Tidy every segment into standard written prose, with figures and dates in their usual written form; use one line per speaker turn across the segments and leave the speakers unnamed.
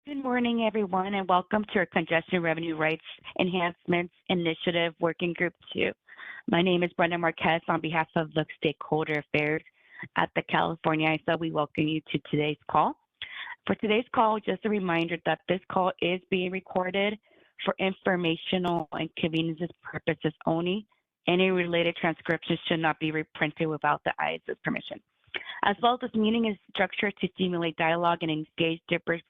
Good morning, everyone, and welcome to our Congestion Revenue Rights Enhancements Initiative Working Group 2. My name is Brenda Marquez on behalf of the Stakeholder Affairs at the California ISO. We welcome you to today's call. For today's call, just a reminder that this call is being recorded for informational and convenience purposes only. Any related transcriptions should not be reprinted without the ISO's permission. As well, this meeting is structured to stimulate dialogue and engage different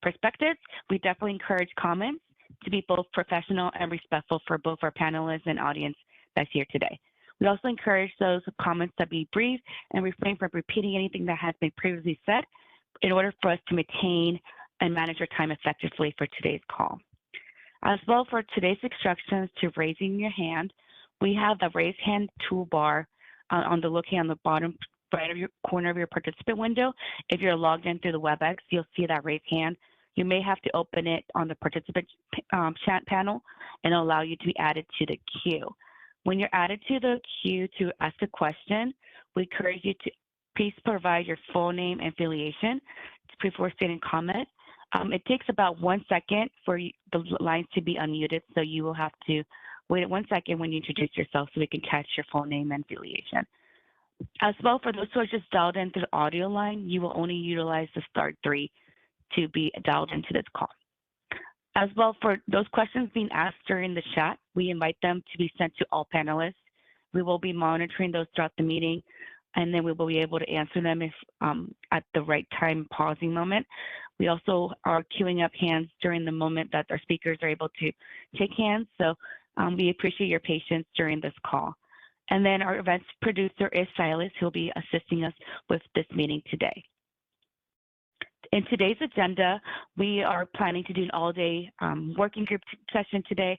perspectives. We definitely encourage comments to be both professional and respectful for both our panelists and audience that's here today. We also encourage those comments to be brief and refrain from repeating anything that has been previously said in order for us to maintain and manage our time effectively for today's call. As well, for today's instructions to raising your hand, we have the raise hand toolbar located on the bottom right of your corner of your participant window. If you're logged in through the WebEx, you'll see that raise hand. You may have to open it on the participant chat panel and it'll allow you to be added to the queue. When you're added to the queue to ask a question, we encourage you to please provide your full name and affiliation before stating comment. It takes about 1 second for the lines to be unmuted, so you will have to wait 1 second when you introduce yourself so we can catch your full name and affiliation. As well, for those who are just dialed in through the audio line, you will only utilize the *3 to be dialed into this call. As well, for those questions being asked during the chat, we invite them to be sent to all panelists. We will be monitoring those throughout the meeting, and then we will be able to answer them if at the right time, pausing moment. We also are queuing up hands during the moment that our speakers are able to take hands, so we appreciate your patience during this call. And then our events producer is Silas, who'll be assisting us with this meeting today. In today's agenda, we are planning to do an all-day working group session today,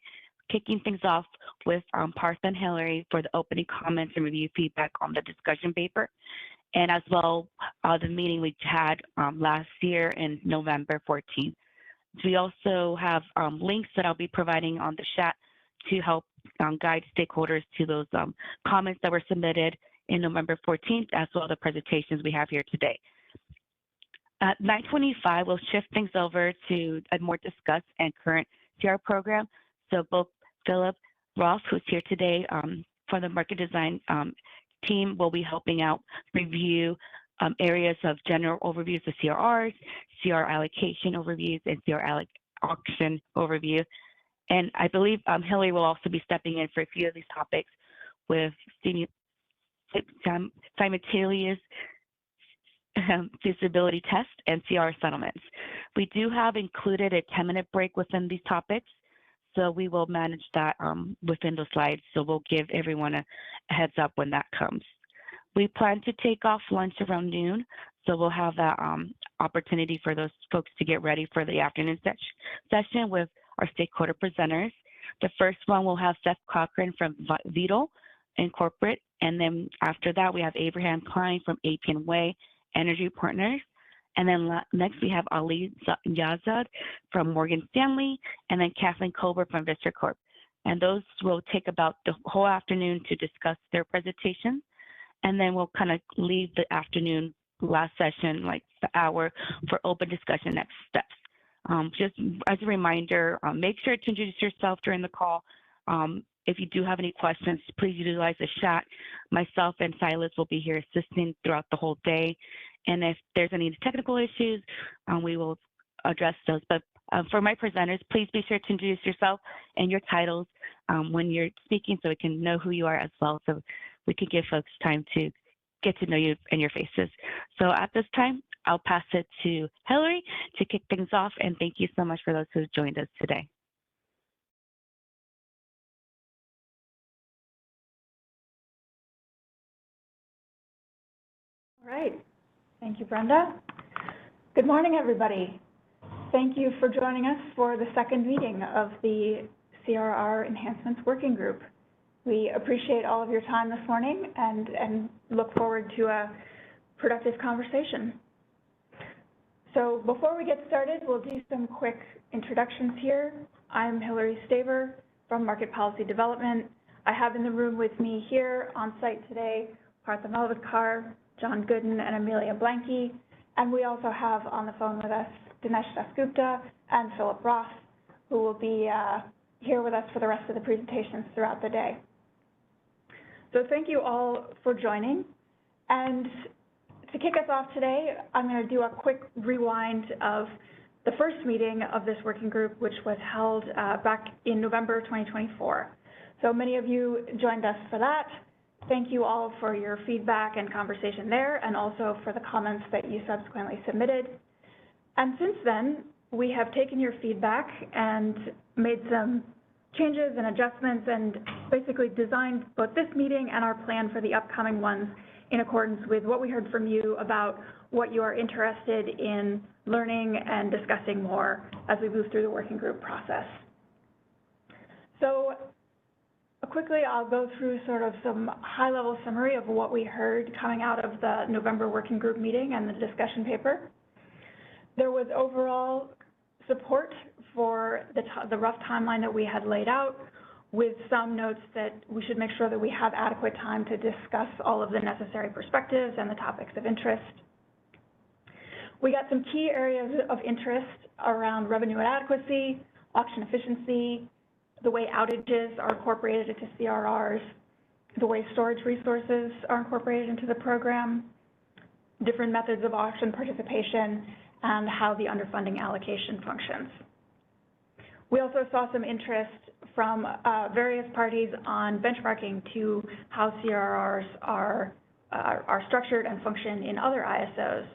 kicking things off with Partha and Hillary for the opening comments and review feedback on the discussion paper, and as well the meeting we had last year in November 14th. We also have links that I'll be providing on the chat to help guide stakeholders to those comments that were submitted in November 14th, as well as the presentations we have here today. At 9:25, we'll shift things over to a more discussed and current CR program. So both Philip Roth, who's here today for the market design team, will be helping out review areas of general overviews of CRRs, CR allocation overviews, and CR auction overview. And I believe Hillary will also be stepping in for a few of these topics with simultaneous feasibility test and CR settlements. We do have included a 10-minute break within these topics, so we will manage that within the slides. So we'll give everyone a heads up when that comes. We plan to take off lunch around noon, so we'll have that opportunity for those folks to get ready for the afternoon session with our stakeholder presenters. The first one will have Seth Cochran from Vitol Incorporate, and then after that we have Abraham Klein from Appian Way Energy Partners, and then next we have Ali Yazad from Morgan Stanley, and then Kathleen Colbert from Vistra Corp. And those will take about the whole afternoon to discuss their presentation, and then we'll kind of leave the afternoon last session, like the hour, for open discussion next steps. Just as a reminder, make sure to introduce yourself during the call. If you do have any questions, please utilize the chat. Myself and Silas will be here assisting throughout the whole day. And if there's any technical issues, we will address those. But for my presenters, please be sure to introduce yourself and your titles when you're speaking so we can know who you are as well, so we can give folks time to get to know you and your faces. So at this time, I'll pass it to Hillary to kick things off, and thank you so much for those who joined us today.
All right, thank you, Brenda. Good morning, everybody. Thank you for joining us for the second meeting of the CRR Enhancements Working Group. We appreciate all of your time this morning and look forward to a productive conversation. So before we get started, we'll do some quick introductions here. I'm Hillary Staver from Market Policy Development. I have in the room with me here on site today, Partha Malvitkar, John Gooden, and Amelia Blanke. And we also have on the phone with us Dinesh Dasgupta, and Philip Ross, who will be here with us for the rest of the presentations throughout the day. So thank you all for joining. And to kick us off today, I'm going to do a quick rewind of the first meeting of this working group, which was held back in November 2024. So many of you joined us for that. Thank you all for your feedback and conversation there, and also for the comments that you subsequently submitted. And since then, we have taken your feedback and made some changes and adjustments and basically designed both this meeting and our plan for the upcoming ones in accordance with what we heard from you about what you are interested in learning and discussing more as we move through the working group process. So quickly, I'll go through sort of some high-level summary of what we heard coming out of the November working group meeting and the discussion paper. There was overall support for the rough timeline that we had laid out, with some notes that we should make sure that we have adequate time to discuss all of the necessary perspectives and the topics of interest. We got some key areas of interest around revenue adequacy, auction efficiency, the way outages are incorporated into CRRs, the way storage resources are incorporated into the program, different methods of auction participation, and how the underfunding allocation functions. We also saw some interest from various parties on benchmarking to how CRRs are structured and function in other ISOs.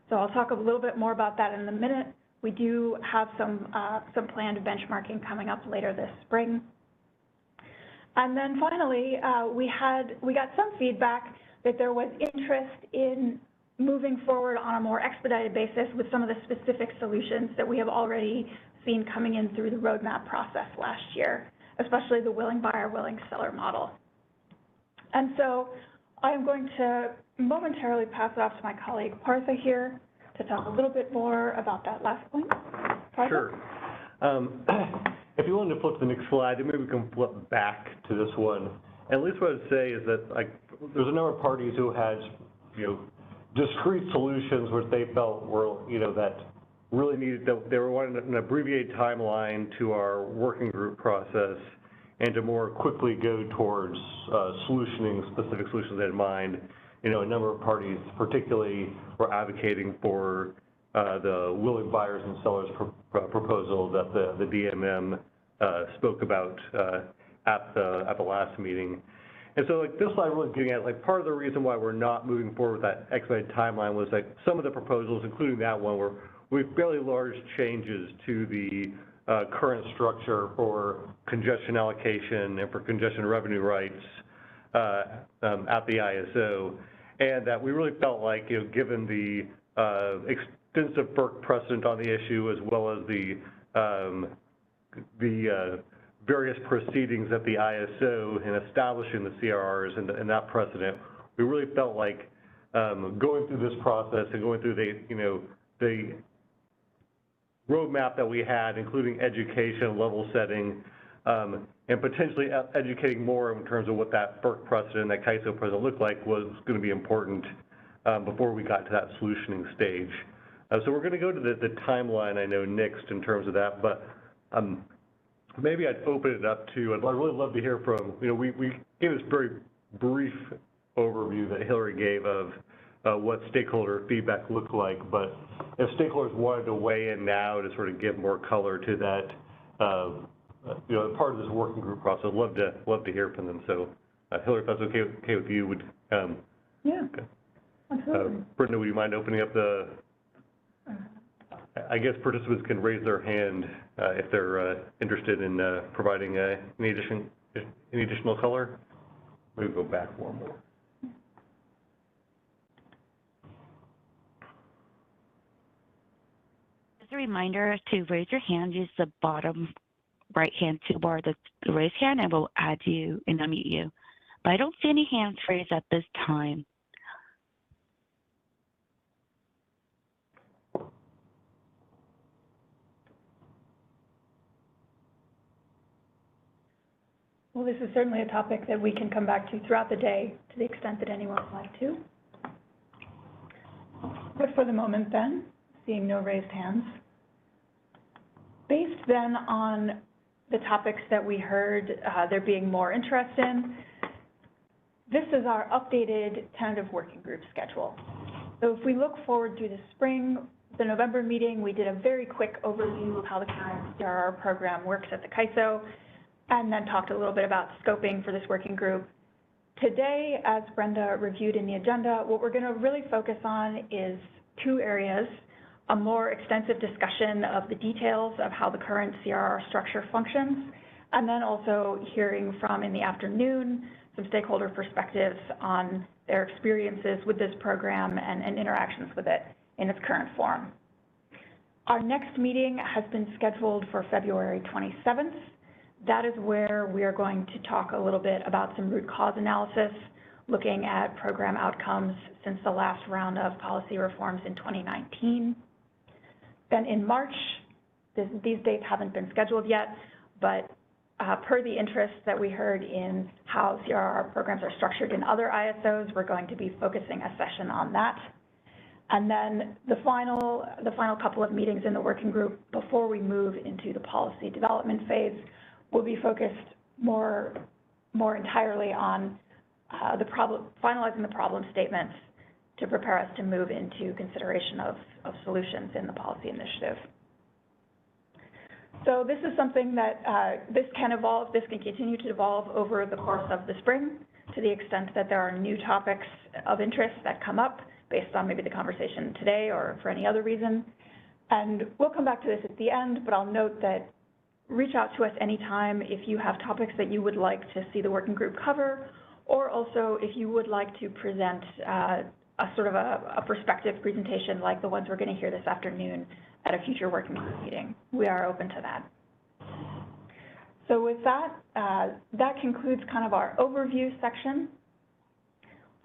So I'll talk a little bit more about that in a minute. We do have some planned benchmarking coming up later this spring. And then finally, we got some feedback that there was interest in moving forward on a more expedited basis with some of the specific solutions that we have already seen coming in through the roadmap process last year, especially the willing buyer, willing seller model. And so I am going to momentarily pass it off to my colleague Partha here to talk a little bit more about that last point. Partha?
Sure. If you wanted to flip to the next slide, then maybe we can flip back to this one. And at least what I'd say is that there's a number of parties who had, discrete solutions which they felt were, that really needed, that they were wanting an abbreviated timeline to our working group process and to more quickly go towards solutioning specific solutions they had in mind. A number of parties particularly were advocating for the willing buyers and sellers proposal that the DMM spoke about at the last meeting. And so this slide really getting at part of the reason why we're not moving forward with that expedited timeline was some of the proposals, including that one, were with fairly large changes to the current structure for congestion allocation and for congestion revenue rights at the ISO, and that we really felt like, given the extensive FERC precedent on the issue, as well as the various proceedings at the ISO in establishing the CRRs and that precedent, we really felt like going through this process and going through the roadmap that we had, including education, level setting, and potentially educating more in terms of what that FERC precedent, that CAISO precedent looked like, was going to be important before we got to that solutioning stage. So we're going to go to the timeline, I know, next in terms of that, but maybe I'd open it up to, I'd really love to hear from, we gave this very brief overview that Hillary gave of what stakeholder feedback looked like, but if stakeholders wanted to weigh in now to sort of give more color to that, part of this working group process, I'd love to hear from them. So Hillary, if that's okay with you, would
yeah, okay. Absolutely.
Brenda, would you mind opening up the? I guess participants can raise their hand if they're interested in providing any additional color. Maybe go back one more.
As a reminder to raise your hand, use the bottom right-hand toolbar, the raise hand, and we'll add you and unmute you. But I don't see any hands raised at this time.
Well, this is certainly a topic that we can come back to throughout the day to the extent that anyone would like to. But for the moment then, seeing no raised hands, based then on the topics that we heard there being more interest in, this is our updated tentative working group schedule. So if we look forward to the spring, the November meeting, we did a very quick overview of how the current CRR program works at the CAISO, and then talked a little bit about scoping for this working group. Today, as Brenda reviewed in the agenda, what we're going to really focus on is two areas: a more extensive discussion of the details of how the current CRR structure functions, and then also hearing from, in the afternoon, some stakeholder perspectives on their experiences with this program and interactions with it in its current form. Our next meeting has been scheduled for February 27th. That is where we are going to talk a little bit about some root cause analysis, looking at program outcomes since the last round of policy reforms in 2019. Then in March, these dates haven't been scheduled yet, but per the interest that we heard in how CRR programs are structured in other ISOs, we're going to be focusing a session on that. And then the final couple of meetings in the working group before we move into the policy development phase will be focused more entirely on finalizing the problem statements to prepare us to move into consideration of solutions in the policy initiative. So this is something that this can evolve, this can continue to evolve over the course of the spring to the extent that there are new topics of interest that come up based on maybe the conversation today or for any other reason. And we'll come back to this at the end, but I'll note that reach out to us anytime if you have topics that you would like to see the working group cover, or also if you would like to present a sort of a perspective presentation like the ones we're going to hear this afternoon at a future working group meeting. We are open to that. So with that, that concludes kind of our overview section.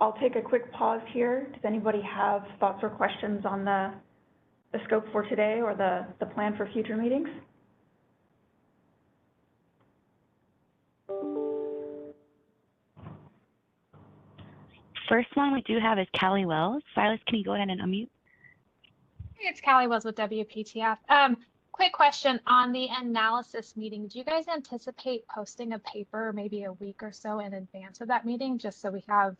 I'll take a quick pause here. Does anybody have thoughts or questions on the scope for today or the plan for future meetings?
First one we do have is Callie Wells. Silas, can you go ahead and unmute?
Hey, it's Callie Wells with WPTF. Quick question on the analysis meeting. Do you guys anticipate posting a paper maybe a week or so in advance of that meeting, just so we have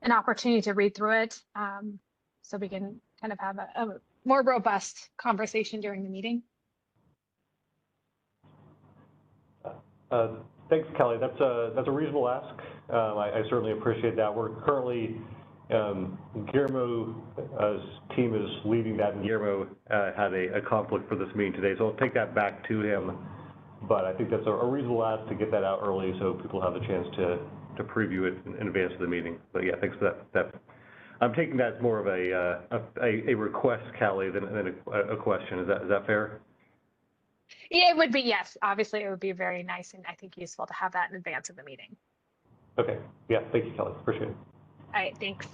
an opportunity to read through it, so we can kind of have a more robust conversation during the meeting?
Thanks, Kelly. That's a reasonable ask. I certainly appreciate that. We're currently, Guillermo's team is leading that, and Guillermo had a conflict for this meeting today, so I'll take that back to him. But I think that's a reasonable ask to get that out early so people have a chance to preview it in advance of the meeting. But yeah, thanks for that. I'm taking that as more of a request, Callie, than a question. Is that fair?
Yeah, it would be, yes. Obviously, it would be very nice and I think useful to have that in advance of the meeting.
Okay. Yeah, thank you, Kelly. Appreciate it.
All right, thanks.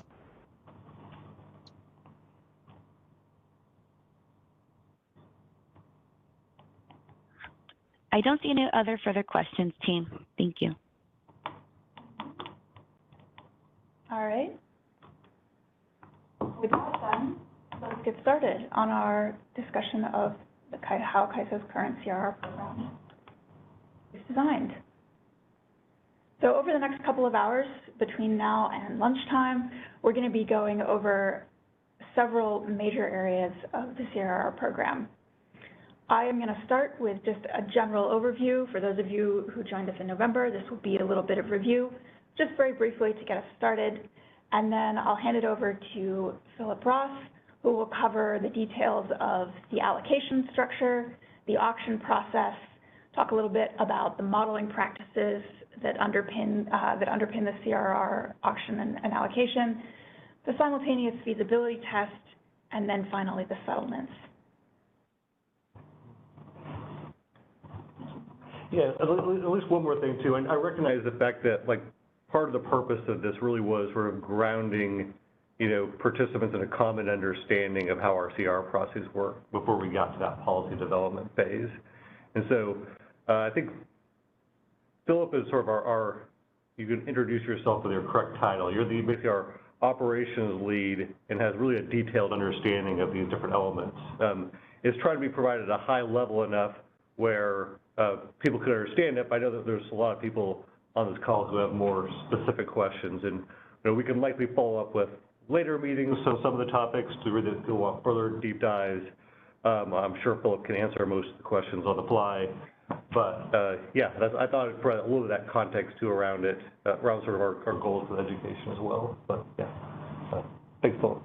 I don't see any other further questions, team. Thank you.
All right. With that then, let's get started on our discussion of how CAISO's current CRR program is designed. So over the next couple of hours between now and lunchtime, we're going to be going over several major areas of the CRR program. I am going to start with just a general overview. For those of you who joined us in November, this will be a little bit of review, just very briefly to get us started. And then I'll hand it over to Philip Ross, who will cover the details of the allocation structure, the auction process, talk a little bit about the modeling practices that underpin the CRR auction and allocation, the simultaneous feasibility test, and then finally the settlements.
Yeah, at least one more thing too, and I recognize the fact that part of the purpose of this really was sort of grounding, participants in a common understanding of how our CR process work before we got to that policy development phase. And so I think Philip is sort of you can introduce yourself with your correct title. You're basically our operations lead and has really a detailed understanding of these different elements. It's trying to be provided at a high level enough where people could understand it, but I know that there's a lot of people on this call who have more specific questions, and we can likely follow up with later meetings, so some of the topics to really go on further deep dives. I'm sure Philip can answer most of the questions on the fly, but yeah, I thought I'd put a little of that context too around it, around sort of our goals with education as well. But yeah, thanks, Philip.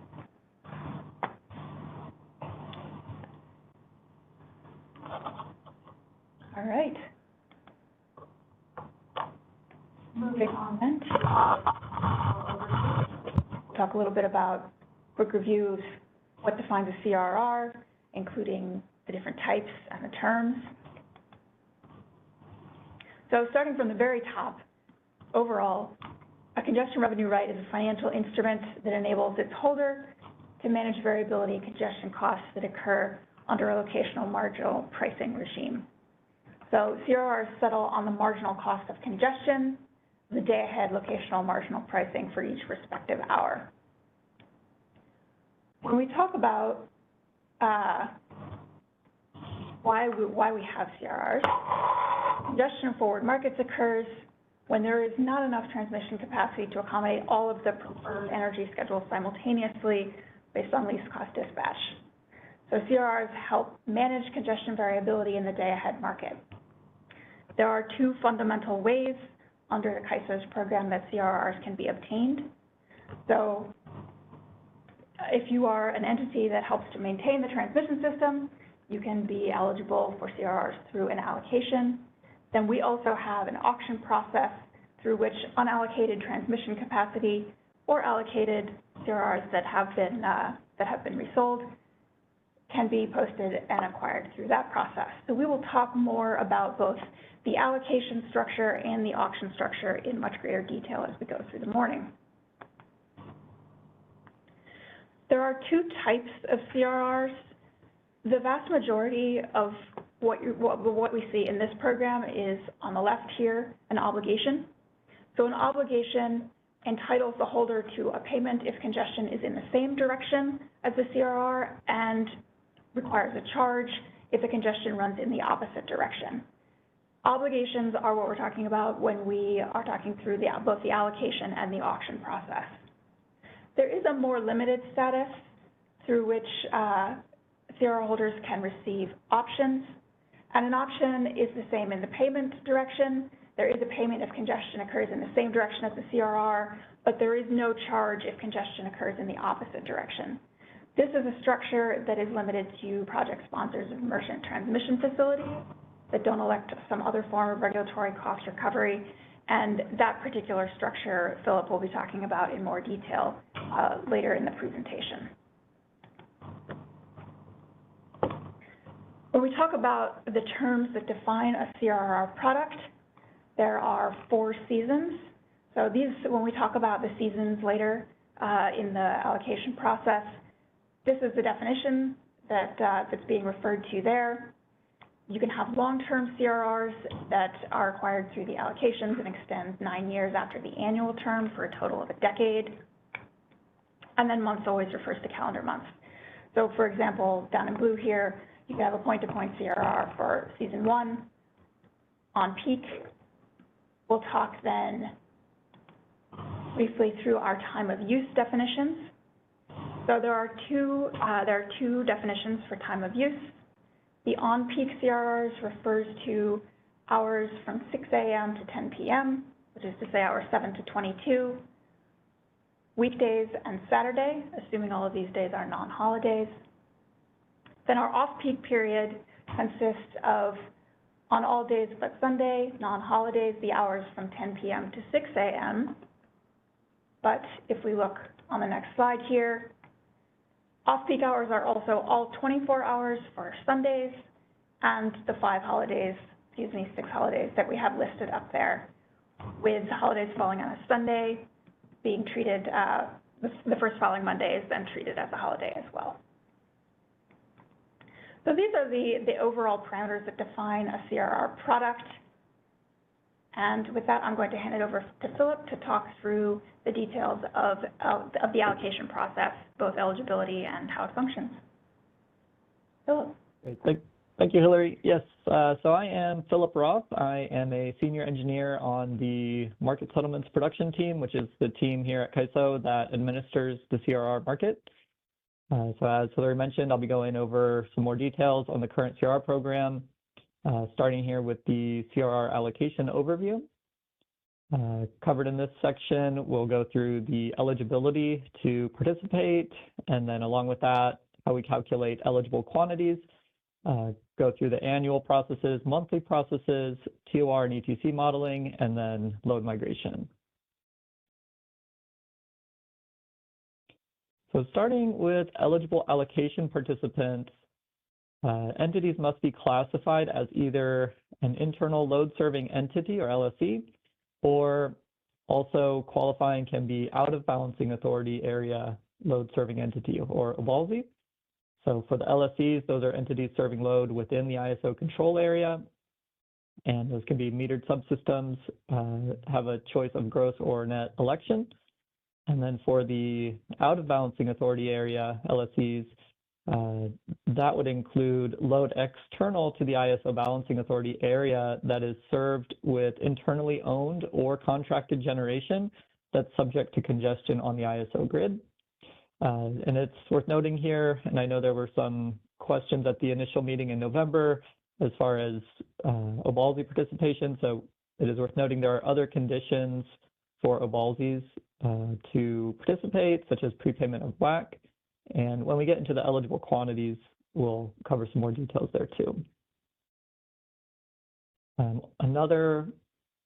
All right. Moving on then. Talk a little bit about quick reviews, what defines a CRR, including the different types and the terms. So starting from the very top, overall, a congestion revenue right is a financial instrument that enables its holder to manage variability and congestion costs that occur under a locational marginal pricing regime. So CRRs settle on the marginal cost of congestion, the day-ahead locational marginal pricing for each respective hour. When we talk about why we have CRRs, congestion in forward markets occurs when there is not enough transmission capacity to accommodate all of the preferred energy schedules simultaneously based on least cost dispatch. So CRRs help manage congestion variability in the day-ahead market. There are two fundamental ways under the CAISO's program that CRRs can be obtained. So if you are an entity that helps to maintain the transmission system, you can be eligible for CRRs through an allocation. Then we also have an auction process through which unallocated transmission capacity or allocated CRRs that have been resold can be posted and acquired through that process. So we will talk more about both the allocation structure and the auction structure in much greater detail as we go through the morning. There are two types of CRRs. The vast majority of what we see in this program is, on the left here, an obligation. So an obligation entitles the holder to a payment if congestion is in the same direction as the CRR and requires a charge if the congestion runs in the opposite direction. Obligations are what we're talking about when we are talking through both the allocation and the auction process. There is a more limited status through which CRR holders can receive options, and an option is the same in the payment direction. There is a payment if congestion occurs in the same direction as the CRR, but there is no charge if congestion occurs in the opposite direction. This is a structure that is limited to project sponsors of merchant transmission facilities that don't elect some other form of regulatory cost recovery, and that particular structure Philip will be talking about in more detail later in the presentation. When we talk about the terms that define a CRR product, there are 4 seasons. So these, when we talk about the seasons later in the allocation process, this is the definition that's being referred to there. You can have long-term CRRs that are acquired through the allocations and extend 9 years after the annual term for a total of a decade. And then months always refers to calendar months. So for example, down in blue here, you can have a point-to-point CRR for season 1 on peak. We'll talk then briefly through our time of use definitions. So there are two definitions for time of use. The on-peak CRRs refers to hours from 6 a.m. to 10 p.m., which is to say hours 7 to 22, weekdays and Saturday, assuming all of these days are non-holidays. Then our off-peak period consists of, on all days but Sunday, non-holidays, the hours from 10 p.m. to 6 a.m. But if we look on the next slide here, off-peak hours are also all 24 hours for Sundays and the 6 holidays that we have listed up there, with holidays falling on a Sunday being treated, the first following Monday is then treated as a holiday as well. So these are the overall parameters that define a CRR product. And with that, I'm going to hand it over to Philip to talk through the details of the allocation process, both eligibility and how it functions. Philip.
Great. Thank you, Hillary. Yes, so I am Philip Roth. I am a senior engineer on the Market Settlements Production Team, which is the team here at CAISO that administers the CRR market. So as Hillary mentioned, I'll be going over some more details on the current CRR program, starting here with the CRR allocation overview. Covered in this section, we'll go through the eligibility to participate, and then along with that, how we calculate eligible quantities, go through the annual processes, monthly processes, TOR and ETC modeling, and then load migration. So starting with eligible allocation participants, entities must be classified as either an internal load serving entity or LSE, or also qualifying can be out of balancing authority area load serving entity or OBALSI. So for the LSEs, those are entities serving load within the ISO control area, and those can be metered subsystems, have a choice of gross or net election. And then for the out of balancing authority area LSEs, that would include load external to the ISO balancing authority area that is served with internally owned or contracted generation that's subject to congestion on the ISO grid. And it's worth noting here, and I know there were some questions at the initial meeting in November as far as OBALSI participation. So it is worth noting there are other conditions for OBALSIs to participate, such as prepayment of WAC. And when we get into the eligible quantities, we'll cover some more details there too. Another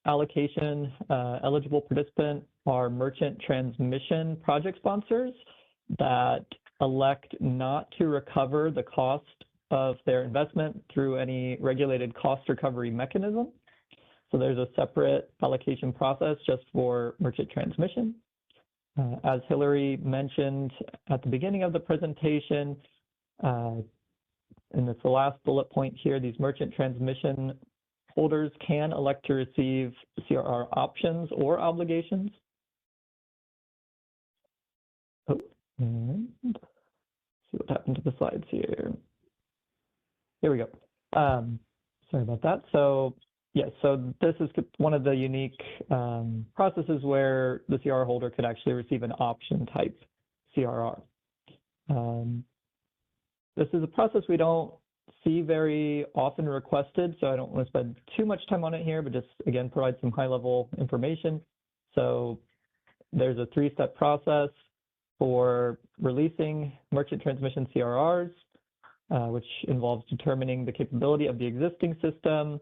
allocation eligible participant are merchant transmission project sponsors that elect not to recover the cost of their investment through any regulated cost recovery mechanism. So there's a separate allocation process just for merchant transmission. As Hillary mentioned at the beginning of the presentation, and it's the last bullet point here, these merchant transmission holders can elect to receive CRR options or obligations. Oh, and see what happened to the slides here. Here we go. Sorry about that. So yes, so this is one of the unique processes where the CRR holder could actually receive an option type CRR. This is a process we don't see very often requested, so I don't want to spend too much time on it here, but just again, provide some high level information. So there's a 3-step process for releasing merchant transmission CRRs, which involves determining the capability of the existing system,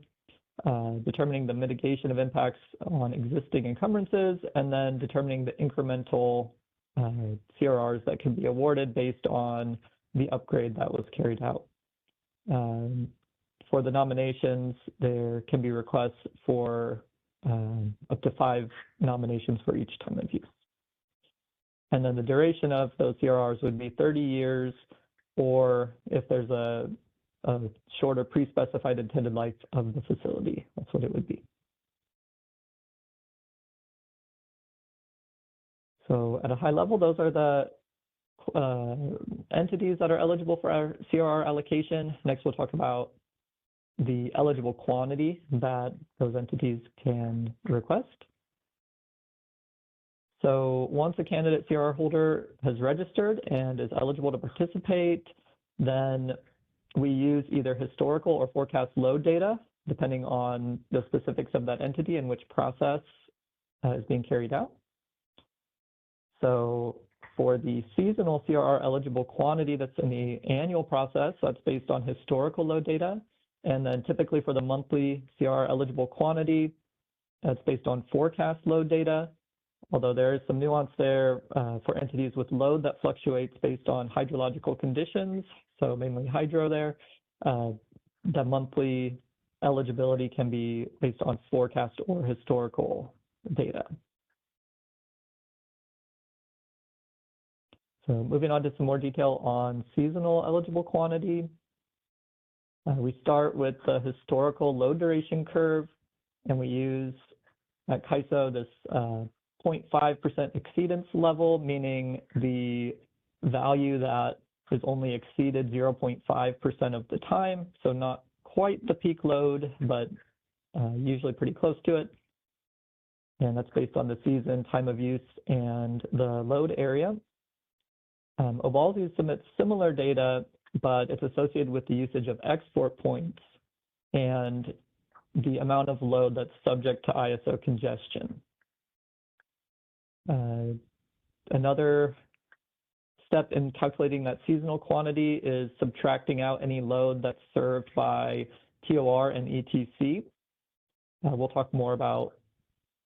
determining the mitigation of impacts on existing encumbrances, and then determining the incremental CRRs that can be awarded based on the upgrade that was carried out. For the nominations, there can be requests for up to 5 nominations for each time of use. And then the duration of those CRRs would be 30 years, or if there's a shorter pre-specified intended life of the facility, that's what it would be. So at a high level, those are the entities that are eligible for our CRR allocation. Next, we'll talk about the eligible quantity that those entities can request. So once a candidate CRR holder has registered and is eligible to participate, then we use either historical or forecast load data, depending on the specifics of that entity and which process is being carried out. So for the seasonal CRR eligible quantity that's in the annual process, that's based on historical load data. And then typically for the monthly CRR eligible quantity, that's based on forecast load data. Although there is some nuance there for entities with load that fluctuates based on hydrological conditions, so mainly hydro there, the monthly eligibility can be based on forecast or historical data. So moving on to some more detail on seasonal eligible quantity. We start with the historical load duration curve, and we use at CAISO this 0.5% exceedance level, meaning the value that is only exceeded 0.5% of the time, so not quite the peak load, but usually pretty close to it. And that's based on the season, time of use, and the load area. Obalzi submits similar data, but it's associated with the usage of export points and the amount of load that's subject to ISO congestion. Another step in calculating that seasonal quantity is subtracting out any load that's served by TOR and ETC. We'll talk more about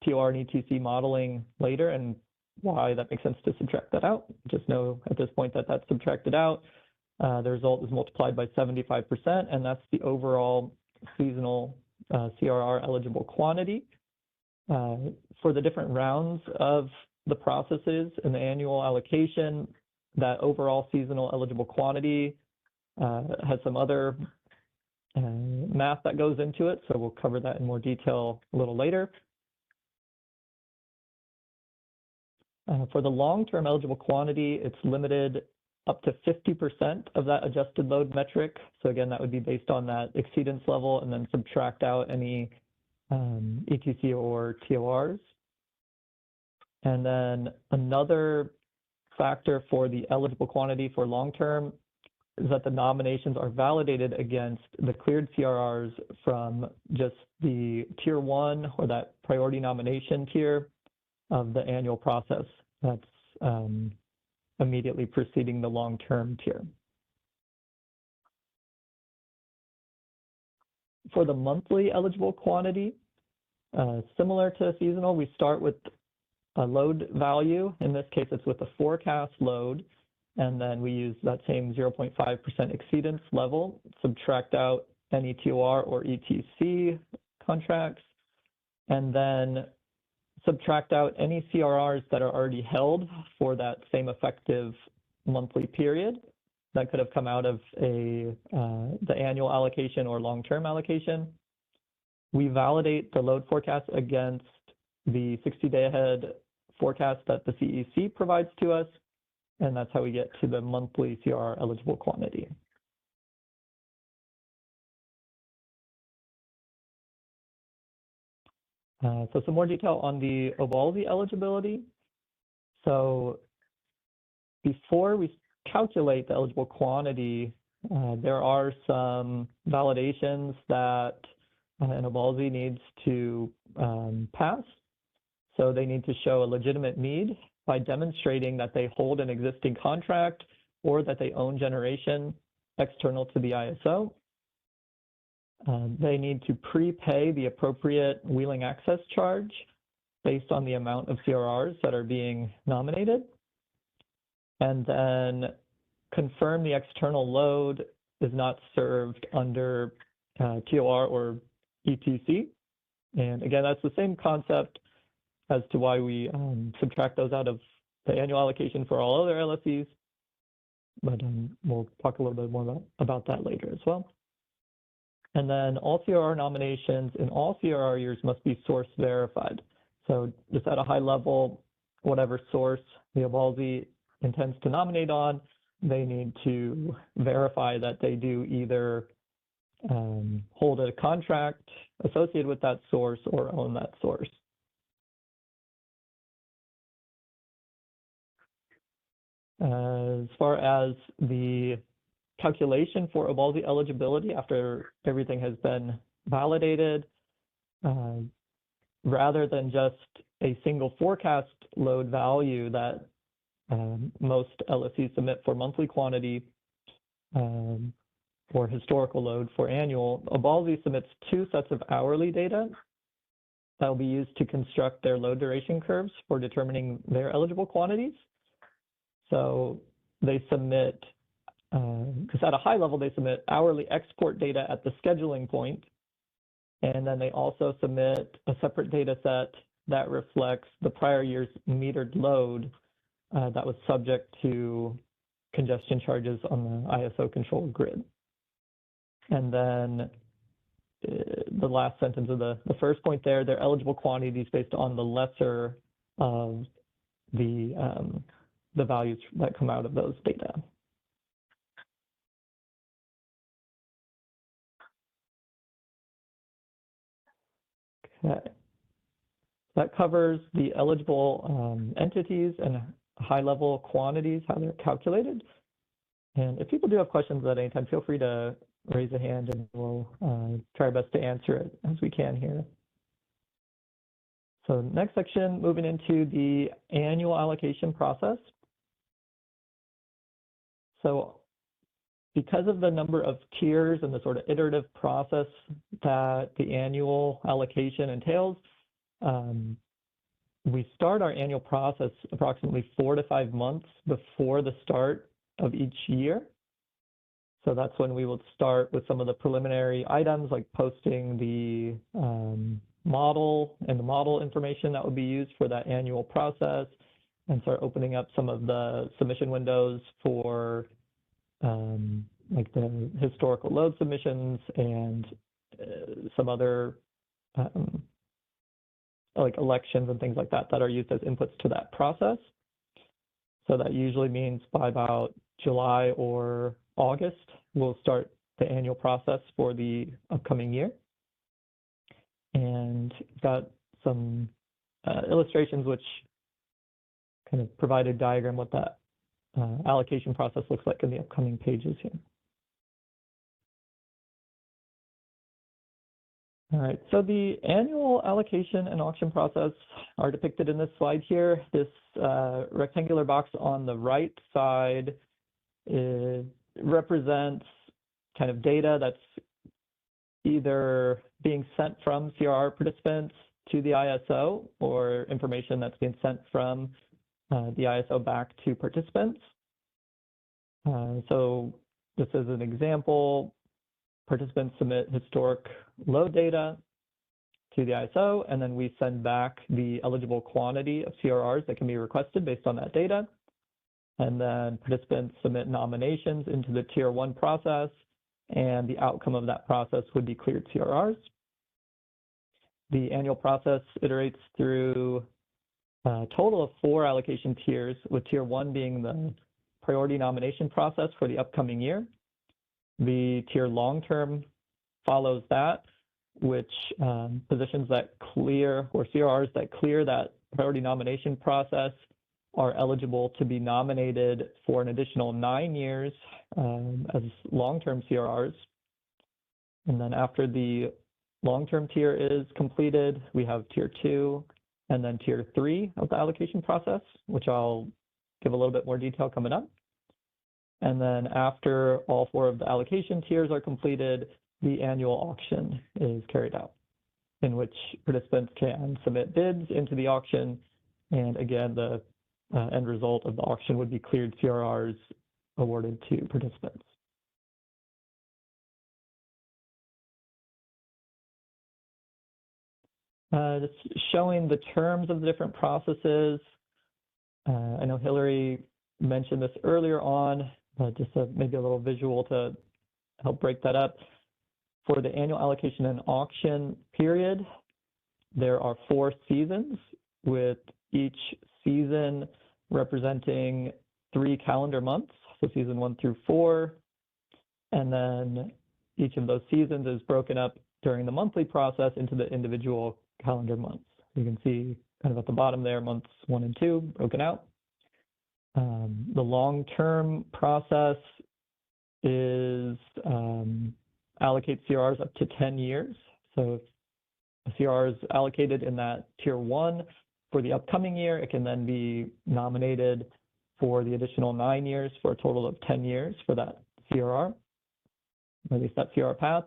TOR and ETC modeling later and why that makes sense to subtract that out. Just know at this point that that's subtracted out. The result is multiplied by 75%, and that's the overall seasonal CRR eligible quantity. For the different rounds of the processes in the annual allocation, that overall seasonal eligible quantity has some other math that goes into it, so we'll cover that in more detail a little later. For the long-term eligible quantity, it's limited up to 50% of that adjusted load metric. So again, that would be based on that exceedance level and then subtract out any ETC or TORs. And then another factor for the eligible quantity for long-term is that the nominations are validated against the cleared CRRs from just the tier 1 or that priority nomination tier of the annual process that's immediately preceding the long-term tier. For the monthly eligible quantity, similar to seasonal, we start with a load value. In this case, it's with a forecast load, and then we use that same 0.5% exceedance level, subtract out any TOR or ETC contracts, and then subtract out any CRRs that are already held for that same effective monthly period that could have come out of the annual allocation or long-term allocation. We validate the load forecast against the 60-day ahead forecast that the CEC provides to us, and that's how we get to the monthly CRR eligible quantity. So some more detail on the Obalzi eligibility. So before we calculate the eligible quantity, there are some validations that an Obalzi needs to pass. So they need to show a legitimate need by demonstrating that they hold an existing contract or that they own generation external to the ISO. They need to prepay the appropriate wheeling access charge based on the amount of CRRs that are being nominated, and then confirm the external load is not served under TOR or ETC. And again, that's the same concept as to why we subtract those out of the annual allocation for all other LSEs, but we'll talk a little bit more about that later as well. And then all CRR nominations in all CRR years must be source verified. So just at a high level, whatever source the Obalzi intends to nominate on, they need to verify that they do either hold a contract associated with that source or own that source. As far as the calculation for Obalzi eligibility after everything has been validated, rather than just a single forecast load value that most LSEs submit for monthly quantity or historical load for annual, Obalzi submits two sets of hourly data that will be used to construct their load duration curves for determining their eligible quantities. So they submit, because at a high level, they submit hourly export data at the scheduling point, and then they also submit a separate data set that reflects the prior year's metered load that was subject to congestion charges on the ISO controlled grid. And then the last sentence of the first point there, they're eligible quantities based on the lesser of the values that come out of those data. Okay. That covers the eligible entities and high-level quantities, how they're calculated. And if people do have questions at any time, feel free to raise a hand and we'll try our best to answer it as we can here. So next section, moving into the annual allocation process. So because of the number of tiers and the sort of iterative process that the annual allocation entails, we start our annual process approximately 4 to 5 months before the start of each year. So that's when we will start with some of the preliminary items like posting the model and the model information that would be used for that annual process, and start opening up some of the submission windows for like the historical load submissions and some other like elections and things like that that are used as inputs to that process. So that usually means by about July or August, we'll start the annual process for the upcoming year. And got some illustrations which kind of provide a diagram what that allocation process looks like in the upcoming pages here. All right, so the annual allocation and auction process are depicted in this slide here. This rectangular box on the right side represents kind of data that's either being sent from CRR participants to the ISO or information that's being sent from the ISO back to participants. So just as an example, participants submit historic load data to the ISO, and then we send back the eligible quantity of CRRs that can be requested based on that data. And then participants submit nominations into the Tier 1 process, and the outcome of that process would be cleared CRRs. The annual process iterates through a total of 4 allocation tiers, with Tier 1 being the priority nomination process for the upcoming year. The tier long-term follows that, which positions that clear, or CRRs that clear that priority nomination process are eligible to be nominated for an additional 9 years as long-term CRRs. And then after the long-term tier is completed, we have Tier 2 and then Tier 3 of the allocation process, which I'll give a little bit more detail coming up. And then after all 4 of the allocation tiers are completed, the annual auction is carried out, in which participants can submit bids into the auction. And again, the end result of the auction would be cleared CRRs awarded to participants. Just showing the terms of the different processes. I know Hillary mentioned this earlier on, just maybe a little visual to help break that up. For the annual allocation and auction period, there are 4 seasons, with each season representing 3 calendar months, so season 1 through 4. And then each of those seasons is broken up during the monthly process into the individual calendar months. You can see kind of at the bottom there, months 1 and 2 broken out. The long-term process is allocate CRRs up to 10 years. So if a CRR is allocated in that Tier 1 for the upcoming year, it can then be nominated for the additional 9 years for a total of 10 years for that CRR, or at least that CRR path.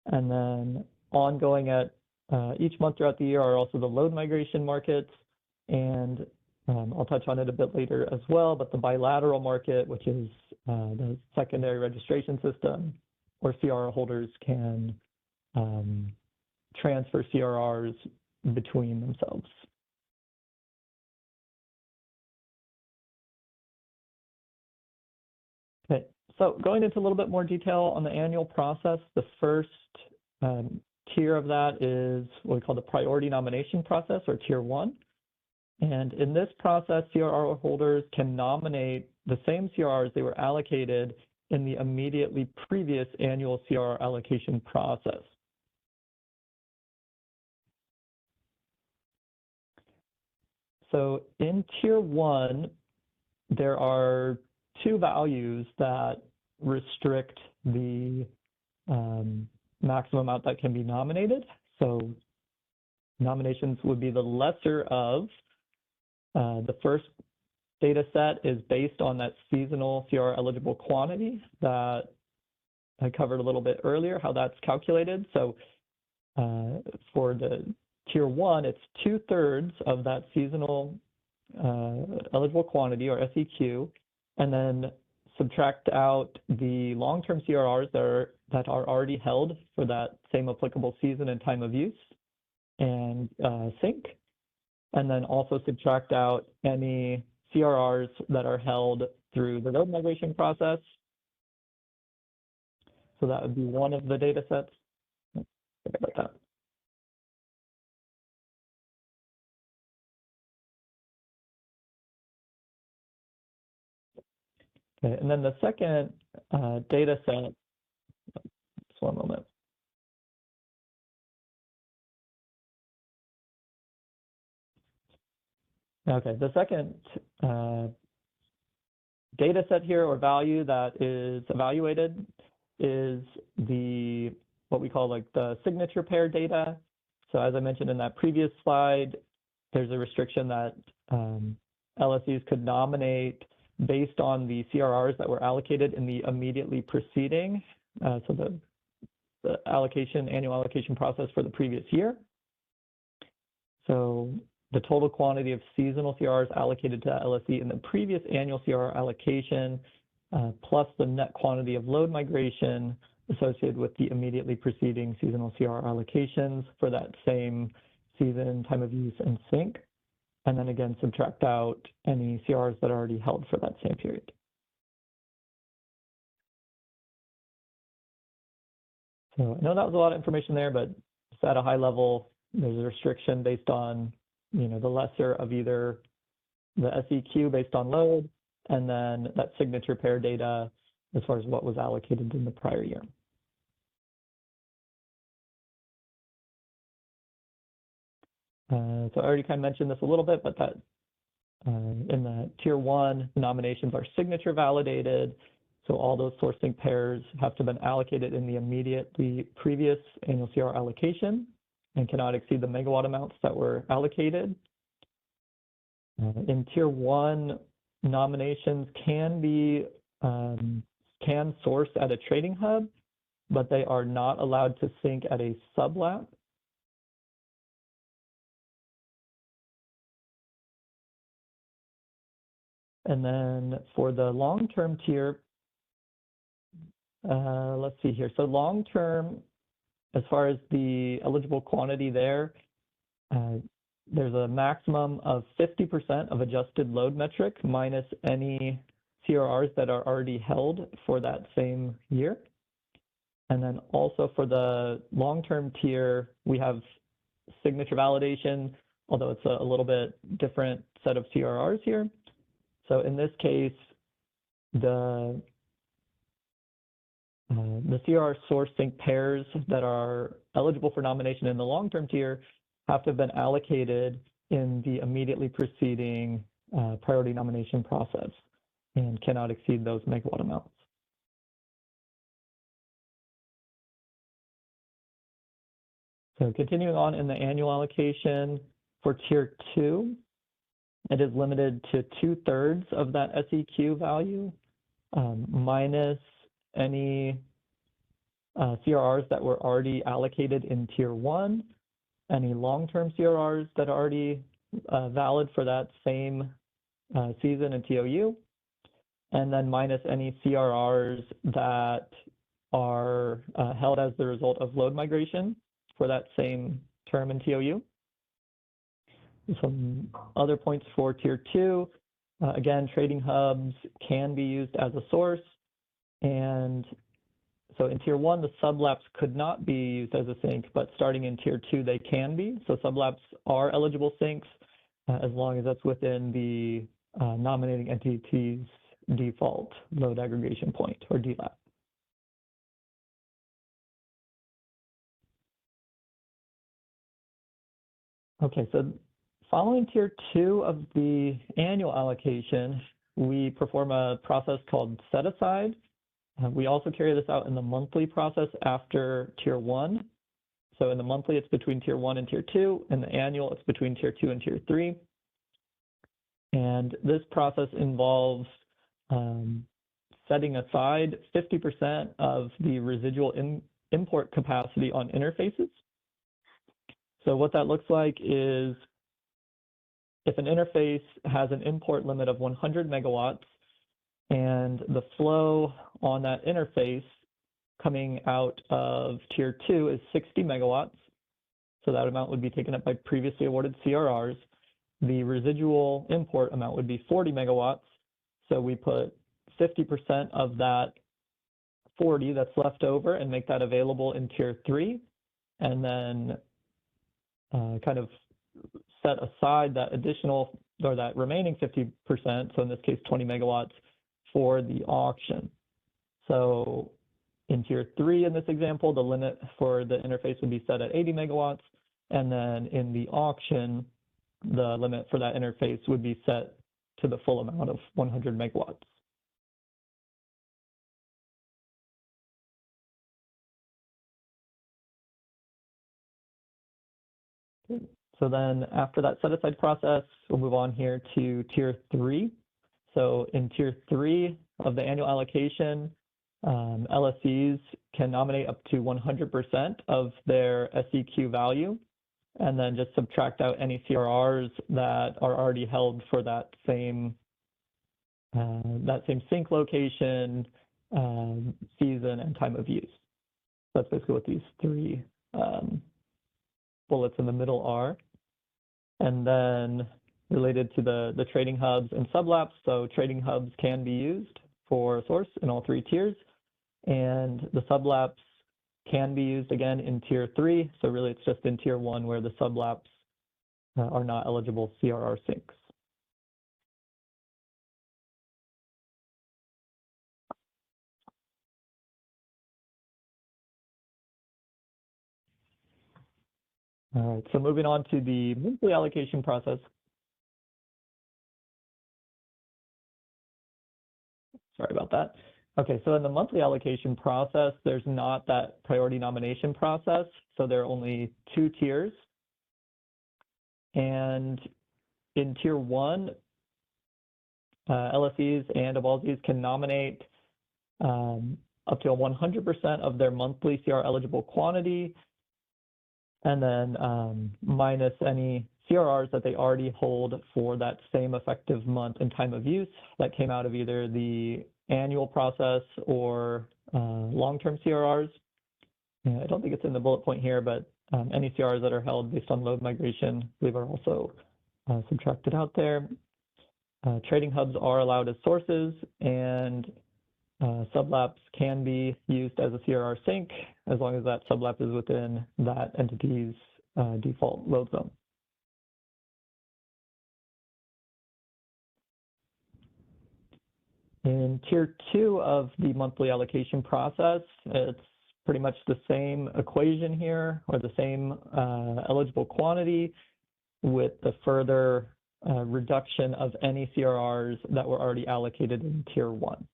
And then ongoing at each month throughout the year are also the load migration markets, and I'll touch on it a bit later as well, but the bilateral market, which is the secondary registration system, where CRR holders can transfer CRRs between themselves. Okay, so going into a little bit more detail on the annual process, the first tier of that is what we call the priority nomination process, or Tier 1. And in this process, CRR holders can nominate the same CRRs they were allocated in the immediately previous annual CRR allocation process. So in Tier 1, there are two values that restrict the maximum amount that can be nominated. So nominations would be the lesser of, the first data set is based on that seasonal CR eligible quantity that I covered a little bit earlier, how that's calculated. So for the Tier 1, it's 2/3 of that seasonal eligible quantity, or SEQ, and then subtract out the long-term CRRs that are already held for that same applicable season and time of use and sync, and then also subtract out any CRRs that are held through the load migration process. So that would be one of the data sets. Sorry about that. Okay, and then the second data set, just one moment. Okay, the second data set here, or value, that is evaluated is what we call like the signature pair data. So as I mentioned in that previous slide, there's a restriction that LSEs could nominate based on the CRRs that were allocated in the immediately preceding, so the annual allocation process for the previous year. So the total quantity of seasonal CRRs allocated to LSE in the previous annual CRR allocation, plus the net quantity of load migration associated with the immediately preceding seasonal CRR allocations for that same season, time of use, and sync. And then again, subtract out any CRRs that are already held for that same period. So I know that was a lot of information there, but just at a high level, there's a restriction based on, the lesser of either the SEQ based on load, and then that signature pair data as far as what was allocated in the prior year. So I already kind of mentioned this a little bit, but that in the Tier 1, nominations are signature validated. So all those sourcing pairs have to have been allocated in the immediately previous annual CR allocation and cannot exceed the megawatt amounts that were allocated. In Tier 1, nominations can source at a trading hub, but they are not allowed to sync at a sublab. And then for the long-term tier, let's see here. So long-term, as far as the eligible quantity there, there's a maximum of 50% of adjusted load metric minus any CRRs that are already held for that same year. And then also for the long-term tier, we have signature validation, although it's a little bit different set of CRRs here. So in this case, the CRR source sync pairs that are eligible for nomination in the long-term tier have to have been allocated in the immediately preceding priority nomination process and cannot exceed those megawatt amounts. So continuing on in the annual allocation for Tier 2, it is limited to 2/3 of that SEQ value, minus any CRRs that were already allocated in Tier 1, any long-term CRRs that are already valid for that same season and TOU, and then minus any CRRs that are held as the result of load migration for that same term in TOU. Some other points for Tier 2, again, trading hubs can be used as a source. And so in Tier 1, the sublabs could not be used as a sink, but starting in Tier 2, they can be. So sublabs are eligible sinks as long as that's within the nominating entity's default load aggregation point, or DLAP. Okay, so Following Tier 2 of the annual allocation, we perform a process called set-aside. We also carry this out in the monthly process after Tier 1. So in the monthly, it's between Tier 1 and Tier 2. In the annual, it's between Tier 2 and Tier 3. And this process involves setting aside 50% of the residual import capacity on interfaces. So what that looks like is if an interface has an import limit of 100 megawatts and the flow on that interface coming out of Tier 2 is 60 megawatts, so that amount would be taken up by previously awarded CRRs. The residual import amount would be 40 megawatts, so we put 50% of that 40 that's left over and make that available in Tier 3, and then kind of set aside that additional or that remaining 50%, so in this case 20 megawatts, for the auction. So in Tier 3 in this example, the limit for the interface would be set at 80 megawatts, and then in the auction, the limit for that interface would be set to the full amount of 100 megawatts. So then after that set-aside process, we'll move on here to Tier 3. So in Tier 3 of the annual allocation, LSEs can nominate up to 100% of their SEQ value, and then just subtract out any CRRs that are already held for that same sync location, season, and time of use. That's basically what these three bullets in the middle are. And then related to the trading hubs and sublaps, so trading hubs can be used for source in all three tiers, and the sublaps can be used again in Tier 3. So really it's just in Tier 1 where the sublaps are not eligible CRR syncs. All right, so moving on to the monthly allocation process. Sorry about that. Okay, so in the monthly allocation process, there's not that priority nomination process, so there are only two tiers. And in Tier 1, LSEs and ABALSEs can nominate up to 100% of their monthly CR eligible quantity, and then minus any CRRs that they already hold for that same effective month and time of use that came out of either the annual process or long-term CRRs. I don't think it's in the bullet point here, but any CRRs that are held based on load migration, I believe, are also subtracted out there. Trading hubs are allowed as sources, and sublaps can be used as a CRR sync as long as that sublap is within that entity's default load zone. In Tier 2 of the monthly allocation process, it's pretty much the same equation here, or the same eligible quantity, with the further reduction of any CRRs that were already allocated in Tier 1.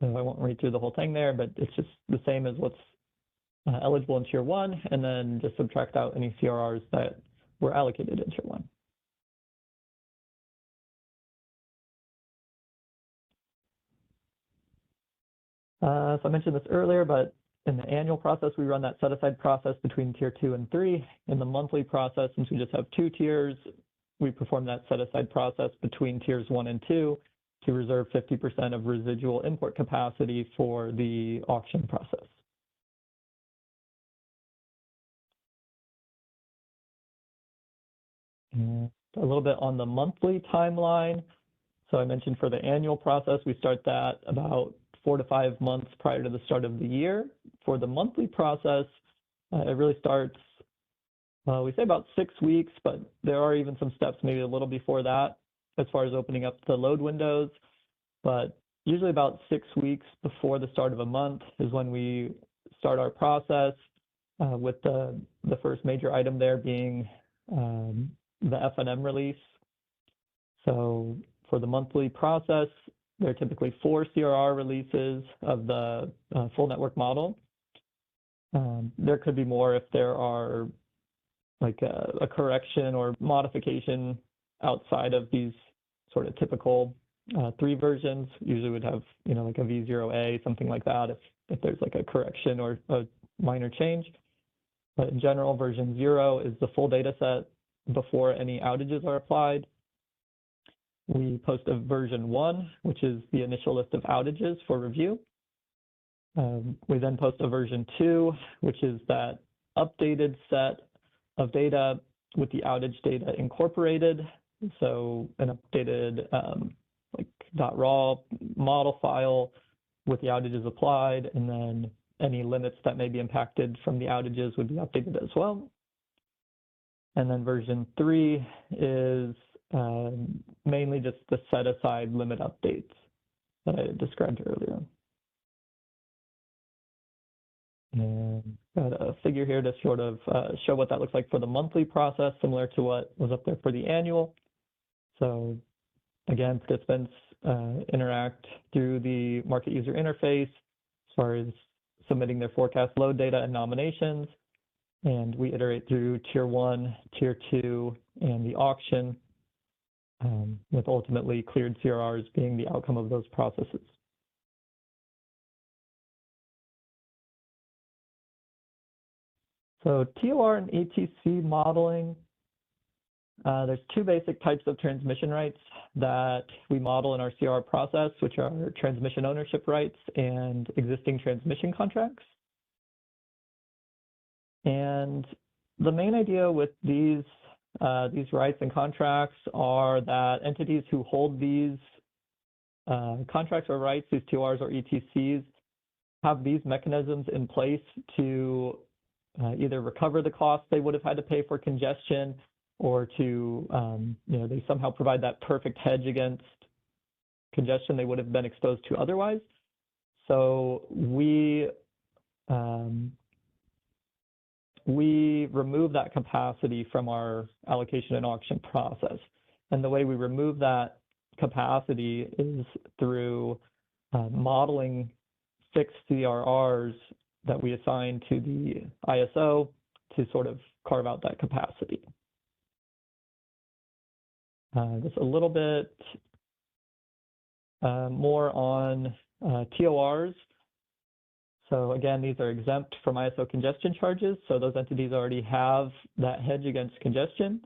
So I won't read through the whole thing there, but it's just the same as what's eligible in Tier 1, and then just subtract out any CRRs that were allocated in Tier 1. So I mentioned this earlier, but in the annual process, we run that set-aside process between Tier 2 and 3. In the monthly process, since we just have two tiers, we perform that set-aside process between Tiers 1 and 2 to reserve 50% of residual import capacity for the auction process. And a little bit on the monthly timeline. So I mentioned for the annual process, we start that about 4 to 5 months prior to the start of the year. For the monthly process, it really starts, we say about 6 weeks, but there are even some steps maybe a little before that as far as opening up the load windows. But usually about 6 weeks before the start of a month is when we start our process, with the first major item there being the FNM release. So for the monthly process, there are typically 4 CRR releases of the full network model. There could be more if there are like a correction or modification outside of these sort of typical 3 versions. Usually would have, like a V0A, something like that, if there's like a correction or a minor change. But in general, version 0 is the full data set before any outages are applied. We post a version 1, which is the initial list of outages for review. We then post a version 2, which is that updated set of data with the outage data incorporated. So an updated like .raw model file with the outages applied, and then any limits that may be impacted from the outages would be updated as well. And then version 3 is mainly just the set-aside limit updates that I described earlier. And got a figure here to sort of show what that looks like for the monthly process, similar to what was up there for the annual. So again, participants interact through the market user interface as far as submitting their forecast load data and nominations. And we iterate through tier 1, tier 2, and the auction, with ultimately cleared CRRs being the outcome of those processes. So TOR and ETC modeling, there's 2 basic types of transmission rights that we model in our CRR process, which are transmission ownership rights and existing transmission contracts. And the main idea with these rights and contracts are that entities who hold these contracts or rights, these TORs or ETCs, have these mechanisms in place to either recover the costs they would have had to pay for congestion, or to, they somehow provide that perfect hedge against congestion they would have been exposed to otherwise. So we remove that capacity from our allocation and auction process. And the way we remove that capacity is through modeling fixed CRRs that we assign to the ISO to sort of carve out that capacity. Just a little bit more on TORs. So again, these are exempt from ISO congestion charges. So those entities already have that hedge against congestion.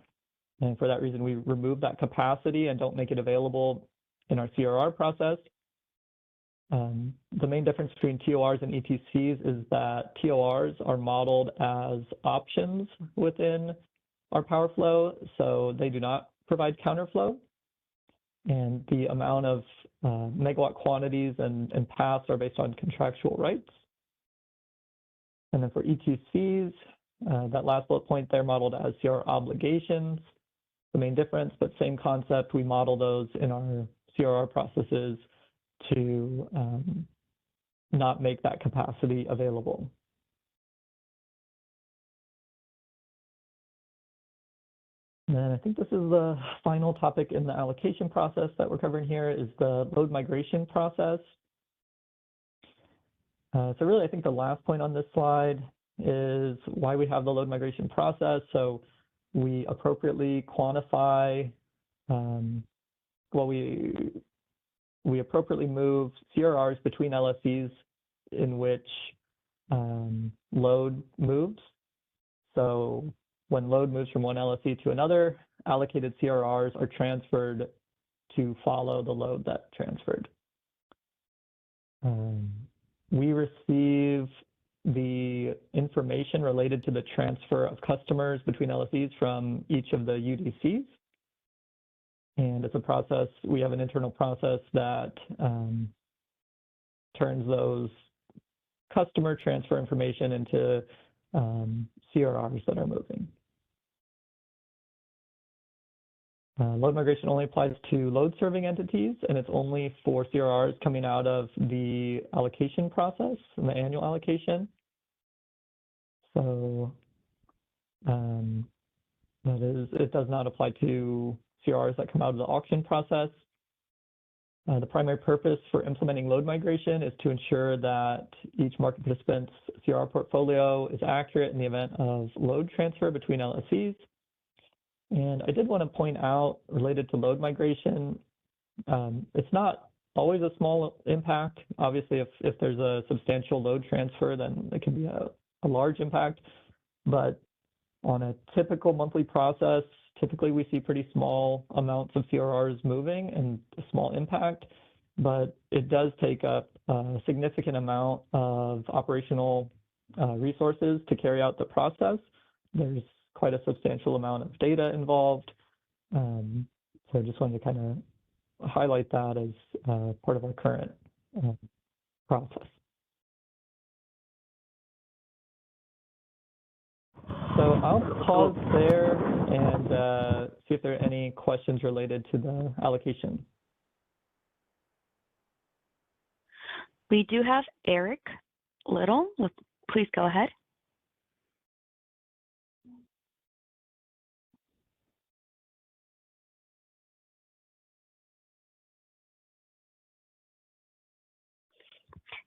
And for that reason, we remove that capacity and don't make it available in our CRR process. The main difference between TORs and ETCs is that TORs are modeled as options within our power flow, so they do not provide counterflow. And the amount of megawatt quantities and paths are based on contractual rights. And then for ETCs, that last bullet point, they're modeled as CRR obligations. The main difference, but same concept, we model those in our CRR processes to not make that capacity available. And then I think this is the final topic in the allocation process that we're covering here is the load migration process. So really, I think the last point on this slide is why we have the load migration process. So we appropriately quantify, we appropriately move CRRs between LSEs in which load moves. So when load moves from one LSE to another, allocated CRRs are transferred to follow the load that transferred. We receive the information related to the transfer of customers between LSEs from each of the UDCs. And it's a process, we have an internal process that turns those customer transfer information into CRRs that are moving. Load migration only applies to load serving entities, and it's only for CRRs coming out of the allocation process and the annual allocation. So That is, it does not apply to CRRs that come out of the auction process. The primary purpose for implementing load migration is to ensure that each market participant's CRR portfolio is accurate in the event of load transfer between LSCs. And I did want to point out, related to load migration, it's not always a small impact. Obviously, if there's a substantial load transfer, then it can be a large impact. But on a typical monthly process, typically we see pretty small amounts of CRRs moving and a small impact, but it does take up a significant amount of operational resources to carry out the process. There's quite a substantial amount of data involved. So I just wanted to kind of highlight that as part of our current process. So I'll pause there and see if there are any questions related to the allocation.
We do have Eric Little. Please go ahead.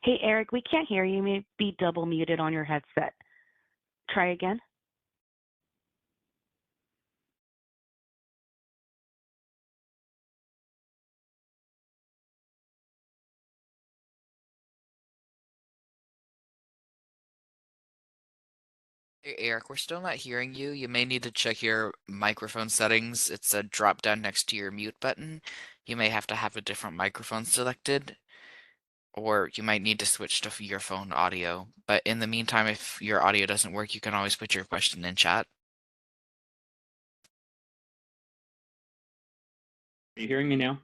Hey, Eric, we can't hear you. You may be double muted on your headset. Try again.
Hey, Eric, we're still not hearing you. You may need to check your microphone settings. It's a drop down next to your mute button. You may have to have a different microphone selected, or you might need to switch to your phone audio. But in the meantime, if your audio doesn't work, you can always put your question in chat.
Are you hearing me now?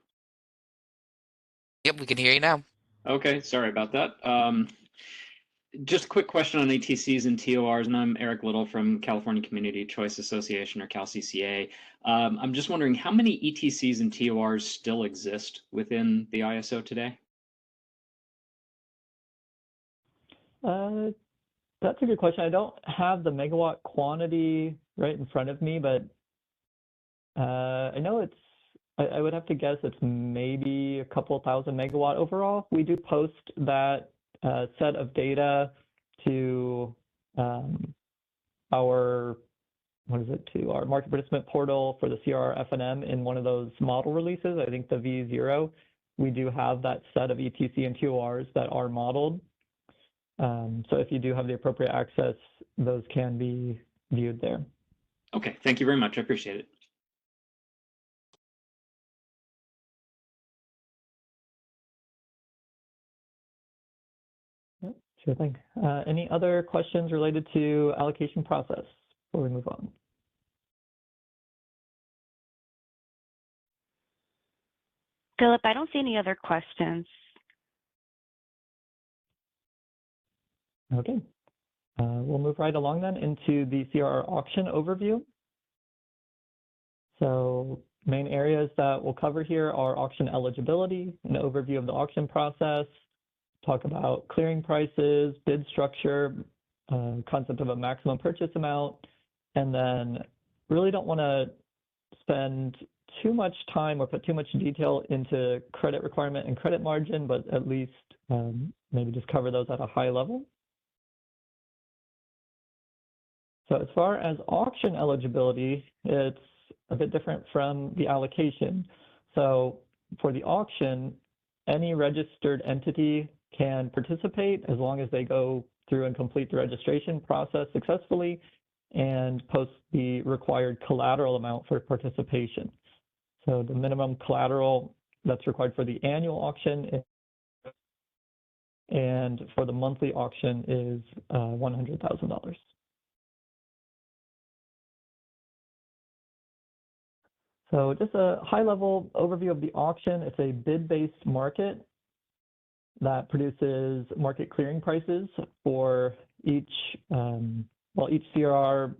Yep, we can hear you now.
Okay, sorry about that. Just a quick question on ATCs and TORs, and I'm Eric Little from California Community Choice Association, or CalCCA. I'm just wondering, how many ETCs and TORs still exist within the ISO today?
That's a good question. I don't have the megawatt quantity right in front of me, but I know I would have to guess it's maybe a couple thousand megawatt overall. We do post that set of data to our market participant portal for the CRR FNM in one of those model releases. I think the V0. We do have that set of ETC and TORs that are modeled. So if you do have the appropriate access, those can be viewed there.
Okay, thank you very much. I appreciate it.
Yep, sure thing. Any other questions related to allocation process before we move on?
Philip, I don't see any other questions.
Okay, we'll move right along then into the CRR auction overview. So main areas that we'll cover here are auction eligibility, an overview of the auction process, talk about clearing prices, bid structure, concept of a maximum purchase amount, and then really don't want to spend too much time or put too much detail into credit requirement and credit margin, but at least maybe just cover those at a high level. So as far as auction eligibility, it's a bit different from the allocation. So for the auction, any registered entity can participate as long as they go through and complete the registration process successfully and post the required collateral amount for participation. So the minimum collateral that's required for the annual auction and for the monthly auction is $100,000. So just a high-level overview of the auction. It's a bid-based market that produces market clearing prices for each, each CRR.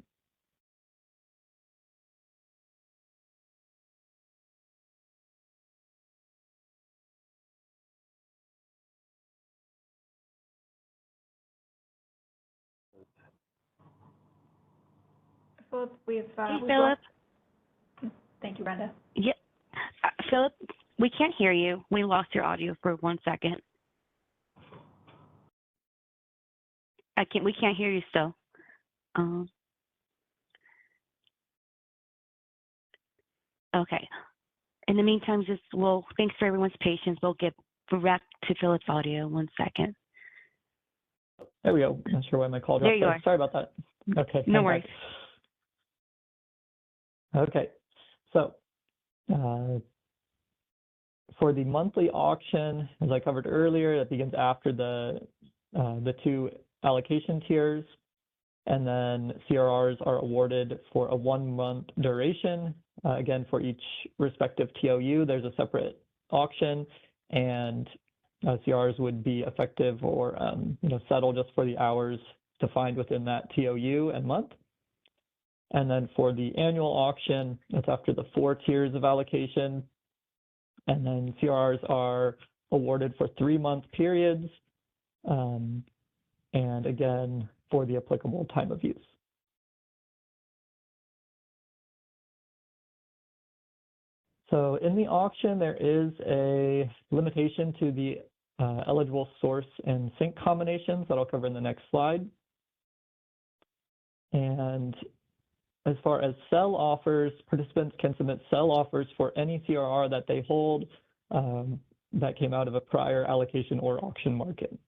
Philip.
Hey,
We've
Philip.
Thank you, Brenda.
Yeah, Philip, we can't hear you. We lost your audio for 1 second. We can't hear you still. Okay. In the meantime, thanks for everyone's patience. We'll get back to Philip's audio 1 second.
There we go. Not sure why my call dropped.
There you are.
Sorry about that. Okay.
No
I'm
worries.
back. Okay. So for the monthly auction, as I covered earlier, that begins after the 2 allocation tiers, and then CRRs are awarded for a 1-month duration. Again, for each respective TOU, there's a separate auction, and CRRs would be effective or settle just for the hours defined within that TOU and month. And then for the annual auction, that's after the 4 tiers of allocation. And then CRRs are awarded for 3-month periods. And again, for the applicable time of use. So in the auction, there is a limitation to the eligible source and sink combinations that I'll cover in the next slide. And as far as sell offers, participants can submit sell offers for any CRR that they hold that came out of a prior allocation or auction market.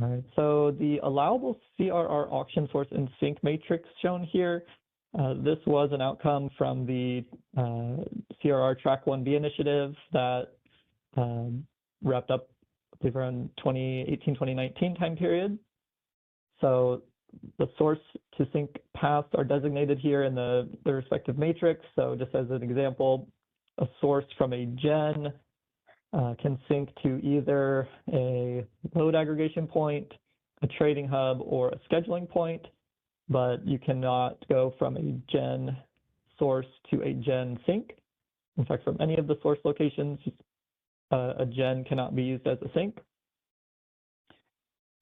All right, so the allowable CRR auction source and sink matrix shown here, this was an outcome from the CRR Track 1B initiative that wrapped up, I believe, around 2018, 2019 time period. So the source to sink paths are designated here in the respective matrix. So just as an example, a source from a gen can sync to either a load aggregation point, a trading hub, or a scheduling point, but you cannot go from a gen source to a gen sink. In fact, from any of the source locations, a gen cannot be used as a sink.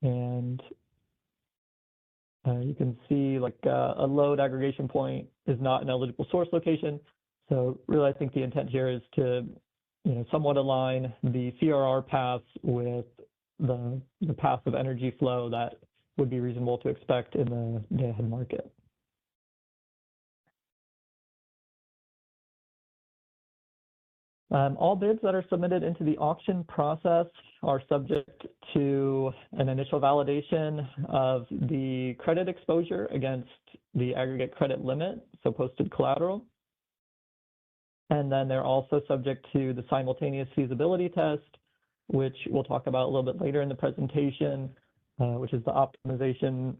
And you can see like a load aggregation point is not an eligible source location. So really, I think the intent here is to somewhat align the CRR paths with the path of energy flow that would be reasonable to expect in the day-ahead market. All bids that are submitted into the auction process are subject to an initial validation of the credit exposure against the aggregate credit limit, so posted collateral. And then they're also subject to the simultaneous feasibility test, which we'll talk about a little bit later in the presentation, which is the optimization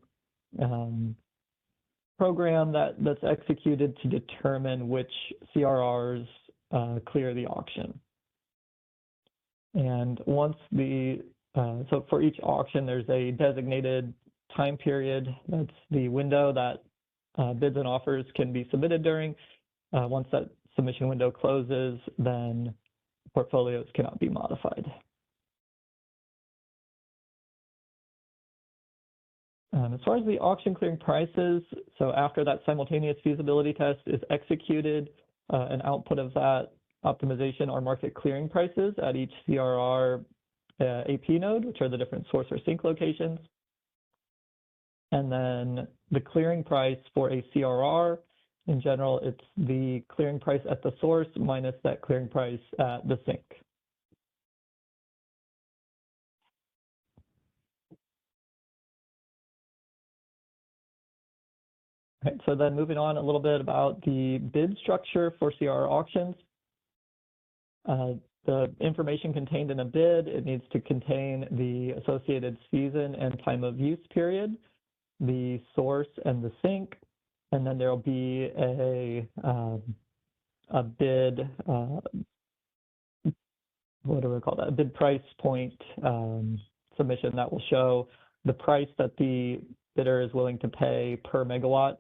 program that's executed to determine which CRRs clear the auction. And once so for each auction, there's a designated time period. That's the window that bids and offers can be submitted during. Once that submission window closes, then portfolios cannot be modified. As far as the auction clearing prices, so after that simultaneous feasibility test is executed, an output of that optimization are market clearing prices at each CRR AP node, which are the different source or sink locations. And then the clearing price for a CRR, in general, it's the clearing price at the source minus that clearing price at the sink. Okay, so then moving on a little bit about the bid structure for CRR auctions. The information contained in a bid, it needs to contain the associated season and time of use period, the source and the sink, and then there'll be a bid, what do we call that? A bid price point submission that will show the price that the bidder is willing to pay per megawatt.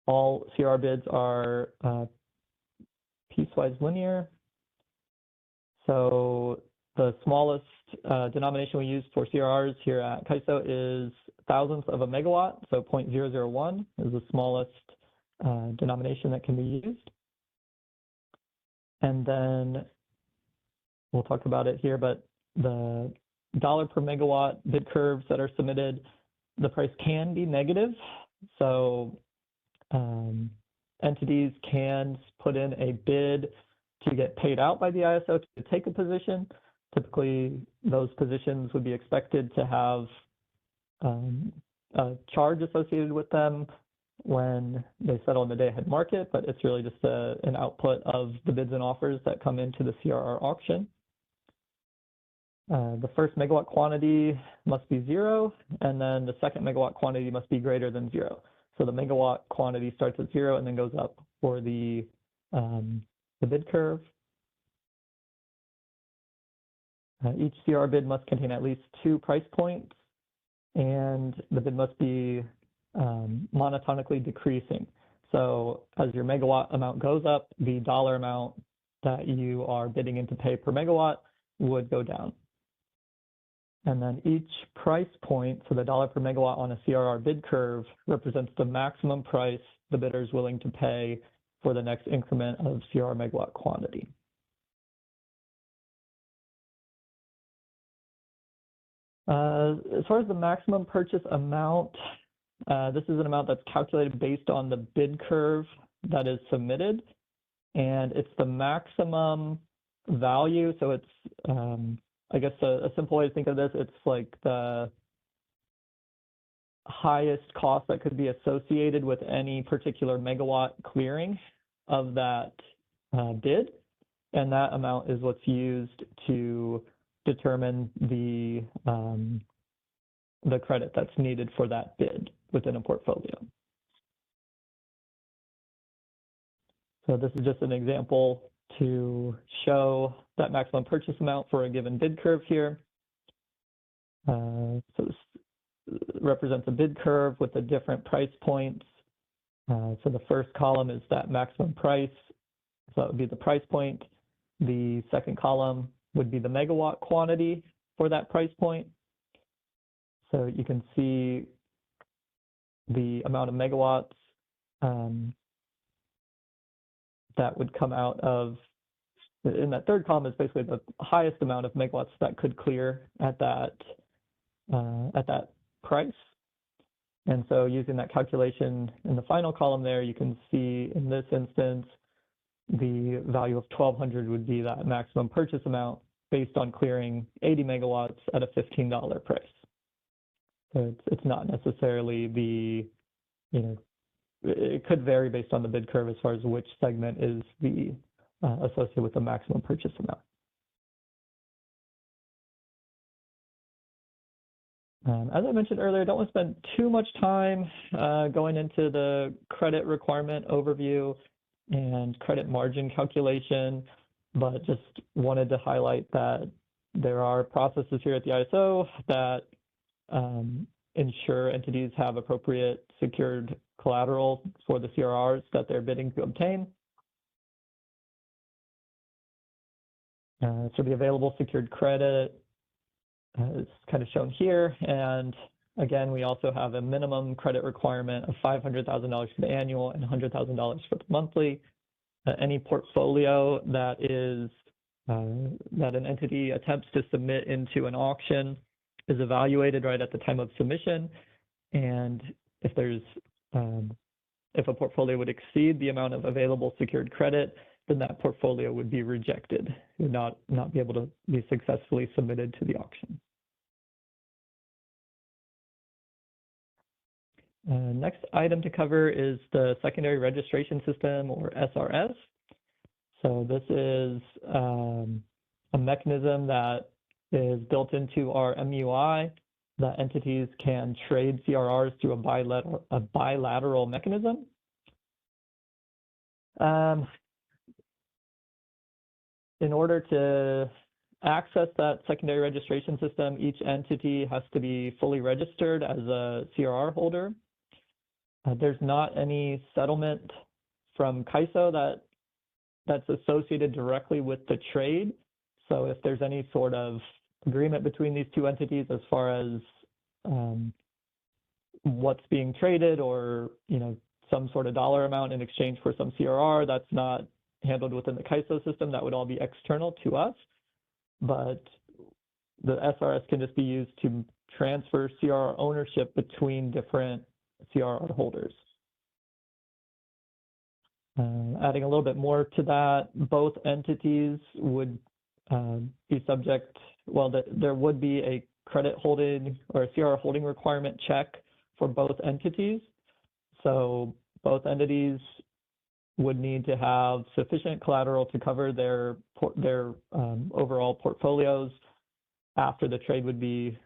All CRR bids are piecewise linear. So the smallest denomination we use for CRRs here at CAISO is thousandths of a megawatt, so 0.001 is the smallest denomination that can be used. And then we'll talk about it here, but the dollar per megawatt bid curves that are submitted, the price can be negative. So entities can put in a bid to get paid out by the ISO to take a position. Typically, those positions would be expected to have a charge associated with them when they settle in the day-ahead market, but it's really just an output of the bids and offers that come into the CRR auction. The first megawatt quantity must be 0, and then the second megawatt quantity must be greater than 0. So the megawatt quantity starts at 0 and then goes up for the bid curve. Each CRR bid must contain at least 2 price points, and the bid must be monotonically decreasing. So as your megawatt amount goes up, the dollar amount that you are bidding in to pay per megawatt would go down. And then each price point, so the dollar per megawatt on a CRR bid curve, represents the maximum price the bidder is willing to pay for the next increment of CRR megawatt quantity. As far as the maximum purchase amount, this is an amount that's calculated based on the bid curve that is submitted, and it's the maximum value. So it's, I guess a simple way to think of this, it's like the highest cost that could be associated with any particular megawatt clearing of that bid, and that amount is what's used to determine the credit that's needed for that bid within a portfolio. So this is just an example to show that maximum purchase amount for a given bid curve here. So this represents a bid curve with the different price points. So the first column is that maximum price. So that would be the price point. The second column would be the megawatt quantity for that price point. So you can see the amount of megawatts that would come out of, in that third column is basically the highest amount of megawatts that could clear at that price. And so using that calculation in the final column there, you can see in this instance, the value of 1,200 would be that maximum purchase amount based on clearing 80 megawatts at a $15 price. So it's not necessarily the, it could vary based on the bid curve as far as which segment is the associated with the maximum purchase amount. As I mentioned earlier, I don't want to spend too much time going into the credit requirement overview and credit margin calculation, but just wanted to highlight that there are processes here at the ISO that ensure entities have appropriate secured collateral for the CRRs that they're bidding to obtain. So the available secured credit is kind of shown here. And again, we also have a minimum credit requirement of $500,000 for the annual and $100,000 for the monthly. Any portfolio that is that an entity attempts to submit into an auction is evaluated right at the time of submission. And if there's if a portfolio would exceed the amount of available secured credit, then that portfolio would be rejected, would not be able to be successfully submitted to the auction. Next item to cover is the secondary registration system, or SRS. So this is a mechanism that is built into our MUI that entities can trade CRRs through a bilateral mechanism. In order to access that secondary registration system, each entity has to be fully registered as a CRR holder. There's not any settlement from CAISO that's associated directly with the trade. So if there's any sort of agreement between these two entities as far as what's being traded, or some sort of dollar amount in exchange for some CRR, that's not handled within the KISO system. That would all be external to us. But the SRS can just be used to transfer CRR ownership between different CRR holders. Adding a little bit more to that, both entities would be subject, there would be a credit holding or a CRR holding requirement check for both entities. So both entities would need to have sufficient collateral to cover their overall portfolios after the trade would be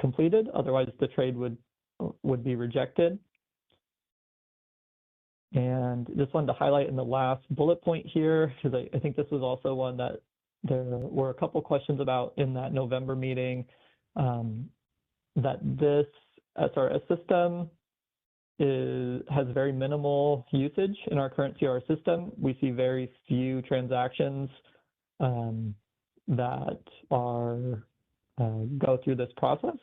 completed. Otherwise, the trade would be rejected. And just wanted to highlight in the last bullet point here, because I think this was also one that there were a couple questions about in that November meeting, that this SRS system has very minimal usage in our current CRR system. We see very few transactions that go through this process.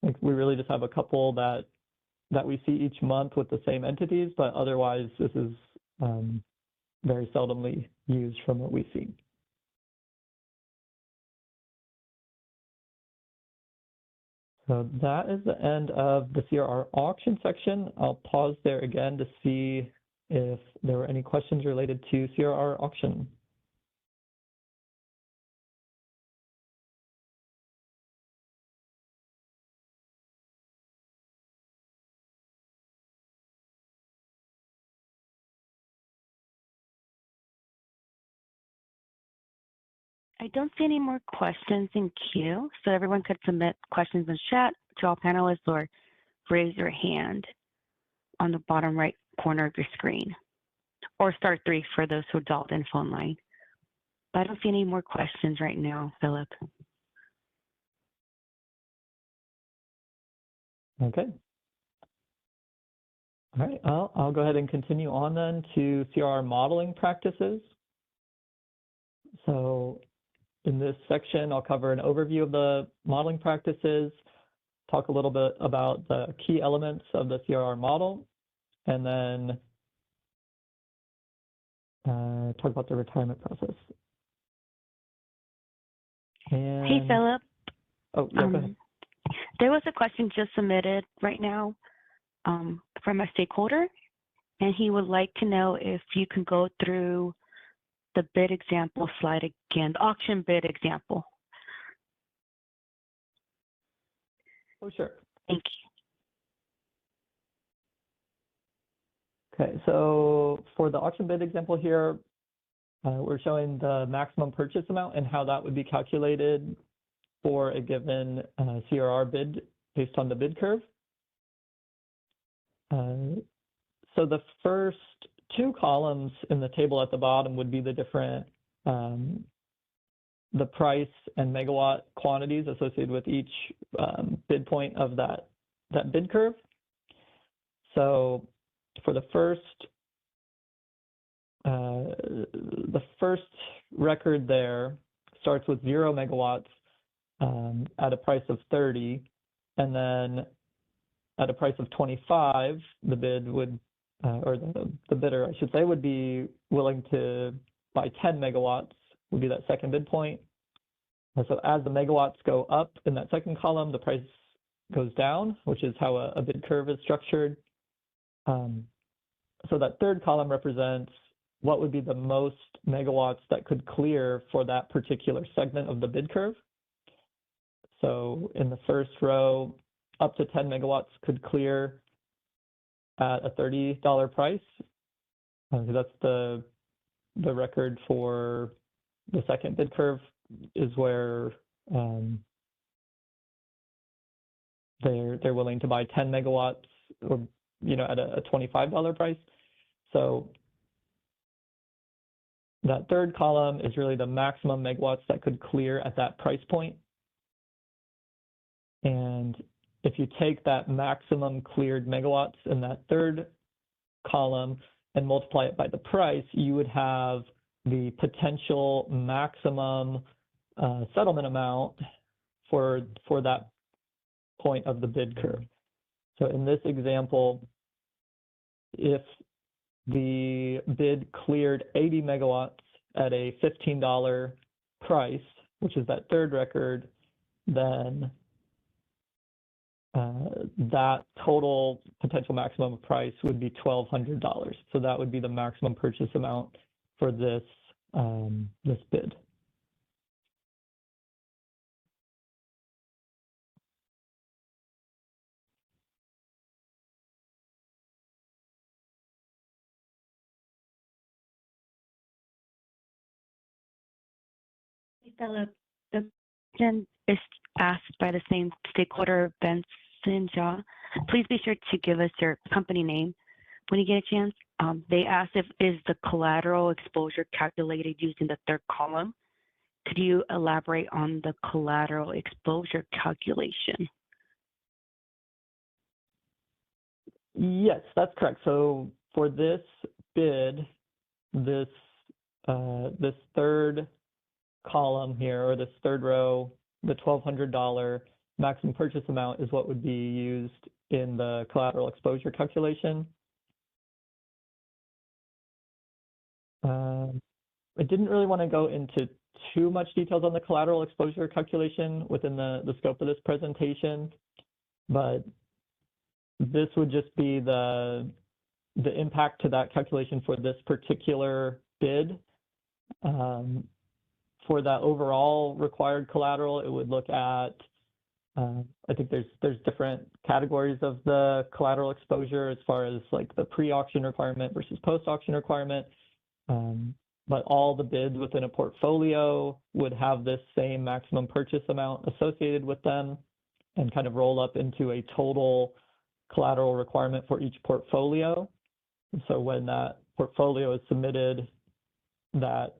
Like, we really just have a couple that we see each month with the same entities, but otherwise this is very seldomly used from what we see. So that is the end of the CRR auction section. I'll pause there again to see if there were any questions related to CRR auction.
I don't see any more questions in queue, so everyone could submit questions in chat to all panelists or raise your hand on the bottom right corner of your screen, or star 3 for those who dialed in phone line. But I don't see any more questions right now, Philip.
Okay. All right, I'll go ahead and continue on then to CRR modeling practices. So in this section, I'll cover an overview of the modeling practices, talk a little bit about the key elements of the CRR model, and then talk about the retirement process. And...
Hey, Philip.
Oh, yeah, go ahead.
There was a question just submitted right now from a stakeholder, and he would like to know if you can go through the bid example slide again, the auction bid example.
Oh, sure.
Thank
you. Okay, so for the auction bid example here, we're showing the maximum purchase amount and how that would be calculated for a given CRR bid based on the bid curve. So the first two columns in the table at the bottom would be the different, the price and megawatt quantities associated with each bid point of that bid curve. So for the first record there starts with 0 megawatts at a price of 30, and then at a price of 25, the bid would, or the bidder, I should say, would be willing to buy 10 megawatts, would be that second bid point. And so as the megawatts go up in that second column, the price goes down, which is how a bid curve is structured. So that third column represents what would be the most megawatts that could clear for that particular segment of the bid curve. So in the first row, up to 10 megawatts could clear at a $30 price. So that's the record for the second bid curve, is where they're willing to buy 10 megawatts, or at a $25 price. So that third column is really the maximum megawatts that could clear at that price point. And if you take that maximum cleared megawatts in that third column and multiply it by the price, you would have the potential maximum settlement amount for that point of the bid curve. So in this example, if the bid cleared 80 megawatts at a $15 price, which is that third record, then that total potential maximum price would be $1,200. So that would be the maximum purchase amount for this this bid.
Philip, the question is asked by the same stakeholder, Benson Jha. Please be sure to give us your company name when you get a chance. They asked if is the collateral exposure calculated using the third column. Could you elaborate on the collateral exposure calculation?
Yes, that's correct. So for this bid, this this third column here, or this third row, the $1,200 maximum purchase amount is what would be used in the collateral exposure calculation. I didn't really want to go into too much details on the collateral exposure calculation within the scope of this presentation, but this would just be the impact to that calculation for this particular bid. For that overall required collateral, it would look at, I think there's different categories of the collateral exposure as far as like the pre-auction requirement versus post-auction requirement. But all the bids within a portfolio would have this same maximum purchase amount associated with them and kind of roll up into a total collateral requirement for each portfolio. And so when that portfolio is submitted, that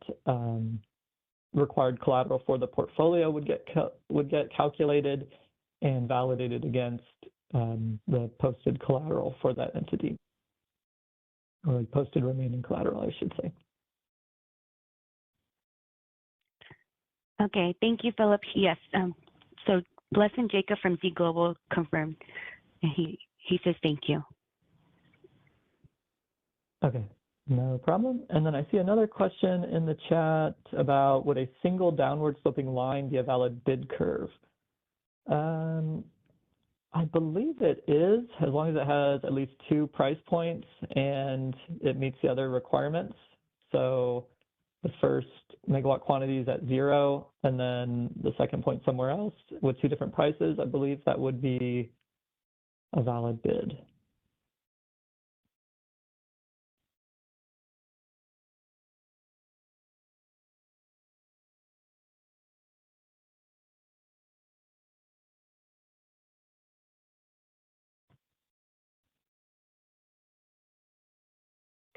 required collateral for the portfolio would get calculated and validated against the posted collateral for that entity, or posted remaining collateral, I should say.
Okay, thank you, Philip. Yes, so Blessing Jacob from Z Global confirmed, and he says thank you. Okay.
No problem. And then I see another question in the chat about would a single downward sloping line be a valid bid curve? I believe it is, as long as it has at least 2 price points and it meets the other requirements. So the first megawatt quantity is at 0, and then the second point somewhere else with 2 different prices. I believe that would be a valid bid.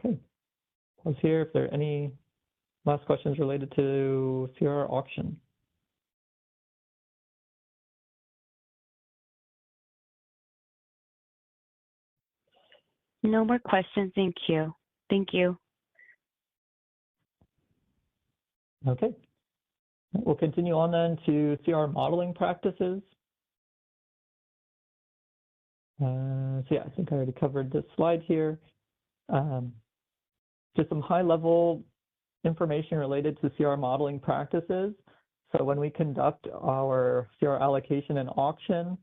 Okay, pause here if there are any last questions related to CRR auction.
No more questions, thank you. Thank you.
Okay, we'll continue on then to CRR modeling practices. So yeah, I think I already covered this slide here. Just some high-level information related to CRR modeling practices. So when we conduct our CRR allocation and auction,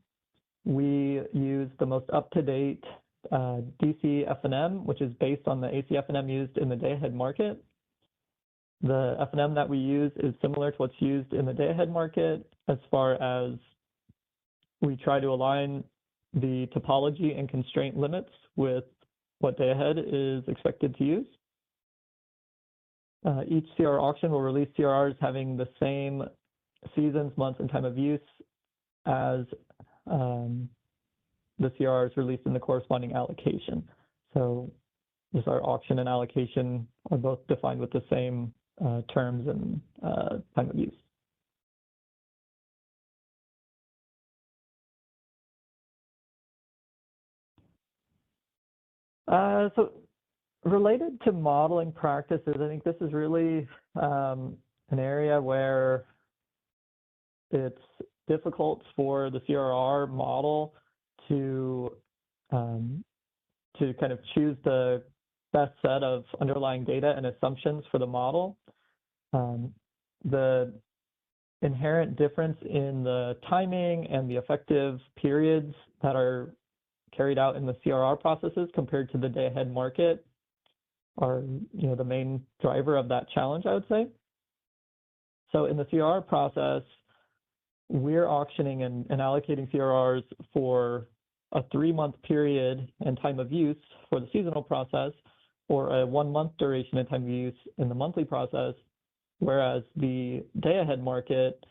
we use the most up-to-date DC F&M, which is based on the AC F&M used in the day-ahead market. The F&M that we use is similar to what's used in the day-ahead market as far as we try to align the topology and constraint limits with what day-ahead is expected to use. Each CRR auction will release CRRs having the same seasons, months, and time of use as the CRRs released in the corresponding allocation. So just our auction and allocation are both defined with the same terms and time of use. So Related to modeling practices, I think this is really an area where it's difficult for the CRR model to kind of choose the best set of underlying data and assumptions for the model. The inherent difference in the timing and the effective periods that are carried out in the CRR processes compared to the day-ahead market are, the main driver of that challenge, I would say. So in the CRR process, we're auctioning and allocating CRRs for a 3-month period and time of use for the seasonal process, or a 1-month duration and time of use in the monthly process, whereas the day-ahead market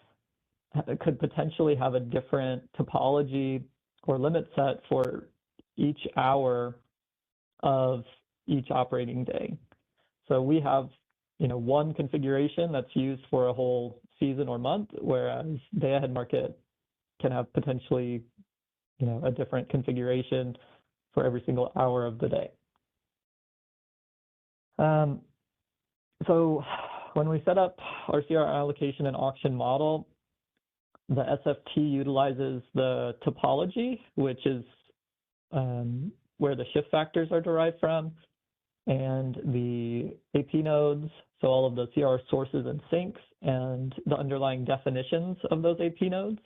could potentially have a different topology or limit set for each hour of each operating day. So we have, one configuration that's used for a whole season or month, whereas day-ahead market can have potentially, a different configuration for every single hour of the day. So when we set up our CRR allocation and auction model, the SFT utilizes the topology, which is where the shift factors are derived from, and the AP nodes, so all of the CRR sources and sinks, and the underlying definitions of those AP nodes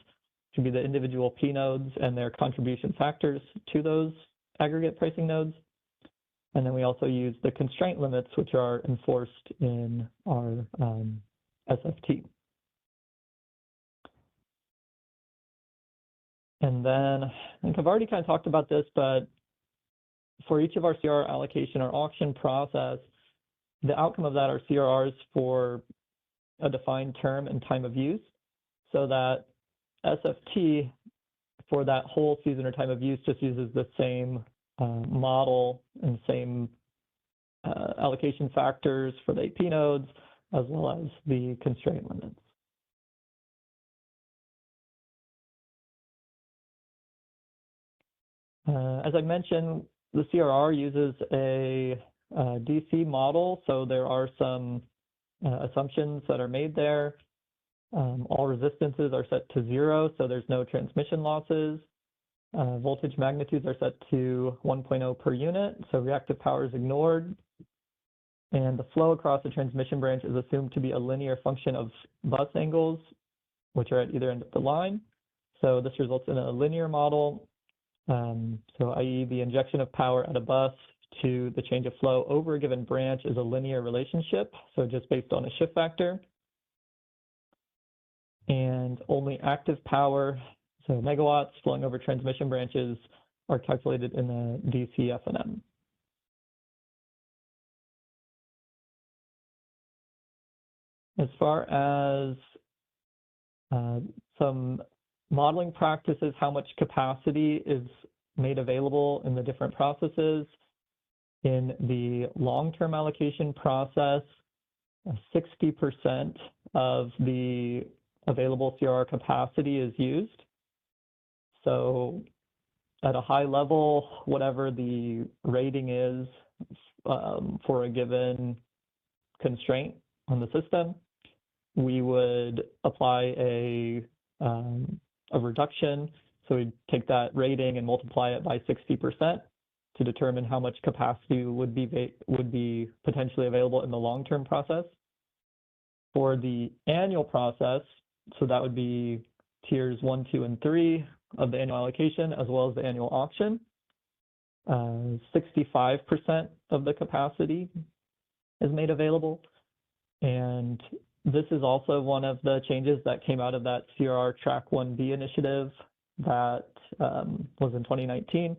should be the individual P nodes and their contribution factors to those aggregate pricing nodes. And then we also use the constraint limits, which are enforced in our SFT. And then I think I've already kind of talked about this, but for each of our CRR allocation or auction process, the outcome of that are CRRs for a defined term and time of use, so that SFT for that whole season or time of use just uses the same model and same allocation factors for the AP nodes, as well as the constraint limits. As I mentioned, the CRR uses a DC model, so there are some assumptions that are made there. All resistances are set to 0, so there's no transmission losses. Voltage magnitudes are set to 1.0 per unit, so reactive power is ignored. And the flow across the transmission branch is assumed to be a linear function of bus angles, which are at either end of the line. So this results in a linear model. So i.e. the injection of power at a bus to the change of flow over a given branch is a linear relationship, so just based on a shift factor. And only active power, so megawatts flowing over transmission branches, are calculated in the DC FNM. As far as some modeling practices, how much capacity is made available in the different processes. In the long-term allocation process, 60% of the available CRR capacity is used. So at a high level, whatever the rating is for a given constraint on the system, we would apply a reduction. So we'd take that rating and multiply it by 60% to determine how much capacity would be potentially available in the long-term process. For the annual process, so that would be tiers 1, 2, and 3 of the annual allocation, as well as the annual auction. 65% of the capacity is made available. And this is also one of the changes that came out of that CRR Track 1B initiative that was in 2019.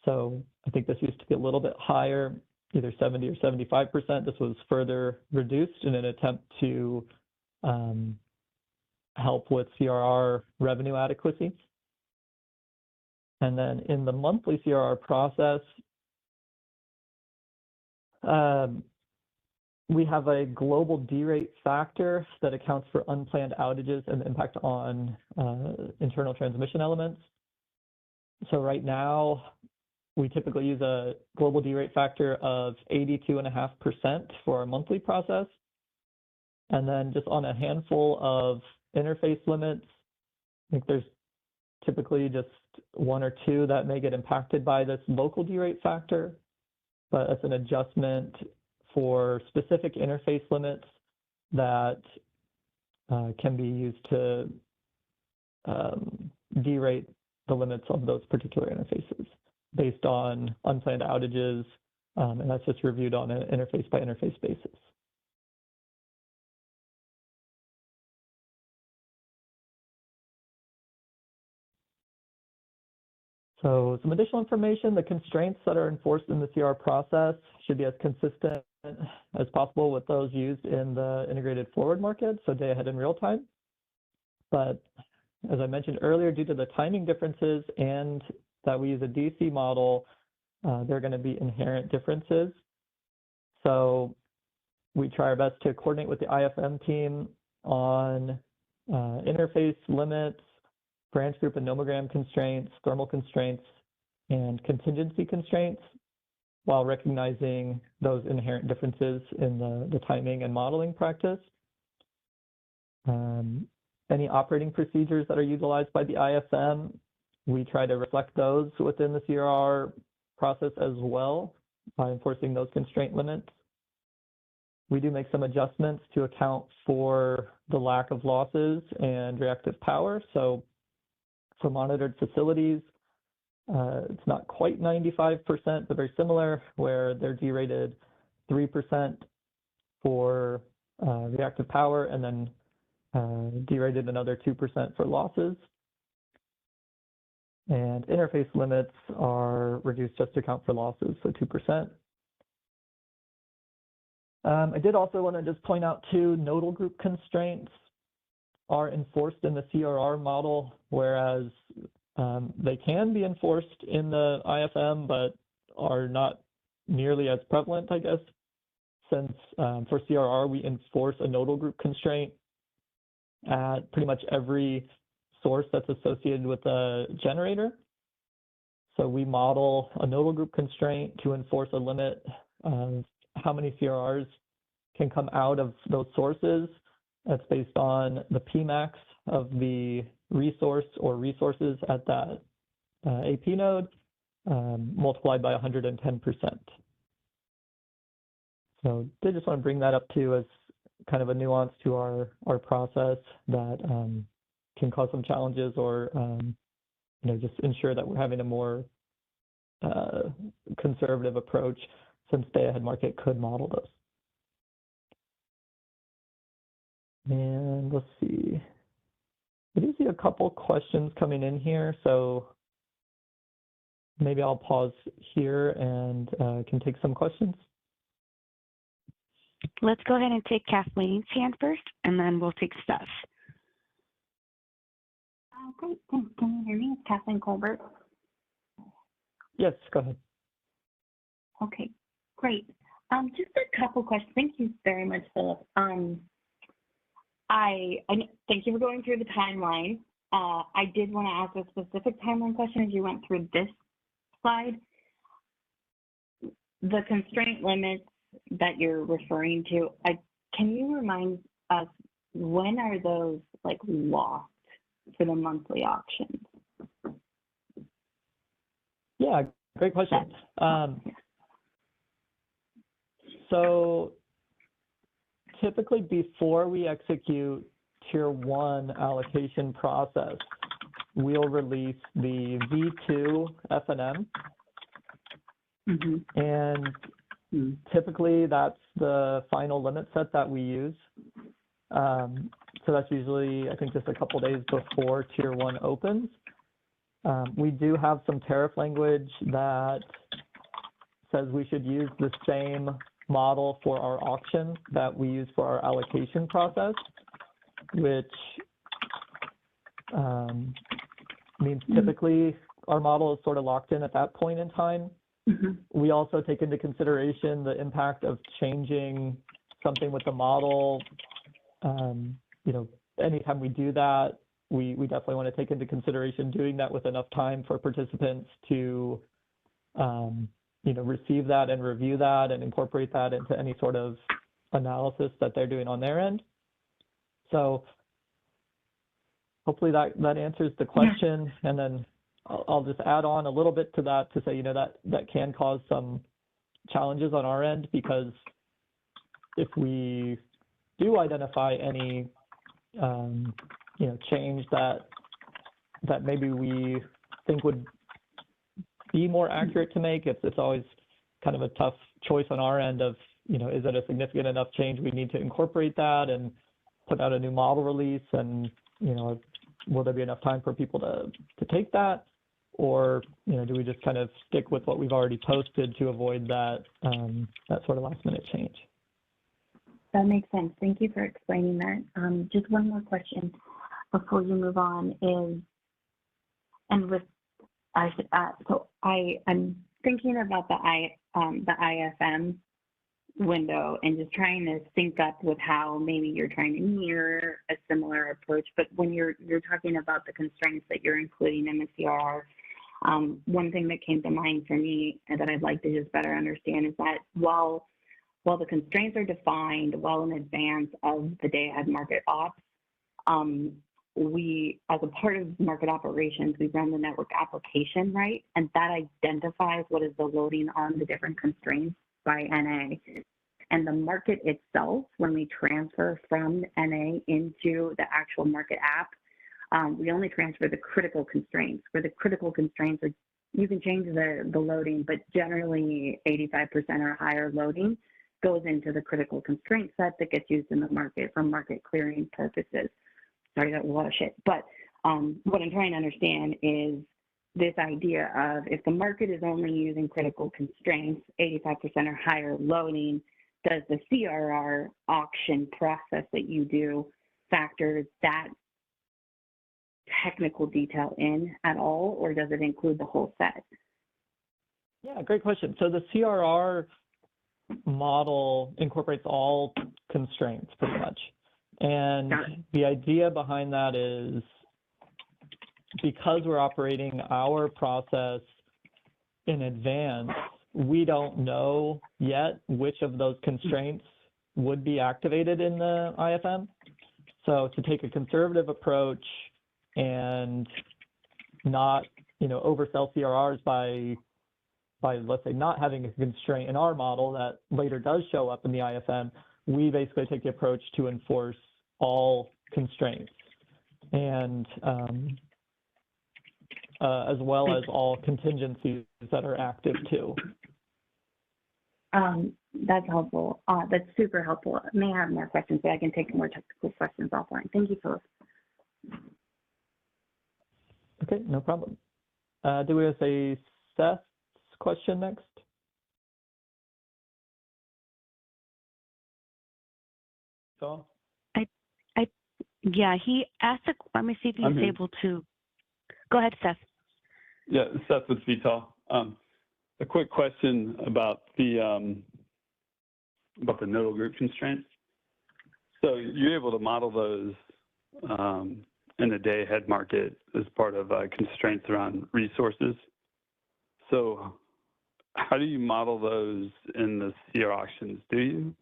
So I think this used to be a little bit higher, either 70 or 75%. This was further reduced in an attempt to help with CRR revenue adequacy. And then in the monthly CRR process, we have a global derate factor that accounts for unplanned outages and the impact on internal transmission elements. So right now, we typically use a global derate factor of 82.5% for our monthly process. And then just on a handful of interface limits, I think there's typically just one or two that may get impacted by this local derate factor, but it's an adjustment for specific interface limits that can be used to derate the limits of those particular interfaces based on unplanned outages, and that's just reviewed on an interface by interface basis. So some additional information, the constraints that are enforced in the CR process should be as consistent as possible with those used in the integrated forward market, so day ahead in real time. But as I mentioned earlier, due to the timing differences and that we use a DC model, there are going to be inherent differences. So we try our best to coordinate with the IFM team on interface limits, branch group and nomogram constraints, thermal constraints, and contingency constraints, while recognizing those inherent differences in the timing and modeling practice. Any operating procedures that are utilized by the IFM, we try to reflect those within the CRR process as well by enforcing those constraint limits. We do make some adjustments to account for the lack of losses and reactive power. So for monitored facilities, it's not quite 95%, but very similar, where they're derated 3% for reactive power and then derated another 2% for losses. And interface limits are reduced just to account for losses, so 2%. I did also want to just point out too, nodal group constraints are enforced in the CRR model, whereas they can be enforced in the IFM, but are not nearly as prevalent, I guess, since for CRR, we enforce a nodal group constraint at pretty much every source that's associated with a generator. So we model a nodal group constraint to enforce a limit of how many CRRs can come out of those sources. That's based on the Pmax of the resource or resources at that AP node, multiplied by 110%. So I just want to bring that up too as kind of a nuance to our process that can cause some challenges, or just ensure that we're having a more conservative approach, since day-ahead market could model those. And let's see. I do see a couple questions coming in here, so maybe I'll pause here and can take some questions.
Let's go ahead and take Kathleen's hand first, and then we'll take Steph.
Great, thanks. Can you hear me? It's Kathleen Colbert.
Yes, go ahead.
Okay, great. Just a couple questions. Thank you very much, Philip. I thank you for going through the timeline. I did want to ask a specific timeline question as you went through this slide. The constraint limits that you're referring to, can you remind us, when are those locked for the monthly auctions?
Yeah, great question. So typically before we execute tier 1 allocation process, we'll release the V2 FNM.
Mm-hmm.
And typically that's the final limit set that we use. So that's usually, I think, just a couple days before tier 1 opens. We do have some tariff language that says we should use the same model for our auction that we use for our allocation process, which means typically our model is sort of locked in at that point in time.
Mm-hmm.
We also take into consideration the impact of changing something with the model. Anytime we do that, we definitely want to take into consideration doing that with enough time for participants to receive that and review that and incorporate that into any sort of analysis that they're doing on their end. So hopefully that answers the question. Yeah. And then I'll just add on a little bit to that to say, that can cause some challenges on our end, because if we do identify any, change that maybe we think would be more accurate to make, it's always kind of a tough choice on our end of, is it a significant enough change we need to incorporate that and put out a new model release, and, will there be enough time for people to take that? Or, do we just kind of stick with what we've already posted to avoid that, that sort of last minute change?
That makes sense. Thank you for explaining that. Just one more question before you move on is, and with, I'm thinking about the IFM window and just trying to sync up with how maybe you're trying to mirror a similar approach. But when you're talking about the constraints that you're including in the CRR, one thing that came to mind for me and that I'd like to just better understand is that while the constraints are defined well in advance of the day-ahead market ops, we, as a part of market operations, we run the network application, right? And that identifies what is the loading on the different constraints by NA. And the market itself, when we transfer from NA into the actual market app, we only transfer the critical constraints, where the critical constraints are, you can change the loading, but generally 85% or higher loading goes into the critical constraint set that gets used in the market for market clearing purposes. Sorry, that was a lot of shit. But what I'm trying to understand is this idea of, if the market is only using critical constraints, 85% or higher loading, does the CRR auction process that you do factor that technical detail in at all, or does it include the whole set?
Yeah, great question. So the CRR model incorporates all constraints pretty much. And the idea behind that is, because we're operating our process in advance, we don't know yet which of those constraints would be activated in the IFM. So to take a conservative approach and not, oversell CRRs by let's say not having a constraint in our model that later does show up in the IFM, we basically take the approach to enforce all constraints, and as well as all contingencies that are active too.
That's helpful. That's super helpful. I may have more questions, but I can take more technical questions offline. Thank you, Phyllis.
Okay, no problem. Do we have a Seth's question next? So?
Yeah, he asked, let me see if he's able to. Go ahead, Seth.
Yeah, Seth with Vitol. A quick question about the nodal group constraints. So you're able to model those in the day-ahead market as part of constraints around resources. So how do you model those in the CR auctions? Do you?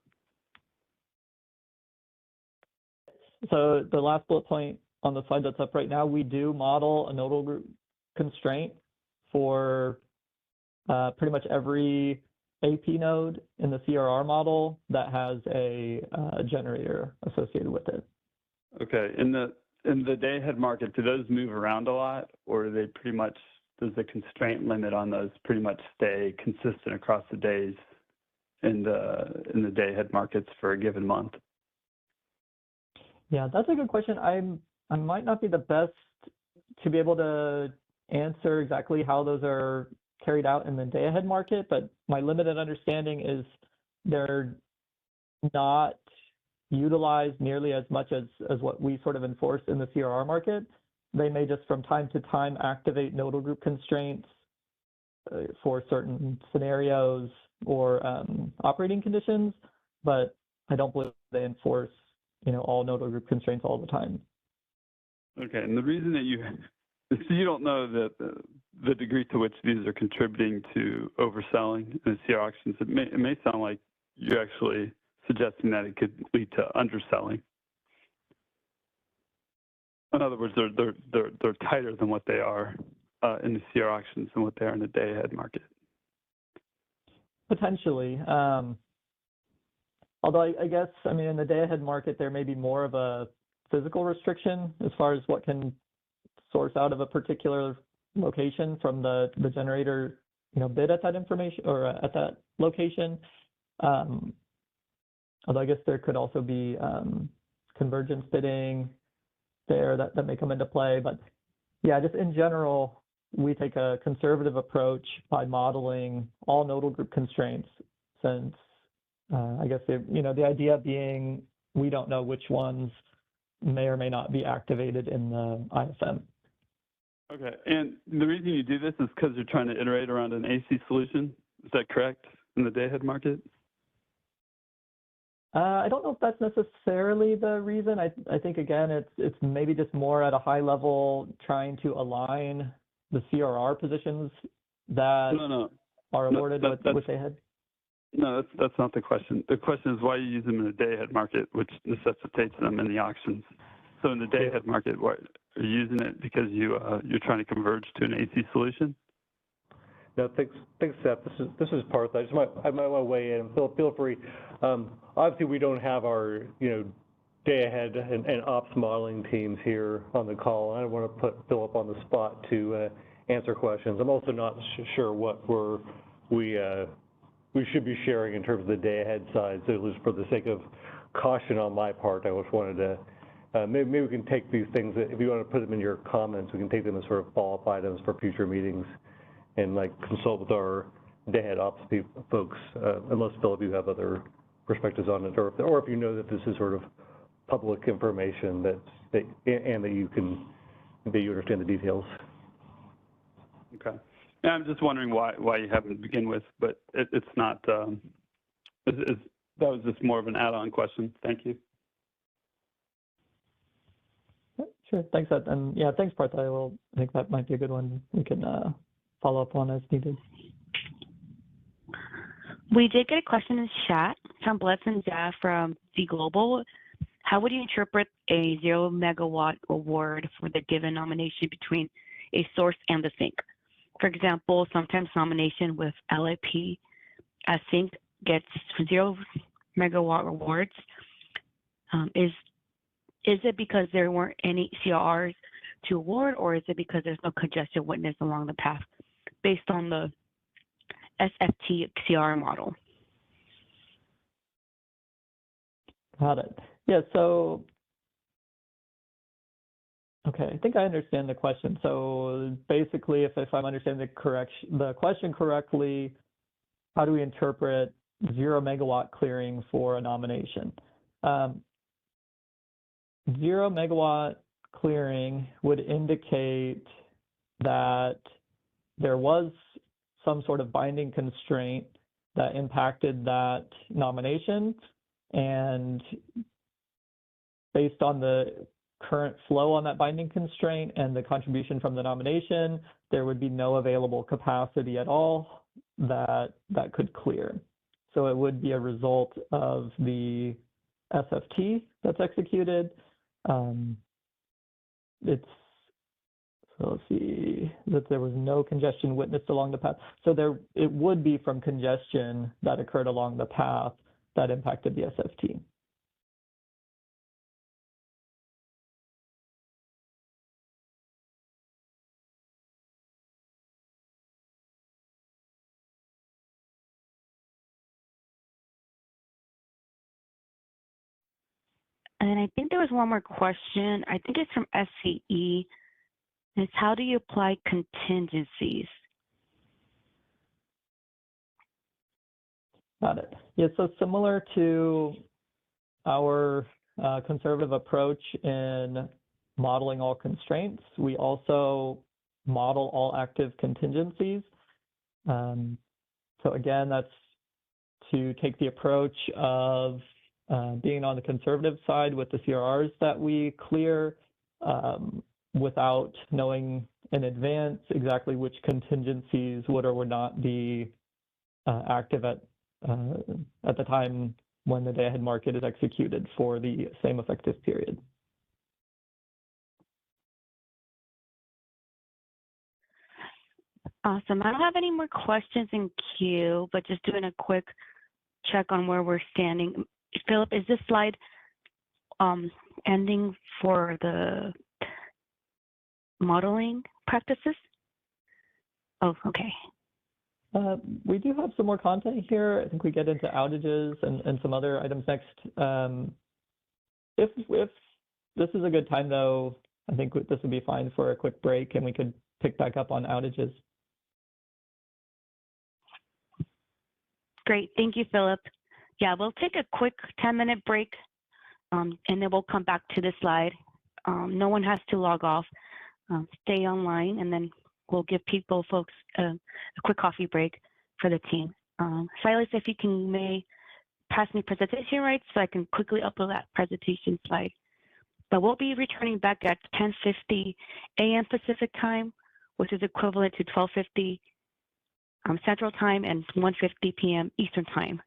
So the last bullet point on the slide that's up right now, we do model a nodal group constraint for pretty much every AP node in the CRR model that has a generator associated with it.
Okay. In the day-ahead market, do those move around a lot, or are they pretty much, does the constraint limit on those pretty much stay consistent across the days in the day-ahead markets for a given month?
Yeah, that's a good question. I might not be the best to be able to answer exactly how those are carried out in the day-ahead market, but my limited understanding is they're not utilized nearly as much as what we sort of enforce in the CRR market. They may just from time to time activate nodal group constraints for certain scenarios or operating conditions, but I don't believe they enforce, all nodal group constraints all the time.
Okay, and the reason that so you don't know that the degree to which these are contributing to overselling in the CR auctions, it may sound like you're actually suggesting that it could lead to underselling. In other words, they're tighter than what they are in the CR auctions and what they are in the day-ahead market.
Potentially. Although I guess, I mean, in the day-ahead market, there may be more of a physical restriction as far as what can source out of a particular location from the generator, bid at that information or at that location. Although I guess there could also be convergence bidding there that may come into play. But yeah, just in general, we take a conservative approach by modeling all nodal group constraints, since I guess the idea being we don't know which ones may or may not be activated in the IFM.
Okay, and the reason you do this is because you're trying to iterate around an AC solution. Is that correct in the day-ahead market?
I don't know if that's necessarily the reason. I think, again, it's maybe just more at a high level trying to align the CRR positions that are awarded with day-ahead.
No, that's not the question. The question is why you use them in the day-ahead market, which necessitates them in the auctions. So in the day-ahead market, why are you using it because you're trying to converge to an AC solution?
No, thanks, Seth. This is Parth. I might want to weigh in. Feel free. Obviously, we don't have our day-ahead and ops modeling teams here on the call. I don't want to put Philip on the spot to answer questions. I'm also not sure what we should be sharing in terms of the day-ahead side. So at least for the sake of caution on my part, I just wanted to maybe we can take these things, if you want to put them in your comments, we can take them as sort of follow-up items for future meetings and consult with our day-ahead ops folks, unless, Philip, you have other perspectives on it, or if you know that this is sort of public information and that you understand the details.
Okay. Yeah, I'm just wondering why you haven't to begin with, but it's not. That was just more of an add-on question. Thank you.
Sure. Thanks, Ed. And yeah, thanks, Parth. I think that might be a good one we can follow up on as needed.
We did get a question in the chat from Blesson Jia from Z Global. How would you interpret a 0 megawatt award for the given nomination between a source and the sink? For example, sometimes nomination with LIP as sink gets 0 megawatt awards. Is it because there weren't any CRRs to award, or is it because there's no congestion witnessed along the path based on the SFT CR model?
Got it. Yeah, so, okay, I think I understand the question. So basically, if I'm understanding the question correctly, how do we interpret 0 megawatt clearing for a nomination? 0 megawatt clearing would indicate that there was some sort of binding constraint that impacted that nomination, and based on the current flow on that binding constraint and the contribution from the nomination, there would be no available capacity at all that could clear. So it would be a result of the SFT that's executed. So let's see, that there was no congestion witnessed along the path. So it would be from congestion that occurred along the path that impacted the SFT.
And I think there was one more question. I think it's from SCE. It's how do you apply contingencies?
Got it. Yeah, so similar to our conservative approach in modeling all constraints, we also model all active contingencies. So again, that's to take the approach of being on the conservative side with the CRRs that we clear without knowing in advance exactly which contingencies would or would not be active at the time when the day-ahead market is executed for the same effective period.
Awesome. I don't have any more questions in queue, but just doing a quick check on where we're standing. Philip, is this slide ending for the modeling practices? Oh, okay.
We do have some more content here. I think we get into outages and some other items next. If this is a good time, though, I think this would be fine for a quick break, and we could pick back up on outages.
Great. Thank you, Philip. Yeah, we'll take a quick 10-minute break, and then we'll come back to this slide. No one has to log off. Stay online, and then we'll give folks a quick coffee break for the team. Silas, if you may pass me presentation rights so I can quickly upload that presentation slide. But we'll be returning back at 10:50 a.m. Pacific time, which is equivalent to 12:50 Central Time and 1:50 p.m. Eastern Time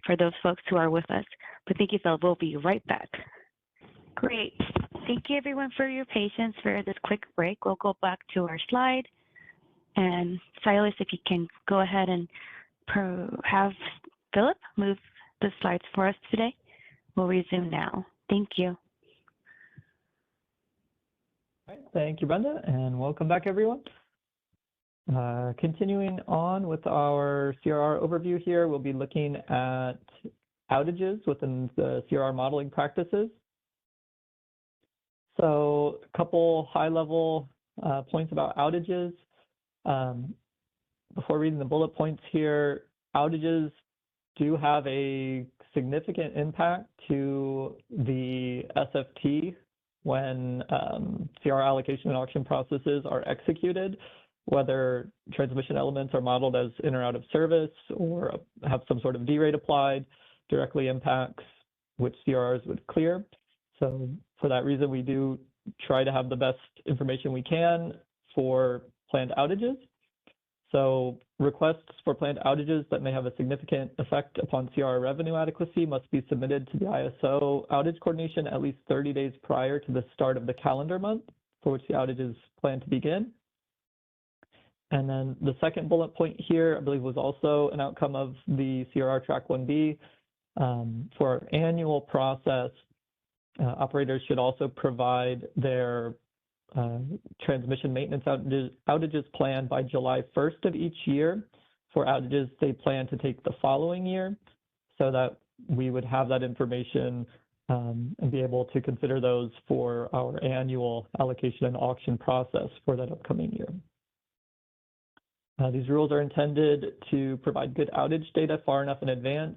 for those folks who are with us. But thank you, Phil. We'll be right back. Great. Thank you, everyone, for your patience for this quick break. We'll go back to our slide. And Silas, if you can go ahead and have Philip move the slides for us today. We'll resume now. Thank you.
All right. Thank you, Brenda, and welcome back, everyone. Continuing on with our CRR overview here, we'll be looking at outages within the CRR modeling practices. So a couple high-level points about outages. Before reading the bullet points here, outages do have a significant impact to the SFT when CRR allocation and auction processes are executed, whether transmission elements are modeled as in or out of service or have some sort of derate applied, directly impacts which CRRs would clear. So for that reason, we do try to have the best information we can for planned outages. So requests for planned outages that may have a significant effect upon CRR revenue adequacy must be submitted to the ISO outage coordination at least 30 days prior to the start of the calendar month for which the outage is planned to begin. And then the second bullet point here, I believe, was also an outcome of the CRR Track 1B. For our annual process, operators should also provide their transmission maintenance outages planned by July 1st of each year for outages they plan to take the following year, so that we would have that information and be able to consider those for our annual allocation and auction process for that upcoming year. These rules are intended to provide good outage data far enough in advance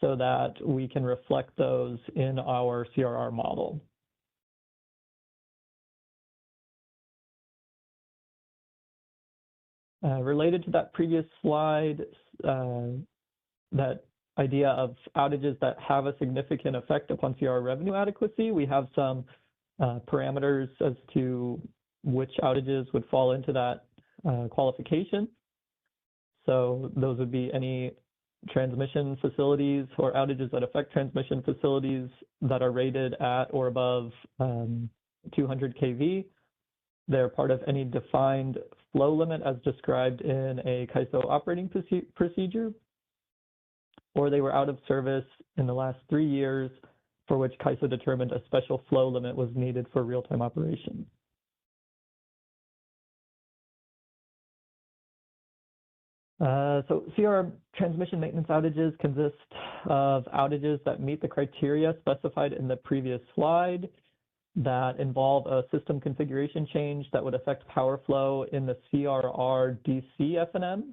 so that we can reflect those in our CRR model. Related to that previous slide, that idea of outages that have a significant effect upon CRR revenue adequacy, we have some parameters as to which outages would fall into that qualification. So those would be any transmission facilities or outages that affect transmission facilities that are rated at or above 200 kV. They're part of any defined flow limit as described in a CAISO operating procedure, or they were out of service in the last 3 years for which CAISO determined a special flow limit was needed for real-time operation. So CRR transmission maintenance outages consist of outages that meet the criteria specified in the previous slide, that involve a system configuration change that would affect power flow in the CRR DC FNM,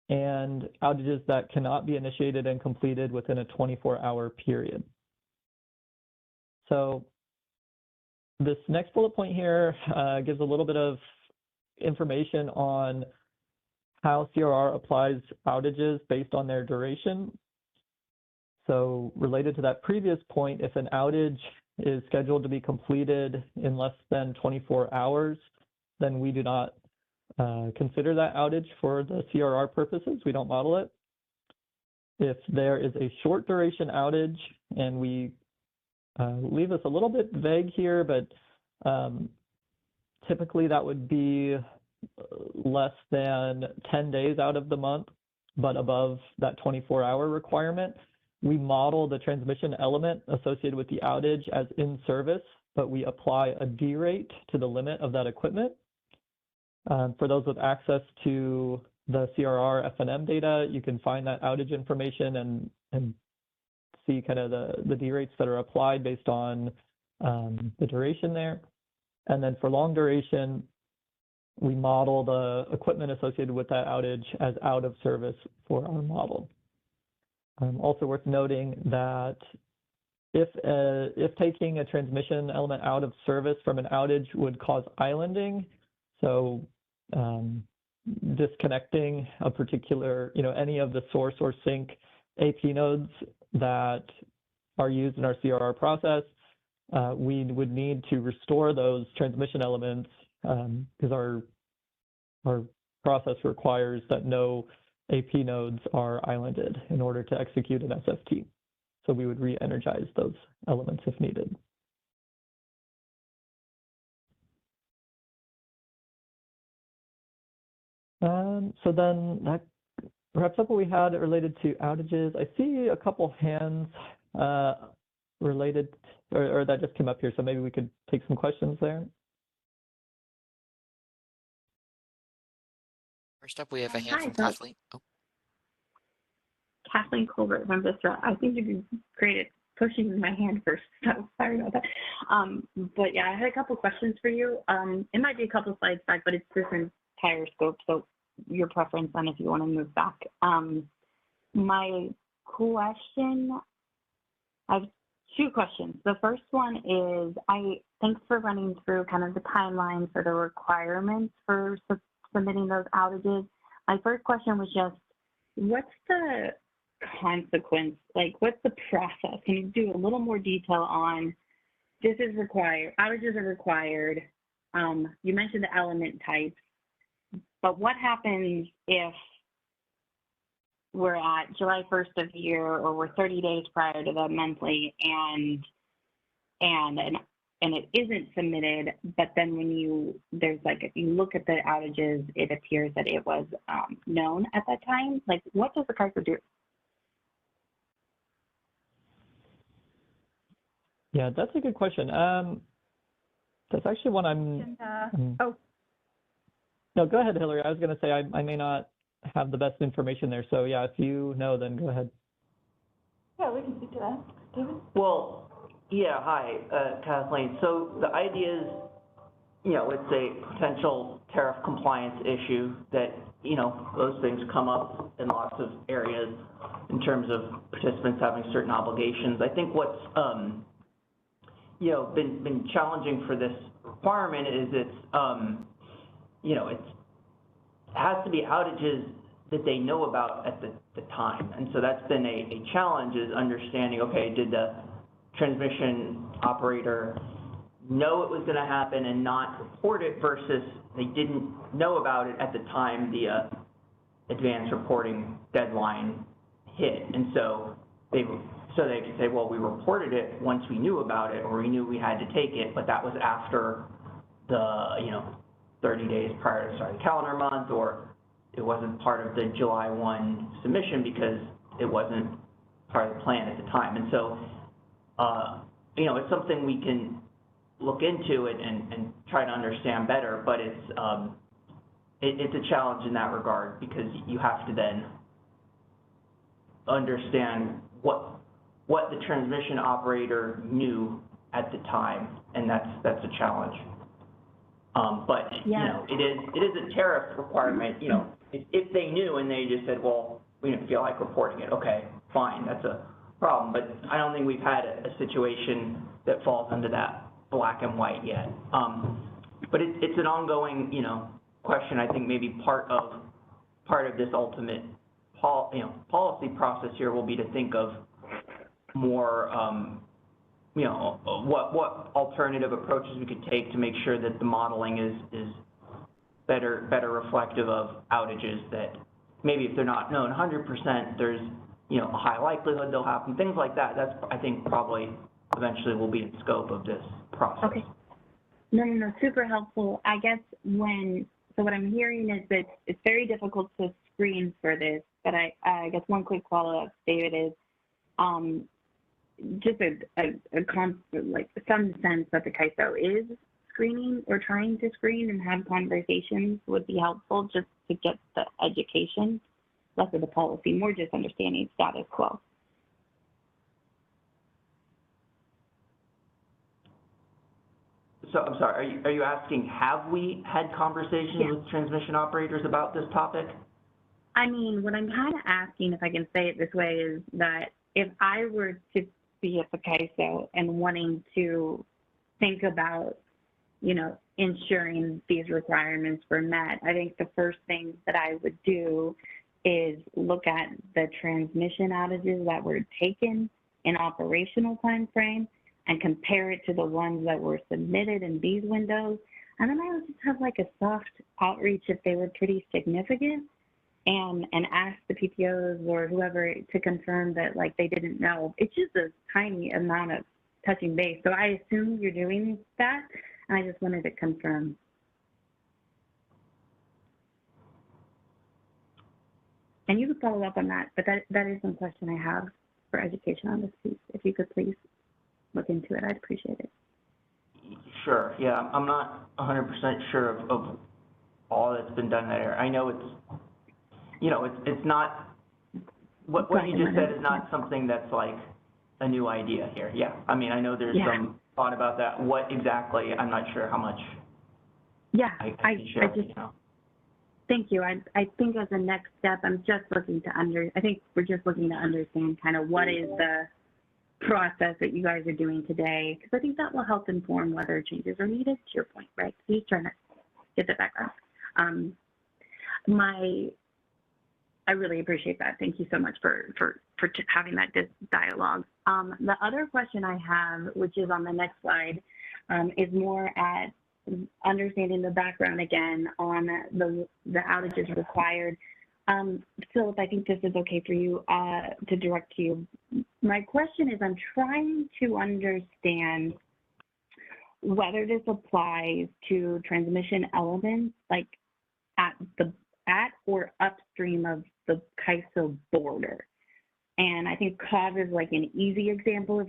and outages that cannot be initiated and completed within a 24-hour period. So this next bullet point here gives a little bit of information on how CRR applies outages based on their duration. So related to that previous point, if an outage is scheduled to be completed in less than 24 hours, then we do not consider that outage for the CRR purposes. We don't model it. If there is a short duration outage, and we leave this a little bit vague here, but typically that would be less than 10 days out of the month, but above that 24-hour requirement. We model the transmission element associated with the outage as in service, but we apply a D rate to the limit of that equipment. For those with access to the CRR FNM data, you can find that outage information and see kind of the D rates that are applied based on the duration there. And then for long duration, we model the equipment associated with that outage as out of service for our model. Also worth noting that if taking a transmission element out of service from an outage would cause islanding, so disconnecting a particular, any of the source or sink AP nodes that are used in our CRR process, we would need to restore those transmission elements because our process requires that no AP nodes are islanded in order to execute an SFT. So we would re-energize those elements if needed. So then that wraps up what we had related to outages. I see a couple hands related, or that just came up here, so maybe we could take some questions there.
First up, we have a hand
Hi,
from Kathleen. Oh.
Kathleen Colbert from Vistra. I think you'd be great at pushing my hand first, so sorry about that. But yeah, I had a couple questions for you. It might be a couple slides back, but it's this entire scope, so your preference on if you want to move back. My question, I have two questions. The first one is, thanks for running through kind of the timeline for the requirements for submitting those outages. My first question was just, what's the consequence? Like, what's the process? Can you do a little more detail on this is required, outages are required. You mentioned the element types, but what happens if we're at July 1st of the year, or we're 30 days prior to the monthly, and it isn't submitted, but then when you look at the outages, it appears that it was known at that time. Like, what does the CARCO do?
Yeah, that's a good question. That's actually one No, go ahead, Hillary. I was going to say I may not have the best information there. So yeah, if you know, then go ahead.
Yeah, we can speak to that. David?
Well, yeah, hi, Kathleen. So the idea is, it's a potential tariff compliance issue that, those things come up in lots of areas in terms of participants having certain obligations. I think what's, been challenging for this requirement is it has to be outages that they know about at the time. And so that's been a challenge, is understanding, okay, did the transmission operator know it was going to happen and not report it, versus they didn't know about it at the time the advanced reporting deadline hit. And so they can say, well, we reported it once we knew about it, or we knew we had to take it, but that was after the, 30 days prior to the calendar month, or it wasn't part of the July 1 submission because it wasn't part of the plan at the time. And so, it's something we can look into it and try to understand better, but it's a challenge in that regard, because you have to then understand what the transmission operator knew at the time, and that's a challenge. But
yeah.
It is a tariff requirement. If they knew and they just said, well, we didn't feel like reporting it, okay, fine, that's a problem. But I don't think we've had a situation that falls under that black and white yet. But it's an ongoing, question. I think maybe part of this ultimate policy process here will be to think of more, what alternative approaches we could take to make sure that the modeling is better reflective of outages that maybe if they're not known 100%, there's, you know, a high likelihood they'll happen, things like that. That's, I think, probably eventually will be in scope of this process.
Okay. No, super helpful. I guess so what I'm hearing is that it's very difficult to screen for this, but I guess one quick follow-up, David, is just like some sense that the CAISO is screening or trying to screen and have conversations would be helpful just to get the education, less of the policy, more just understanding status quo.
So I'm sorry, are you asking, have we had conversations with transmission operators about this topic?
I mean, what I'm kind of asking, if I can say it this way, is that if I were to be at the CAISO and wanting to think about, you know, ensuring these requirements were met, I think the first thing that I would do is look at the transmission outages that were taken in operational time frame and compare it to the ones that were submitted in these windows. And then I would just have like a soft outreach if they were pretty significant and ask the PTOs or whoever to confirm that like they didn't know. It's just a tiny amount of touching base. So I assume you're doing that, and I just wanted to confirm. And you could follow up on that, but that is one question I have for education on this piece. If you could please look into it, I'd appreciate it.
Sure, yeah, I'm not 100% sure of all that's been done there. I know it's, you know, it's not, what you just said is not something that's like a new idea here. Yeah, I mean, I know there's some thought about that. What exactly, I'm not sure how much I can share, you know.
Thank you. I think as a next step, I think we're just looking to understand kind of what is the process that you guys are doing today, because I think that will help inform whether changes are needed, to your point, right? So he's trying to get the background. I really appreciate that. Thank you so much for having that dialogue. The other question I have, which is on the next slide, is more at understanding the background again on the outages required. Philip, I think this is okay for you to direct to you. My question is, I'm trying to understand whether this applies to transmission elements like at or upstream of the CAISO border. And I think COV is like an easy example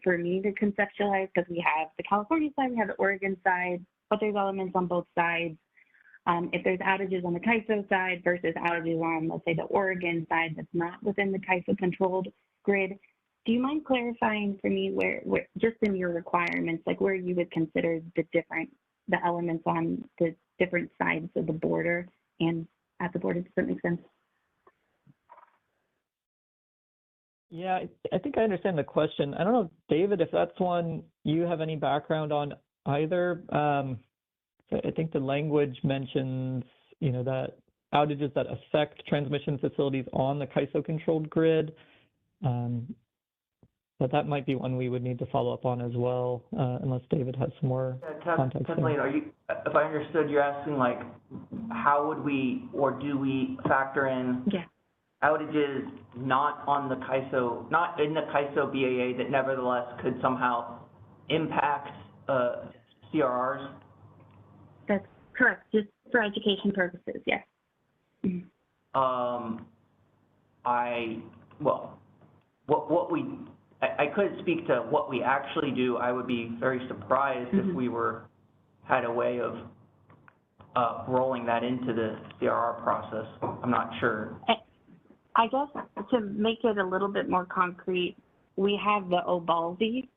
for me to conceptualize, because we have the California side, we have the Oregon side, but there's elements on both sides. If there's outages on the CAISO side versus outages on, let's say, the Oregon side that's not within the CAISO controlled grid, do you mind clarifying for me where just in your requirements, like where you would consider the elements on the different sides of the border and at the border? Does that make sense?
Yeah, I think I understand the question. I don't know, David, if that's one you have any background on either. I think the language mentions, you know, that outages that affect transmission facilities on the CAISO-controlled grid. But that might be one we would need to follow up on as well, unless David has some more context.
Kathleen, if I understood, you're asking like, how would we or do we factor in outages not on the CAISO, not in the CAISO BAA that nevertheless could somehow impact CRRs?
That's correct, just for education purposes, yes.
I couldn't speak to what we actually do. I would be very surprised if we had a way of rolling that into the CRR process. I'm not sure.
I guess to make it a little bit more concrete, we have the OBALSI,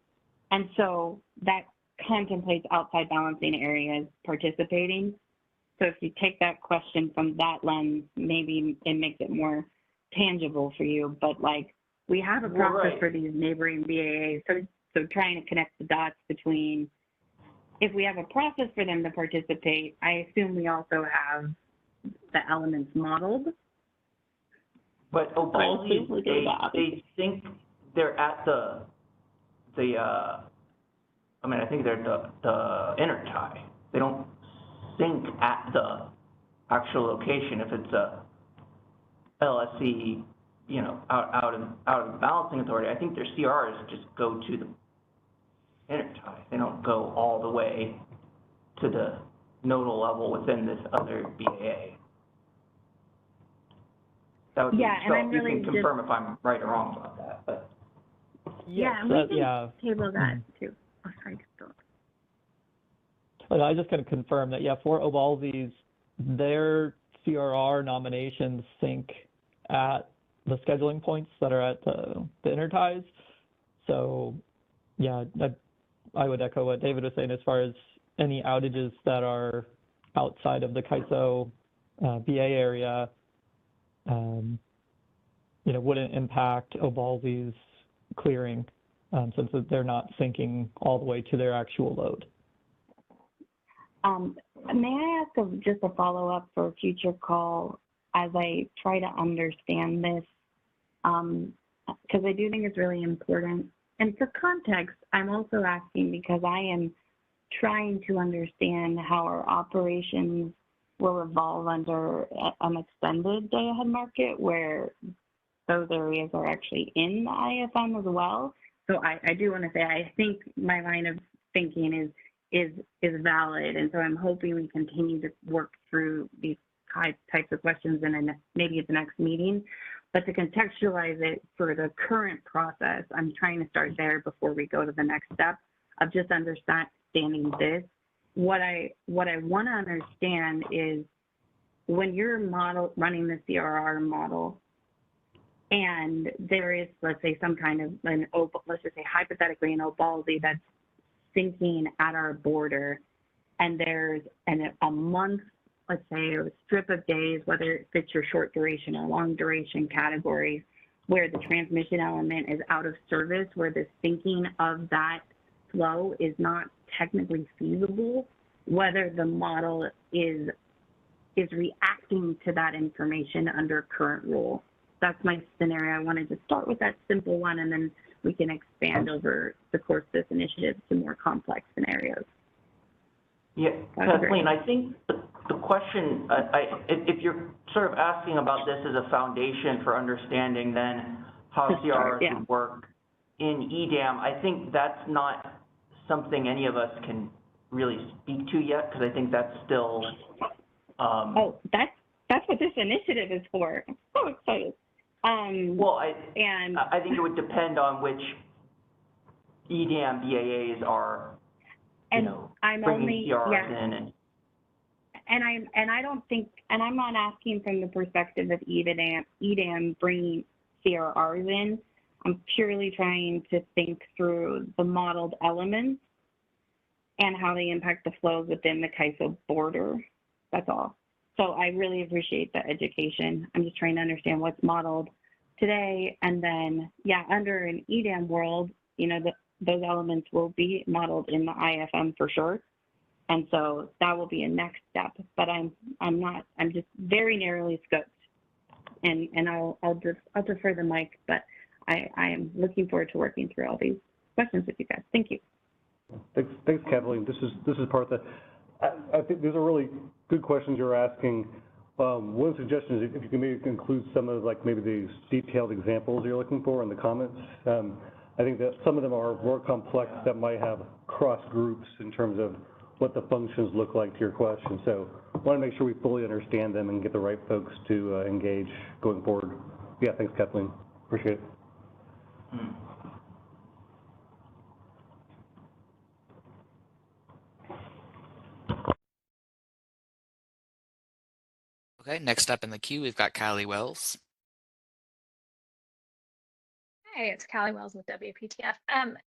and so that contemplates outside balancing areas participating. So if you take that question from that lens, maybe it makes it more tangible for you. But like, we have a process for these neighboring BAAs. So trying to connect the dots between, if we have a process for them to participate, I assume we also have the elements modeled.
But OBALSI, they think they're at I think they're the intertie. They don't sync at the actual location. If it's a LSC, you know, out of the balancing authority, I think their CRs just go to the intertie. They don't go all the way to the nodal level within this other BAA. That would be,
Yeah, and
so
I'm
you
really
can confirm if I'm right or wrong about that, but.
Yeah, and we can table that too. Oh, sorry.
But I just going to confirm that, yeah, for Obalsi's, their CRR nominations sync at the scheduling points that are at the interties. So, yeah, I would echo what David was saying as far as any outages that are outside of the CAISO BA area, you know, wouldn't impact Obalsi's clearing since they're not syncing all the way to their actual load.
May I ask just a follow-up for a future call as I try to understand this? Because I do think it's really important. And for context, I'm also asking because I am trying to understand how our operations will evolve under an extended day-ahead market where those areas are actually in the IFM as well. So I do want to say I think my line of thinking is valid, and so I'm hoping we continue to work through these types of questions in maybe at the next meeting. But to contextualize it for the current process, I'm trying to start there before we go to the next step of just understanding this. What I want to understand is when you're running the CRR model, and there is, let's say, some kind of let's just say hypothetically an Obalsi that's syncing at our border, and there's a month, let's say, or a strip of days, whether it fits your short duration or long duration categories, where the transmission element is out of service, where the syncing of that flow is not technically feasible, whether the model is reacting to that information under current rule. That's my scenario. I wanted to start with that simple one, and then we can expand over the course of this initiative to more complex scenarios.
Yeah, Kathleen, I think the question, if you're sort of asking about this as a foundation for understanding then how CRRs would work in EDAM, I think that's not something any of us can really speak to yet, because I think that's still.
That's what this initiative is for. I'm so excited.
Well, I think it would depend on which EDAM BAAs are, bringing CRRs in.
And I don't think, and I'm not asking from the perspective of EDAM bringing CRRs in. I'm purely trying to think through the modeled elements and how they impact the flows within the CAISO border. That's all. So I really appreciate the education. I'm just trying to understand what's modeled today. And then, under an EDAM world, those elements will be modeled in the IFM for sure. And so that will be a next step, but I'm just very narrowly scoped. And I'll defer the mic, but I am looking forward to working through all these questions with you guys. Thank you.
Thanks, Kathleen. This is Partha. I think these are really good questions you're asking. One suggestion is if you can maybe include some of maybe these detailed examples you're looking for in the comments. I think that some of them are more complex that might have cross groups in terms of what the functions look like to your question. So I want to make sure we fully understand them and get the right folks to engage going forward. Yeah, thanks, Kathleen. Appreciate it.
Okay, next up in the queue, we've got Callie Wells.
Hey, it's Callie Wells with WPTF.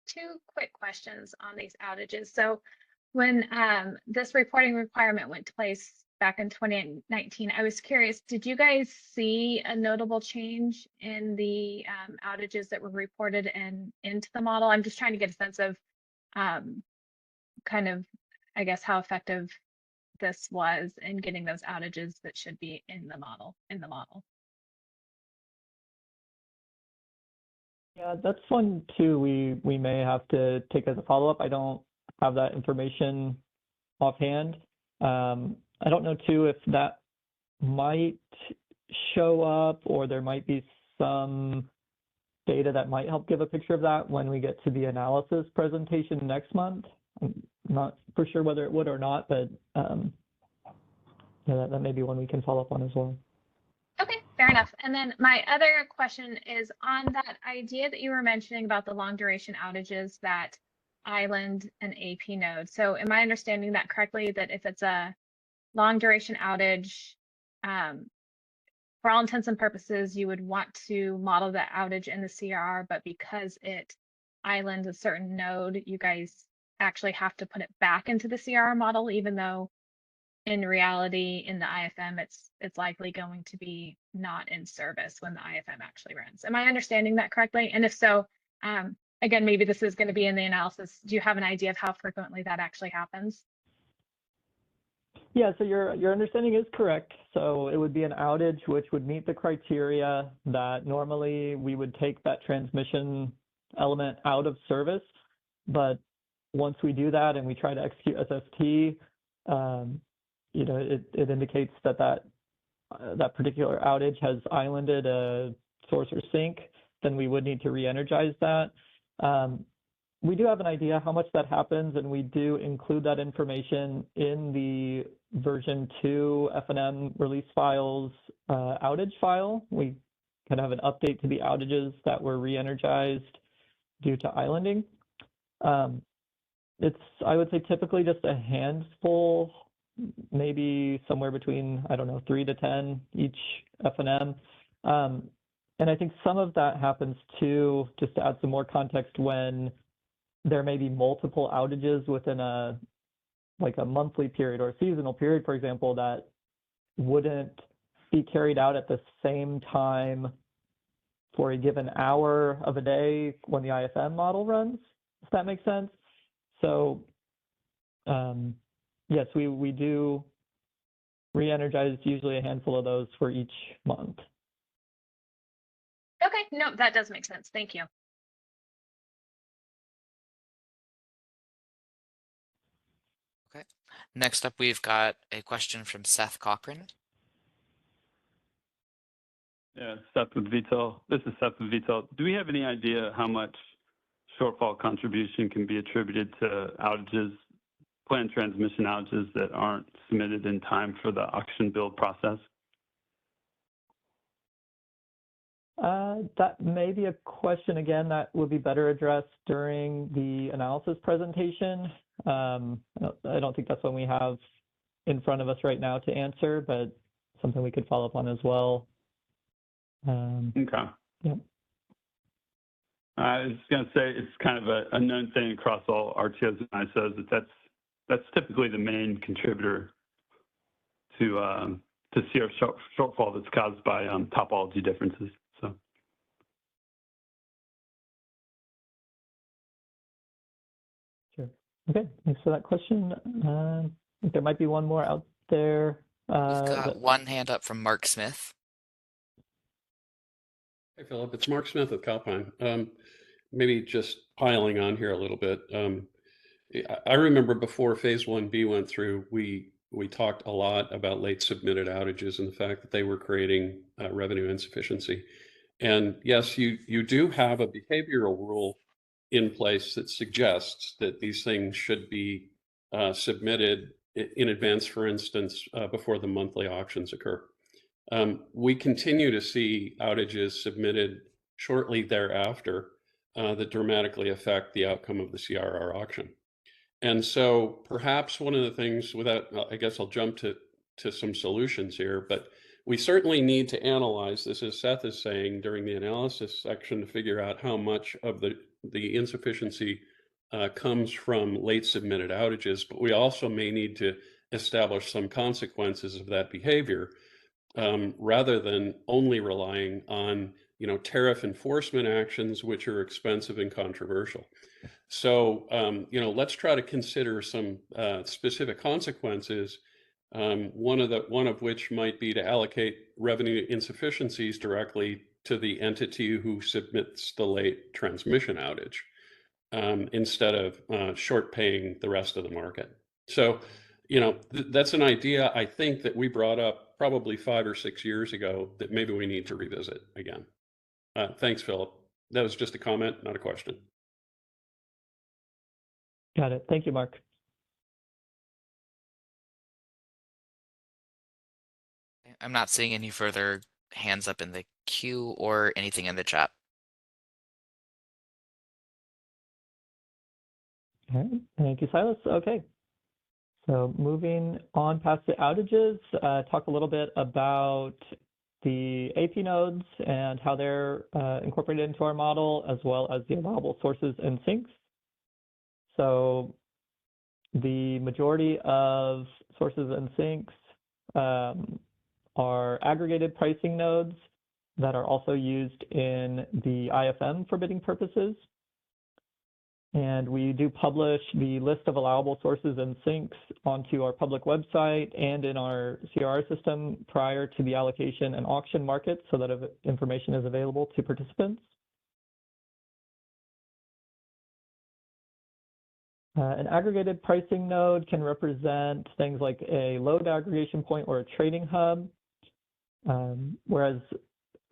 Two quick questions on these outages. So when this reporting requirement went to place back in 2019, I was curious, did you guys see a notable change in the outages that were reported into the model? I'm just trying to get a sense of kind of, I guess, how effective this was in getting those outages that should be in the model.
Yeah, that's one too. We may have to take as a follow-up. I don't have that information offhand. I don't know too if that might show up, or there might be some data that might help give a picture of that when we get to the analysis presentation next month. I'm not for sure whether it would or not, but yeah, that may be one we can follow up on as well.
Okay, fair enough. And then my other question is on that idea that you were mentioning about the long duration outages that island an AP node. So am I understanding that correctly, that if it's a long duration outage, for all intents and purposes, you would want to model that outage in the CRR, but because it islands a certain node, you guys actually have to put it back into the CRR model, even though in reality, in the IFM, it's likely going to be not in service when the IFM actually runs. Am I understanding that correctly? And if so, again, maybe this is going to be in the analysis. Do you have an idea of how frequently that actually happens?
Yeah, so your understanding is correct. So it would be an outage which would meet the criteria that normally we would take that transmission element out of service. But once we do that and we try to execute SST, you know, it indicates that that particular outage has islanded a source or sink, then we would need to re-energize that. We do have an idea how much that happens, and we do include that information in the version 2 FNM release files outage file. We can have an update to the outages that were re-energized due to islanding. It's, I would say, typically just a handful, maybe somewhere between, I don't know, 3 to 10 each FNM. And I think some of that happens too, just to add some more context, when there may be multiple outages within a monthly period or a seasonal period, for example, that wouldn't be carried out at the same time for a given hour of a day when the IFM model runs, if that makes sense. So yes, we do re-energize usually a handful of those for each month.
Okay, no, that does make sense. Thank you.
Okay. Next up, we've got a question from Seth Cochran.
Yeah, Seth with Vitol. This is Seth with Vitol. Do we have any idea how much shortfall contribution can be attributed to outages, planned transmission outages that aren't submitted in time for the auction build process?
That may be a question, again, that would be better addressed during the analysis presentation. I don't think that's one we have in front of us right now to answer, but something we could follow up on as well.
Okay.
Yeah.
I was going to say it's kind of a known thing across all RTOs and ISOs that's typically the main contributor to CR shortfall that's caused by topology differences. So.
Sure. Okay. Thanks for that question. I think there might be one more out there.
We've got one hand up from Mark Smith.
Hey, Philip, it's Mark Smith with Calpine. Maybe just piling on here a little bit. I remember before Phase 1B went through, we talked a lot about late submitted outages and the fact that they were creating revenue insufficiency. And yes, you do have a behavioral rule in place that suggests that these things should be submitted in advance, for instance, before the monthly auctions occur. We continue to see outages submitted shortly thereafter that dramatically affect the outcome of the CRR auction. And so perhaps one of the things, I guess I'll jump to some solutions here, but we certainly need to analyze this, as Seth is saying, during the analysis section to figure out how much of the insufficiency comes from late submitted outages, but we also may need to establish some consequences of that behavior rather than only relying on tariff enforcement actions, which are expensive and controversial. So, let's try to consider some specific consequences. One of which might be to allocate revenue insufficiencies directly to the entity who submits the late transmission outage, instead of short paying the rest of the market. So, That's an idea I think that we brought up probably 5 or 6 years ago that maybe we need to revisit again. Thanks, Philip. That was just a comment, not a question.
Got it. Thank you, Mark.
I'm not seeing any further hands up in the queue or anything in the chat.
All right. Thank you, Silas. Okay. So moving on past the outages, talk a little bit about the AP nodes and how they're incorporated into our model, as well as the allowable sources and sinks. So the majority of sources and sinks are aggregated pricing nodes that are also used in the IFM for bidding purposes. And we do publish the list of allowable sources and sinks onto our public website and in our CRR system prior to the allocation and auction market so that information is available to participants. An aggregated pricing node can represent things like a load aggregation point or a trading hub, whereas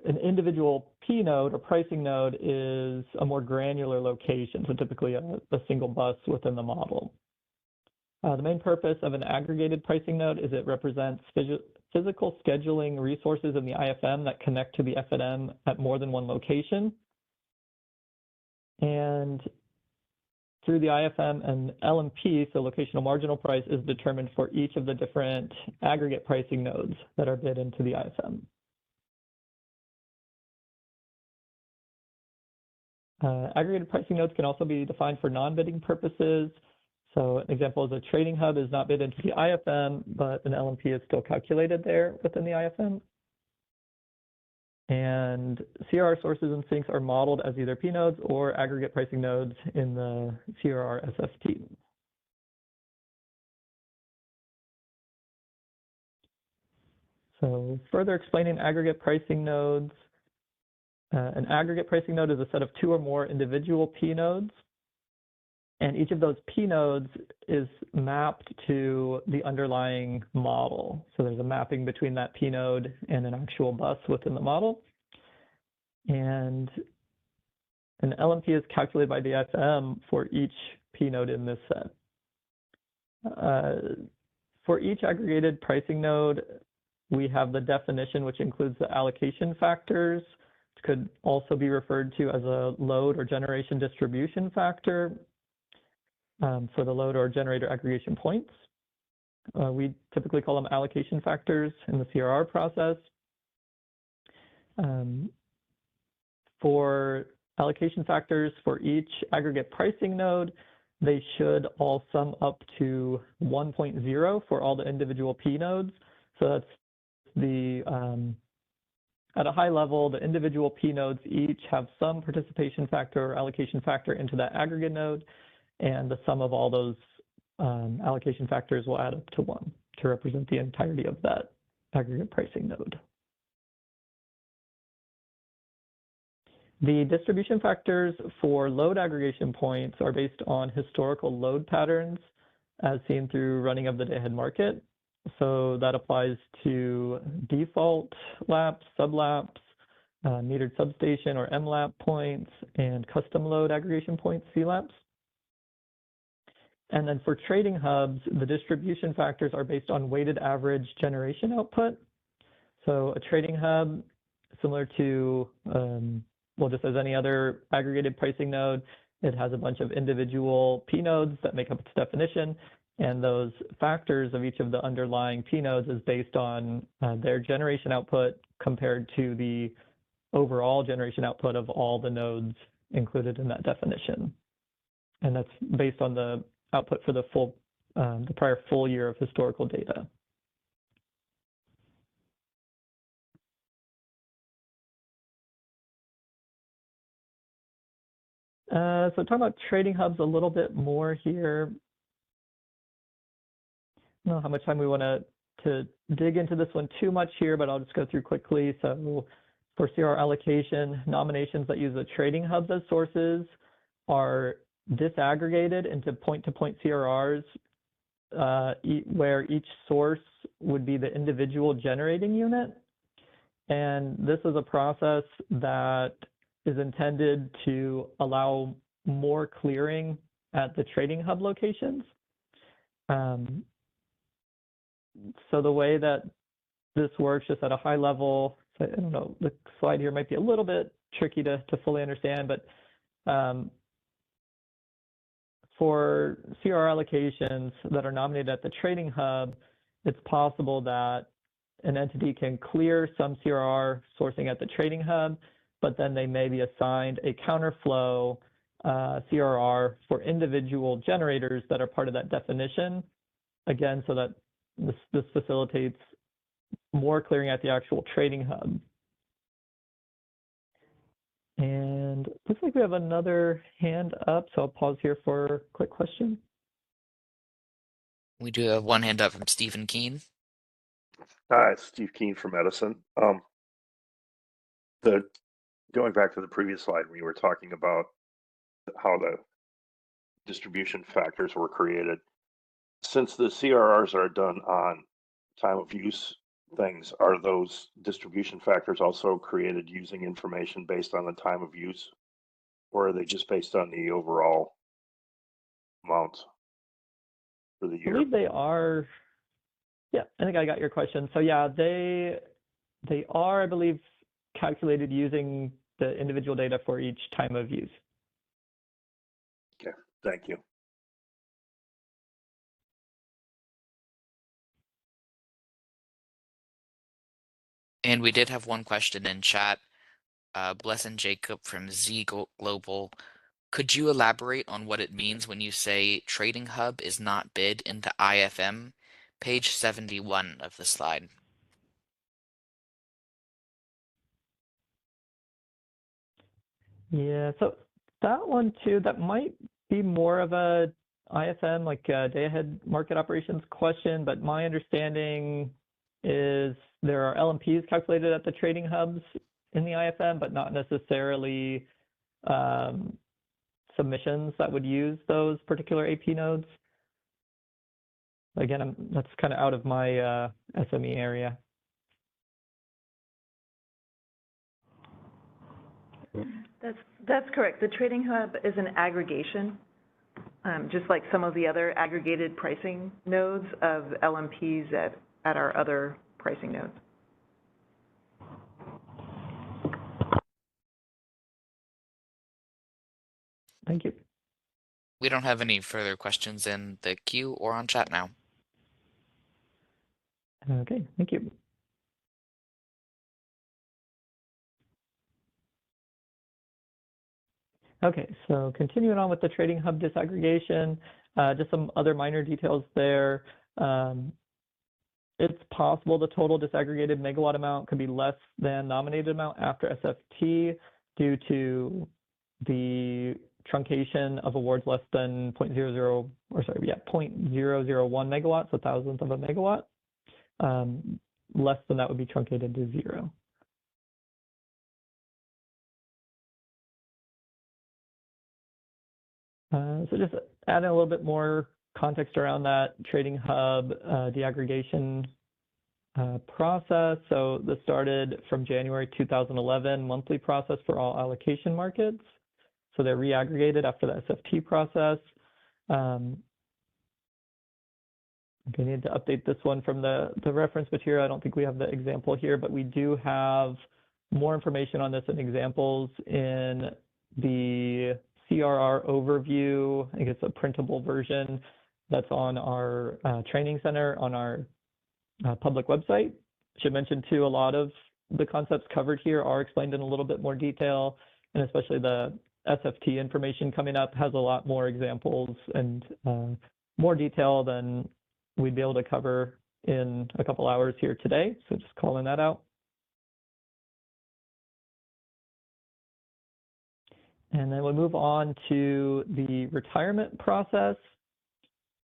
an individual P node or pricing node is a more granular location, so typically a single bus within the model. The main purpose of an aggregated pricing node is it represents physical scheduling resources in the IFM that connect to the FNM at more than one location. And through the IFM and LMP, so locational marginal price is determined for each of the different aggregate pricing nodes that are bid into the IFM. Aggregated pricing nodes can also be defined for non-bidding purposes. So an example is a trading hub is not bid into the IFM, but an LMP is still calculated there within the IFM. And CRR sources and sinks are modeled as either P nodes or aggregate pricing nodes in the CRR SFT. So further explaining aggregate pricing nodes, an aggregate pricing node is a set of two or more individual P nodes, and each of those P nodes is mapped to the underlying model. So there's a mapping between that P node and an actual bus within the model. And an LMP is calculated by the IFM for each P node in this set. For each aggregated pricing node, we have the definition, which includes the allocation factors, which could also be referred to as a load or generation distribution factor for the load or generator aggregation points. We typically call them allocation factors in the CRR process. For allocation factors for each aggregate pricing node, they should all sum up to 1.0 for all the individual P nodes. So that's the at a high level, the individual P nodes each have some participation factor or allocation factor into that aggregate node, and the sum of all those allocation factors will add up to 1 to represent the entirety of that aggregate pricing node. The distribution factors for load aggregation points are based on historical load patterns as seen through running of the day-ahead market. So that applies to default laps, sublaps, metered substation or MLAP points, and custom load aggregation points, CLAPs. And then for trading hubs, the distribution factors are based on weighted average generation output. So a trading hub, similar to, well, just as any other aggregated pricing node, it has a bunch of individual P nodes that make up its definition. And those factors of each of the underlying P nodes is based on their generation output compared to the overall generation output of all the nodes included in that definition. And that's based on the output for the prior full year of historical data. So talking about trading hubs a little bit more here. I don't know how much time we want to dig into this one too much here, but I'll just go through quickly. So for CR allocation, nominations that use the trading hubs as sources are disaggregated into point-to-point CRRs where each source would be the individual generating unit. And this is a process that is intended to allow more clearing at the trading hub locations. So the way that this works, just at a high level, I don't know, the slide here might be a little bit tricky to fully understand, but for CRR allocations that are nominated at the trading hub, it's possible that an entity can clear some CRR sourcing at the trading hub, but then they may be assigned a counterflow CRR for individual generators that are part of that definition, again, so that this facilitates more clearing at the actual trading hub. And looks like we have another hand up, so I'll pause here for a quick question.
We do have one hand up from Stephen Keene.
Hi, it's Steve Keene from Edison. Going back to the previous slide, when you were talking about how the distribution factors were created, since the CRRs are done on time of use things, are those distribution factors also created using information based on the time of use, or are they just based on the overall amount for the year?
I believe they are. Yeah, I think I got your question. So yeah, they are, I believe, calculated using the individual data for each time of use.
Okay, thank you.
And we did have one question in chat. Blessin Jacob from Z Global. Could you elaborate on what it means when you say Trading Hub is not bid into IFM? Page 71 of the slide.
Yeah, so that one too, that might be more of a IFM, like a day-ahead market operations question, but my understanding is there are LMPs calculated at the trading hubs in the IFM, but not necessarily submissions that would use those particular AP nodes. Again, that's kind of out of my SME area.
That's correct. The trading hub is an aggregation, just like some of the other aggregated pricing nodes of LMPs at our other pricing nodes.
Thank you.
We don't have any further questions in the queue or on chat now.
Okay, thank you. Okay, so continuing on with the trading hub disaggregation, just some other minor details there. It's possible the total disaggregated megawatt amount could be less than nominated amount after SFT due to the truncation of awards less than 0.01 megawatts, so thousandth of a megawatt. Less than that would be truncated to 0. So just adding a little bit more context around that trading hub deaggregation process. So this started from January 2011, monthly process for all allocation markets. So they're reaggregated after the SFT process. I need to update this one from the reference material. I don't think we have the example here, but we do have more information on this and examples in the CRR overview. I think it's a printable version that's on our training center on our public website. I should mention too, a lot of the concepts covered here are explained in a little bit more detail, and especially the SFT information coming up has a lot more examples and more detail than we'd be able to cover in a couple hours here today. So just calling that out. And then we'll move on to the retirement process.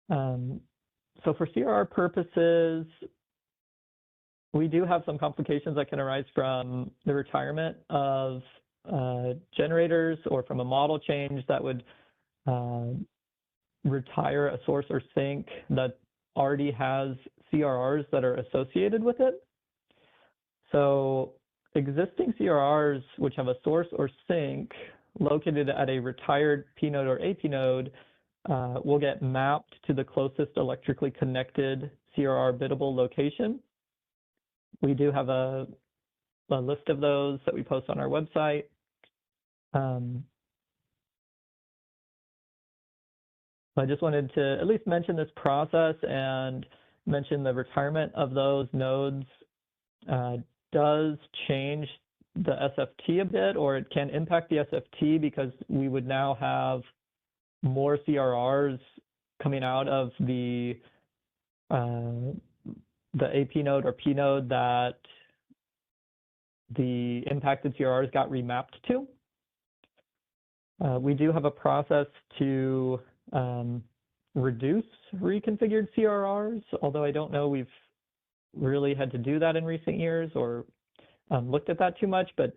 So for CRR purposes, we do have some complications that can arise from the retirement of generators or from a model change that would retire a source or sink that already has CRRs that are associated with it. So existing CRRs, which have a source or sink located at a retired P node or AP node, will get mapped to the closest electrically connected CRR biddable location. We do have a list of those that we post on our website. I just wanted to at least mention this process and mention the retirement of those nodes does change the SFT a bit, or it can impact the SFT because we would now have more CRRs coming out of the AP node or P node that the impacted CRRs got remapped to. We do have a process to reduce reconfigured CRRs, although I don't know we've really had to do that in recent years or looked at that too much, but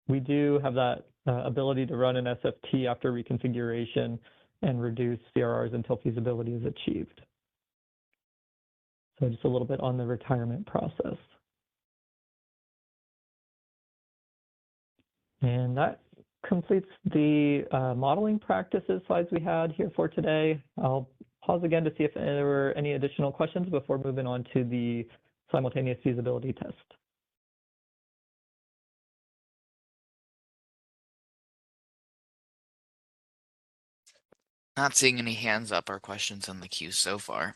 we do have that ability to run an SFT after reconfiguration and reduce CRRs until feasibility is achieved. So just a little bit on the retirement process. And that completes the modeling practices slides we had here for today. I'll pause again to see if there were any additional questions before moving on to the simultaneous feasibility test.
Not seeing any hands up or questions in the queue so far.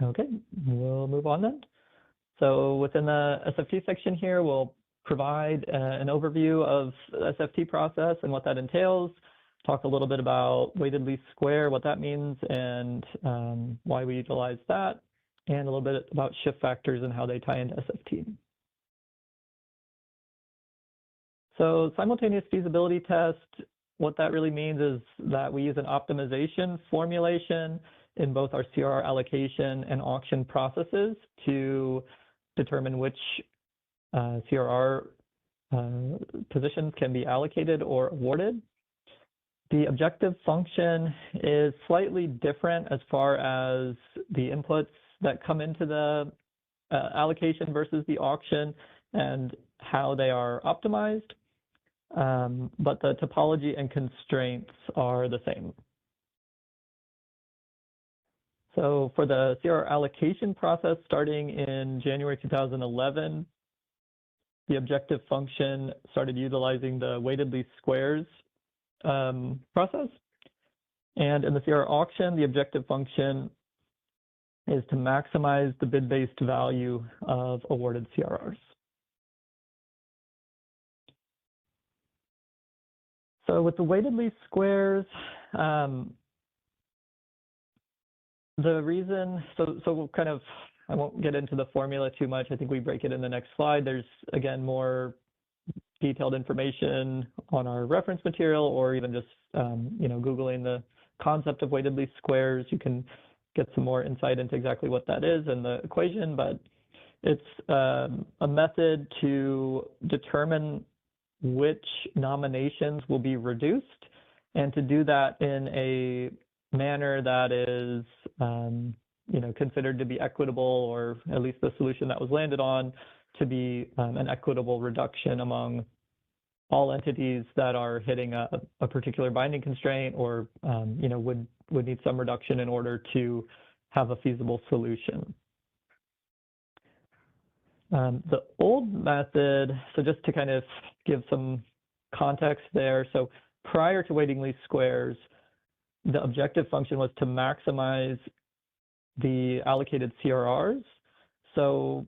Okay, we'll move on then. So within the SFT section here, we'll provide an overview of the SFT process and what that entails, talk a little bit about weighted least square, what that means, and why we utilize that, and a little bit about shift factors and how they tie into SFT. So simultaneous feasibility test, what that really means is that we use an optimization formulation in both our CRR allocation and auction processes to determine which CRR positions can be allocated or awarded. The objective function is slightly different as far as the inputs that come into the allocation versus the auction and how they are optimized, but the topology and constraints are the same. So for the CRR allocation process starting in January 2011, the objective function started utilizing the weighted least squares process. And in the CRR auction, the objective function is to maximize the bid-based value of awarded CRRs. So with the weighted least squares, the reason, so we'll kind of, I won't get into the formula too much. I think we break it in the next slide. There's, again, more detailed information on our reference material, or even just, Googling the concept of weighted least squares. You can get some more insight into exactly what that is and the equation, but it's a method to determine which nominations will be reduced, and to do that in a manner that is considered to be equitable, or at least the solution that was landed on to be an equitable reduction among all entities that are hitting a particular binding constraint, or would need some reduction in order to have a feasible solution. The old method, so just to kind of give some context there, so prior to weighted least squares, the objective function was to maximize the allocated CRRs. So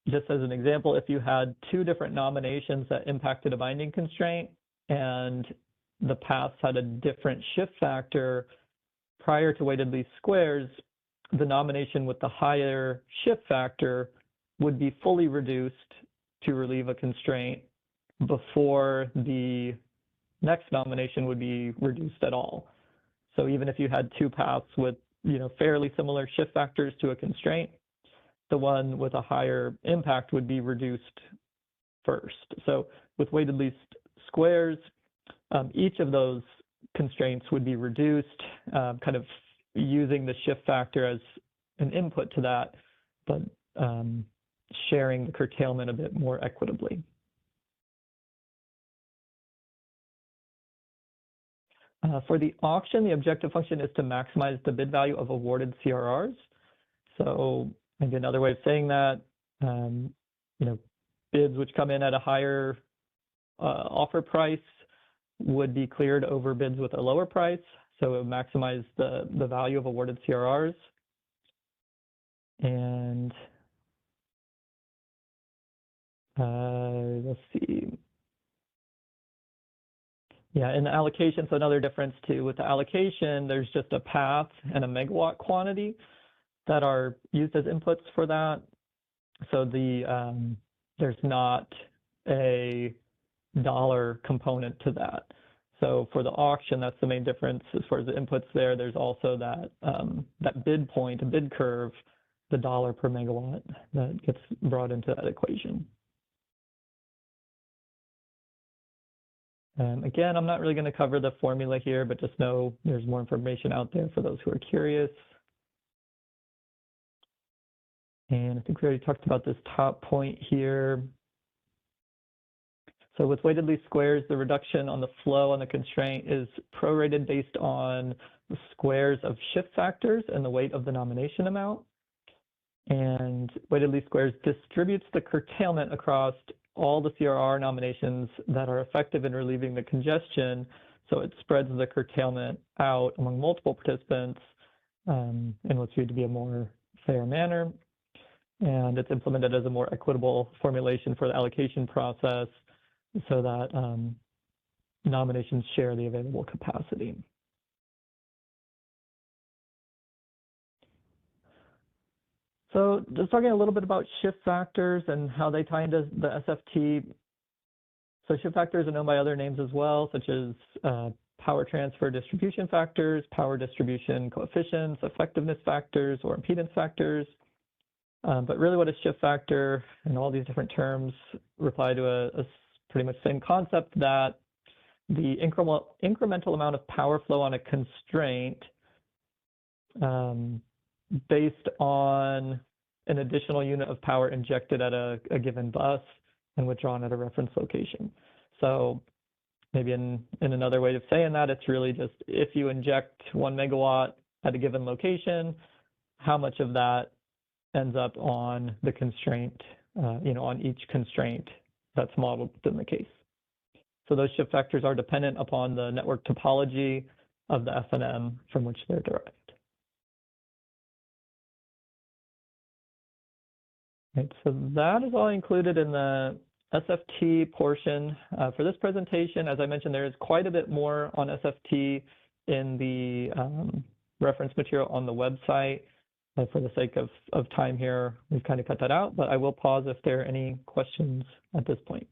just as an example, if you had two different nominations that impacted a binding constraint and the paths had a different shift factor, prior to weighted least squares, the nomination with the higher shift factor would be fully reduced to relieve a constraint before the next nomination would be reduced at all. So even if you had two paths with fairly similar shift factors to a constraint, the one with a higher impact would be reduced first. So with weighted least squares, each of those constraints would be reduced, kind of using the shift factor as an input to that, but sharing the curtailment a bit more equitably. For the auction, the objective function is to maximize the bid value of awarded CRRs. So maybe another way of saying that, bids which come in at a higher offer price would be cleared over bids with a lower price. So it would maximize the value of awarded CRRs. And let's see. Yeah, in the allocation, so another difference too, with the allocation, there's just a path and a megawatt quantity that are used as inputs for that. So there's not a dollar component to that. So for the auction, that's the main difference as far as the inputs there. There's also that bid point, a bid curve, the dollar per megawatt that gets brought into that equation. Again, I'm not really going to cover the formula here, but just know there's more information out there for those who are curious. And I think we already talked about this top point here. So with weighted least squares, the reduction on the flow on the constraint is prorated based on the squares of shift factors and the weight of the nomination amount. And weighted least squares distributes the curtailment across all the CRR nominations that are effective in relieving the congestion. So it spreads the curtailment out among multiple participants in what's viewed to be a more fair manner. And it's implemented as a more equitable formulation for the allocation process so that nominations share the available capacity. So just talking a little bit about shift factors and how they tie into the SFT. So shift factors are known by other names as well, such as power transfer distribution factors, power distribution coefficients, effectiveness factors, or impedance factors. But really what a shift factor and all these different terms reply to a pretty much same concept, that the incremental amount of power flow on a constraint based on an additional unit of power injected at a given bus and withdrawn at a reference location. So maybe in another way of saying that, it's really just if you inject 1 megawatt at a given location, how much of that ends up on the constraint, on each constraint that's modeled in the case. So those shift factors are dependent upon the network topology of the FNM from which they're derived. Right, so that is all included in the SFT portion for this presentation. As I mentioned, there is quite a bit more on SFT in the reference material on the website. For the sake of time here, we've kind of cut that out, but I will pause if there are any questions at this point.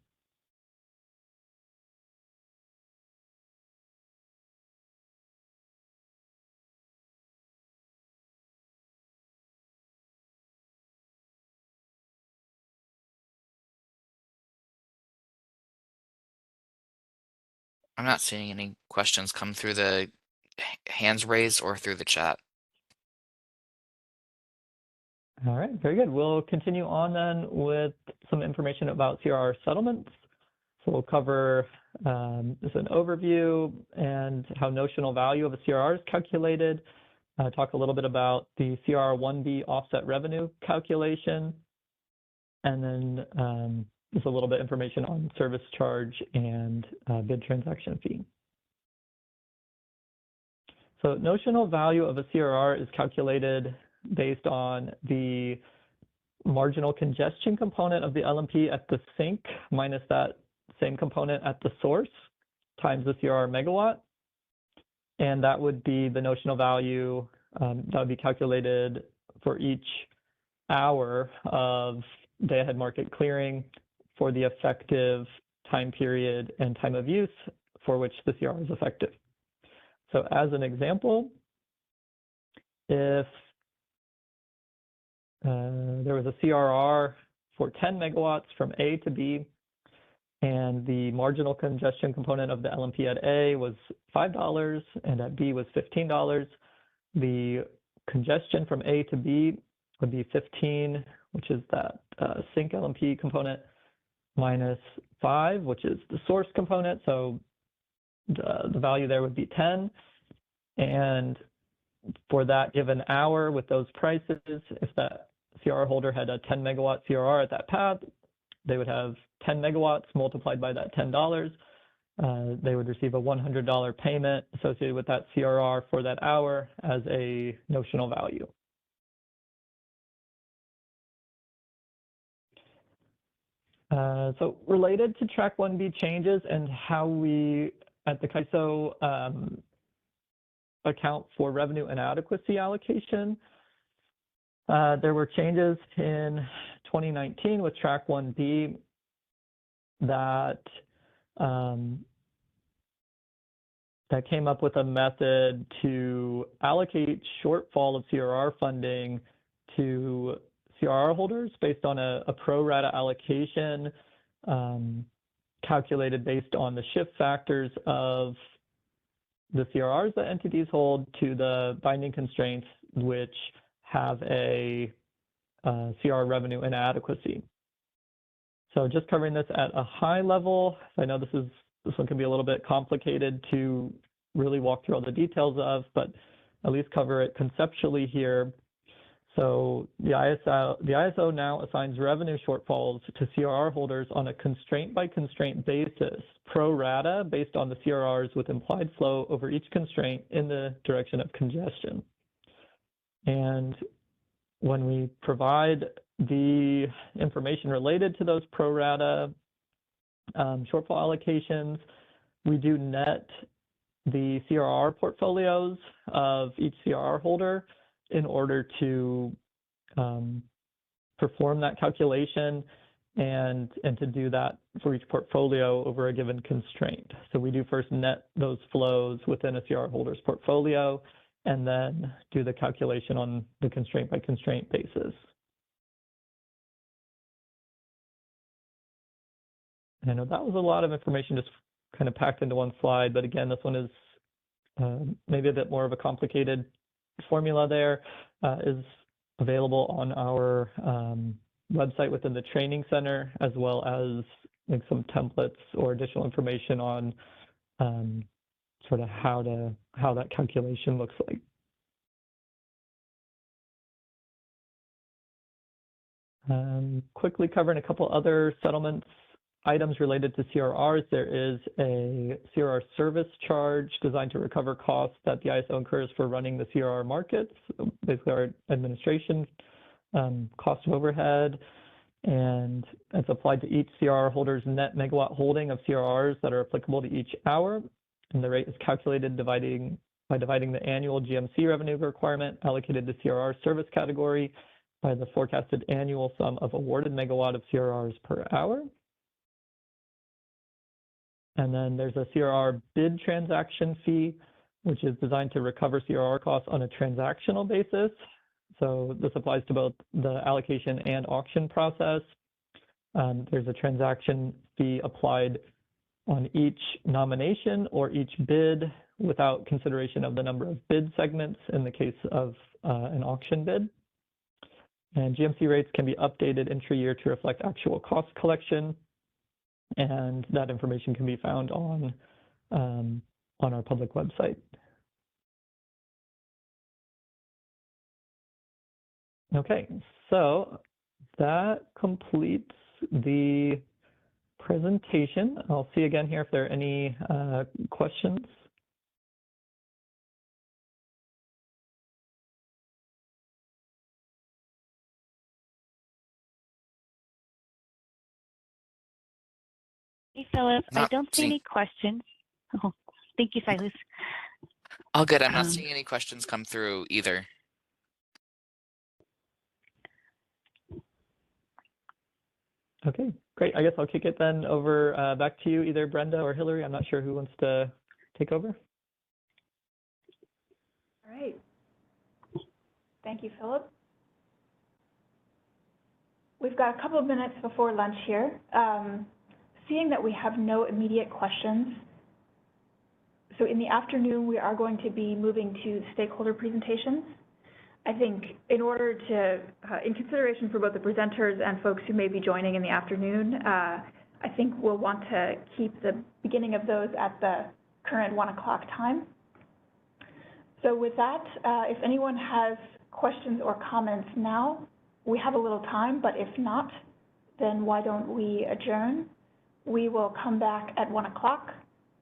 I'm not seeing any questions come through the hands raised or through the chat.
All right, very good. We'll continue on then with some information about CRR settlements. So we'll cover just an overview and how notional value of a CRR is calculated, talk a little bit about the CRR1B offset revenue calculation, and then just a little bit information on service charge and bid transaction fee. So notional value of a CRR is calculated based on the marginal congestion component of the LMP at the sink minus that same component at the source times the CRR megawatt. And that would be the notional value that would be calculated for each hour of day-ahead market clearing for the effective time period and time of use for which the CRR is effective. So as an example, if there was a CRR for 10 megawatts from A to B, and the marginal congestion component of the LMP at A was $5 and at B was $15. The congestion from A to B would be 15, which is that sync LMP component, minus 5, which is the source component. So the value there would be 10. And for that given hour with those prices, if that CRR holder had a 10 megawatt CRR at that path, they would have 10 megawatts multiplied by that $10. They would receive a $100 payment associated with that CRR for that hour as a notional value. So related to Track 1B changes and how we at the CAISO account for revenue inadequacy allocation, there were changes in 2019 with Track 1B that that came up with a method to allocate shortfall of CRR funding to CRR holders based on a pro rata allocation calculated based on the shift factors of the CRRs that entities hold to the binding constraints which have a CRR revenue inadequacy. So just covering this at a high level, I know this one can be a little bit complicated to really walk through all the details of, but at least cover it conceptually here. So the ISO now assigns revenue shortfalls to CRR holders on a constraint by constraint basis, pro rata, based on the CRRs with implied flow over each constraint in the direction of congestion. And when we provide the information related to those pro rata shortfall allocations, we do net the CRR portfolios of each CRR holder in order to perform that calculation and to do that for each portfolio over a given constraint. So we do first net those flows within a CRR holder's portfolio and then do the calculation on the constraint by constraint basis. And I know that was a lot of information just kind of packed into one slide, but again, this one is maybe a bit more of a complicated formula there, is available on our website within the training center, as well as like some templates or additional information on sort of how that calculation looks like. Quickly covering a couple other settlements items related to CRRs, there is a CRR service charge designed to recover costs that the ISO incurs for running the CRR markets, basically our administration, cost of overhead, and it's applied to each CRR holder's net megawatt holding of CRRs that are applicable to each hour. And the rate is calculated by dividing the annual GMC revenue requirement allocated to CRR service category by the forecasted annual sum of awarded megawatt of CRRs per hour. And then there's a CRR bid transaction fee, which is designed to recover CRR costs on a transactional basis. So this applies to both the allocation and auction process. There's a transaction fee applied on each nomination or each bid without consideration of the number of bid segments in the case of an auction bid. And GMC rates can be updated intra-year to reflect actual cost collection. And that information can be found on our public website. Okay, so that completes the presentation. I'll see again here if there are any questions.
Hey, Philip, I
Not
don't see
seeing-
any questions. Oh, thank you, Silas.
All good. I'm not seeing any questions come through either.
Okay, great. I guess I'll kick it then over back to you, either Brenda or Hillary. I'm not sure who wants to take over.
All right. Thank you, Philip. We've got a couple of minutes before lunch here. seeing that we have no immediate questions, so in the afternoon, we are going to be moving to stakeholder presentations. I think in order to, in consideration for both the presenters and folks who may be joining in the afternoon, I think we'll want to keep the beginning of those at the current 1 o'clock time. So with that, if anyone has questions or comments now, we have a little time, but if not, then why don't we adjourn? We will come back at 1 o'clock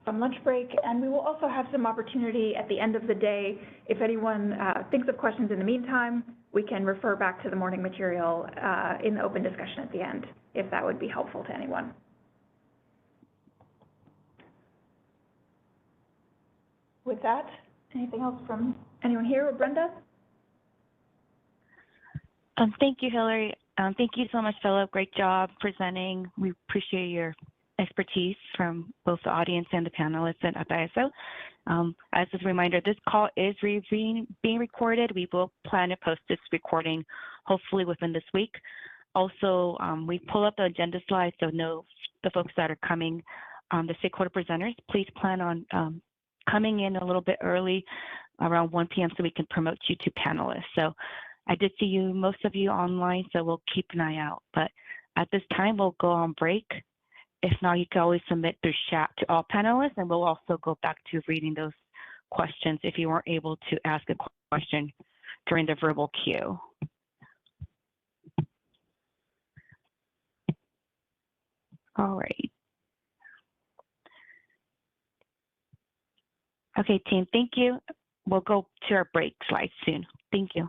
from lunch break, and we will also have some opportunity at the end of the day. If anyone thinks of questions in the meantime, we can refer back to the morning material in the open discussion at the end, if that would be helpful to anyone. With that, anything else from anyone here or Brenda?
Thank you, Hillary. Thank you so much, Philip. Great job presenting. We appreciate your expertise from both the audience and the panelists at ISO. As a reminder, this call is being recorded. We will plan to post this recording hopefully within this week. Also, we pull up the agenda slides, so know the folks that are coming, the stakeholder presenters, please plan on coming in a little bit early, around 1 p.m. so we can promote you to panelists. So I did see you, most of you online, so we'll keep an eye out. But at this time, we'll go on break. If not, you can always submit through chat to all panelists, and we'll also go back to reading those questions if you weren't able to ask a question during the verbal queue. All right. Okay, team, thank you. We'll go to our break slide soon. Thank you.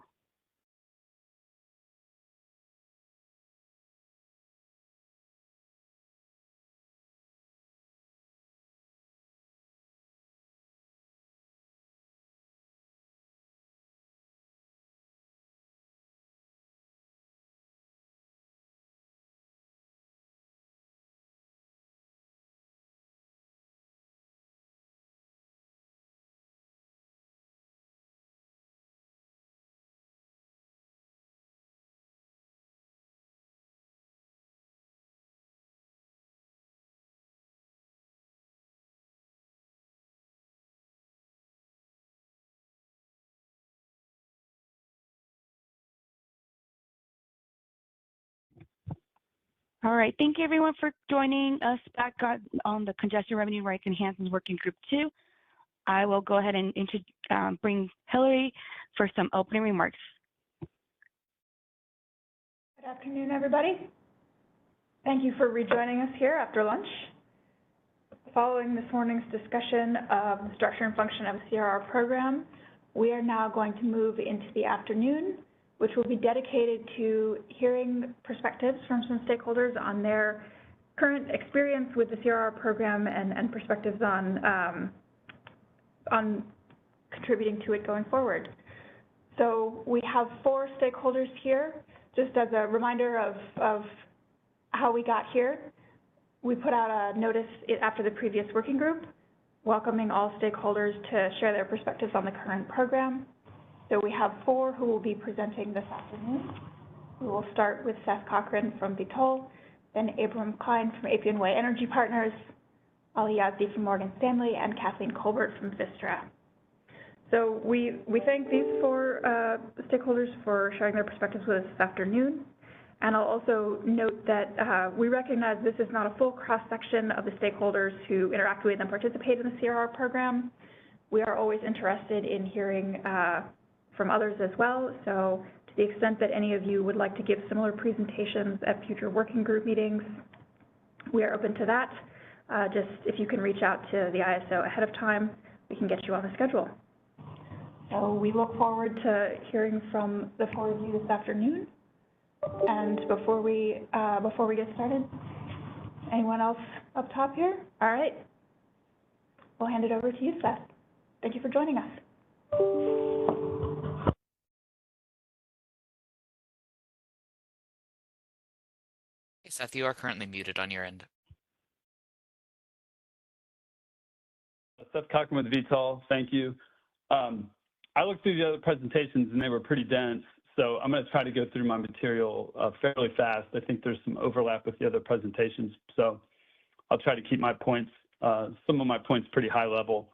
All right, thank you everyone for joining us back on the Congestion Revenue Rights Enhancements Working Group 2. I will go ahead and bring Hillary for some opening remarks.
Good afternoon, everybody. Thank you for rejoining us here after lunch. Following this morning's discussion of the structure and function of a CRR program, we are now going to move into the afternoon, which will be dedicated to hearing perspectives from some stakeholders on their current experience with the CRR program and perspectives on contributing to it going forward. So we have 4 stakeholders here. Just as a reminder of how we got here, we put out a notice after the previous working group, welcoming all stakeholders to share their perspectives on the current program. So we have 4 who will be presenting this afternoon. We will start with Seth Cochran from Vitol, then Abram Klein from Appian Way Energy Partners, Ali Yazdi from Morgan Stanley, and Kathleen Colbert from Vistra. So we thank these 4 stakeholders for sharing their perspectives with us this afternoon. And I'll also note that we recognize this is not a full cross-section of the stakeholders who interact with and participate in the CRR program. We are always interested in hearing from others as well. So to the extent that any of you would like to give similar presentations at future working group meetings, we are open to that. Just if you can reach out to the ISO ahead of time, we can get you on the schedule. So we look forward to hearing from the 4 of you this afternoon. And before we get started, anyone else up top here? All right. We'll hand it over to you, Seth. Thank you for joining us.
Hey, Seth, you are currently muted on your end.
Seth Cochran with Vitol, thank you. I looked through the other presentations and they were pretty dense, so I'm going to try to go through my material fairly fast. I think there's some overlap with the other presentations, so I'll try to keep my points, some of my points pretty high level,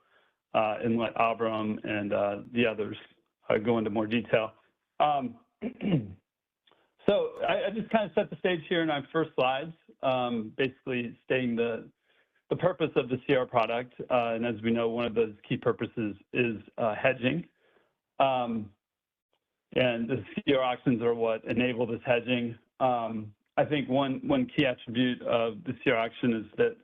and let Abram and the others go into more detail. So I just kind of set the stage here in our first slides, basically stating the purpose of the CR product. And as we know, one of those key purposes is hedging. And the CR auctions are what enable this hedging. I think one key attribute of the CR auction is that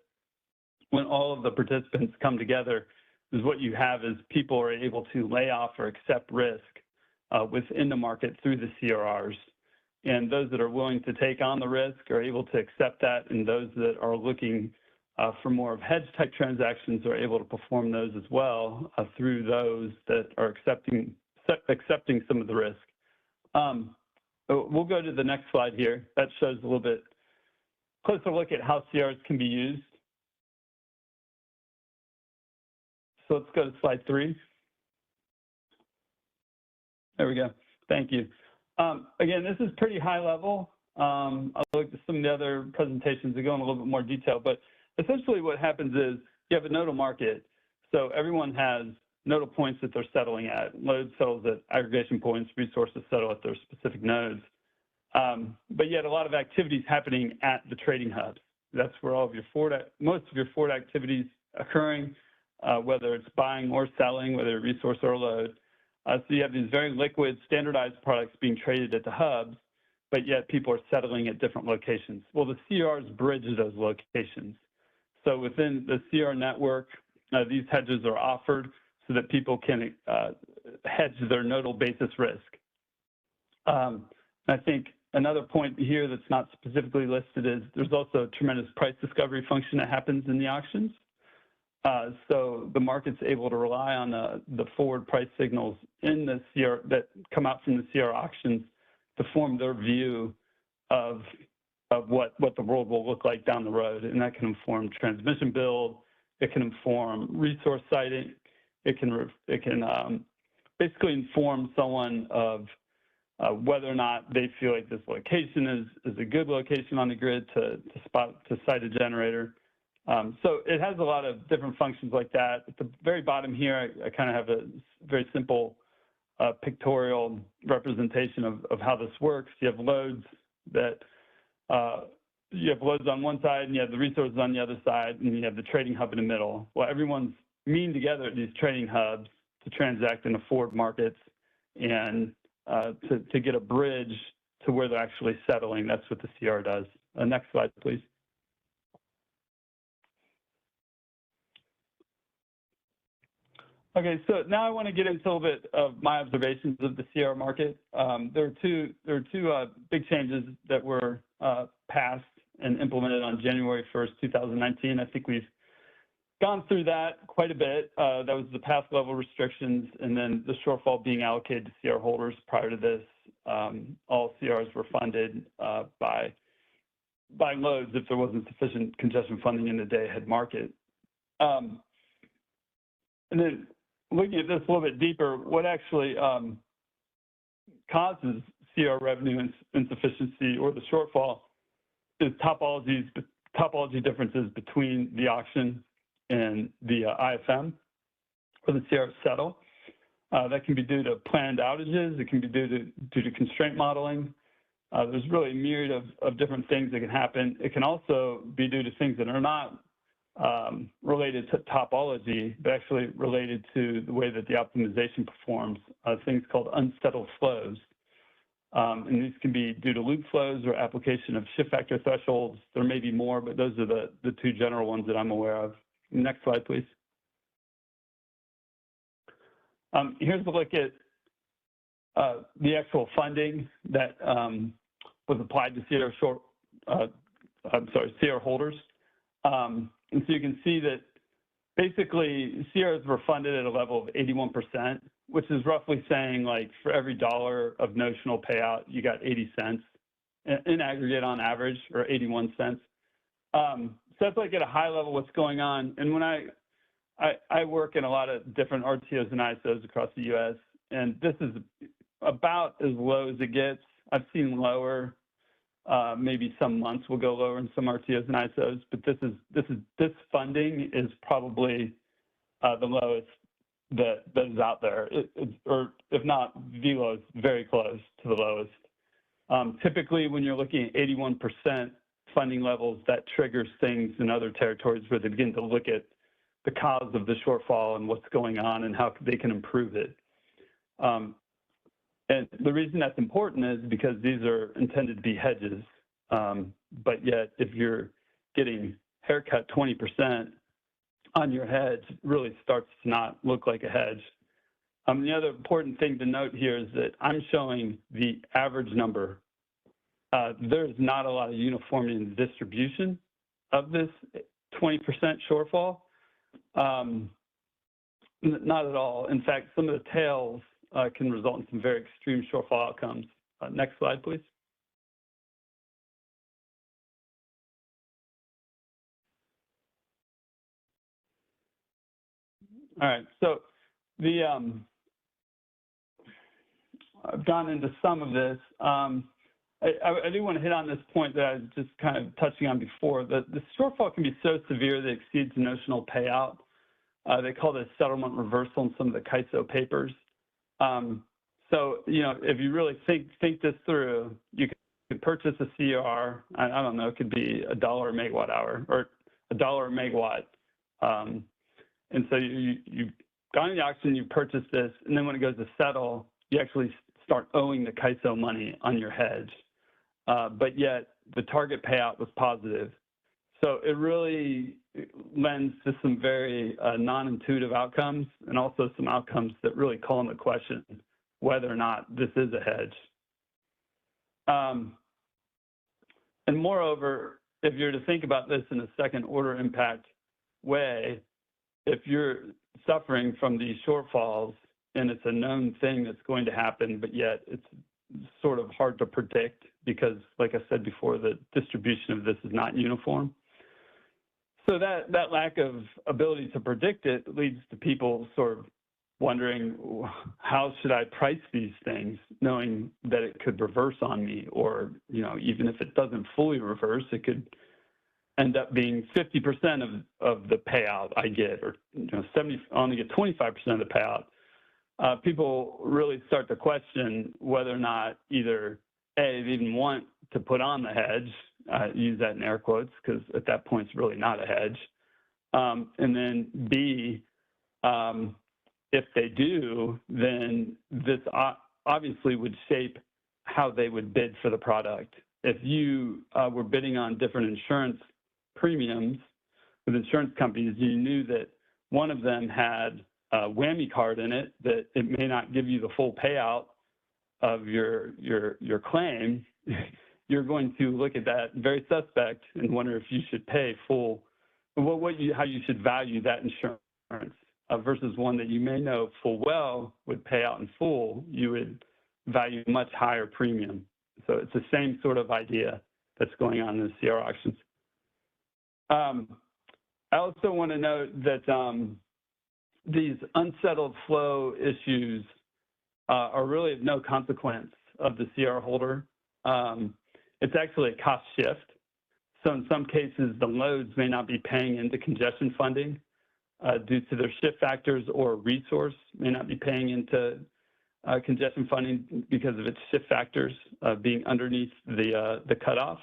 when all of the participants come together, is what you have is people are able to lay off or accept risk within the market through the CRRs. And those that are willing to take on the risk are able to accept that, and those that are looking for more of hedge type transactions are able to perform those as well through those that are accepting some of the risk. We'll go to the next slide here. That shows a little bit closer look at how CRs can be used. So let's go to slide 3. There we go. Thank you. Again, this is pretty high level. I'll look at some of the other presentations that go in a little bit more detail, but essentially what happens is you have a nodal market. So everyone has nodal points that they're settling at. Load settles at aggregation points, resources settle at their specific nodes. But yet a lot of activities happening at the trading hubs. That's where all of your most of your forward activities occurring, whether it's buying or selling, whether resource or load. So you have these very liquid, standardized products being traded at the hubs, but yet people are settling at different locations. Well, the CRs bridge those locations. So within the CR network, these hedges are offered so that people can hedge their nodal basis risk. I think another point here that's not specifically listed is there's also a tremendous price discovery function that happens in the auctions. So the market's able to rely on the forward price signals in the CR that come out from the CR auctions to form their view of what the world will look like down the road, and that can inform transmission build. It can inform resource siting. It can basically inform someone of whether or not they feel like this location is a good location on the grid to site a generator. So it has a lot of different functions like that. At the very bottom here, I kind of have a very simple pictorial representation of how this works. You have loads that you have loads on one side, and you have the resources on the other side, and you have the trading hub in the middle. Well, everyone's meeting together at these trading hubs to transact in the forward markets and to get a bridge to where they're actually settling. That's what the CR does. Next slide, please. Okay, so now I want to get into a little bit of my observations of the CR market. There are two big changes that were passed and implemented on January 1st, 2019. I think we've gone through that quite a bit. That was the path level restrictions, and then the shortfall being allocated to CR holders. Prior to this, all CRs were funded by loads if there wasn't sufficient congestion funding in the day-ahead market. And then looking at this a little bit deeper, what actually causes CR revenue insufficiency or the shortfall is topology differences between the auction and the IFM, or the CR settle. That can be due to planned outages. It can be due to constraint modeling. There's really a myriad of different things that can happen. It can also be due to things that are not related to topology, but actually related to the way that the optimization performs, things called unsettled flows. And these can be due to loop flows or application of shift factor thresholds. There may be more, but those are the two general ones that I'm aware of. Next slide, please. Here's a look at the actual funding that was applied to CR holders. And so you can see that basically CRs were funded at a level of 81%, which is roughly saying like for every $1 of notional payout, you got 80 cents in aggregate on average, or 81 cents. So that's like at a high level what's going on. And when I work in a lot of different RTOs and ISOs across the US, and this is about as low as it gets. I've seen lower. Maybe some months will go lower in some RTOs and ISOs, but this funding is probably the lowest that is out there, or if not the lowest, very close to the lowest. Typically, when you're looking at 81% funding levels, that triggers things in other territories where they begin to look at the cause of the shortfall and what's going on and how they can improve it. And the reason that's important is because these are intended to be hedges, but yet if you're getting haircut 20% on your hedge, it really starts to not look like a hedge. The other important thing to note here is that I'm showing the average number. There's not a lot of uniformity in the distribution of this 20% shortfall. Not at all. In fact, some of the tails can result in some very extreme shortfall outcomes. Next slide, please. All right, so I've gone into some of this. I do want to hit on this point that I was just kind of touching on before. The shortfall can be so severe that it exceeds the notional payout. They call this settlement reversal in some of the CAISO papers. So, if you really think this through, you could purchase a CR, I don't know, it could be $1 a megawatt hour or $1 a megawatt. And so you've gone to the auction, you purchase this, and then when it goes to settle, you actually start owing the CAISO money on your hedge. But yet the target payout was positive. So it really lends to some very non-intuitive outcomes, and also some outcomes that really call into question whether or not this is a hedge. And moreover, if you're to think about this in a second order impact way, if you're suffering from these shortfalls and it's a known thing that's going to happen, but yet it's sort of hard to predict because, like I said before, the distribution of this is not uniform. So that lack of ability to predict it leads to people sort of wondering, how should I price these things, knowing that it could reverse on me, or even if it doesn't fully reverse, it could end up being 50% of the payout I get, or 70, I only get 25% of the payout. People really start to question whether or not either A, they even want to put on the hedge, use that in air quotes, because at that point it's really not a hedge. And then B, if they do, then this obviously would shape how they would bid for the product. If you were bidding on different insurance premiums with insurance companies, you knew that one of them had a whammy card in it, that it may not give you the full payout of your claim, you're going to look at that very suspect and wonder if you should pay full, how you should value that insurance versus one that you may know full well would pay out in full, you would value much higher premium. So it's the same sort of idea that's going on in the CR auctions. I also want to note that these unsettled flow issues are really of no consequence of the CR holder. It's actually a cost shift. So in some cases, the loads may not be paying into congestion funding due to their shift factors, or resource may not be paying into congestion funding because of its shift factors being underneath the cutoff.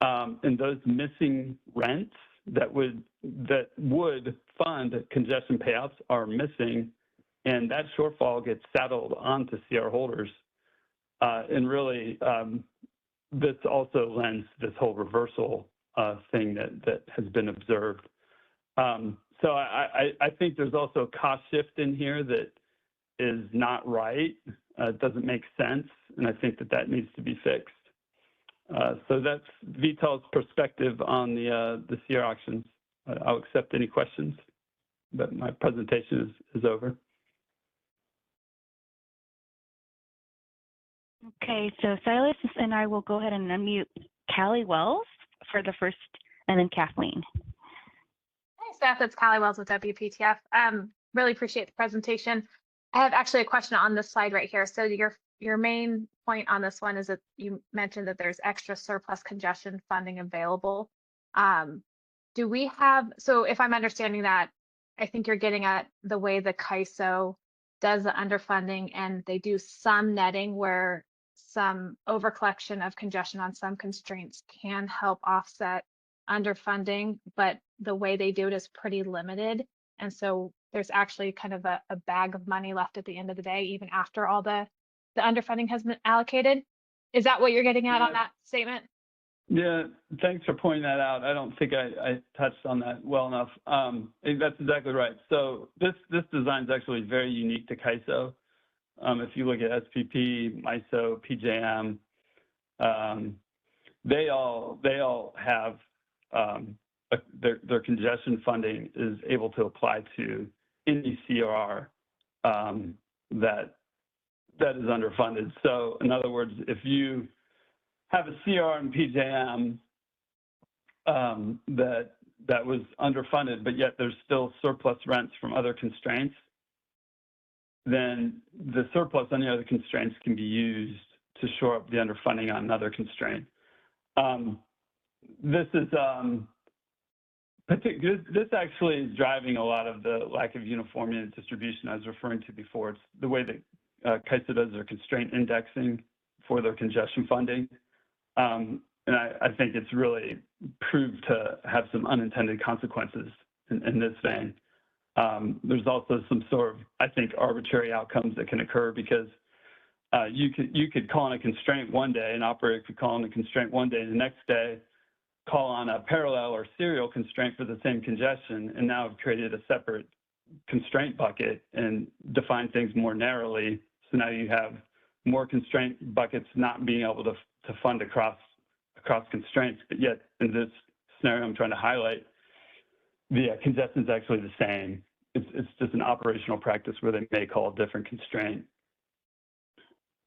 And those missing rents that would fund congestion payouts are missing, and that shortfall gets saddled onto CR holders. And really, this also lends this whole reversal thing that has been observed. So I think there's also a cost shift in here that is not right. It doesn't make sense, and I think that needs to be fixed. So that's Vitol's perspective on the CR auctions. I'll accept any questions, but my presentation is over.
Okay, so Silas and I will go ahead and unmute Callie Wells for the first, and then Kathleen.
Hi, Steph. It's Callie Wells with WPTF. Really appreciate the presentation. I have actually a question on this slide right here. So your your main point on this one is that you mentioned that there's extra surplus congestion funding available. Do we have, so if I'm understanding that, I think you're getting at the way the CAISO does the underfunding, and they do some netting where some overcollection of congestion on some constraints can help offset underfunding, but the way they do it is pretty limited. And so there's actually kind of a bag of money left at the end of the day, even after all the underfunding has been allocated. Is that what you're getting at on that statement?
Yeah, thanks for pointing that out. I don't think I touched on that well enough. That's exactly right. So this design is actually very unique to CAISO. If you look at SPP, MISO, PJM, they all have their congestion funding is able to apply to any CRR that is underfunded. So in other words, if you have a CR in PJM that was underfunded, but yet there's still surplus rents from other constraints, then the surplus on the other constraints can be used to shore up the underfunding on another constraint. This actually is driving a lot of the lack of uniformity in distribution I was referring to before. It's the way that CAISO does their constraint indexing for their congestion funding. And I think it's really proved to have some unintended consequences in this vein. There's also some sort of, I think, arbitrary outcomes that can occur because you could call on a constraint one day, an operator could call on a constraint one day, and the next day call on a parallel or serial constraint for the same congestion, and now have created a separate constraint bucket and defined things more narrowly. So now you have more constraint buckets not being able to fund across constraints, but yet in this scenario I'm trying to highlight, the congestion is actually the same. It's just an operational practice where they may call a different constraint.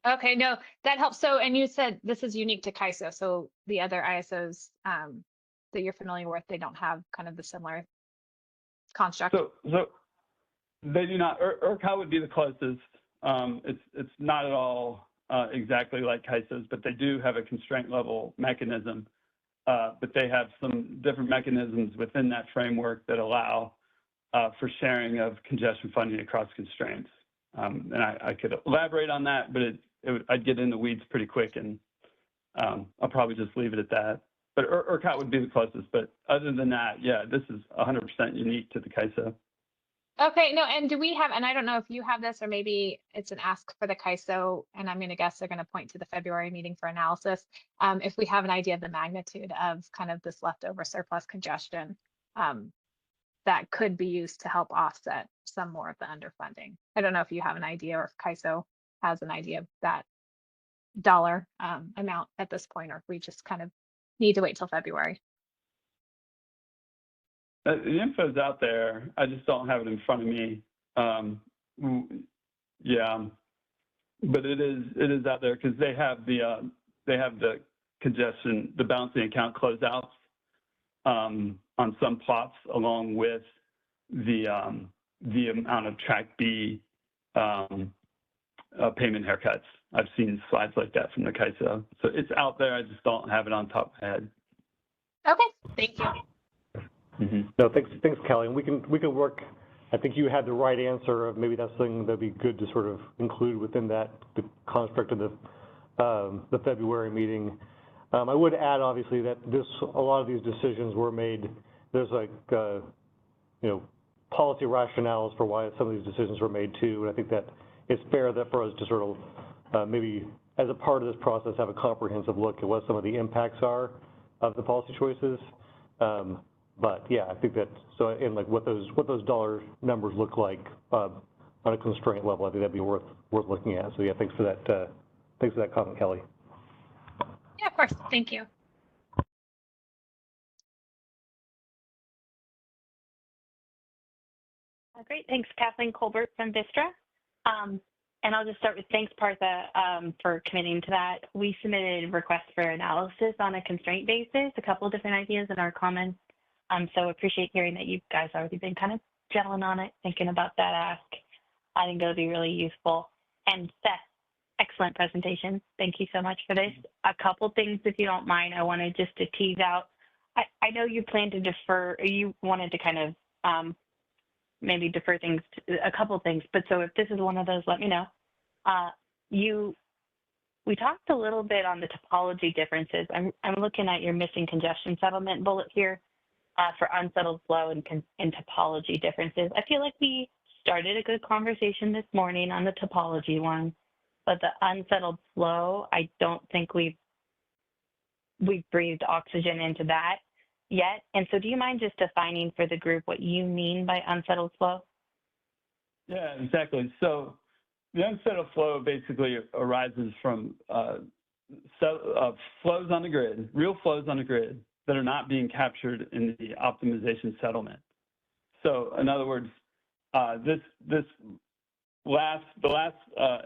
Okay, no, that helps. So, and you said this is unique to CAISO, so the other ISOs that you're familiar with, they don't have kind of the similar construct.
So they do not. ERCOT would be the closest. It's not at all exactly like CAISO's, but they do have a constraint level mechanism. But they have some different mechanisms within that framework that allow for sharing of congestion funding across constraints. And I could elaborate on that, but I'd get in the weeds pretty quick, and I'll probably just leave it at that. But ERCOT would be the closest. But other than that, yeah, this is 100% unique to the CAISO.
Okay, no, and do we have, and I don't know if you have this, or maybe it's an ask for the CAISO, and I'm going to guess they're going to point to the February meeting for analysis. If we have an idea of the magnitude of kind of this leftover surplus congestion that could be used to help offset some more of the underfunding. I don't know if you have an idea, or if CAISO has an idea of that dollar amount at this point, or if we just kind of need to wait till February.
The info's out there. I just don't have it in front of me. Yeah, but it is out there because they have the congestion, the balancing account closeouts on some plots, along with the amount of Track B payment haircuts. I've seen slides like that from the CAISO, so it's out there. I just don't have it on top of my head.
Okay, thank you.
Mm-hmm. No, thanks, Kelly. And we can work. I think you had the right answer of maybe that's something that'd be good to sort of include within the construct of the February meeting. I would add, obviously, that a lot of these decisions were made. There's like policy rationales for why some of these decisions were made too, and I think that it's fair that for us to sort of maybe as a part of this process have a comprehensive look at what some of the impacts are of the policy choices. But yeah, I think that so in like what those dollar numbers look like on a constraint level, I think that'd be worth looking at. So yeah, thanks for that comment, Kelly.
Yeah, of course. Thank you.
Great, thanks, Kathleen Colbert from Vistra. And I'll just start with thanks, Partha, for committing to that. We submitted requests for analysis on a constraint basis, a couple of different ideas in our comments. So appreciate hearing that you guys already been kind of gelling on it, thinking about that ask. I think it'll be really useful. And Seth, excellent excellent presentation. Thank you so much for this. A couple things, if you don't mind, I wanted just to tease out. I know you plan to defer, you wanted to kind of maybe defer things, a couple things, but so if this is one of those, let me know. We talked a little bit on the topology differences. I'm looking at your missing congestion settlement bullet here for unsettled flow and topology differences. I feel like we started a good conversation this morning on the topology one, but the unsettled flow, I don't think we've breathed oxygen into that yet. And so do you mind just defining for the group what you mean by unsettled flow?
Yeah, exactly. So the unsettled flow basically arises from flows on the grid, real flows on the grid that are not being captured in the optimization settlement. So in other words, the last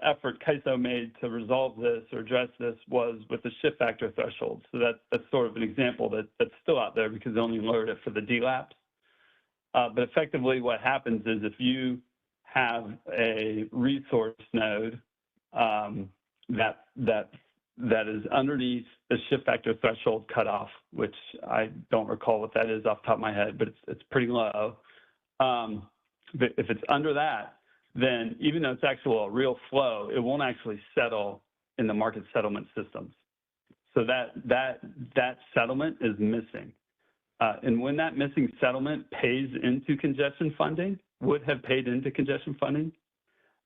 effort CAISO made to resolve this or address this was with the shift factor threshold. So that's sort of an example that's still out there because they only lowered it for the DLAPs. But effectively what happens is if you have a resource node that is underneath the shift factor threshold cutoff, which I don't recall what that is off the top of my head, but it's pretty low. But if it's under that, then even though it's actually a real flow, it won't actually settle in the market settlement systems. So that settlement is missing. And when that missing settlement pays into congestion funding, would have paid into congestion funding,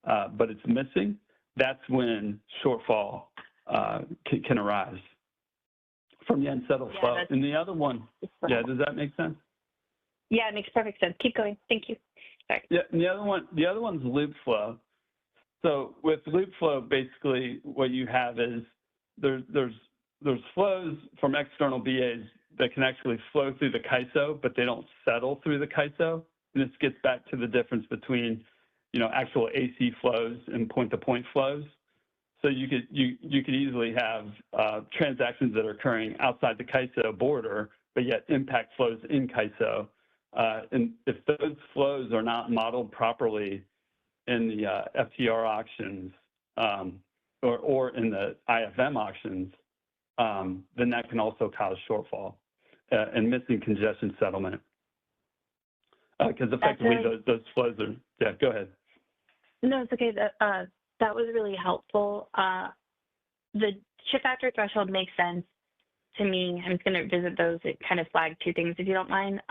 but it's missing, that's when shortfall can arise from the unsettled flow. And the other one, yeah, does that make sense?
Yeah, it makes perfect sense. Keep going. Thank you. Sorry.
Yeah, and the other one's loop flow. So with loop flow, basically what you have is there's flows from external BAs that can actually flow through the CAISO, but they don't settle through the CAISO. And this gets back to the difference between, actual AC flows and point-to-point flows. So you could easily have transactions that are occurring outside the CAISO border, but yet impact flows in CAISO. And if those flows are not modeled properly in the FTR auctions or in the IFM auctions, then that can also cause shortfall and missing congestion settlement. Because effectively those flows are, yeah, go ahead.
No, it's okay. That was really helpful. The shift factor threshold makes sense to me. I'm just going to visit those. It kind of flagged two things, if you don't mind.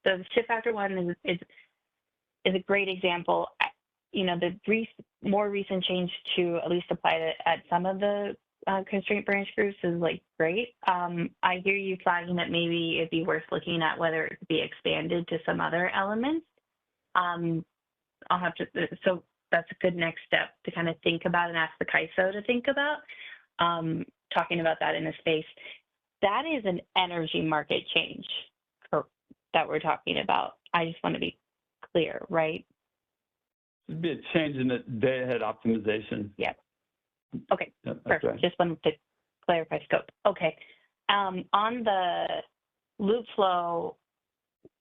The shift factor one is a great example. The more recent change to at least apply it at some of the constraint branch groups is great. I hear you flagging that maybe it'd be worth looking at whether it could be expanded to some other elements. I'll have to, so that's a good next step to kind of think about and ask the CAISO to think about, talking about that in a space. That is an energy market change that we're talking about. I just want to be clear, right?
It'd be a change in the day-ahead optimization.
Yep. Okay,
yep,
perfect.
Right.
Just wanted to clarify scope. Okay. On the loop flow,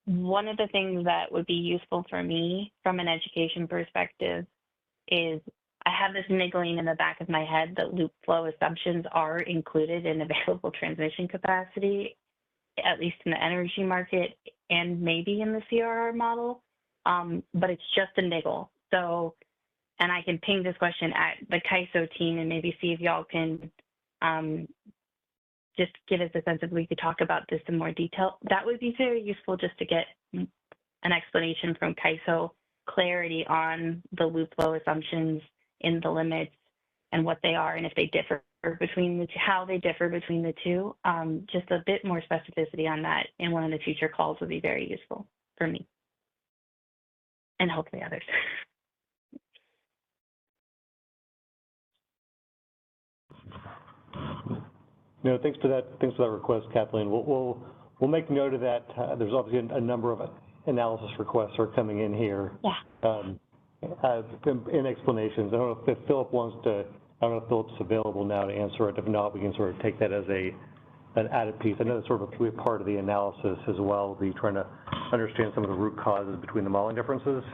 one of the things that would be useful for me from an education perspective is I have this niggling in the back of my head that loop flow assumptions are included in available transmission capacity, at least in the energy market and maybe in the CRR model, but it's just a niggle. So, and I can ping this question at the CAISO team and maybe see if y'all can just give us a sense if we could talk about this in more detail. That would be very useful just to get an explanation from CAISO, clarity on the loop flow assumptions in the limits and what they are and if they differ between the two, how they differ between the two. Just a bit more specificity on that in one of the future calls would be very useful for me and hopefully others.
No, thanks for that request, Kathleen. We'll make note of that. There's obviously a number of analysis requests are coming in here.
Yeah.
In explanations. I don't know if Philip wants to. I don't know if Philip's available now to answer it. If not, we can sort of take that as an added piece. I know that's sort of a part of the analysis as well. We're trying to understand some of the root causes between the modeling differences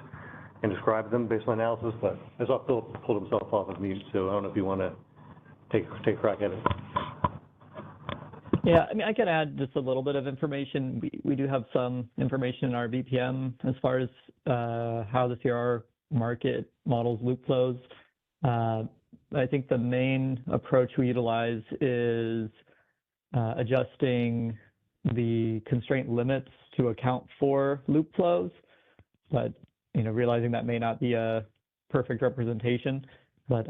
and describe them based on analysis. But I saw Philip pulled himself off of mute, so I don't know if you want to take a crack at it.
Yeah, I mean, I can add just a little bit of information. We do have some information in our VPM as far as how the CRR market models loop flows. I think the main approach we utilize is adjusting the constraint limits to account for loop flows, but realizing that may not be a perfect representation. But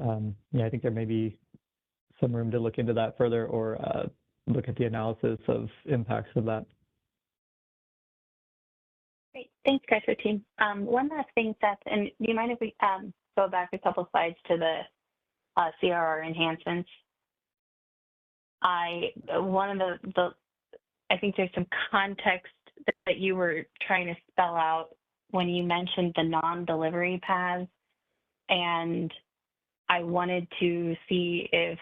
yeah, I think there may be some room to look into that further, or look at the analysis of impacts of that.
Great, thanks, guys, for team. One last thing, Seth, and do you mind if we go back a couple slides to the CRR enhancements? I think there's some context that you were trying to spell out when you mentioned the non-delivery paths, and I wanted to see if,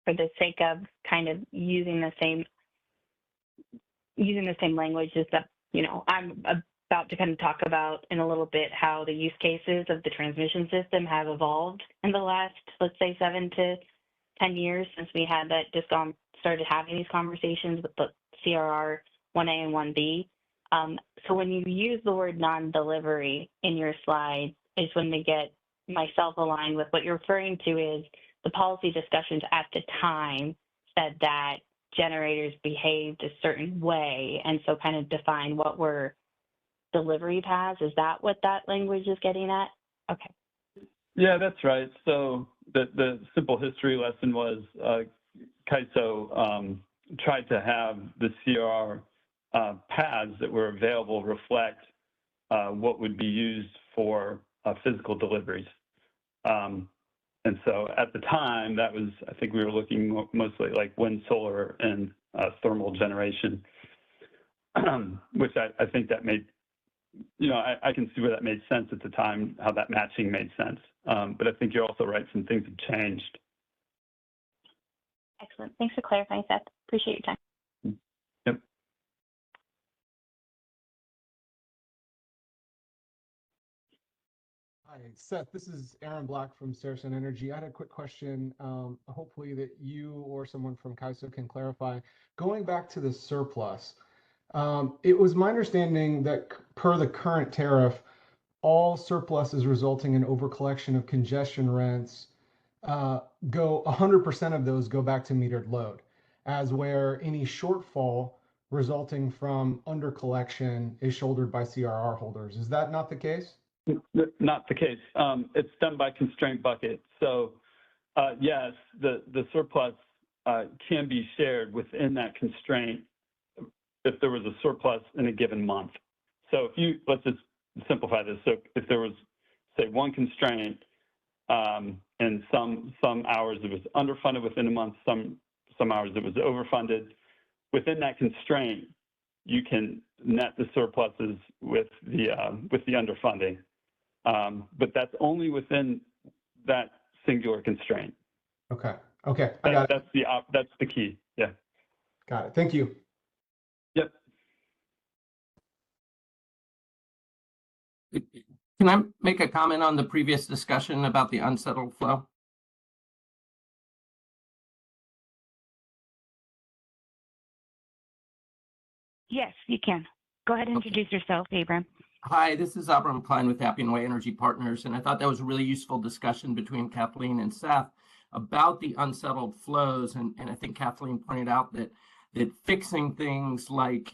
for the sake of kind of using the same language, is that I'm about to kind of talk about in a little bit how the use cases of the transmission system have evolved in the last, let's say, 7 to 10 years since we had that DISCOM started having these conversations with the CRR 1A and 1B. So when you use the word non-delivery in your slides is when they get myself aligned with what you're referring to is the policy discussions at the time said that generators behaved a certain way, and so kind of define what were delivery paths. Is that what that language is getting at? Okay.
Yeah, that's right. So the simple history lesson was CAISO tried to have the CRR paths that were available reflect what would be used for physical deliveries. And so at the time, that was, I think we were looking mostly like wind, solar, and thermal generation, which I think that made, I can see where that made sense at the time, how that matching made sense. But I think you're also right, some things have changed.
Excellent. Thanks for clarifying, Seth. Appreciate your time.
Yep.
Hi, Seth, this is Aaron Black from Saracen Energy. I had a quick question, hopefully that you or someone from CAISO can clarify. Going back to the surplus, it was my understanding that per the current tariff, all surpluses resulting in overcollection of congestion rents 100% of those go back to metered load, as where any shortfall resulting from undercollection is shouldered by CRR holders. Is that not the case?
Not the case. It's done by constraint bucket. So yes, the surplus can be shared within that constraint if there was a surplus in a given month. So let's just simplify this. So if there was, say, one constraint and some hours it was underfunded within a month, some hours it was overfunded, within that constraint, you can net the surpluses with the underfunding. But that's only within that singular constraint.
Okay. Okay. I got it.
That's the key. Yeah.
Got it. Thank you.
Yep.
Can I make a comment on the previous discussion about the unsettled flow?
Yes, you can. Go ahead and introduce yourself, Abram.
Hi, this is Abram Klein with Appian Way Energy Partners, and I thought that was a really useful discussion between Kathleen and Seth about the unsettled flows, and I think Kathleen pointed out that fixing things like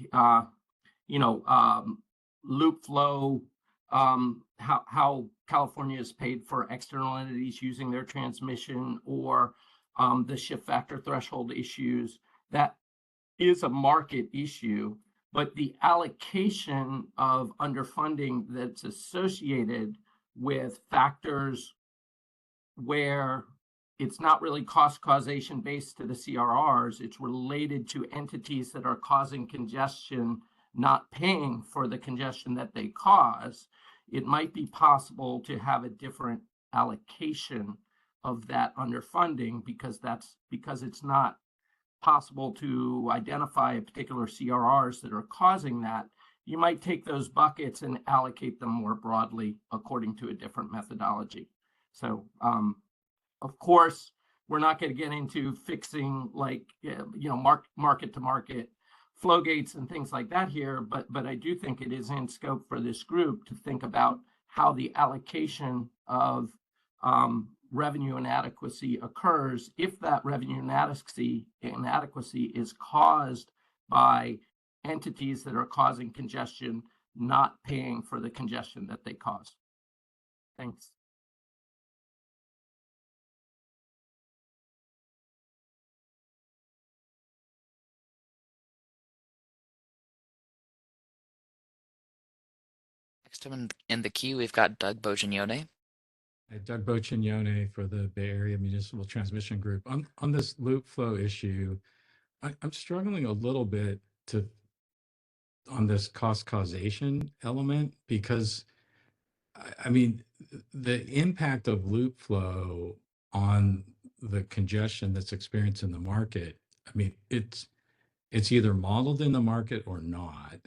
loop flow, how California is paid for external entities using their transmission, or the shift factor threshold issues, that is a market issue. But the allocation of underfunding that's associated with factors where it's not really cost causation based to the CRRs, it's related to entities that are causing congestion, not paying for the congestion that they cause, it might be possible to have a different allocation of that underfunding because it's not possible to identify a particular CRRs that are causing that. You might take those buckets and allocate them more broadly according to a different methodology. So of course, we're not going to get into fixing like, market to market flow gates and things like that here, but I do think it is in scope for this group to think about how the allocation of revenue inadequacy occurs if that revenue inadequacy is caused by entities that are causing congestion not paying for the congestion that they cause. Thanks.
Next up in the queue, we've got Doug Bogignone.
Doug Bogignone for the Bay Area Municipal Transmission Group. On this loop flow issue, I'm struggling a little bit on this cost causation element, because I mean, the impact of loop flow on the congestion that's experienced in the market, I mean, it's either modeled in the market or not.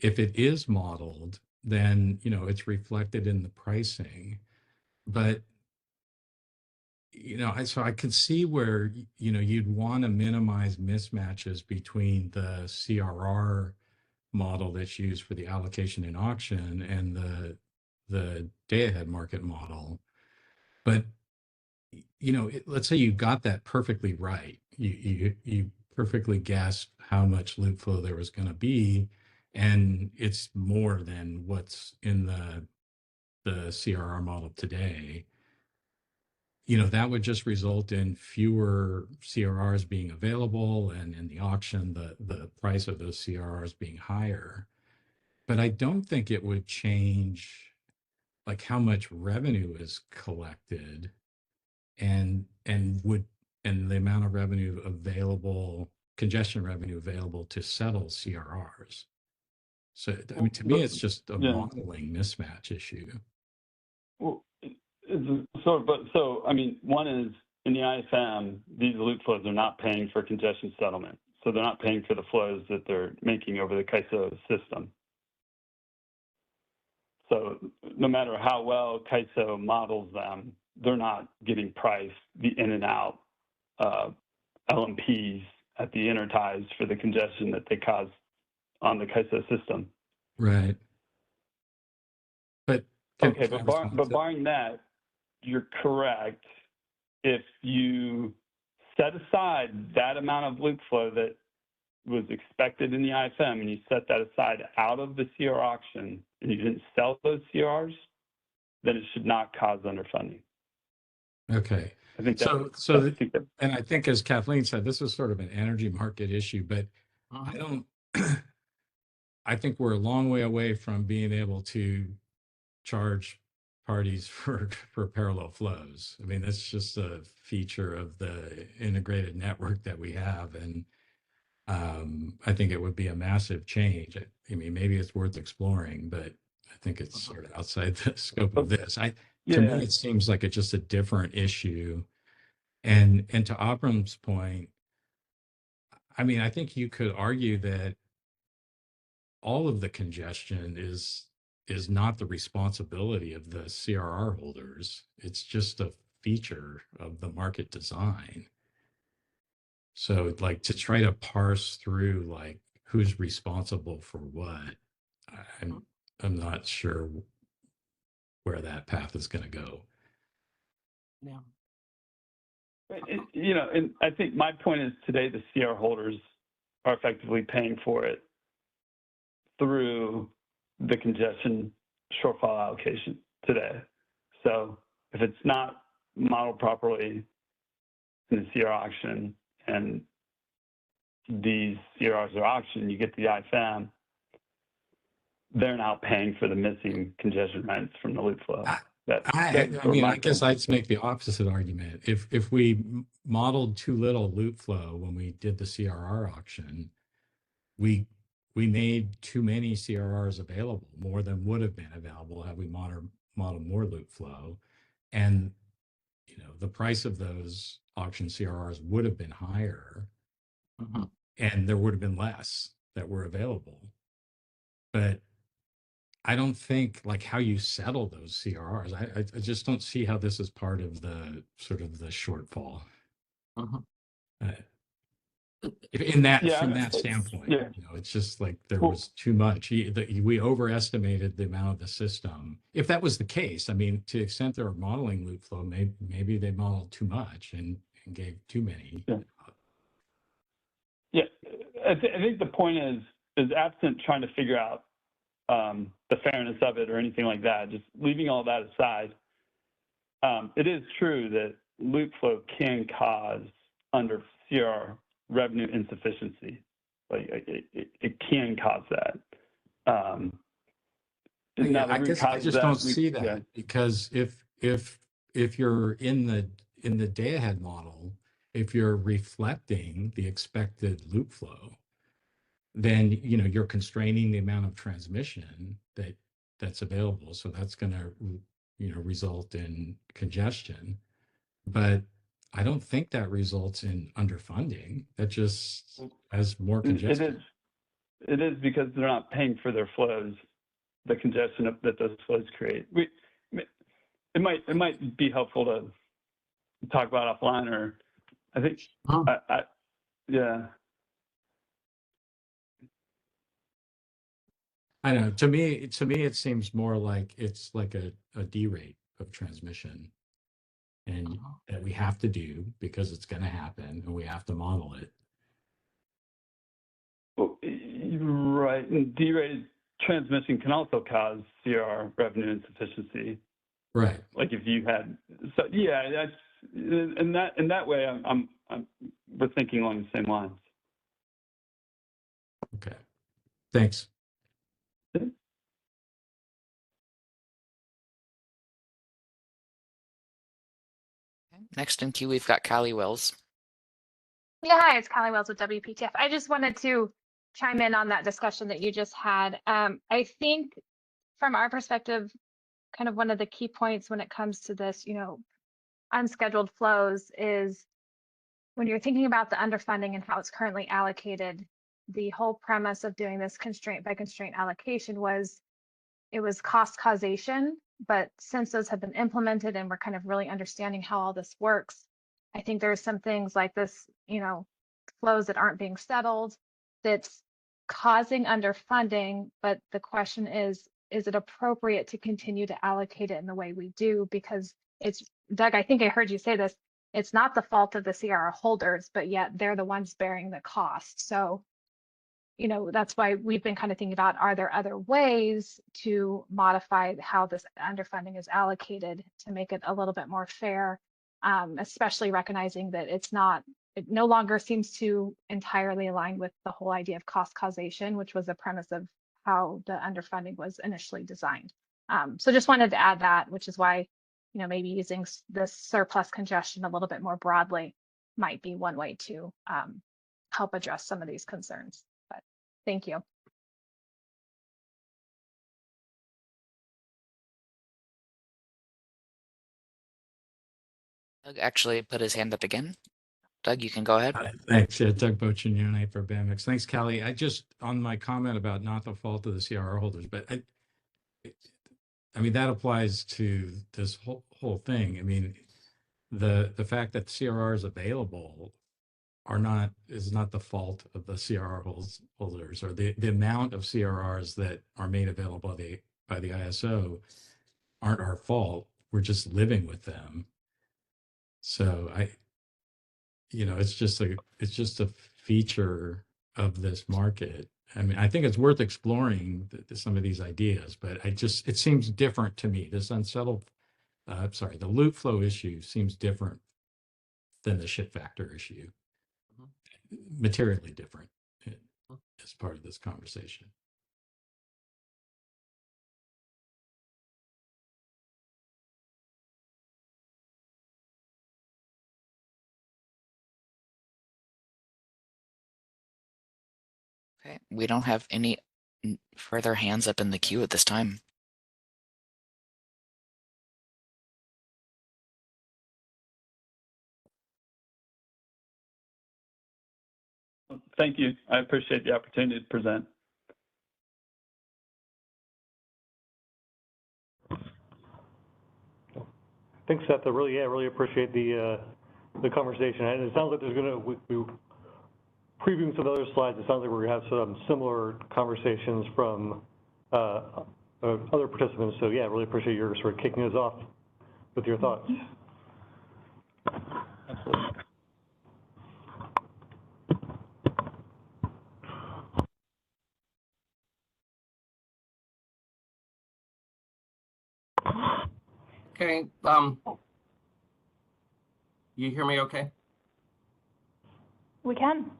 If it is modeled, then, it's reflected in the pricing. But, so I could see where, you'd want to minimize mismatches between the CRR model that's used for the allocation in auction and the day-ahead market model. But, let's say you got that perfectly right. You perfectly guessed how much loop flow there was going to be, and it's more than what's in the CRR model today. That would just result in fewer CRRs being available, and in the auction, the price of those CRRs being higher. But I don't think it would change like how much revenue is collected and the amount of revenue available, congestion revenue available to settle CRRs. So, I mean, to me, it's just a modeling mismatch issue.
Well, so I mean, one is in the IFM, these loop flows are not paying for congestion settlement. So they're not paying for the flows that they're making over the CAISO system. So no matter how well CAISO models them, they're not getting priced the in and out LMPs at the interties for the congestion that they cause on the CAISO system.
Right. But
barring that, you're correct. If you set aside that amount of loop flow that was expected in the IFM and you set that aside out of the CR auction and you didn't sell those CRs, then it should not cause underfunding.
Okay.
I think
and I think, as Kathleen said, this is sort of an energy market issue, but I think we're a long way away from being able to charge parties for parallel flows. I mean, that's just a feature of the integrated network that we have. And I think it would be a massive change. I mean, maybe it's worth exploring, but I think it's sort of outside the scope of this. To me, it seems like it's just a different issue. And to Abram's point, I mean, I think you could argue that all of the congestion is not the responsibility of the CRR holders. It's just a feature of the market design. So, like, to try to parse through like who's responsible for what, I'm not sure where that path is going to go.
Yeah.
And I think my point is today the CR holders are effectively paying for it through the congestion shortfall allocation today. So if it's not modeled properly in the CR auction and these CRRs are auctioned, you get the IFM, they're now paying for the missing congestion rents from the loop flow.
I guess I'd make the opposite argument. If we modeled too little loop flow when we did the CRR auction, we made too many CRRs available, more than would have been available had we modeled more loop flow. And, the price of those auction CRRs would have been higher, and there would have been less that were available. But I don't think like how you settle those CRRs. I just don't see how this is part of the sort of the shortfall. In that from that standpoint, you know, it's just like there was too much. We overestimated the amount of the system. If that was the case, I mean, to the extent they were modeling loop flow, maybe they modeled too much and gave too many.
Yeah, I think the point is absent trying to figure out the fairness of it or anything like that. Just leaving all that aside, it is true that loop flow can cause under CR revenue insufficiency. Like it can cause that.
Yeah, I guess I just don't see that because if you're in the day ahead model, if you're reflecting the expected loop flow, then you know you're constraining the amount of transmission that's available. So that's going to result in congestion. But I don't think that results in underfunding. That just has more congestion.
It is because they're not paying for their flows, the congestion that those flows create. It might be helpful to talk about offline, or I think yeah.
I don't know. To me, it seems more like it's like a D rate of transmission, and that we have to do because it's going to happen, and we have to model it.
Well, right, and D-rated transmission can also cause CR revenue insufficiency.
Right.
Like if you had, so yeah, that's in that way, we're thinking along the same lines.
Okay. Thanks.
Next in queue, we've got Callie Wells.
Yeah, hi, it's Callie Wells with WPTF. I just wanted to chime in on that discussion that you just had. I think from our perspective, kind of one of the key points when it comes to this, unscheduled flows is when you're thinking about the underfunding and how it's currently allocated, the whole premise of doing this constraint by constraint allocation was it was cost causation. But since those have been implemented and we're kind of really understanding how all this works, I think there's some things like this, flows that aren't being settled that's causing underfunding. But the question is it appropriate to continue to allocate it in the way we do? Because it's, Doug, I think I heard you say this, it's not the fault of the CRR holders, but yet they're the ones bearing the cost. So, that's why we've been kind of thinking about, are there other ways to modify how this underfunding is allocated to make it a little bit more fair, especially recognizing that it no longer seems to entirely align with the whole idea of cost causation, which was the premise of how the underfunding was initially designed. So just wanted to add that, which is why, maybe using this surplus congestion a little bit more broadly might be one way to help address some of these concerns. But thank you.
Doug actually put his hand up again. Doug, you can go ahead.
Thanks. Doug Boccignone for BAMX. Thanks, Callie. I just, on my comment about not the fault of the CRR holders, but I mean, that applies to this whole thing. I mean, the fact that CRRs available is not the fault of the CRR holders, or the amount of CRRs that are made available by the ISO aren't our fault. We're just living with them. So it's just a feature of this market. I mean, I think it's worth exploring some of these ideas, but it seems different to me. This the loop flow issue seems different than the shift factor issue. Materially different as part of this conversation.
Okay, we don't have any further hands up in the queue at this time.
Thank you. I appreciate the opportunity to present.
Thanks, Seth. I really appreciate the conversation. And it sounds like there's we previewing some other slides. It sounds like we're going to have some similar conversations from other participants. So yeah, really appreciate your sort of kicking us off with your thoughts. Absolutely.
Okay, you hear me okay?
We can.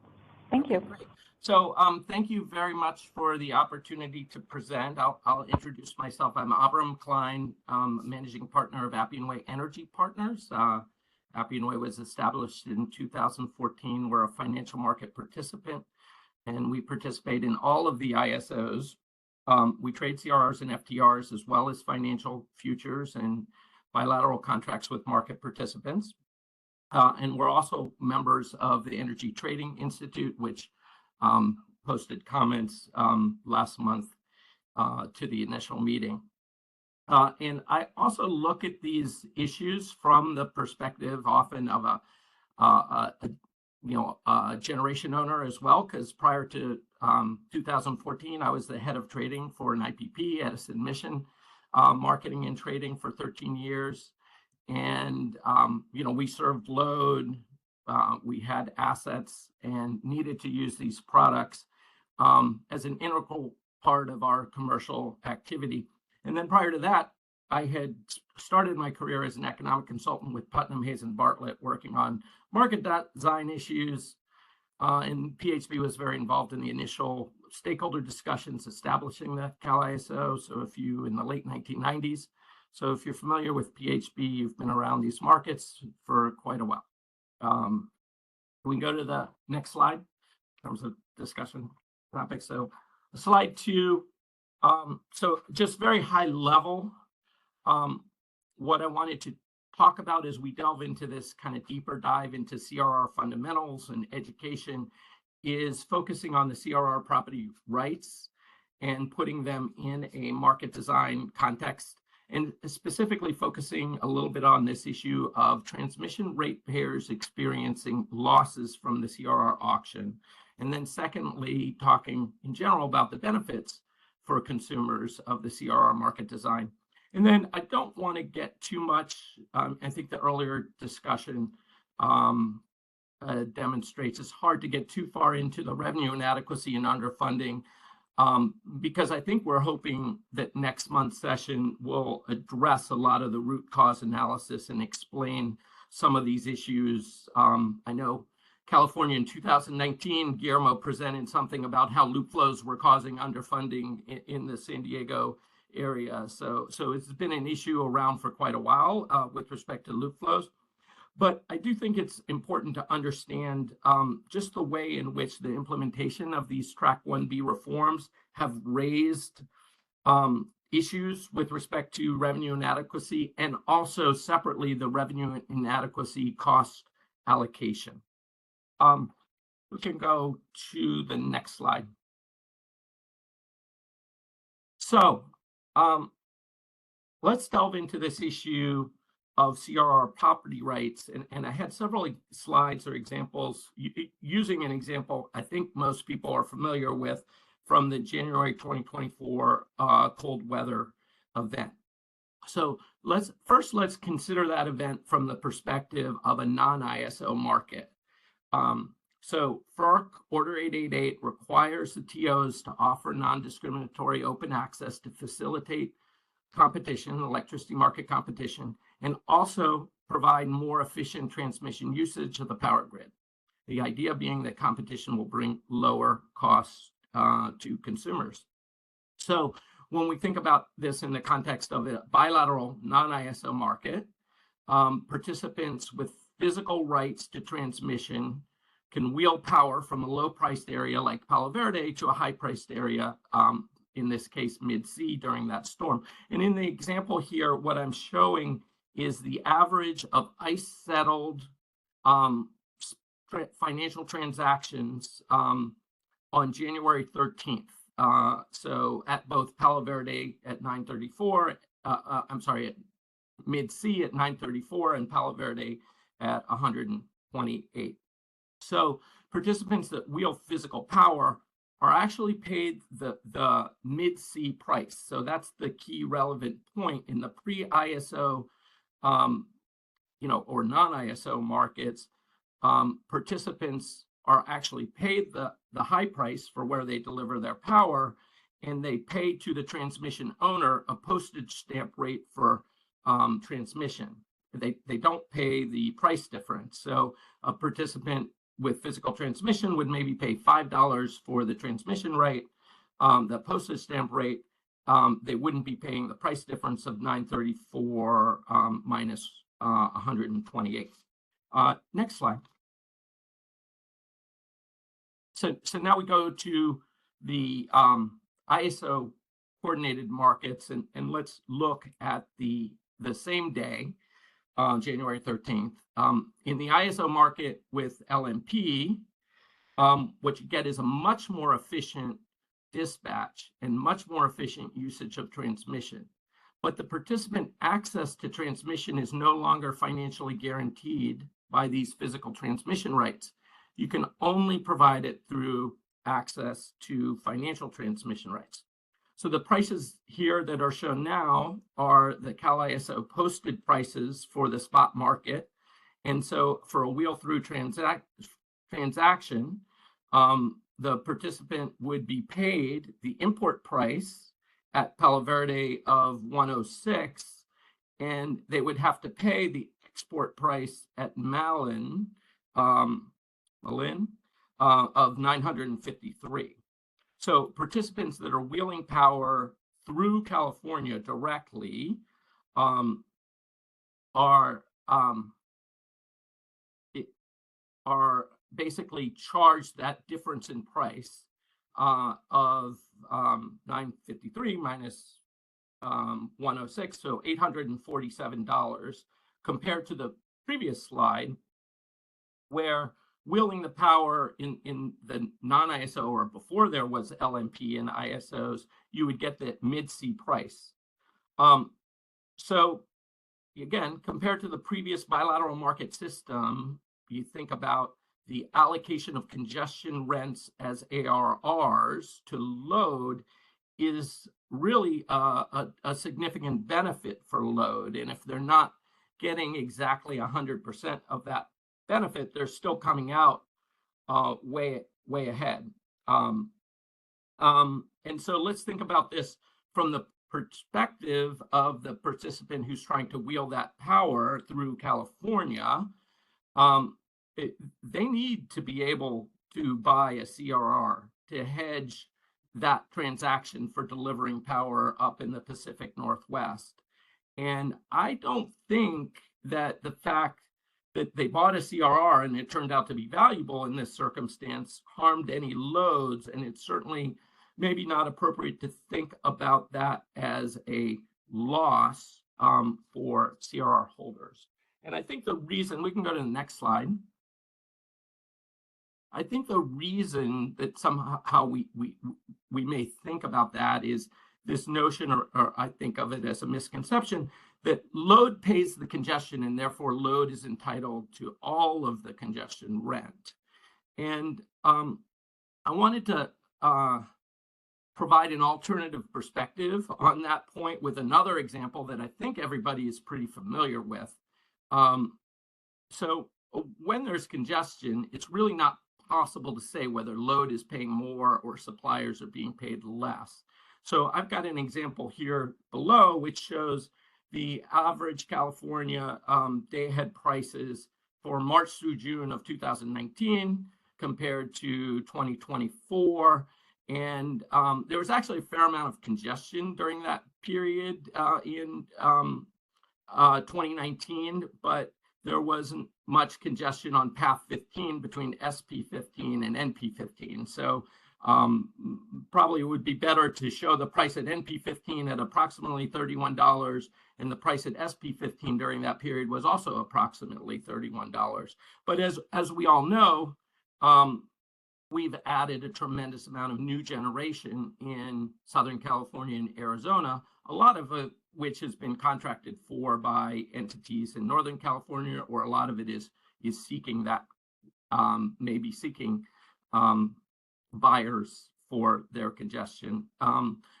Thank you.
Great. So thank you very much for the opportunity to present. I'll introduce myself. I'm Abram Klein, managing partner of Appian Way Energy Partners. Appian Way was established in 2014. We're a financial market participant, and we participate in all of the ISOs. We trade CRRs and FTRs, as well as financial futures and bilateral contracts with market participants. And we're also members of the Energy Trading Institute, which posted comments last month to the initial meeting. And I also look at these issues from the perspective often of a generation owner as well, because prior to 2014, I was the head of trading for an IPP, Edison Mission, marketing and trading for 13 years. And, we served load, we had assets and needed to use these products as an integral part of our commercial activity. And then prior to that, I had started my career as an economic consultant with Putnam, Hayes, and Bartlett, working on market design issues. And PHB was very involved in the initial stakeholder discussions establishing the CalISO. So if you, in the late 1990s, so if you're familiar with PHB, you've been around these markets for quite a while. Can we go to the next slide in terms of discussion topics? So slide 2. So just very high level, what I wanted to talk about as we delve into this kind of deeper dive into CRR fundamentals and education is focusing on the CRR property rights and putting them in a market design context, and specifically focusing a little bit on this issue of transmission ratepayers experiencing losses from the CRR auction. And then secondly, talking in general about the benefits for consumers of the CRR market design. And then I don't want to get too much, I think the earlier discussion demonstrates it's hard to get too far into the revenue inadequacy and underfunding, because I think we're hoping that next month's session will address a lot of the root cause analysis and explain some of these issues. I know California in 2019, Guillermo presented something about how loop flows were causing underfunding in the San Diego area. So it's been an issue around for quite a while with respect to loop flows. But I do think it's important to understand just the way in which the implementation of these Track 1B reforms have raised issues with respect to revenue inadequacy, and also separately the revenue inadequacy cost allocation. We can go to the next slide. So let's delve into this issue of CRR property rights. And I had several slides or examples using an example I think most people are familiar with from the January 2024 cold weather event. So let's consider that event from the perspective of a non-ISO market. So FERC Order 888 requires the TOs to offer non-discriminatory open access to facilitate competition, electricity market competition, and also provide more efficient transmission usage of the power grid. The idea being that competition will bring lower costs to consumers. So when we think about this in the context of a bilateral non-ISO market, participants with physical rights to transmission can wheel power from a low-priced area like Palo Verde to a high-priced area, in this case, mid-sea during that storm. And in the example here, what I'm showing is the average of ice-settled financial transactions on January 13th. So at both Palo Verde at 9:34, Mid-C at 934 and Palo Verde at 128. So participants that wheel physical power are actually paid the mid-C price. So that's the key relevant point in the pre-ISO, or non-ISO markets. Participants are actually paid the high price for where they deliver their power, and they pay to the transmission owner a postage stamp rate for transmission. They don't pay the price difference. So a participant with physical transmission would maybe pay $5 for the transmission rate, the postage stamp rate. They wouldn't be paying the price difference of 934 minus 128. Next slide. So now we go to the ISO coordinated markets, and let's look at the same day, January 13th. In the ISO market with LMP, what you get is a much more efficient dispatch and much more efficient usage of transmission. But the participant access to transmission is no longer financially guaranteed by these physical transmission rights. You can only provide it through access to financial transmission rights. So the prices here that are shown now are the CalISO posted prices for the spot market. And so for a wheel through transaction, the participant would be paid the import price at Palo Verde of 106, and they would have to pay the export price at Malin of 953. So participants that are wheeling power through California directly are basically charged that difference in price of 953 minus 106, so $847, compared to the previous slide, where wheeling the power in the non-ISO, or before there was LMP and ISOs, you would get the mid-C price. So again, compared to the previous bilateral market system, you think about the allocation of congestion rents as ARRs to load is really a significant benefit for load. And if they're not getting exactly 100% of that benefit, they're still coming out way ahead. And so let's think about this from the perspective of the participant who's trying to wheel that power through California. They need to be able to buy a CRR to hedge that transaction for delivering power up in the Pacific Northwest. And I don't think that the fact that they bought a CRR and it turned out to be valuable in this circumstance harmed any loads, and it's certainly maybe not appropriate to think about that as a loss for CRR holders. And I think the reason, we can go to the next slide. I think the reason that somehow we may think about that is this notion, or I think of it as a misconception, that load pays the congestion and therefore load is entitled to all of the congestion rent. And I wanted to provide an alternative perspective on that point with another example that I think everybody is pretty familiar with. So when there's congestion, it's really not possible to say whether load is paying more or suppliers are being paid less. So I've got an example here below which shows the average California day-ahead prices for March through June of 2019 compared to 2024. And there was actually a fair amount of congestion during that period in 2019, but there wasn't much congestion on path 15 between SP 15 and NP 15. So probably it would be better to show the price at NP 15 at approximately $31, and the price at SP 15 during that period was also approximately $31. But as we all know, we've added a tremendous amount of new generation in Southern California and Arizona, a lot of it which has been contracted for by entities in Northern California, or a lot of it is seeking that, maybe seeking buyers for their congestion.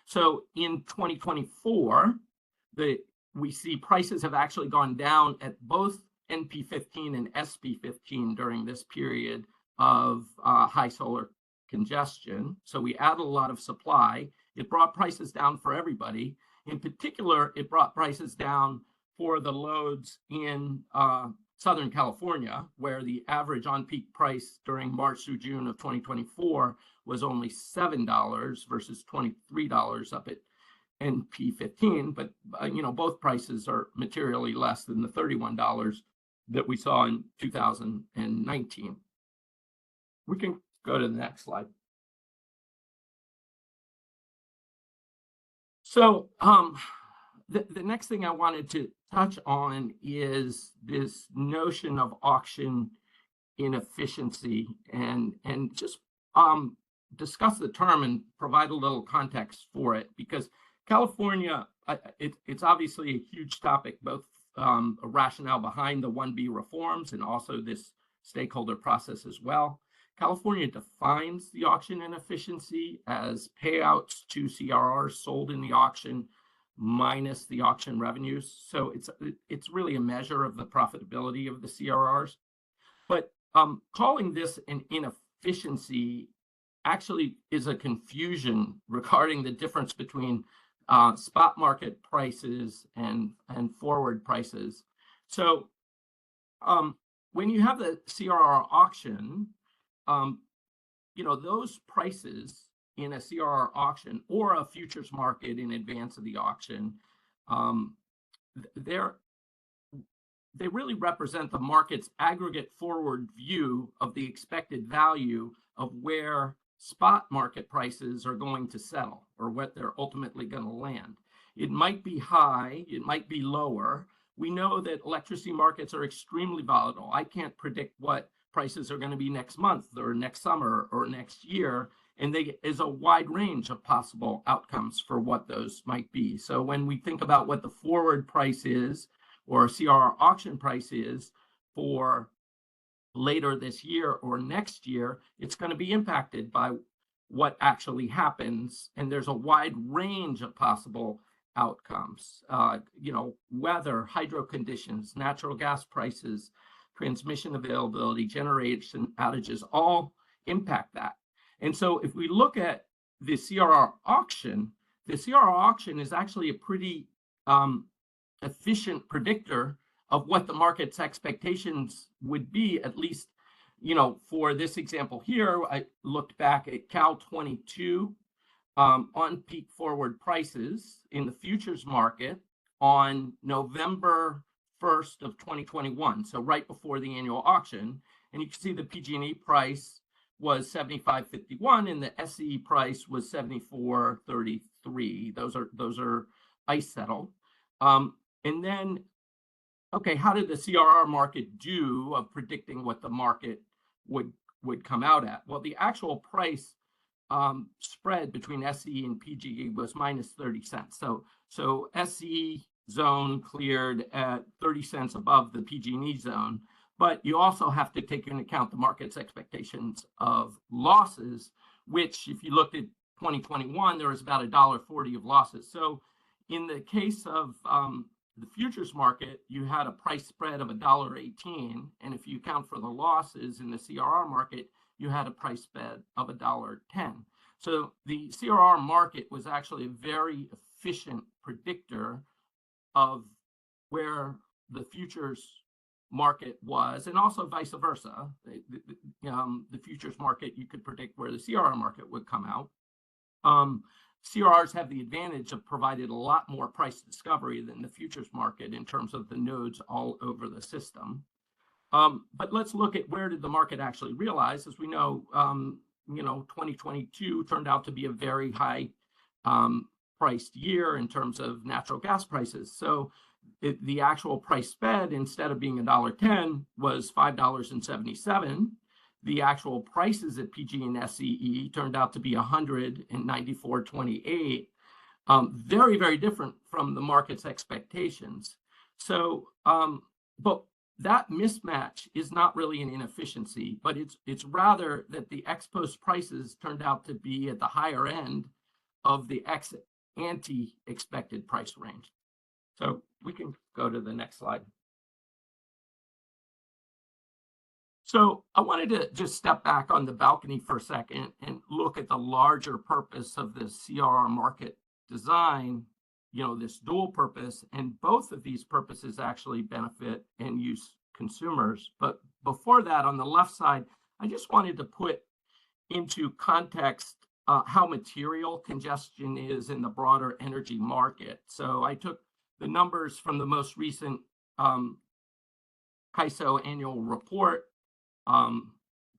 So in 2024, we see prices have actually gone down at both NP15 and SP15 during this period of high solar congestion. So we added a lot of supply. It brought prices down for everybody. In particular, it brought prices down for the loads in Southern California, where the average on-peak price during March through June of 2024 was only $7 versus $23 up at NP15. But both prices are materially less than the $31 that we saw in 2019. We can go to the next slide. So the next thing I wanted to touch on is this notion of auction inefficiency, and just discuss the term and provide a little context for it, because California, it's obviously a huge topic, both a rationale behind the 1B reforms and also this stakeholder process as well. California defines the auction inefficiency as payouts to CRRs sold in the auction minus the auction revenues. So it's really a measure of the profitability of the CRRs. But calling this an inefficiency actually is a confusion regarding the difference between spot market prices and forward prices. So when you have the CRR auction, those prices in a CRR auction or a futures market in advance of the auction, they really represent the market's aggregate forward view of the expected value of where spot market prices are going to settle, or what they're ultimately going to land. It might be high, it might be lower. We know that electricity markets are extremely volatile. I can't predict what prices are going to be next month or next summer or next year, and there is a wide range of possible outcomes for what those might be. So when we think about what the forward price is, or CRR auction price is for later this year or next year, it's going to be impacted by what actually happens, and there's a wide range of possible outcomes. Weather, hydro conditions, natural gas prices, transmission availability, generation outages, all impact that. And so if we look at the CRR auction is actually a pretty efficient predictor of what the market's expectations would be, at least, for this example here. I looked back at Cal 22 on peak forward prices in the futures market on November 1st of 2021, so right before the annual auction, and you can see the PG&E price was 75.51 and the SCE price was 74.33. Those are ICE settled. And then, okay, how did the CRR market do of predicting what the market would come out at? Well, the actual price spread between SCE and PGE was minus 30 cents. So SCE zone cleared at 30 cents above the PG&E zone, but you also have to take into account the market's expectations of losses, which, if you looked at 2021, there was about $1.40 of losses. So in the case of the futures market, you had a price spread of $1.18, and if you account for the losses in the CRR market, you had a price spread of $1.10. So the CRR market was actually a very efficient predictor of where the futures market was, and also vice versa. The futures market, you could predict where the CRR market would come out. CRRs have the advantage of providing a lot more price discovery than the futures market in terms of the nodes all over the system. But let's look at where did the market actually realize. As we know, 2022 turned out to be a very high priced year in terms of natural gas prices. So the actual price spread, instead of being $1.10, was $5.77. The actual prices at PG and SCE turned out to be $194.28. very, very different from the market's expectations. So, but that mismatch is not really an inefficiency, but it's rather that the ex-post prices turned out to be at the higher end of the ante expected price range. So we can go to the next slide. So I wanted to just step back on the balcony for a second and look at the larger purpose of the CRR market design, this dual purpose, and both of these purposes actually benefit end use consumers. But before that, on the left side, I just wanted to put into context how material congestion is in the broader energy market. So I took the numbers from the most recent CAISO annual report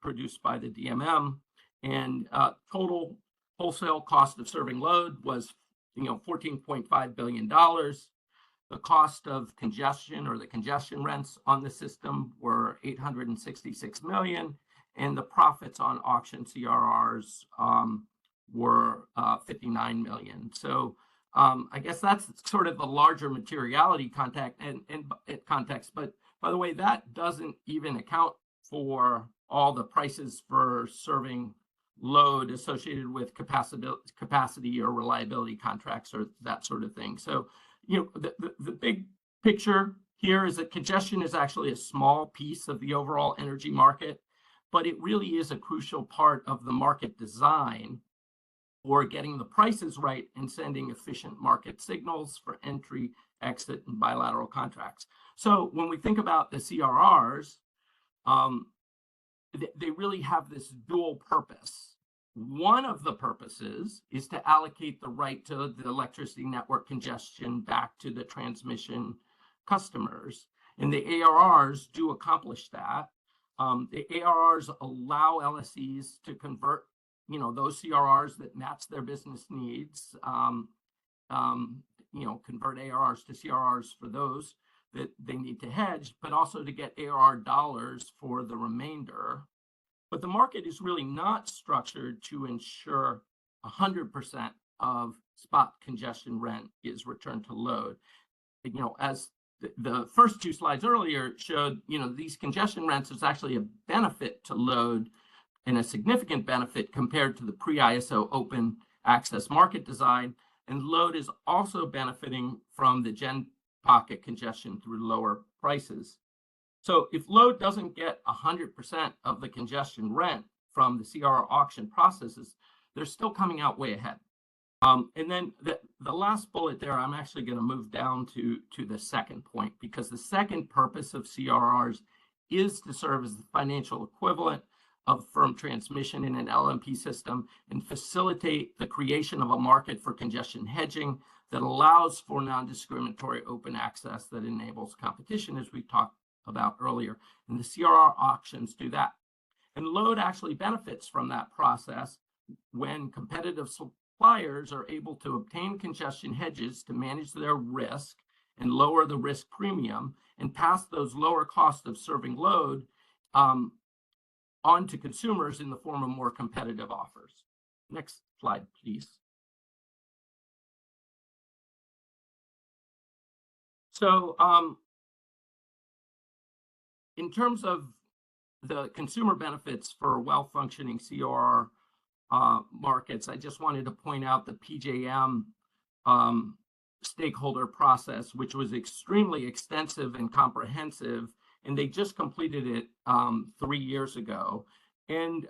produced by the DMM, and total wholesale cost of serving load was $14.5 billion. The cost of congestion, or the congestion rents on the system, were $866 million, and the profits on auction CRRs were $59 million. So I guess that's sort of the larger materiality context. But by the way, that doesn't even account for all the prices for serving load associated with capacity or reliability contracts or that sort of thing. So, the big picture here is that congestion is actually a small piece of the overall energy market, but it really is a crucial part of the market design for getting the prices right and sending efficient market signals for entry, exit, and bilateral contracts. So when we think about the CRRs, they really have this dual purpose. One of the purposes is to allocate the right to the electricity network congestion back to the transmission customers. And the ARRs do accomplish that. The ARRs allow LSEs to convert, those CRRs that match their business needs, convert ARRs to CRRs for those that they need to hedge, but also to get ARR dollars for the remainder. But the market is really not structured to ensure 100% of spot congestion rent is returned to load. As the first two slides earlier showed, these congestion rents is actually a benefit to load, and a significant benefit compared to the pre-ISO open access market design. And load is also benefiting from the gen pocket congestion through lower prices. So if load doesn't get 100% of the congestion rent from the CRR auction processes, they're still coming out way ahead. And then the last bullet there, I'm actually going to move down to the second point, because the second purpose of CRRs is to serve as the financial equivalent of firm transmission in an LMP system and facilitate the creation of a market for congestion hedging that allows for non-discriminatory open access that enables competition, as we talked about earlier. And the CRR auctions do that. And load actually benefits from that process when competitive suppliers are able to obtain congestion hedges to manage their risk and lower the risk premium and pass those lower costs of serving load on to consumers in the form of more competitive offers. Next slide, please. So in terms of the consumer benefits for well-functioning CRR markets, I just wanted to point out the PJM stakeholder process, which was extremely extensive and comprehensive, and they just completed it 3 years ago. And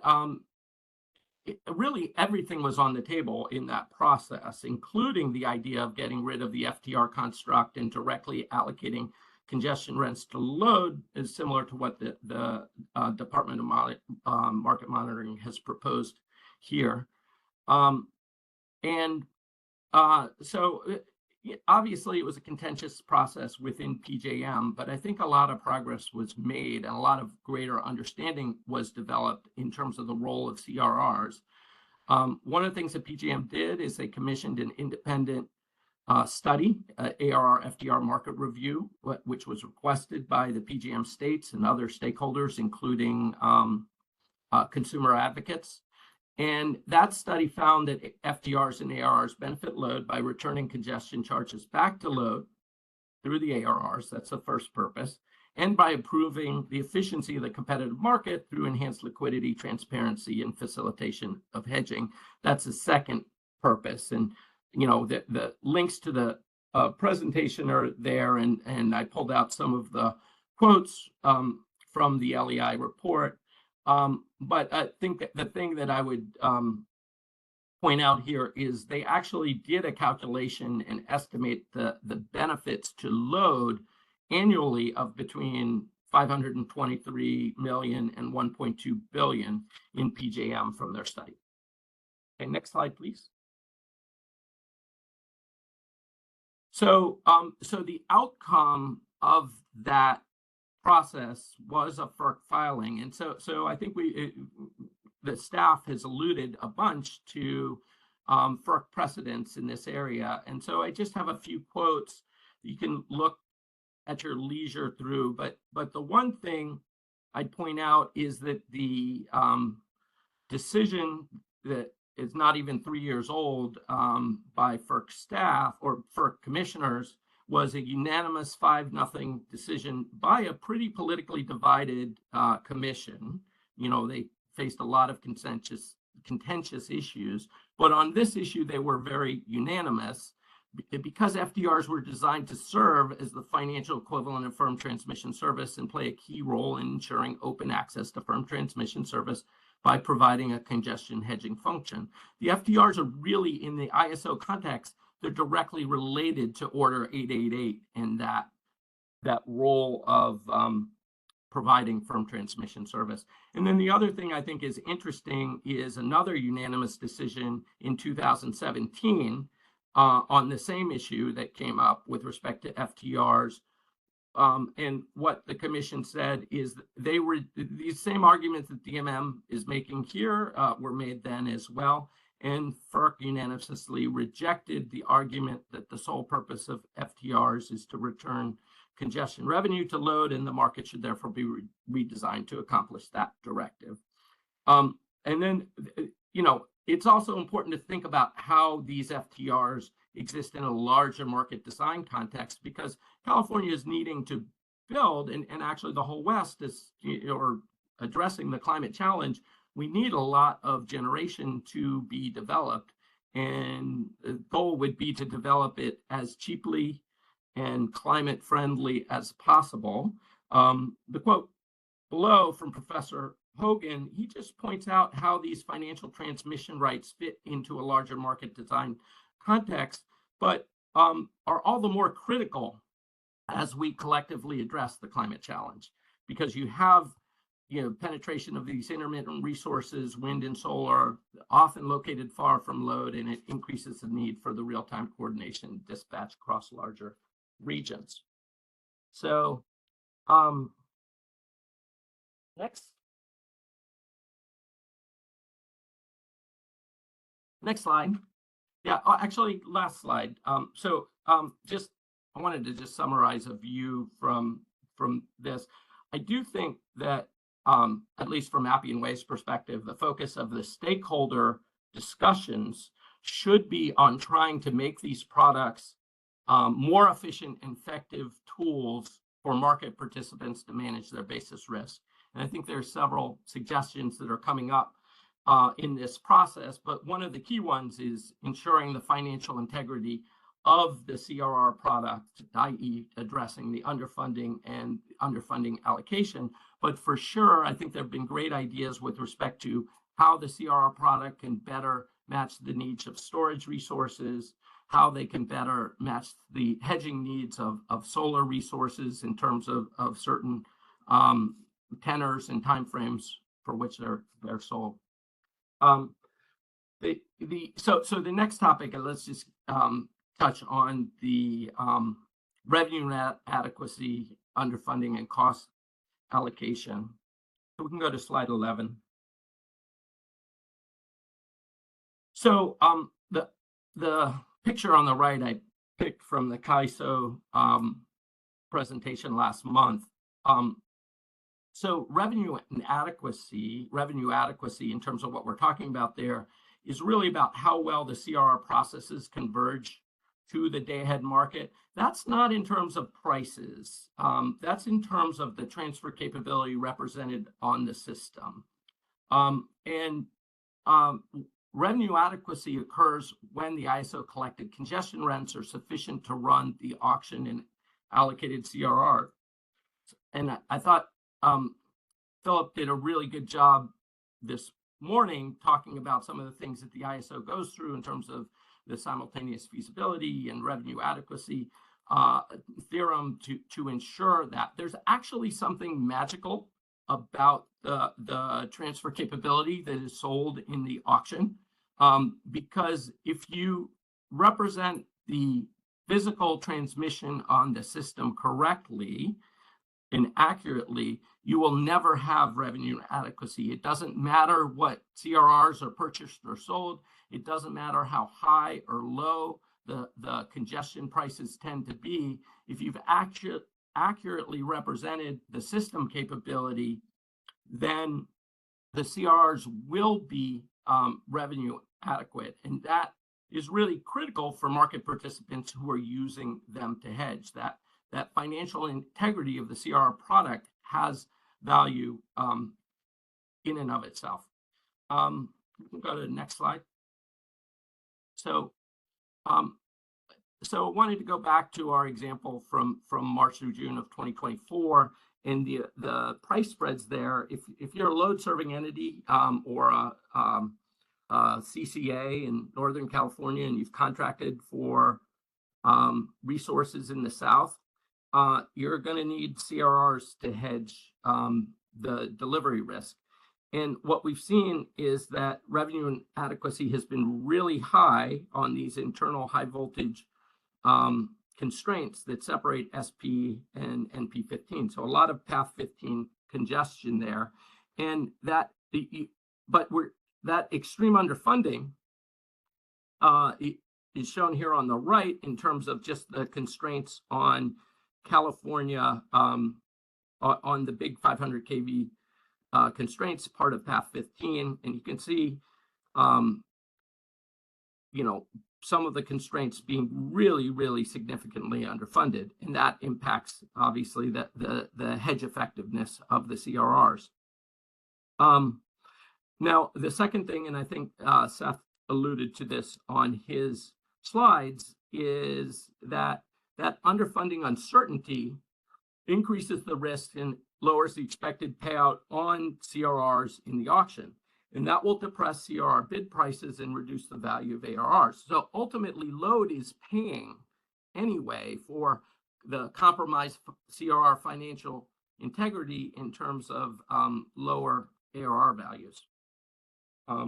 really everything was on the table in that process, including the idea of getting rid of the FTR construct and directly allocating congestion rents to load, is similar to what the Department of Market Monitoring has proposed here. So obviously it was a contentious process within PJM, but I think a lot of progress was made and a lot of greater understanding was developed in terms of the role of CRRs. One of the things that PJM did is they commissioned an independent study, ARR FTR market review, which was requested by the PJM states and other stakeholders, including consumer advocates. And that study found that FDRs and ARRs benefit load by returning congestion charges back to load through the ARRs. That's the first purpose. And by improving the efficiency of the competitive market through enhanced liquidity, transparency, and facilitation of hedging. That's the second purpose. And, you know, the links to the presentation are there, and I pulled out some of the quotes from the LEI report. But I think that the thing that I would point out here is they actually did a calculation and estimate the benefits to load annually of between 523 million and 1.2 billion in PJM from their study. Okay, next slide, please. So, so the outcome of that process was a FERC filing, and so I think the staff has alluded a bunch to FERC precedents in this area, and so I just have a few quotes you can look at your leisure through. But the one thing I'd point out is that the decision that is not even 3 years old by FERC staff or FERC commissioners was a unanimous 5-0 decision by a pretty politically divided commission. You know, they faced a lot of contentious issues, but on this issue, they were very unanimous because FDRs were designed to serve as the financial equivalent of firm transmission service and play a key role in ensuring open access to firm transmission service by providing a congestion hedging function. The FDRs are really, in the ISO context, they're directly related to Order 888 and that role of providing firm transmission service. And then the other thing I think is interesting is another unanimous decision in 2017 on the same issue that came up with respect to FTRs. And what the commission said is they were these same arguments that DMM is making here were made then as well. And FERC unanimously rejected the argument that the sole purpose of FTRs is to return congestion revenue to load, and the market should therefore be redesigned to accomplish that directive. And then, you know, it's also important to think about how these FTRs exist in a larger market design context, because California is needing to build, and actually the whole West is, or addressing the climate challenge. We need a lot of generation to be developed, and the goal would be to develop it as cheaply and climate friendly as possible. The quote below from Professor Hogan, he just points out how these financial transmission rights fit into a larger market design context, but are all the more critical as we collectively address the climate challenge, because you have, you know, penetration of these intermittent resources, wind and solar, often located far from load, and it increases the need for the real-time coordination and dispatch across larger regions. So next slide. Yeah, actually last slide. Just I wanted to just summarize a view from this. I do think that at least from Appian Way's perspective, the focus of the stakeholder discussions should be on trying to make these products more efficient and effective tools for market participants to manage their basis risk. And I think there are several suggestions that are coming up in this process, but one of the key ones is ensuring the financial integrity of the CRR product, i.e. addressing the underfunding and underfunding allocation. But for sure, I think there have been great ideas with respect to how the CRR product can better match the needs of storage resources, how they can better match the hedging needs of solar resources in terms of certain tenors and timeframes for which they're sold. So the next topic, and let's just touch on the revenue adequacy, underfunding, and cost allocation. So we can go to slide 11. So the picture on the right I picked from the CAISO presentation last month. So revenue adequacy in terms of what we're talking about there is really about how well the CRR processes converge to the day-ahead market. That's not in terms of prices. That's in terms of the transfer capability represented on the system. Revenue adequacy occurs when the ISO collected congestion rents are sufficient to run the auction and allocated CRR. And I thought Philip did a really good job this morning talking about some of the things that the ISO goes through in terms of the simultaneous feasibility and revenue adequacy theorem to ensure that there's actually something magical about the transfer capability that is sold in the auction. Because if you represent the physical transmission on the system correctly and accurately, you will never have revenue adequacy. It doesn't matter what CRRs are purchased or sold. It doesn't matter how high or low the congestion prices tend to be. If you've accurately represented the system capability, then the CRRs will be revenue adequate. And that is really critical for market participants who are using them to hedge. That financial integrity of the CRR product has value in and of itself. We can go to the next slide. So I wanted to go back to our example from March through June of 2024 and the price spreads there. If you're a load serving entity or a CCA in Northern California and you've contracted for resources in the South, you're going to need CRRs to hedge the delivery risk. And what we've seen is that revenue adequacy has been really high on these internal high voltage constraints that separate SP and NP15. So a lot of path 15 congestion there. And that extreme underfunding is shown here on the right in terms of just the constraints on California on the big 500 kV constraints, part of path 15. And you can see, some of the constraints being really, really significantly underfunded. And that impacts, obviously, the hedge effectiveness of the CRRs. Now, the second thing, and I think Seth alluded to this on his slides, is that underfunding uncertainty increases the risk and lowers the expected payout on CRRs in the auction. And that will depress CRR bid prices and reduce the value of ARRs. So ultimately, load is paying anyway for the compromised CRR financial integrity in terms of lower ARR values. I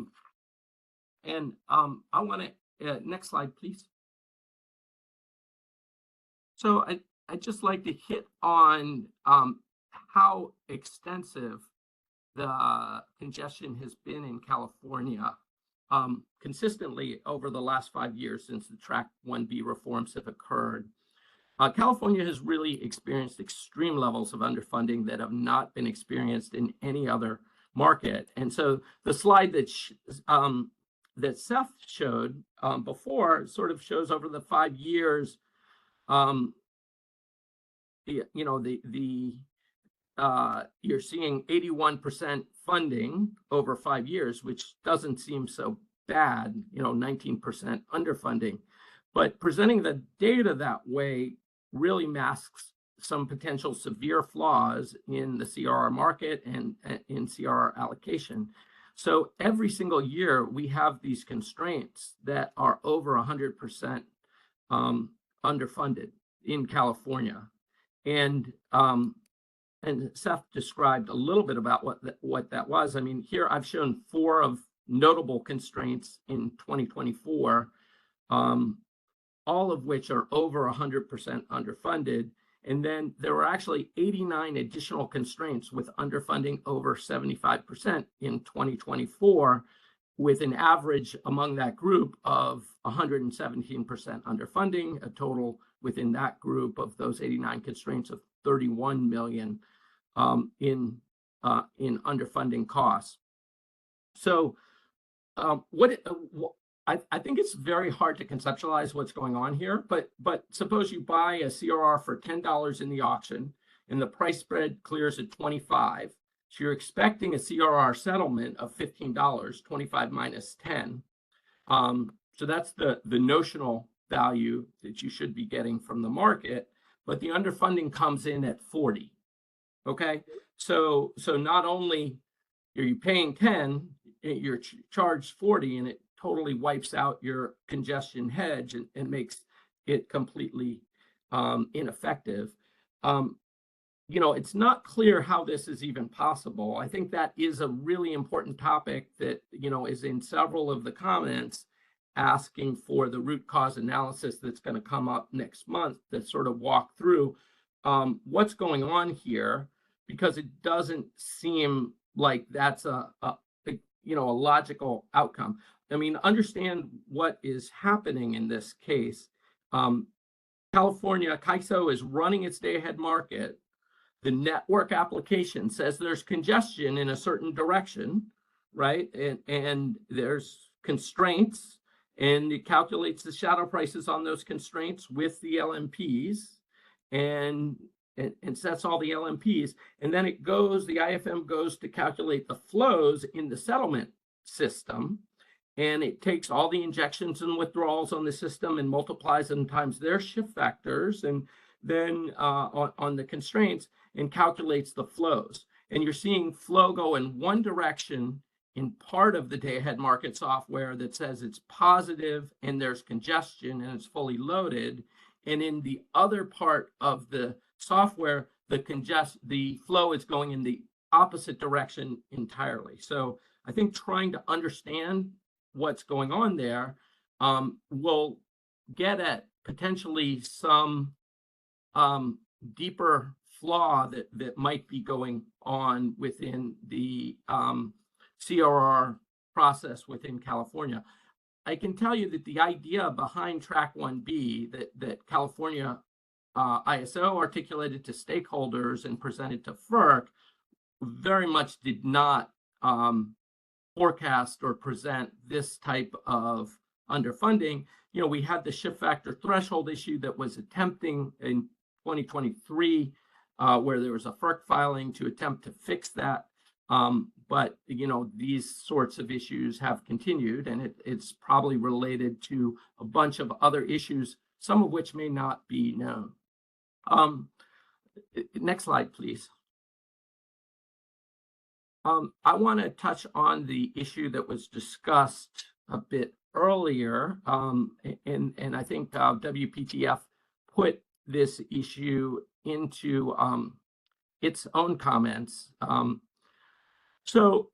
want to, next slide, please. So I'd just like to hit on how extensive the congestion has been in California consistently over the last 5 years since the Track 1B reforms have occurred. California has really experienced extreme levels of underfunding that have not been experienced in any other market. And so the slide that Seth showed before sort of shows over the 5 years, you're seeing 81% funding over 5 years, which doesn't seem so bad, 19% underfunding. But presenting the data that way really masks some potential severe flaws in the CRR market and in CRR allocation. So every single year, we have these constraints that are over 100% underfunded in California. And Seth described a little bit about what that was. I mean, here I've shown 4 of notable constraints in 2024, all of which are over 100% underfunded. And then there were actually 89 additional constraints with underfunding over 75% in 2024, with an average among that group of 117% underfunding, a total within that group of those 89 constraints of 31 million in in underfunding costs. So I think it's very hard to conceptualize what's going on here, but suppose you buy a CRR for $10 in the auction and the price spread clears at 25. So you're expecting a CRR settlement of $15, 25 minus 10. So that's the notional value that you should be getting from the market, but the underfunding comes in at 40. Okay, so not only are you paying 10, you're charged 40, and it totally wipes out your congestion hedge and makes it completely ineffective. You know, it's not clear how this is even possible. I think that is a really important topic that, you know, is in several of the comments asking for the root cause analysis that's going to come up next month to sort of walk through what's going on here, because it doesn't seem like that's a logical outcome. I mean, understand what is happening in this case. California, CAISO is running its day-ahead market. The network application says there's congestion in a certain direction, right? And there's constraints, and it calculates the shadow prices on those constraints with the LMPs and sets all the LMPs. And then it goes, the IFM goes to calculate the flows in the settlement system. And it takes all the injections and withdrawals on the system and multiplies them times their shift factors, and then on the constraints, and calculates the flows. And you're seeing flow go in one direction in part of the day-ahead market software that says it's positive and there's congestion and it's fully loaded. And in the other part of the software, the flow is going in the opposite direction entirely. So I think trying to understand what's going on there will get at potentially some deeper flaw that might be going on within the CRR process within California. I can tell you that the idea behind Track 1B that California ISO articulated to stakeholders and presented to FERC very much did not forecast or present this type of underfunding. You know, we had the shift factor threshold issue that was attempting in 2023, where there was a FERC filing to attempt to fix that. But, you know, these sorts of issues have continued, and it's probably related to a bunch of other issues, some of which may not be known. Next slide, please. I want to touch on the issue that was discussed a bit earlier, and I think WPTF put this issue into its own comments. So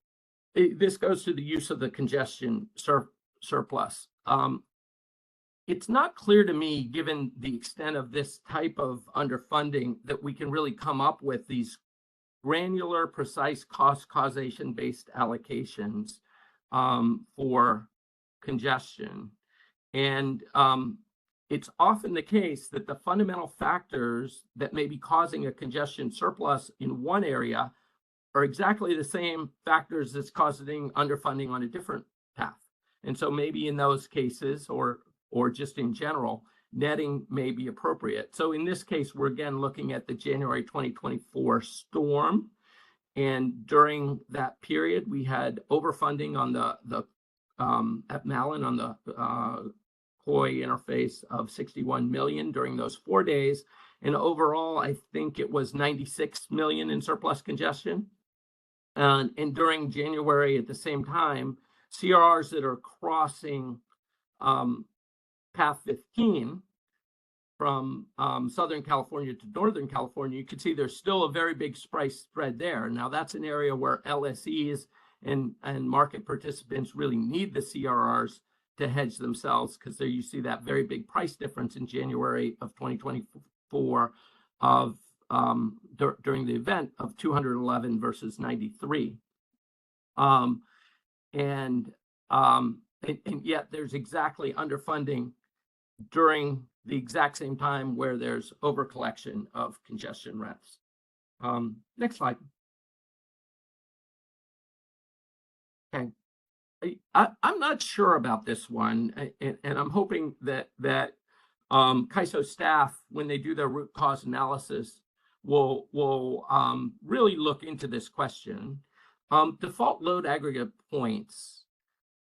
this goes to the use of the congestion surplus. It's not clear to me, given the extent of this type of underfunding, that we can really come up with these granular, precise cost causation-based allocations for congestion. And it's often the case that the fundamental factors that may be causing a congestion surplus in one area are exactly the same factors that's causing underfunding on a different path. And so maybe in those cases, or just in general, netting may be appropriate. So in this case, we're again looking at the January 2024 storm. And during that period, we had overfunding on at Malin on the COI interface of 61 million during those 4 days. And overall, I think it was 96 million in surplus congestion. And during January at the same time, CRRs that are crossing Path 15 from Southern California to Northern California, you can see there's still a very big price spread there. Now that's an area where LSEs and market participants really need the CRRs to hedge themselves, because there you see that very big price difference in January of 2024 of during the event of 211 versus 93. And yet there's exactly underfunding during the exact same time where there's overcollection of congestion rents. Next slide. Okay. I'm not sure about this one, and I'm hoping that CAISO staff, when they do their root cause analysis, will really look into this question. Default load aggregate points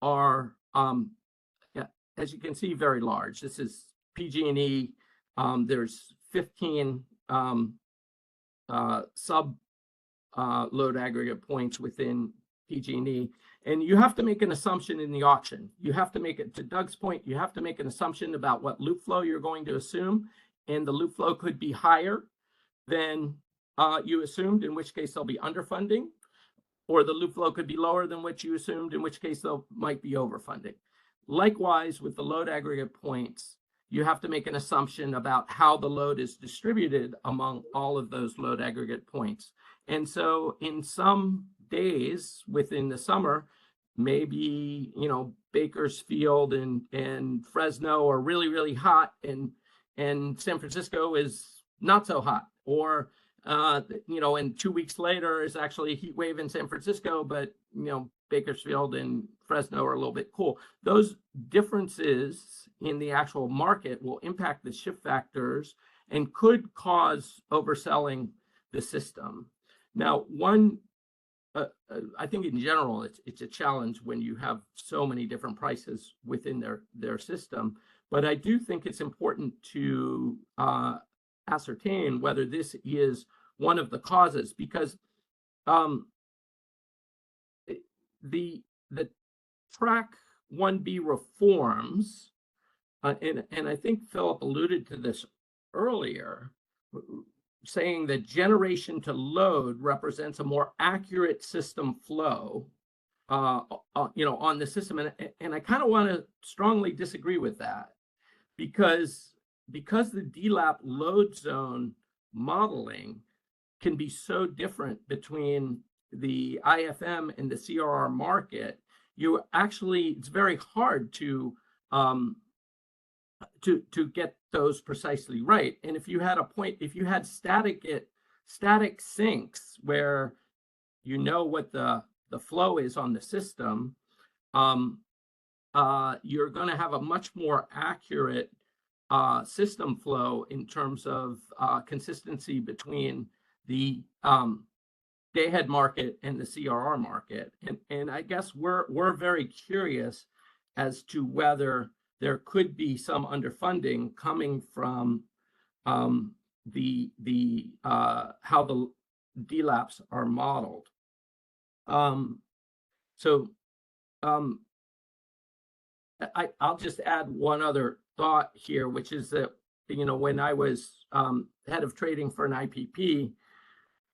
are, as you can see, very large. This is PG&E. There's 15 sub load aggregate points within PG&E. And you have to make an assumption in the auction. You have to make it, to Doug's point, you have to make an assumption about what loop flow you're going to assume. And the loop flow could be higher than you assumed, in which case there'll be underfunding. Or the loop flow could be lower than what you assumed, in which case there might be overfunding. Likewise, with the load aggregate points, you have to make an assumption about how the load is distributed among all of those load aggregate points. And so in some days within the summer, maybe, you know, Bakersfield and Fresno are really, really hot, and San Francisco is not so hot. Or, you know, and 2 weeks later is actually a heat wave in San Francisco, but, you know, Bakersfield and Fresno are a little bit cool. Those differences in the actual market will impact the shift factors and could cause overselling the system. Now, I think in general, it's a challenge when you have so many different prices within their system. But I do think it's important to ascertain whether this is one of the causes, because the track 1B reforms, and I think Philip alluded to this earlier, saying that generation to load represents a more accurate system flow, you know, on the system. And I kind of want to strongly disagree with that, because the DLAP load zone modeling can be so different between the IFM and the CRR market. You actually, it's very hard to get those precisely right. And if you had if you had static sinks where you know what the flow is on the system, you're going to have a much more accurate system flow in terms of consistency between the day-ahead market and the CRR market. And I guess we're very curious as to whether there could be some underfunding coming from how the DLAPs are modeled. I'll just add one other thought here, which is that, you know, when I was head of trading for an IPP,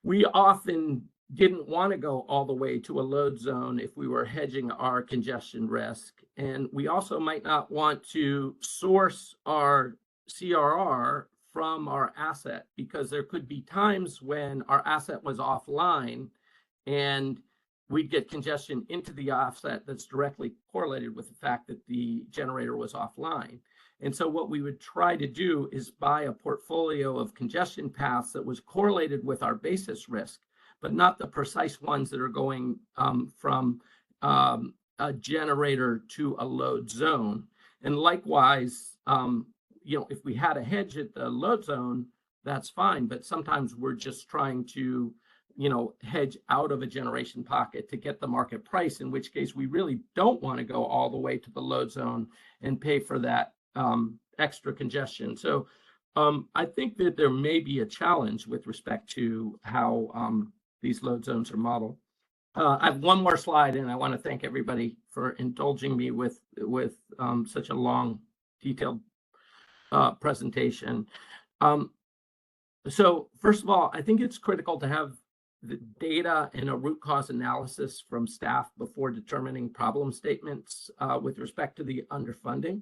we often didn't want to go all the way to a load zone if we were hedging our congestion risk. And we also might not want to source our CRR from our asset, because there could be times when our asset was offline and we'd get congestion into the offset that's directly correlated with the fact that the generator was offline. And so what we would try to do is buy a portfolio of congestion paths that was correlated with our basis risk, but not the precise ones that are going from a generator to a load zone. And likewise, you know, if we had a hedge at the load zone, that's fine. But sometimes we're just trying to, you know, hedge out of a generation pocket to get the market price, in which case we really don't want to go all the way to the load zone and pay for that extra congestion. So I think that there may be a challenge with respect to how these load zones are modeled. I have one more slide, and I want to thank everybody for indulging me with such a long, detailed presentation. So first of all, I think it's critical to have the data and a root cause analysis from staff before determining problem statements with respect to the underfunding.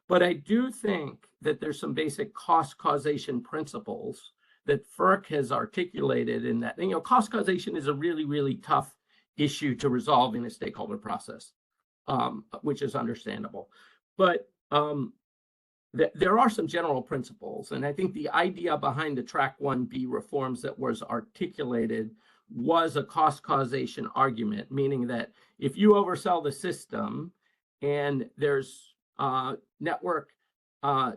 But I do think that there's some basic cost causation principles that FERC has articulated in that. And, you know, cost causation is a really, really tough issue to resolve in a stakeholder process, which is understandable. But there are some general principles. And I think the idea behind the Track 1B reforms that was articulated was a cost causation argument, meaning that if you oversell the system and there's network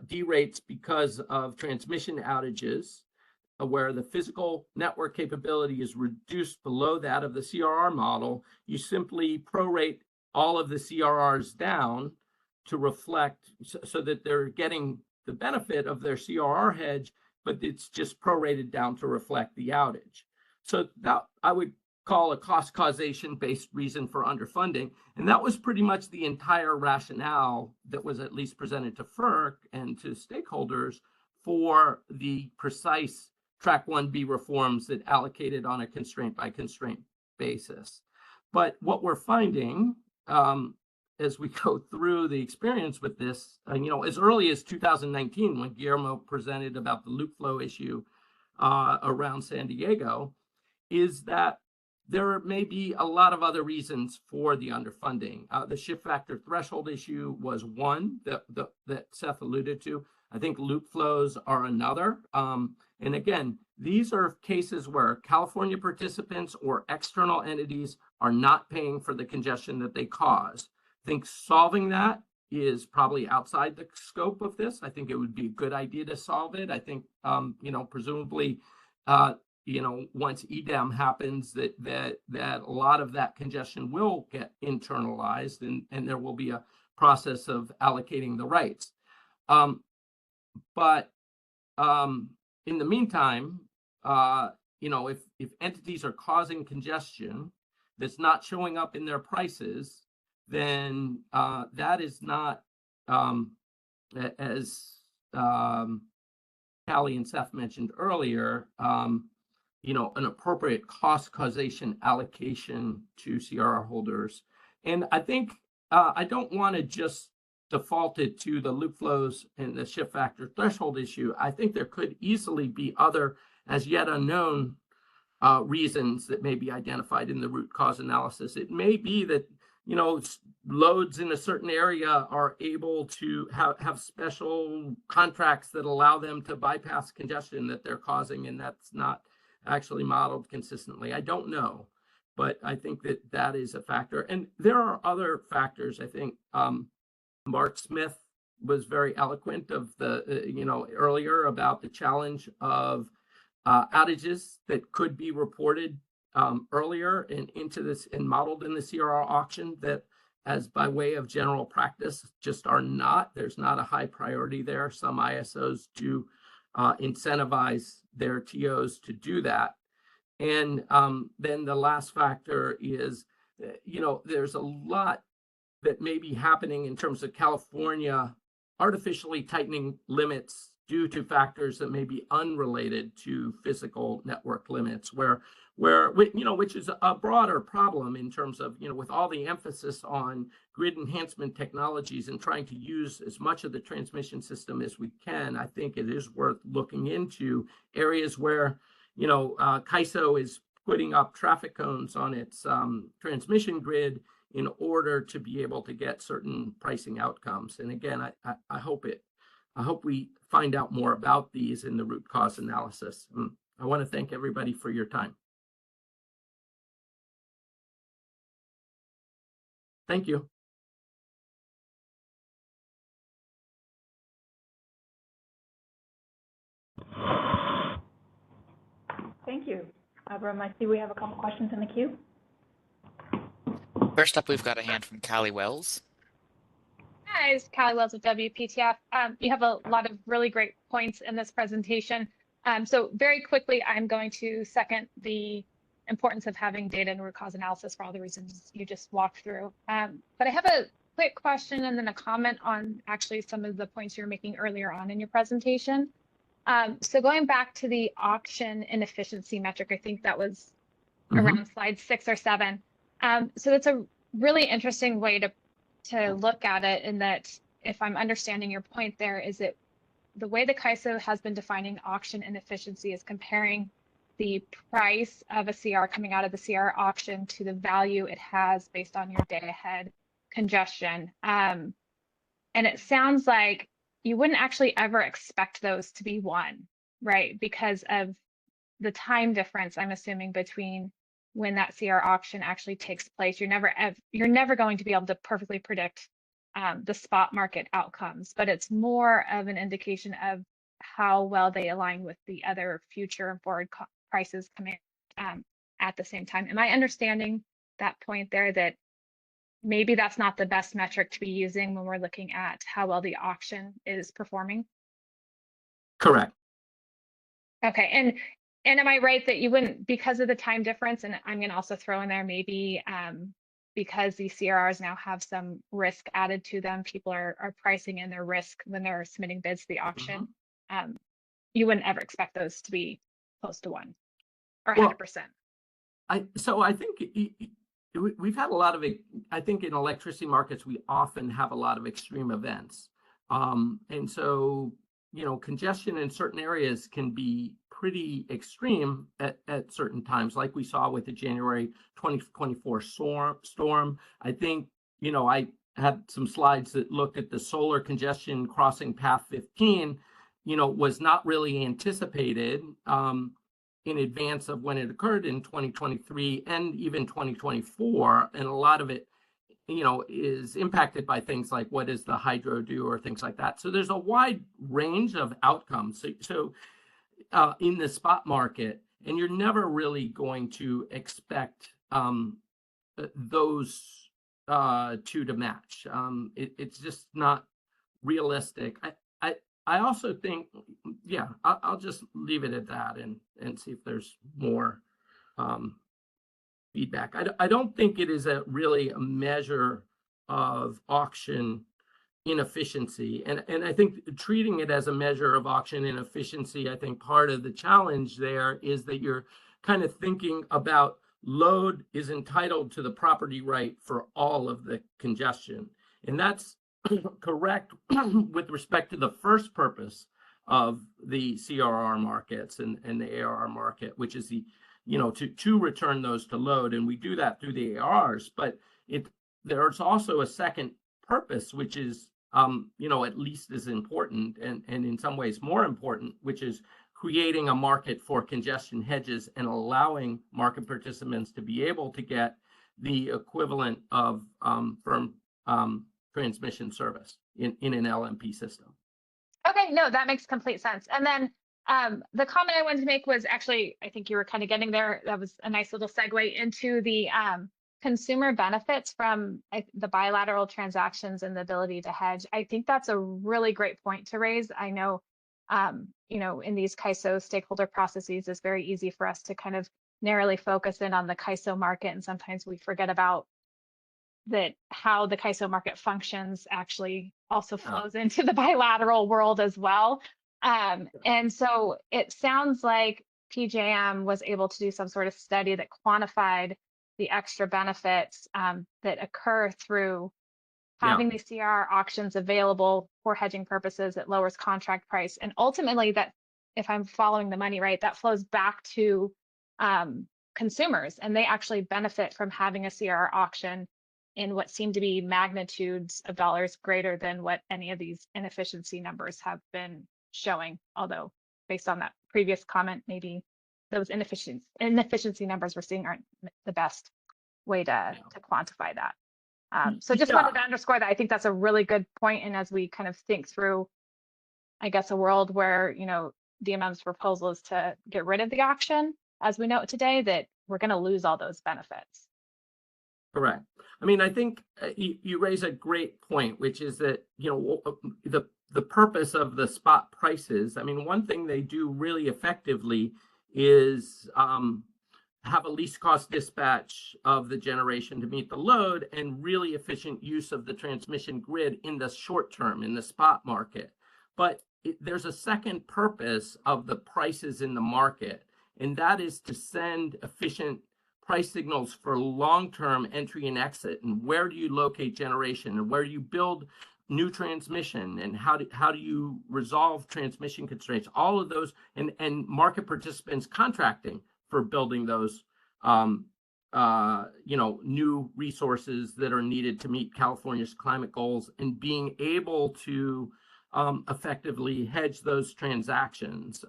derates because of transmission outages, where the physical network capability is reduced below that of the CRR model, you simply prorate all of the CRRs down to reflect so that they're getting the benefit of their CRR hedge, but it's just prorated down to reflect the outage. So that I would call a cost causation based reason for underfunding. And that was pretty much the entire rationale that was at least presented to FERC and to stakeholders for the precise Track 1B reforms that allocated on a constraint by constraint basis. But what we're finding as we go through the experience with this, as early as 2019, when Guillermo presented about the loop flow issue around San Diego, is that there may be a lot of other reasons for the underfunding. The shift factor threshold issue was one that Seth alluded to. I think loop flows are another. And again, these are cases where California participants or external entities are not paying for the congestion that they cause. I think solving that is probably outside the scope of this. I think it would be a good idea to solve it. I think, presumably, once EDAM happens, that a lot of that congestion will get internalized, and there will be a process of allocating the rights. But in the meantime, if entities are causing congestion that's not showing up in their prices, then that is not, as Callie and Seth mentioned earlier, an appropriate cost causation allocation to CRR holders. And I think I don't want to just default it to the loop flows and the shift factor threshold issue. I think there could easily be other, as yet unknown, reasons that may be identified in the root cause analysis. It may be that loads in a certain area are able to have special contracts that allow them to bypass congestion that they're causing, and that's not actually modeled consistently. I don't know, but I think that is a factor. And there are other factors. I think Mark Smith was very eloquent of the, earlier about the challenge of outages that could be reported earlier and into this and modeled in the CRR auction that, as by way of general practice, just are not. There's not a high priority there. Some ISOs do incentivize their TOs to do that. And then the last factor is, there's a lot that may be happening in terms of California artificially tightening limits due to factors that may be unrelated to physical network limits, which is a broader problem in terms of, with all the emphasis on grid enhancement technologies and trying to use as much of the transmission system as we can. I think it is worth looking into areas where, CAISO is putting up traffic cones on its transmission grid in order to be able to get certain pricing outcomes. And again, I hope we find out more about these in the root cause analysis. I want to thank everybody for your time. Thank you.
Thank you. Abram, I see we have a couple questions in the queue.
First up, we've got a hand from Callie Wells.
Hi, it's Callie Wells with WPTF. You have a lot of really great points in this presentation. So very quickly, I'm going to second the importance of having data and root cause analysis for all the reasons you just walked through. But I have a quick question and then a comment on actually some of the points you were making earlier on in your presentation. So going back to the auction inefficiency metric, I think that was around slide 6 or 7. So that's a really interesting way to look at it, in that, if I'm understanding your point there, is that the way the CAISO has been defining auction inefficiency is comparing the price of a CR coming out of the CR auction to the value it has based on your day ahead congestion. And it sounds like you wouldn't actually ever expect those to be one, right? Because of the time difference, I'm assuming, between when that CR auction actually takes place. You're never going to be able to perfectly predict the spot market outcomes, but it's more of an indication of how well they align with the other future and forward prices coming at the same time. Am I understanding that point there, that maybe that's not the best metric to be using when we're looking at how well the auction is performing?
Correct.
Okay, and am I right that you wouldn't, because of the time difference, and I'm going to also throw in there maybe because these CRRs now have some risk added to them, people are pricing in their risk when they're submitting bids to the auction. You wouldn't ever expect those to be close to 1 or 100%.
So I think we've had a lot of, I think in electricity markets, we often have a lot of extreme events. And so, you know, congestion in certain areas can be pretty extreme at certain times, like we saw with the January 2024 storm. I think, you know, I had some slides that looked at the solar congestion crossing path 15, you know, was not really anticipated in advance of when it occurred in 2023 and even 2024. And a lot of it, you know, is impacted by things like what does the hydro do or things like that. So there's a wide range of outcomes. So in the spot market, and you're never really going to expect those two to match. It's just not realistic. I also think, yeah, I'll just leave it at that and see if there's more feedback. I don't think it is really a measure of auction inefficiency. And I think treating it as a measure of auction inefficiency, I think part of the challenge there is that you're kind of thinking about load is entitled to the property right for all of the congestion. And that's correct with respect to the first purpose of the CRR markets and the ARR market, which is the, you know, to return those to load. And we do that through the ARRs, but there's also a second purpose, which is, you know, at least as important and in some ways more important, which is creating a market for congestion hedges and allowing market participants to be able to get the equivalent of firm transmission service in an LMP system.
Okay, no, that makes complete sense. And then the comment I wanted to make was actually, I think you were kind of getting there. That was a nice little segue into the consumer benefits from the bilateral transactions and the ability to hedge. I think that's a really great point to raise. I know, you know, in these CAISO stakeholder processes, it's very easy for us to kind of narrowly focus in on the CAISO market, and sometimes we forget about that how the CAISO market functions actually also flows into the bilateral world as well. And so it sounds like PJM was able to do some sort of study that quantified the extra benefits that occur through having the CR auctions available for hedging purposes that lowers contract price. And ultimately that, if I'm following the money right, that flows back to consumers, and they actually benefit from having a CR auction in what seem to be magnitudes of dollars greater than what any of these inefficiency numbers have been showing. Although based on that previous comment, maybe those inefficiency numbers we're seeing aren't the best way to quantify that. So just wanted to underscore that. I think that's a really good point. And as we kind of think through, I guess, a world where, you know, DMM's proposal is to get rid of the auction, as we know it today, that we're going to lose all those benefits.
Correct. I mean, I think you raise a great point, which is that, you know, the purpose of the spot prices. I mean, one thing they do really effectively is have a least cost dispatch of the generation to meet the load and really efficient use of the transmission grid in the short term in the spot market. But there's a second purpose of the prices in the market, and that is to send efficient price signals for long-term entry and exit, and where do you locate generation, and where do you build new transmission, and how do you resolve transmission constraints, all of those, and market participants contracting for building those you know, new resources that are needed to meet California's climate goals, and being able to effectively hedge those transactions.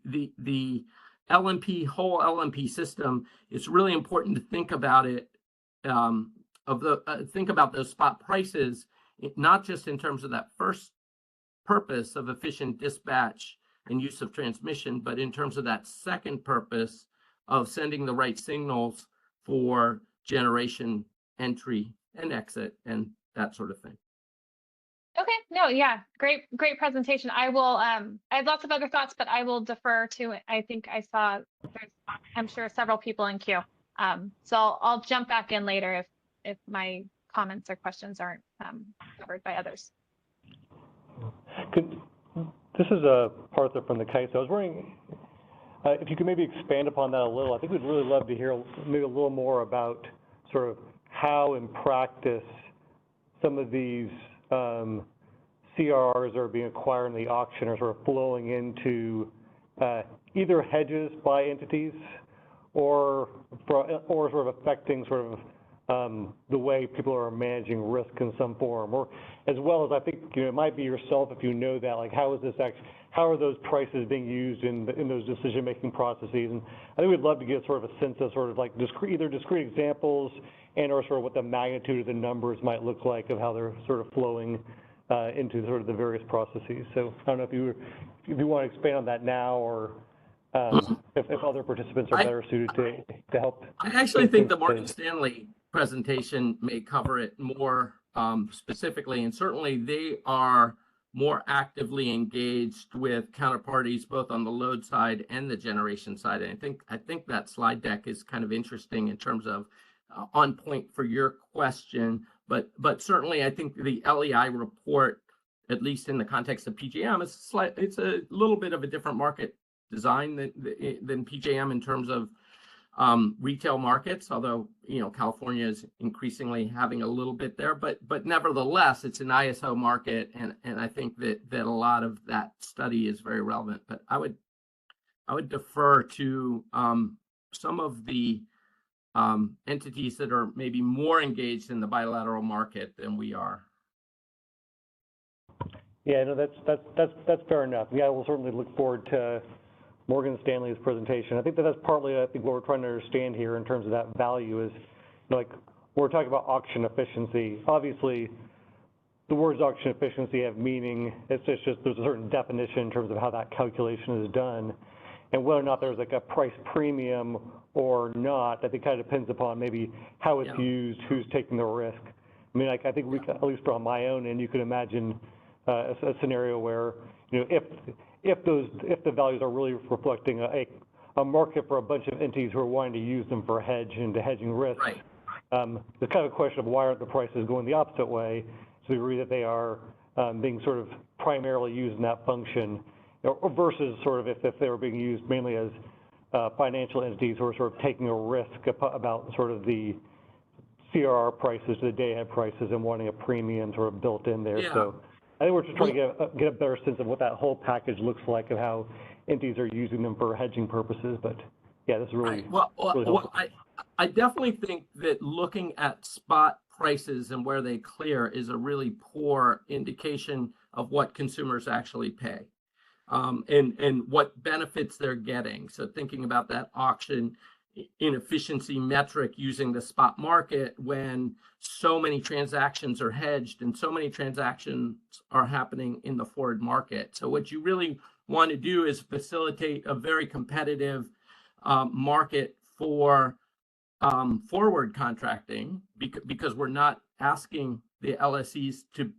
The whole LMP system, it's really important to think about it, think about those spot prices, not just in terms of that first purpose of efficient dispatch and use of transmission, but in terms of that second purpose of sending the right signals for generation, entry, and exit, and that sort of thing.
Okay, no, yeah, great presentation. I will, I had lots of other thoughts, but I will defer to, I think I saw, I'm sure several people in queue. So I'll jump back in later if my comments or questions aren't covered by others.
This is Arthur from the CAISO. I was wondering if you could maybe expand upon that a little. I think we'd really love to hear maybe a little more about sort of how in practice some of these CRRs are being acquired in the auction are sort of flowing into either hedges by entities or sort of affecting sort of the way people are managing risk in some form, or as well as I think it might be yourself if you know that, like how are those prices being used in those decision-making processes? And I think we'd love to get sort of a sense of sort of like either discrete examples and or sort of what the magnitude of the numbers might look like of how they're sort of flowing into sort of the various processes. So I don't know if you want to expand on that now, or if other participants are better suited to help.
I actually think the Morgan Stanley presentation may cover it more specifically, and certainly they are more actively engaged with counterparties both on the load side and the generation side. And I think that slide deck is kind of interesting in terms of on point for your question, but certainly I think the LEI report, at least in the context of PJM, it's a little bit of a different market design than PJM in terms of retail markets, although California is increasingly having a little bit there, but nevertheless it's an ISO market, and I think that a lot of that study is very relevant. But I would defer to some of the entities that are maybe more engaged in the bilateral market than we are.
Yeah, no, that's fair enough. Yeah, we'll certainly look forward to Morgan Stanley's presentation. I think that's partly, what we're trying to understand here in terms of that value is, like, when we're talking about auction efficiency, obviously the words auction efficiency have meaning. It's just there's a certain definition in terms of how that calculation is done. And whether or not there's like a price premium or not, I think kind of depends upon maybe how it's used, who's taking the risk. I mean, like, I think at least on my own end, you could imagine a scenario where, if the values are really reflecting a market for a bunch of entities who are wanting to use them for hedging risk,
right.
There's kind of a question of why aren't the prices going the opposite way, to the degree that they are being sort of primarily used in that function, or versus sort of if they were being used mainly as financial entities who are sort of taking a risk about sort of the CRR prices to the day-ahead prices and wanting a premium sort of built in there.
Yeah.
So I think we're just trying to get a better sense of what that whole package looks like of how entities are using them for hedging purposes. But yeah, this is really, really helpful.
I definitely think that looking at spot prices and where they clear is a really poor indication of what consumers actually pay. And what benefits they're getting. So thinking about that auction inefficiency metric using the spot market when so many transactions are hedged and so many transactions are happening in the forward market. So what you really want to do is facilitate a very competitive market for forward contracting, because we're not asking the LSEs to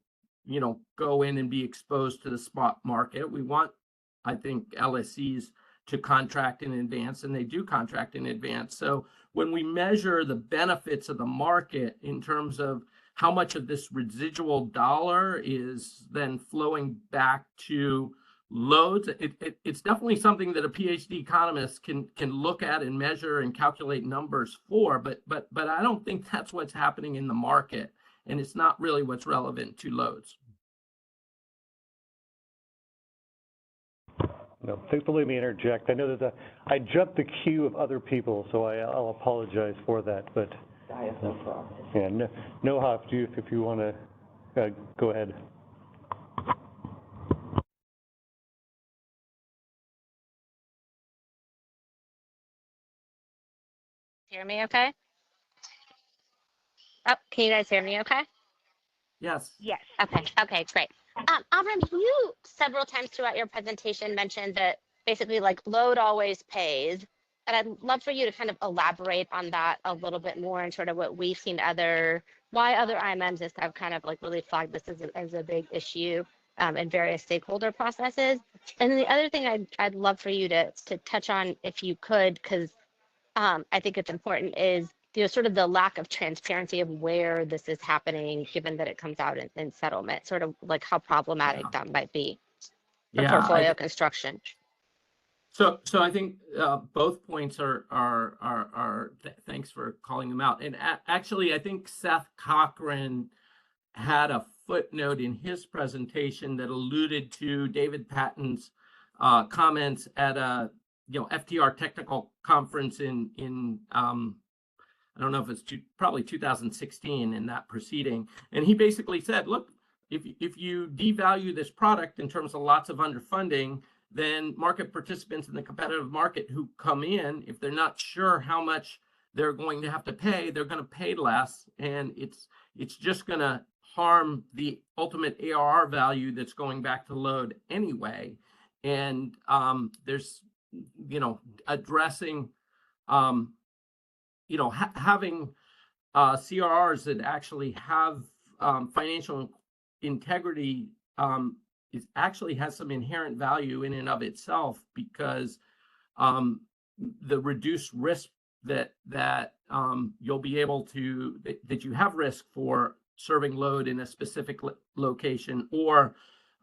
go in and be exposed to the spot market. We want, I think, LSEs to contract in advance, and they do contract in advance. So when we measure the benefits of the market in terms of how much of this residual dollar is then flowing back to loads, it's definitely something that a PhD economist can look at and measure and calculate numbers for, but I don't think that's what's happening in the market, and it's not really what's relevant to loads.
No, thanks for letting me interject. I know that I jumped the queue of other people, so I'll apologize for that. But
I have no problem.
Yeah, no have to if you want to go ahead.
hear me okay? Oh, can you guys hear me okay?
Yes.
Yes.
Okay, great. Avram, you several times throughout your presentation mentioned that basically like load always pays. And I'd love for you to kind of elaborate on that a little bit more and sort of what we've seen why other IMMs have kind of like really flagged this as a big issue in various stakeholder processes. And then the other thing I'd love for you to touch on if you could, because I think it's important, is sort of the lack of transparency of where this is happening, given that it comes out in settlement, sort of like how problematic that might be for portfolio construction.
So I think both points are thanks for calling them out. And actually, I think Seth Cochran had a footnote in his presentation that alluded to David Patton's comments at a FTR technical conference in I don't know if it's probably 2016 in that proceeding. And he basically said, look, if you devalue this product in terms of lots of underfunding, then market participants in the competitive market who come in, if they're not sure how much they're going to have to pay, they're going to pay less. And it's just going to harm the ultimate ARR value that's going back to load anyway. And there's, addressing, having CRRs that actually have financial integrity it actually has some inherent value in and of itself, because the reduced risk that you'll be able to, that you have risk for serving load in a specific location, or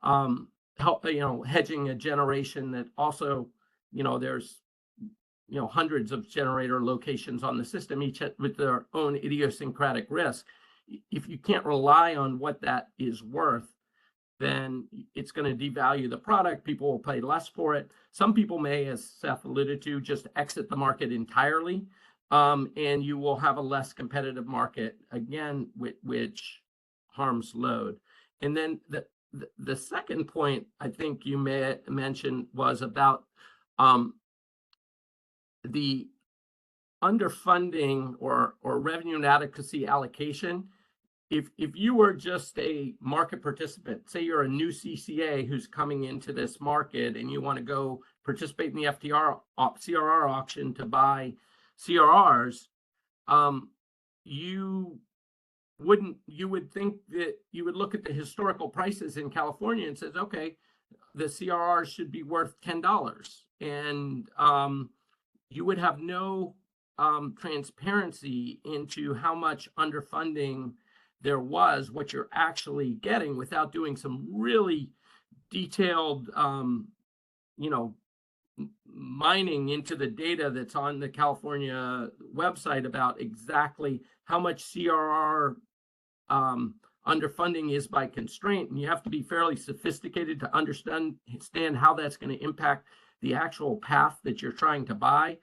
hedging a generation that also, there's hundreds of generator locations on the system, each with their own idiosyncratic risk. If you can't rely on what that is worth, then it's going to devalue the product. People will pay less for it. Some people may, as Seth alluded to, just exit the market entirely, and you will have a less competitive market, again, which harms load. And then the second point I think you may mention was about the underfunding or revenue inadequacy allocation. If you were just a market participant, say you're a new CCA who's coming into this market and you want to go participate in the CRR auction to buy CRRs, you would think that you would look at the historical prices in California and says, okay, the CRR should be worth $10, and you would have no transparency into how much underfunding there was, what you're actually getting, without doing some really detailed, mining into the data that's on the California website about exactly how much CRR underfunding is by constraint. And you have to be fairly sophisticated to understand how that's going to impact the actual path that you're trying to buy.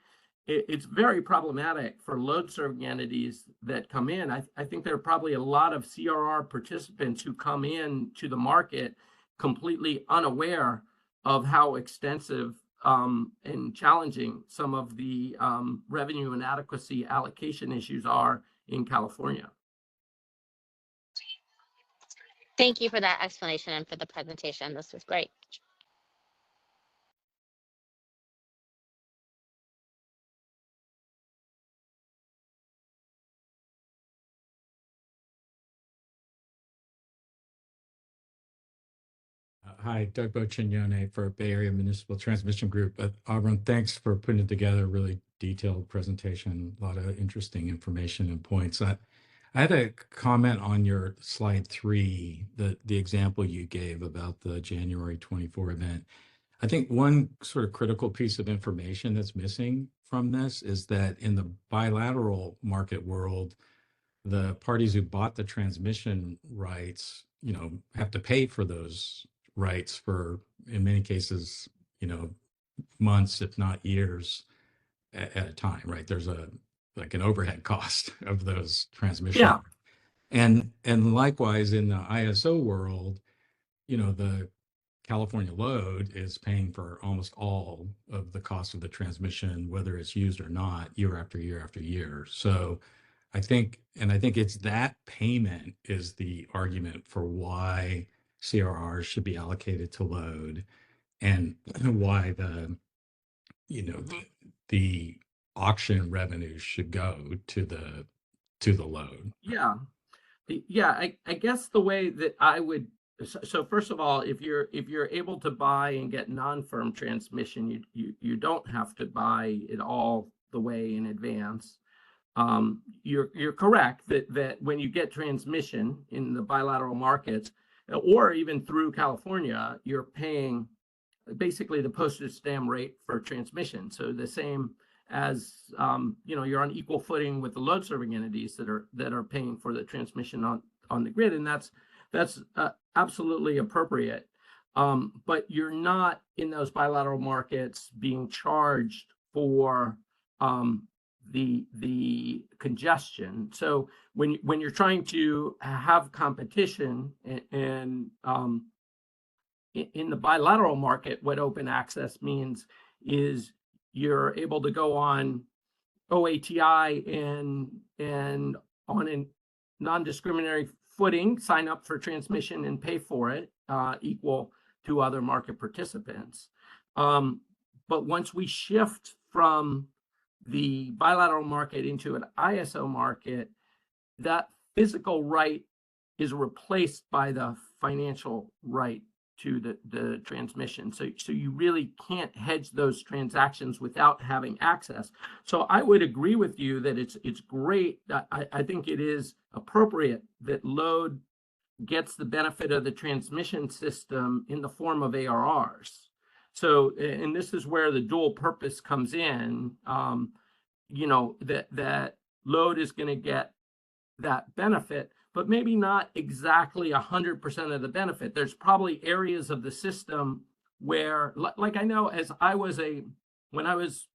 It's very problematic for load serving entities that come in. I think there are probably a lot of CRR participants who come in to the market completely unaware of how extensive and challenging some of the revenue inadequacy allocation issues are in California.
Thank you for that explanation and for the presentation. This was great.
Hi, Doug Bocignone for Bay Area Municipal Transmission Group. Avram, thanks for putting together a really detailed presentation, a lot of interesting information and points. I had a comment on your slide 3, the example you gave about the January 24 event. I think one sort of critical piece of information that's missing from this is that in the bilateral market world, the parties who bought the transmission rights, have to pay for those rights for, in many cases, months, if not years at a time, right? There's an overhead cost of those transmission.
Yeah.
And likewise in the ISO world, the California load is paying for almost all of the cost of the transmission, whether it's used or not, year after year after year. So I think it's that payment is the argument for why CRRs should be allocated to load, and why the auction revenues should go to the load.
Yeah. Yeah, I guess the way that I would, so first of all, if you're able to buy and get non-firm transmission, you don't have to buy it all the way in advance. You're correct that when you get transmission in the bilateral markets, or even through California, you're paying basically the postage stamp rate for transmission. So the same as you're on equal footing with the load serving entities that are paying for the transmission on the grid, and that's absolutely appropriate. But you're not in those bilateral markets being charged for the congestion. So when you're trying to have competition and in the bilateral market, what open access means is you're able to go on OATI and on a non-discriminatory footing, sign up for transmission and pay for it, equal to other market participants. But once we shift from the bilateral market into an ISO market, that physical right is replaced by the financial right to the transmission. So you really can't hedge those transactions without having access. So I would agree with you that it's great. I think it is appropriate that load gets the benefit of the transmission system in the form of ARRs. So, and this is where the dual purpose comes in, that load is going to get that benefit, but maybe not exactly 100% of the benefit. There's probably areas of the system where, like I know, when I was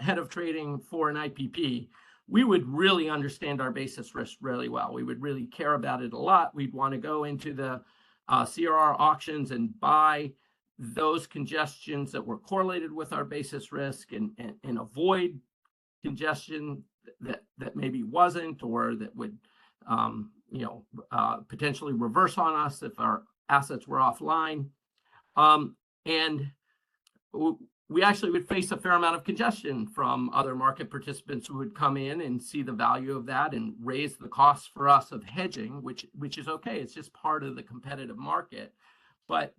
head of trading for an IPP, we would really understand our basis risk really well. We would really care about it a lot. We'd want to go into the CRR auctions and buy those congestions that were correlated with our basis risk and avoid congestion that maybe wasn't, or that would potentially reverse on us if our assets were offline. And we actually would face a fair amount of congestion from other market participants who would come in and see the value of that and raise the cost for us of hedging, which is okay. It's just part of the competitive market. But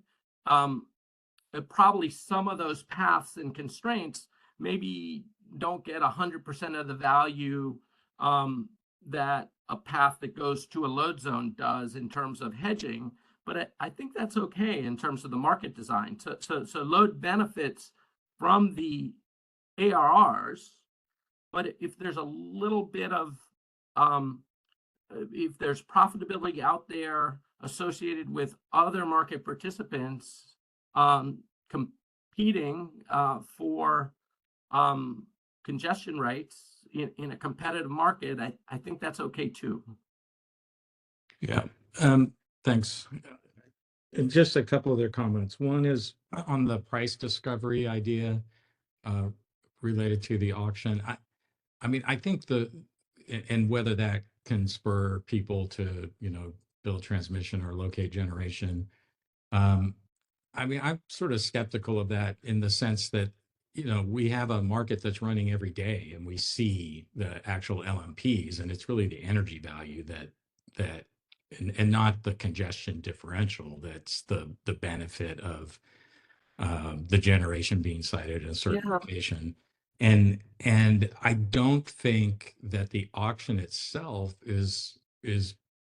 probably some of those paths and constraints maybe don't get 100% of the value that a path that goes to a load zone does in terms of hedging. But I think that's okay in terms of the market design. So load benefits from the ARRs, but if there's a little bit of, if there's profitability out there associated with other market participants competing for congestion rates in a competitive market, I think that's okay too.
Yeah, thanks. And just a couple of their comments. One is on the price discovery idea related to the auction. I mean, I think and whether that can spur people to, build transmission or locate generation. I mean, I'm sort of skeptical of that in the sense that, we have a market that's running every day and we see the actual LMPs, and it's really the energy value that and not the congestion differential that's the benefit of the generation being sited in a certain location. And I don't think that the auction itself is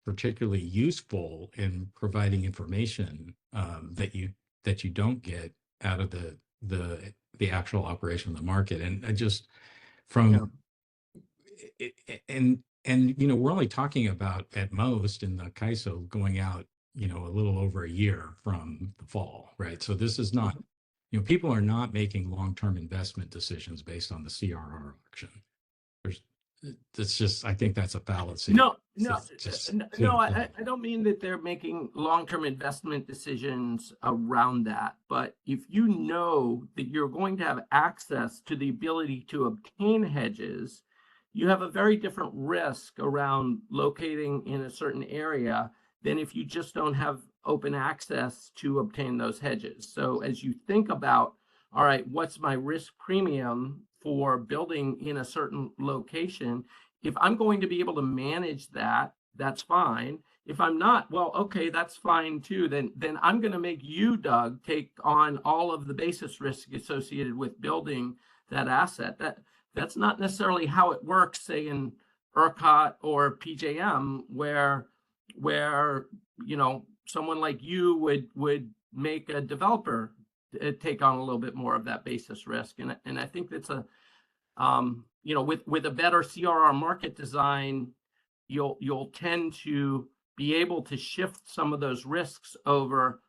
particularly useful in providing information that you don't get out of the actual operation of the market. And I just we're only talking about at most in the CAISO going out, a little over a year from the fall, right? So this is not, people are not making long-term investment decisions based on the CRR auction. it's just, I think that's a fallacy.
No, I don't mean that they're making long-term investment decisions around that. But if you know that you're going to have access to the ability to obtain hedges, you have a very different risk around locating in a certain area than if you just don't have open access to obtain those hedges. So as you think about, all right, what's my risk premium for building in a certain location? If I'm going to be able to manage that, that's fine. If I'm not, well, okay, that's fine too. Then I'm going to make you, Doug, take on all of the basis risk associated with building that asset. That's not necessarily how it works, say in ERCOT or PJM, where someone like you would make a developer take on a little bit more of that basis risk. And I think that's a with a better CRR market design, you'll tend to be able to shift some of those risks over,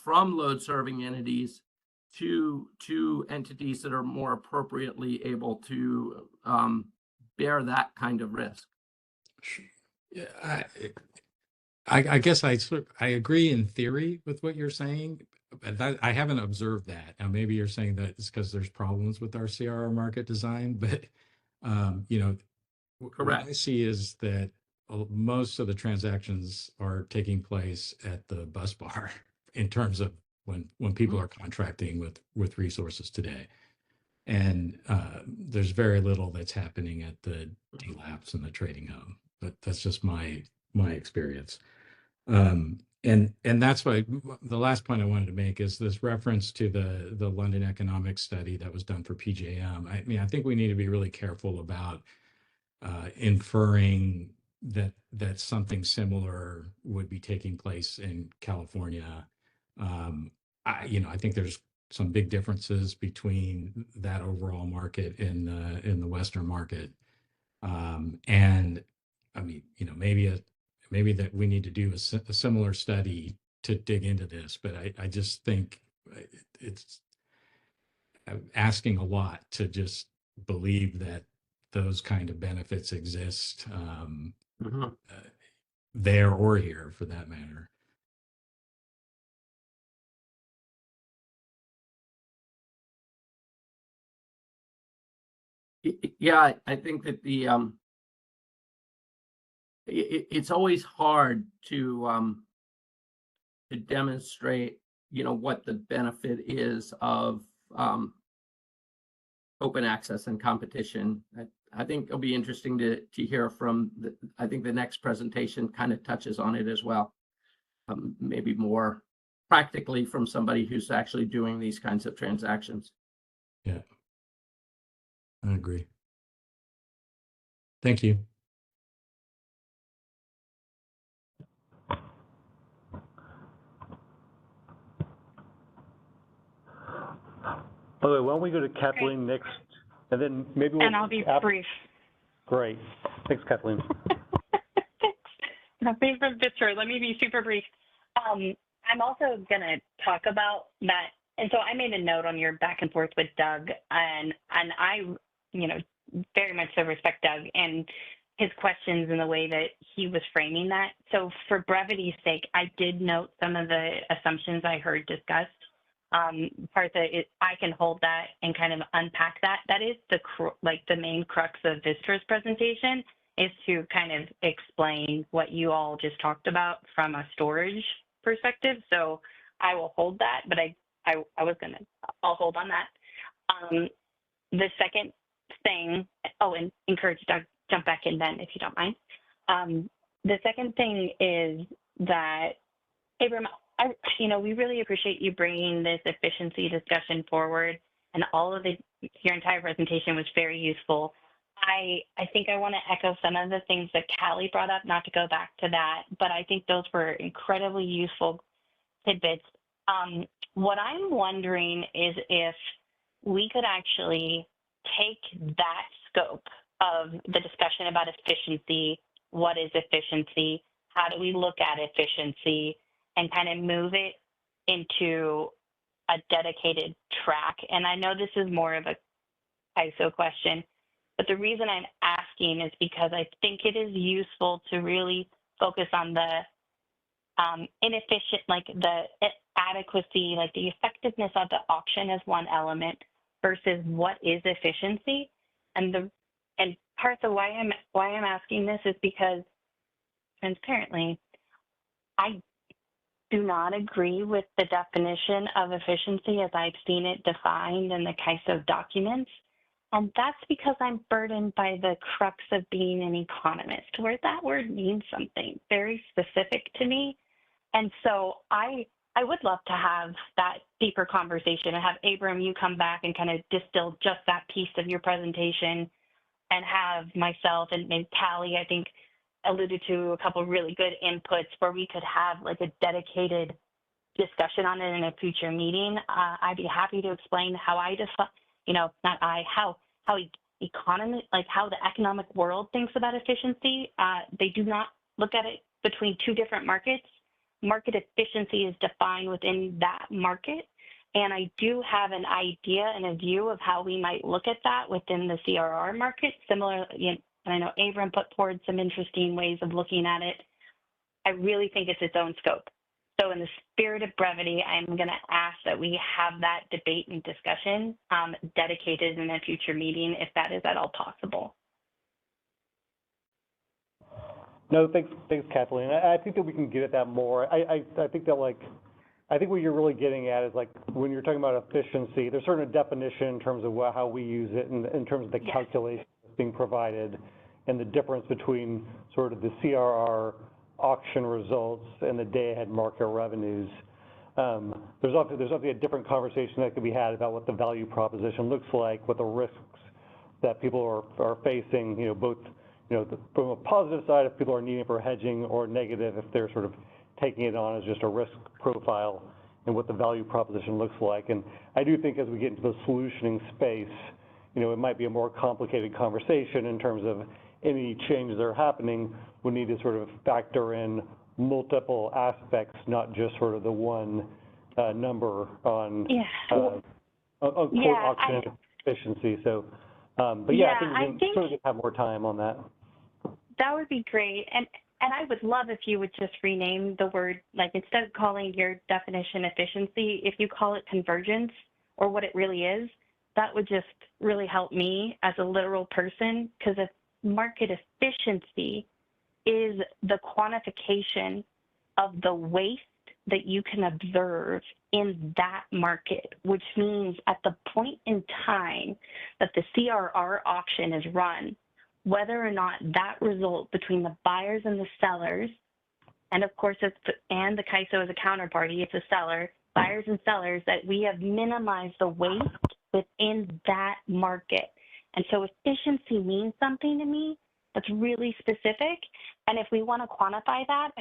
from load serving entities to entities that are more appropriately able to bear that kind of risk.
Yeah, I guess I agree in theory with what you're saying, but I haven't observed that. Now, maybe you're saying that it's because there's problems with our CRR market design, but what I see is that most of the transactions are taking place at the bus bar in terms of when people are contracting with resources today. And there's very little that's happening at the DLAPs and the trading hub, but that's just my experience. And that's why the last point I wanted to make is this reference to the London Economics study that was done for PJM. I mean, I think we need to be really careful about inferring that something similar would be taking place in California. I think there's some big differences between that overall market in the Western market, and I mean, maybe that we need to do a similar study to dig into this, but I just think it's asking a lot to just believe that those kind of benefits exist there or here, for that matter.
Yeah, I think that it's always hard to demonstrate, what the benefit is of open access and competition. I think it'll be interesting to hear from I think the next presentation kind of touches on it as well, maybe more practically from somebody who's actually doing these kinds of transactions.
Yeah, I agree. Thank you.
Okay, why don't we go to Kathleen next, and then maybe we'll...
And I'll be brief.
Great. Thanks, Kathleen.
Thanks. Nothing from Vistra. Let me be super brief. I'm also going to talk about that. And so I made a note on your back and forth with Doug, and I, very much so respect Doug and his questions and the way that he was framing that. So for brevity's sake, I did note some of the assumptions I heard discussed. Part that I can hold that and kind of unpack that. That is the main crux of Vistra's presentation, is to kind of explain what you all just talked about from a storage perspective. So I will hold that, but I'll hold on that. The second thing, and encourage Doug, jump back in then if you don't mind. The second thing is that, Abram, we really appreciate you bringing this efficiency discussion forward, and your entire presentation was very useful. I think I want to echo some of the things that Callie brought up, not to go back to that, but I think those were incredibly useful tidbits. What I'm wondering is if we could actually take that scope of the discussion about efficiency, what is efficiency, how do we look at efficiency, and kind of move it into a dedicated track. And I know this is more of a ISO question, but the reason I'm asking asking is because I think it is useful to really focus on the inefficient, like the adequacy, like the effectiveness of the auction as one element versus what is efficiency. And part of why I'm asking this is because, transparently, I do not agree with the definition of efficiency as I've seen it defined in the CAISO documents. And that's because I'm burdened by the crux of being an economist, where that word means something very specific to me. And so I would love to have that deeper conversation and have Abram, you come back and kind of distill just that piece of your presentation, and have myself and maybe Callie, I think, alluded to a couple of really good inputs where we could have like a dedicated discussion on it in a future meeting. I'd be happy to explain how I define, how economy, like how the economic world thinks about efficiency. They do not look at it between two different markets. Market efficiency is defined within that market. And I do have an idea and a view of how we might look at that within the CRR market. Similar, and I know Abram put forward some interesting ways of looking at it. I really think it's its own scope. So in the spirit of brevity, I'm going to ask that we have that debate and discussion dedicated in a future meeting, if that is at all possible.
No, thanks, Kathleen. I think that we can get at that more. I think that I think what you're really getting at is like when you're talking about efficiency, there's certain definition in terms of how we use it and in terms of the calculation that's being provided and the difference between sort of the CRR auction results and the day-ahead market revenues. There's obviously a different conversation that could be had about what the value proposition looks like, what the risks that people are facing, both from a positive side if people are needing for hedging, or negative if they're sort of taking it on as just a risk profile, and what the value proposition looks like. And I do think as we get into the solutioning space, it might be a more complicated conversation in terms of any changes that are happening would need to sort of factor in multiple aspects, not just sort of the one number on quote auction efficiency. So, but yeah, I think we can have more time on that.
That would be great. And I would love if you would just rename the word, like instead of calling your definition efficiency, if you call it convergence or what it really is, that would just really help me as a literal person, because if market efficiency is the quantification of the waste that you can observe in that market, which means at the point in time that the CRR auction is run, whether or not that result between the buyers and the sellers, and of course, and the CAISO as a counterparty, it's a seller, buyers and sellers, that we have minimized the waste within that market. And so efficiency means something to me that's really specific. And if we want to quantify that,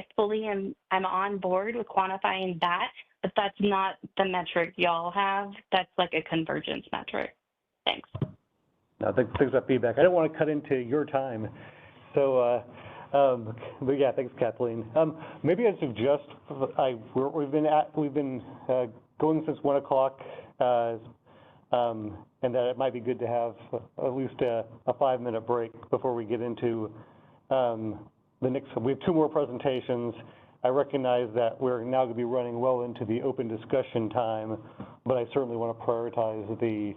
I'm on board with quantifying that, but that's not the metric y'all have. That's like a convergence metric. Thanks.
No, thanks for that feedback. I don't want to cut into your time. So, but yeah, thanks, Kathleen. Maybe I suggest we've been going since 1 o'clock, and that it might be good to have at least a 5-minute break before we get into the next. We have 2 more presentations. I recognize that we're now going to be running well into the open discussion time, but I certainly want to prioritize the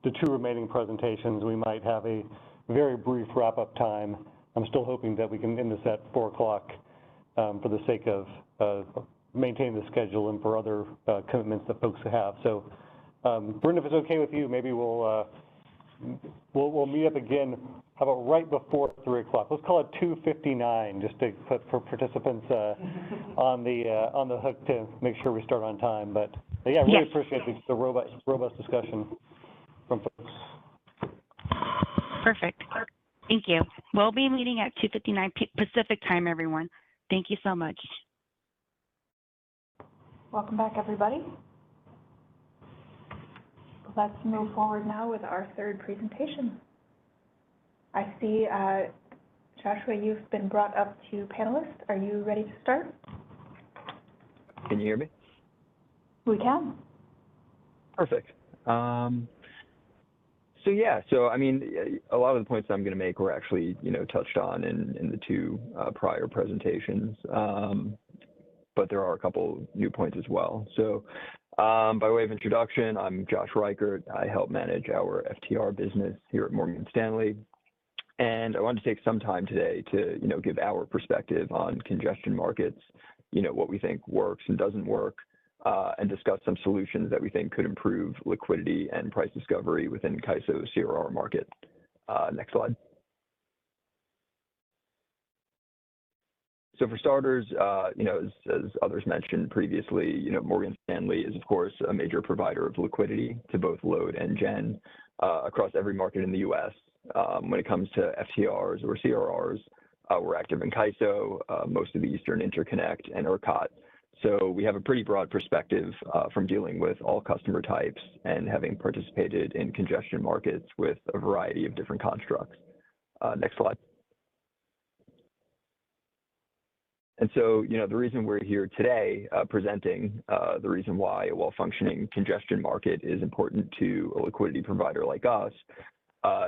2 remaining presentations. We might have a very brief wrap-up time. I'm still hoping that we can end this at 4 o'clock for the sake of maintaining the schedule and for other commitments that folks have. So, Brenda, if it's okay with you, maybe we'll meet up again. How about right before 3 o'clock? Let's call it 2:59, just to put for participants on the hook to make sure we start on time. But yeah, I really appreciate the robust discussion from folks.
Perfect. Thank you. We'll be meeting at 2:59 Pacific time, everyone. Thank you so much.
Welcome back, everybody. Let's move forward now with our 3rd presentation. I see, Joshua, you've been brought up to panelist. Are you ready to start?
Can you hear me?
We can.
Perfect. So yeah, so I mean, a lot of the points I'm going to make were actually, touched on in the two prior presentations, but there are a couple new points as well. So by way of introduction, I'm Josh Reichert. I help manage our FTR business here at Morgan Stanley. And I wanted to take some time today to, give our perspective on congestion markets, what we think works and doesn't work, and discuss some solutions that we think could improve liquidity and price discovery within CAISO's CRR market. Next slide. So for starters, as others mentioned previously, Morgan Stanley is, of course, a major provider of liquidity to both load and gen across every market in the U.S. When it comes to FTRs or CRRs, we're active in CAISO, most of the Eastern Interconnect, and ERCOT. So we have a pretty broad perspective from dealing with all customer types and having participated in congestion markets with a variety of different constructs. Next slide. And so, the reason we're here today presenting the reason why a well-functioning congestion market is important to a liquidity provider like us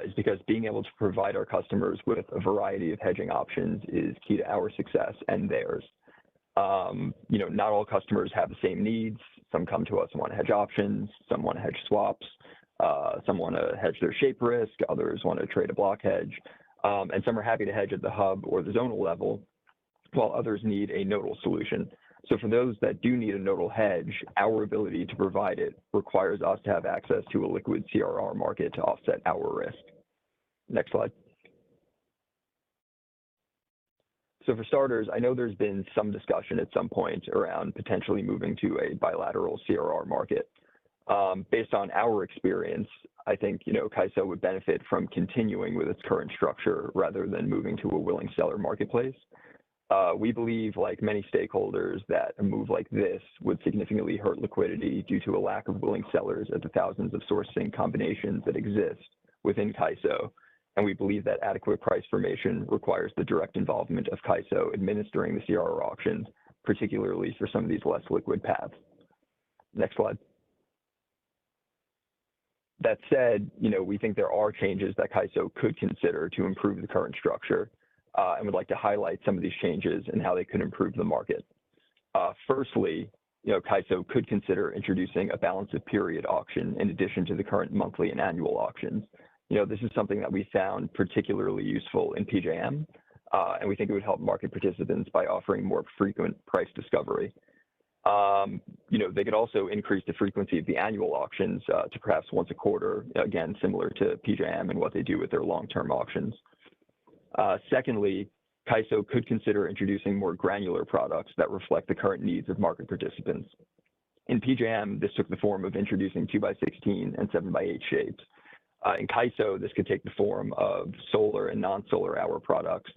is because being able to provide our customers with a variety of hedging options is key to our success and theirs. Not all customers have the same needs. Some come to us and want to hedge options. Some want to hedge swaps. Some want to hedge their shape risk. Others want to trade a block hedge. And some are happy to hedge at the hub or the zonal level, while others need a nodal solution. So for those that do need a nodal hedge, our ability to provide it requires us to have access to a liquid CRR market to offset our risk. Next slide. So for starters, I know there's been some discussion at some point around potentially moving to a bilateral CRR market. Based on our experience, I think, CAISO would benefit from continuing with its current structure rather than moving to a willing seller marketplace. We believe, like many stakeholders, that a move like this would significantly hurt liquidity due to a lack of willing sellers at the thousands of sourcing combinations that exist within CAISO. And we believe that adequate price formation requires the direct involvement of CAISO administering the CRR auctions, particularly for some of these less liquid paths. Next slide. That said, we think there are changes that CAISO could consider to improve the current structure, and would like to highlight some of these changes and how they could improve the market. Firstly, CAISO could consider introducing a balance of period auction in addition to the current monthly and annual auctions. This is something that we found particularly useful in PJM, and we think it would help market participants by offering more frequent price discovery. They could also increase the frequency of the annual auctions to perhaps once a quarter, again, similar to PJM and what they do with their long-term auctions. Secondly, CAISO could consider introducing more granular products that reflect the current needs of market participants. In PJM, this took the form of introducing 2x16 and 7x8 shapes. In CAISO, this could take the form of solar and non-solar hour products,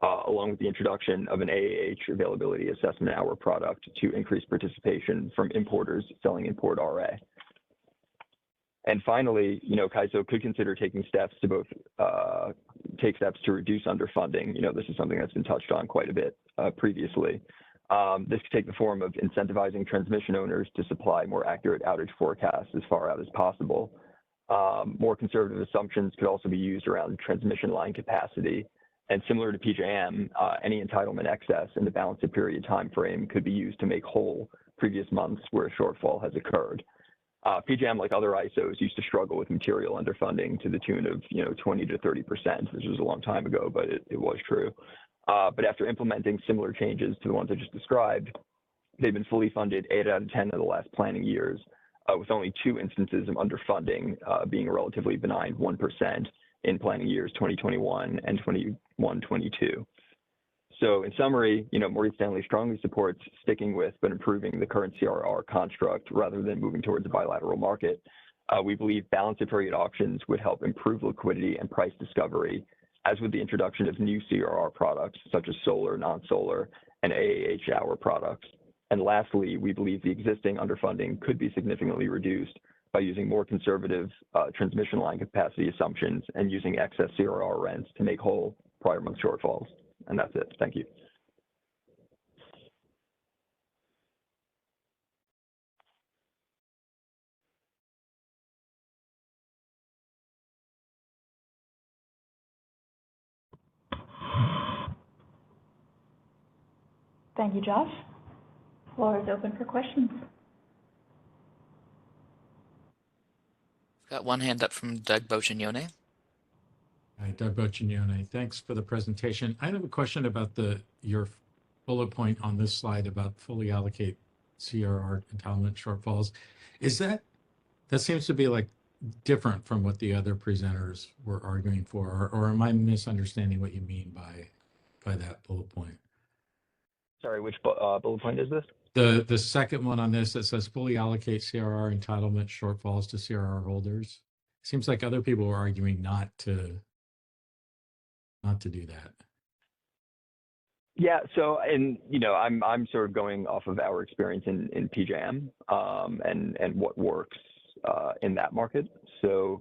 along with the introduction of an AAH availability assessment hour product to increase participation from importers selling import RA. And finally, CAISO could consider taking steps to both take steps to reduce underfunding. This is something that's been touched on quite a bit previously. This could take the form of incentivizing transmission owners to supply more accurate outage forecasts as far out as possible. More conservative assumptions could also be used around transmission line capacity. And similar to PJM, any entitlement excess in the balance of period time frame could be used to make whole previous months where a shortfall has occurred. PJM, like other ISOs, used to struggle with material underfunding to the tune of 20 to 30%. This was a long time ago, but it was true. But after implementing similar changes to the ones I just described, they've been fully funded 8 out of 10 of the last planning years, with only 2 instances of underfunding being a relatively benign 1% in planning years 2021 and 21-22. So in summary, Morgan Stanley strongly supports sticking with but improving the current CRR construct rather than moving towards a bilateral market. We believe balance of period auctions would help improve liquidity and price discovery, as with the introduction of new CRR products such as solar, non-solar, and AAH hour products. And lastly, we believe the existing underfunding could be significantly reduced by using more conservative transmission line capacity assumptions and using excess CRR rents to make whole prior month shortfalls. And that's it. Thank you.
Thank you, Josh. Floor is open for questions.
Got one hand up from Doug Boccignone.
Hi, Doug Boccignone. Thanks for the presentation. I have a question about your bullet point on this slide about fully allocate CRR entitlement shortfalls. Is that seems to be like different from what the other presenters were arguing for, or am I misunderstanding what you mean by that bullet point?
Sorry, which bullet point is this?
The second one on this that says fully allocate CRR entitlement shortfalls to CRR holders. Seems like other people were arguing not to do that.
Yeah, so, and I'm sort of going off of our experience in PJM and what works in that market. So,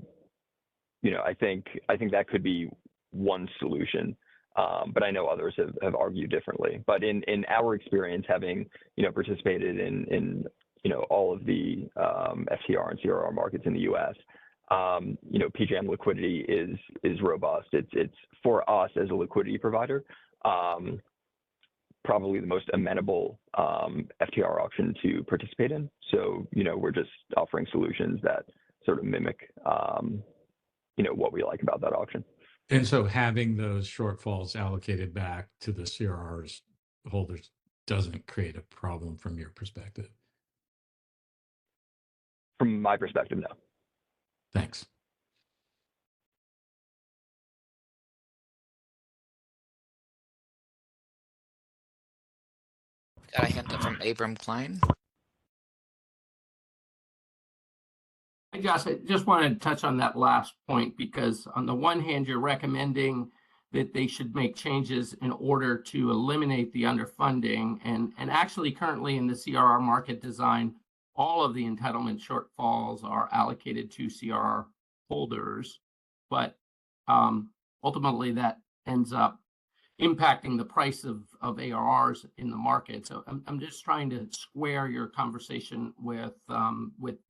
I think that could be one solution, but I know others have argued differently. But in our experience, having participated in all of the FTR and CRR markets in the U.S., PJM liquidity is robust. It's for us as a liquidity provider. Probably the most amenable FTR auction to participate in. So, we're just offering solutions that sort of mimic, what we like about that auction.
And so having those shortfalls allocated back to the CRR's holders doesn't create a problem from your perspective?
From my perspective, no.
Thanks.
Got a hand up from Abram Klein.
Hey, Josh, I just wanted to touch on that last point because on the one hand, you're recommending that they should make changes in order to eliminate the underfunding. And actually currently in the CRR market design, all of the entitlement shortfalls are allocated to CRR holders, but ultimately that ends up impacting the price of ARRs in the market. So I'm just trying to square your conversation with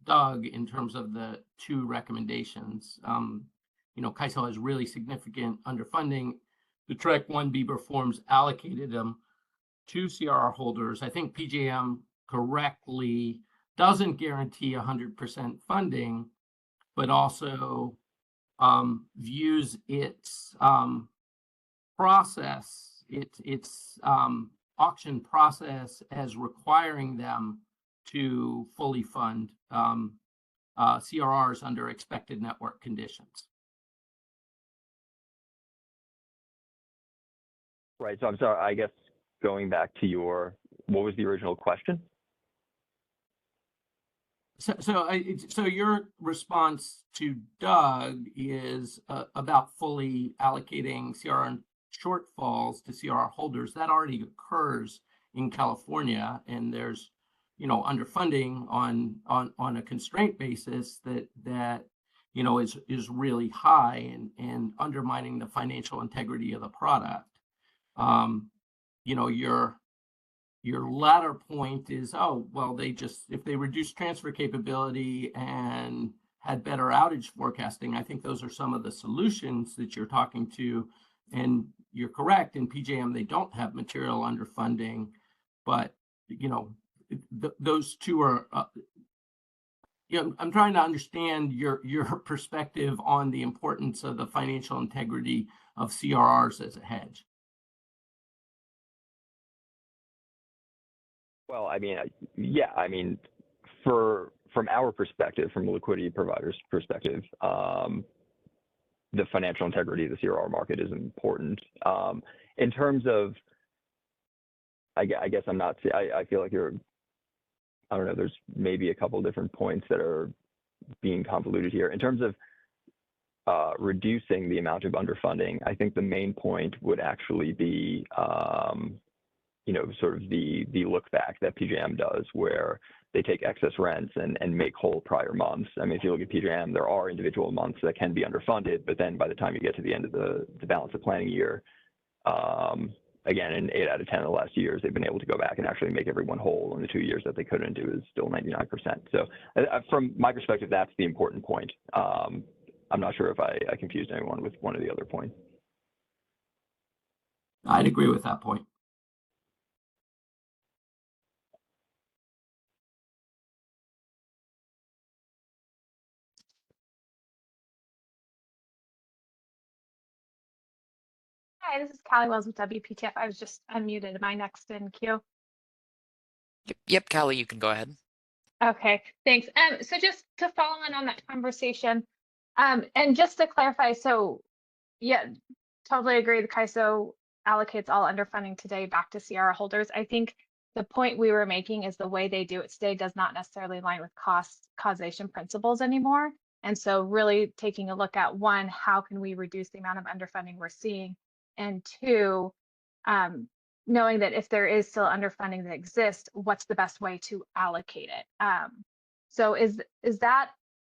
Doug in terms of the two recommendations. CAISO has really significant underfunding. The Trek 1B reforms allocated them to CRR holders. I think PJM correctly doesn't guarantee 100% funding, but also views its process, its auction process as requiring them to fully fund CRRs under expected network conditions.
Right. So I'm sorry, I guess going back to what was the original question?
So your response to Doug is about fully allocating CRR shortfalls to CRR holders. That already occurs in California, and there's underfunding on a constraint basis that is really high and undermining the financial integrity of the product. Your latter point is, if they reduce transfer capability and had better outage forecasting, I think those are some of the solutions that you're talking to. And you're correct, in PJM, they don't have material underfunding, but, those two are, I'm trying to understand your perspective on the importance of the financial integrity of CRRs as a hedge.
Well, from our perspective, from a liquidity provider's perspective, the financial integrity of the CRR market is important. In terms of, I guess I feel like there's maybe a couple different points that are being convoluted here. In terms of reducing the amount of underfunding, I think the main point would actually be, sort of the look back that PJM does, where they take excess rents and make whole prior months. I mean, if you look at PJM, there are individual months that can be underfunded, but then by the time you get to the end of the balance of planning year, again, in 8 out of 10 of the last years, they've been able to go back and actually make everyone whole. In the 2 years that they couldn't do is still 99%. So from my perspective, that's the important point. I'm not sure if I confused anyone with one of the other points.
I'd agree with that point.
Hi, this is Callie Wells with WPTF. I was just unmuted. Am I next in queue?
Yep, Callie, you can go ahead.
Okay, thanks. So just to follow on that conversation, and just to clarify, so yeah, totally agree. The CAISO allocates all underfunding today back to CRR holders. I think the point we were making is the way they do it today does not necessarily align with causation principles anymore. And so really taking a look at one, how can we reduce the amount of underfunding we're seeing? And two, knowing that if there is still underfunding that exists, what's the best way to allocate it? So is that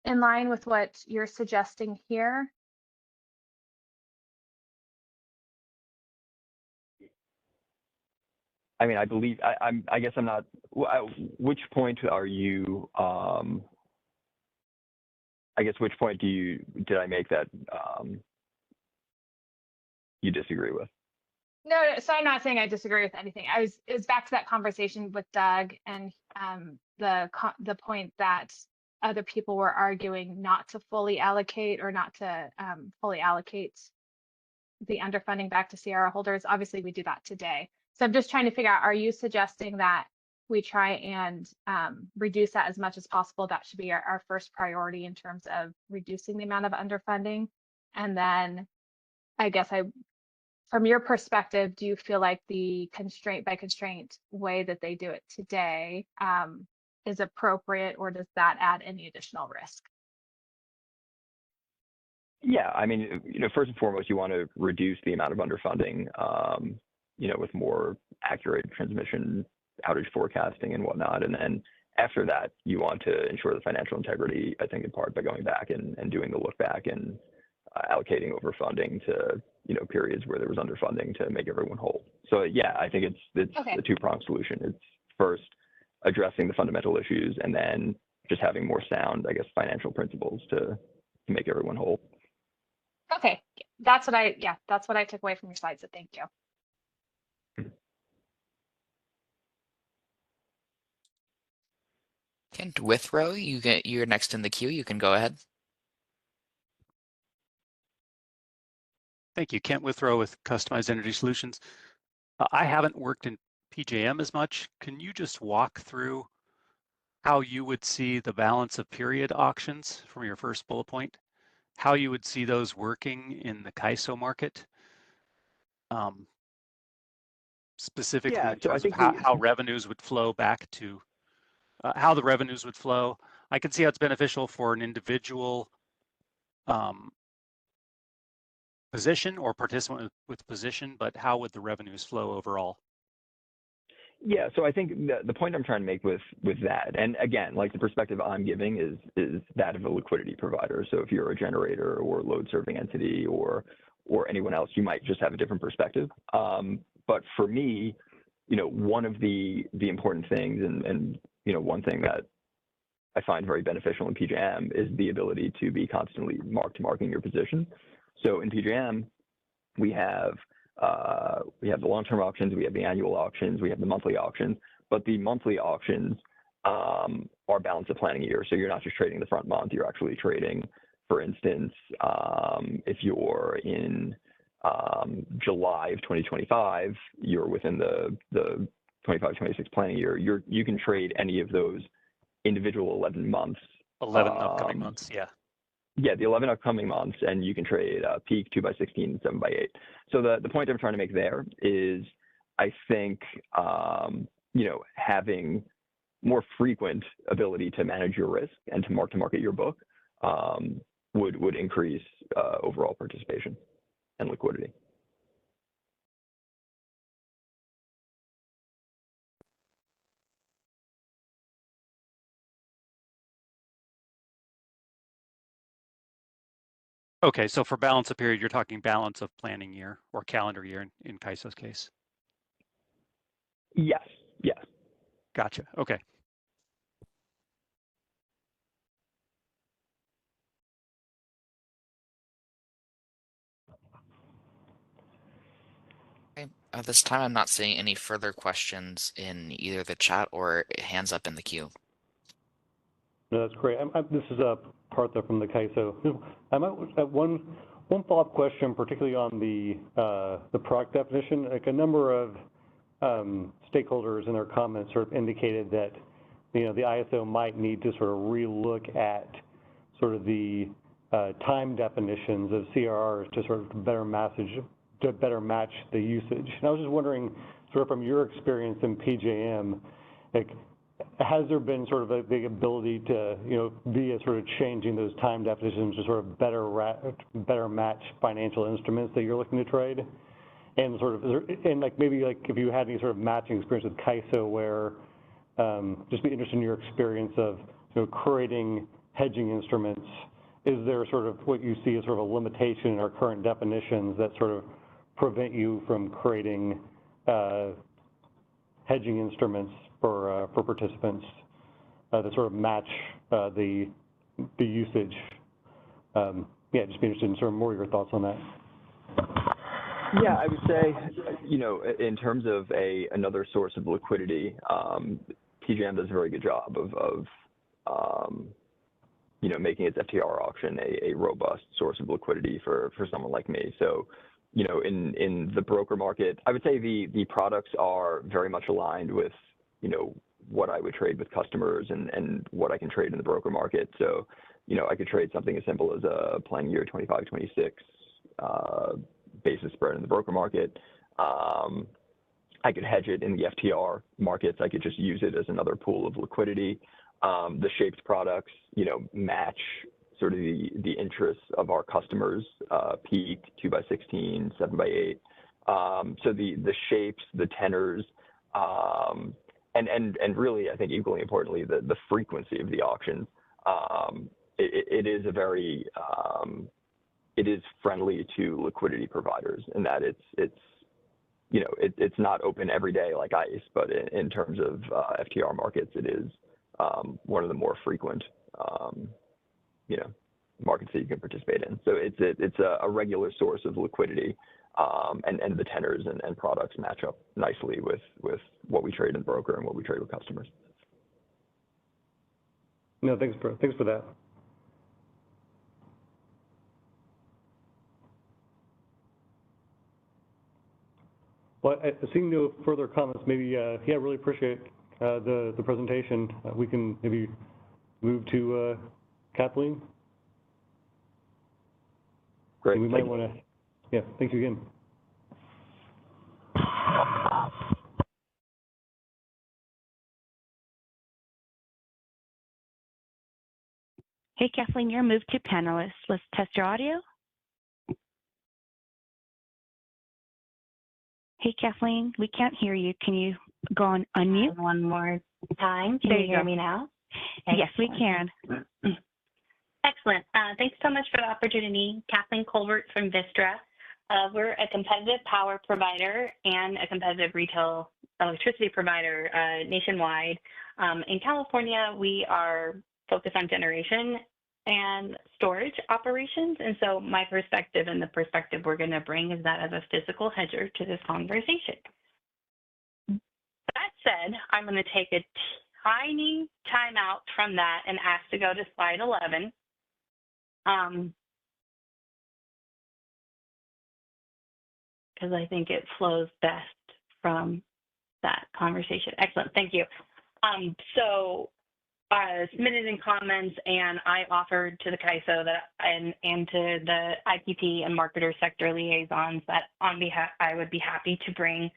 in line with what you're suggesting here?
I mean, I believe, I guess I'm not, which point are you, I guess which point did I make that you disagree with?
No, so I'm not saying I disagree with anything. It was back to that conversation with Doug and the point that other people were arguing not to fully allocate or not to fully allocate the underfunding back to CRR holders. Obviously, we do that today. So I'm just trying to figure out, are you suggesting that we try and reduce that as much as possible? That should be our first priority in terms of reducing the amount of underfunding. And then I guess from your perspective, do you feel like the constraint by constraint way that they do it today is appropriate, or does that add any additional risk?
Yeah, I mean, first and foremost, you want to reduce the amount of underfunding, with more accurate transmission outage forecasting and whatnot. And then after that, you want to ensure the financial integrity, I think in part by going back and doing the look back and allocating overfunding to, periods where there was underfunding to make everyone whole. So yeah, I think it's
okay.
a two-pronged solution. It's first addressing the fundamental issues and then just having more sound, I guess, financial principles to make everyone whole.
Okay, that's what I took away from your slides, so thank you.
Kent Withrow, you're next in the queue. You can go ahead.
Thank you. Kent Withrow with Customized Energy Solutions. I haven't worked in PJM as much. Can you just walk through how you would see the balance of period auctions from your first bullet point, how you would see those working in the CAISO market? Specifically in terms of how revenues would flow back to, how the revenues would flow. I can see how it's beneficial for an individual position or participant with position, but how would the revenues flow overall?
Yeah, so I think the point I'm trying to make with that, and again, like the perspective I'm giving is that of a liquidity provider. So if you're a generator or load serving entity or anyone else, you might just have a different perspective. But for me, one of the important things and one thing that I find very beneficial in PJM is the ability to be constantly marking your position. So in PJM, we have the long-term auctions, we have the annual auctions, we have the monthly auctions, but the monthly auctions are balance of planning year. So you're not just trading the front month, you're actually trading, for instance, if you're in July of 2025, you're within the 25-26 planning year, you can trade any of those individual 11 months.
11 upcoming months, yeah.
Yeah, the 11 upcoming months, and you can trade peak 2x16, 7x8. So the point I'm trying to make there is, I think, having more frequent ability to manage your risk and to market your book would increase overall participation and liquidity.
Okay, so for balance of period, you're talking balance of planning year or calendar year in CAISO's case?
Yes, yes.
Gotcha, okay.
Okay. At this time, I'm not seeing any further questions in either the chat or hands up in the queue.
No, that's great. This is Partha from the CAISO. I might, one one follow-up question, particularly on the product definition. Like a number of stakeholders in their comments sort of indicated that, you know, the ISO might need to sort of relook at sort of the time definitions of CRRs to sort of better match the usage. And I was just wondering, sort of from your experience in PJM, like, has there been sort of the ability to, you know, via sort of changing those time definitions to sort of better match financial instruments that you're looking to trade? And sort of, and like maybe like if you had any sort of matching experience with CAISO where, just be interested in your experience of, you know, creating hedging instruments. Is there sort of what you see as sort of a limitation in our current definitions that sort of prevent you from creating hedging instruments for participants that sort of match the usage? Yeah, just be interested in sort of more of your thoughts on that.
Yeah, I would say, you know, in terms of another source of liquidity, PJM does a very good job of you know, making its FTR auction a robust source of liquidity for someone like me. So, you know, in the broker market, I would say the products are very much aligned with, you know, what I would trade with customers and what I can trade in the broker market. So, you know, I could trade something as simple as a plan year 25-26 basis spread in the broker market. I could hedge it in the FTR markets. I could just use it as another pool of liquidity. The shaped products, you know, match sort of the interests of our customers, peak, 2x16, 7x8. So the shapes, the tenors, and really, I think equally importantly, the frequency of the auctions. It is a very, it is friendly to liquidity providers in that it's you know, it's not open every day like ICE, but in terms of FTR markets, it is one of the more frequent, you know, markets that you can participate in. So it's a regular source of liquidity, and the tenors and products match up nicely with what we trade in broker and what we trade with customers.
No, thanks for that. Well, seeing no further comments, maybe, yeah, really appreciate the presentation. We can maybe move to Kathleen.
Great.
And we might want to, yeah, thank you again.
Hey, Kathleen, you're moved to panelist. Let's test your audio. Hey, Kathleen, we can't hear you. Can you go on unmute?
One more time. Can you hear me now?
Yes, we can.
Excellent. Thanks so much for the opportunity. Kathleen Colbert from Vistra. We're a competitive power provider and a competitive retail electricity provider nationwide. In California, we are focused on generation and storage operations. And so my perspective and the perspective we're going to bring is that as a physical hedger to this conversation. That said, I'm going to take a tiny time out from that and ask to go to slide 11. Because I think it flows best from that conversation. Excellent, thank you. So submitted in comments, and I offered to the CAISO that and to the IPP and marketer sector liaisons that on behalf I would be happy to bring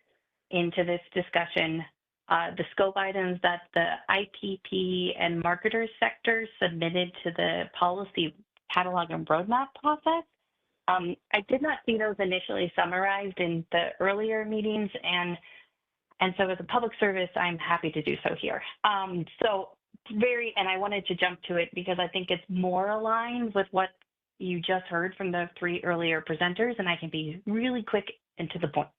into this discussion the scope items that the IPP and marketer sector submitted to the policy catalog and roadmap process. I did not see those initially summarized in the earlier meetings, and so as a public service, I'm happy to do so here. And I wanted to jump to it because I think it's more aligned with what you just heard from the three earlier presenters, and I can be really quick and to the point.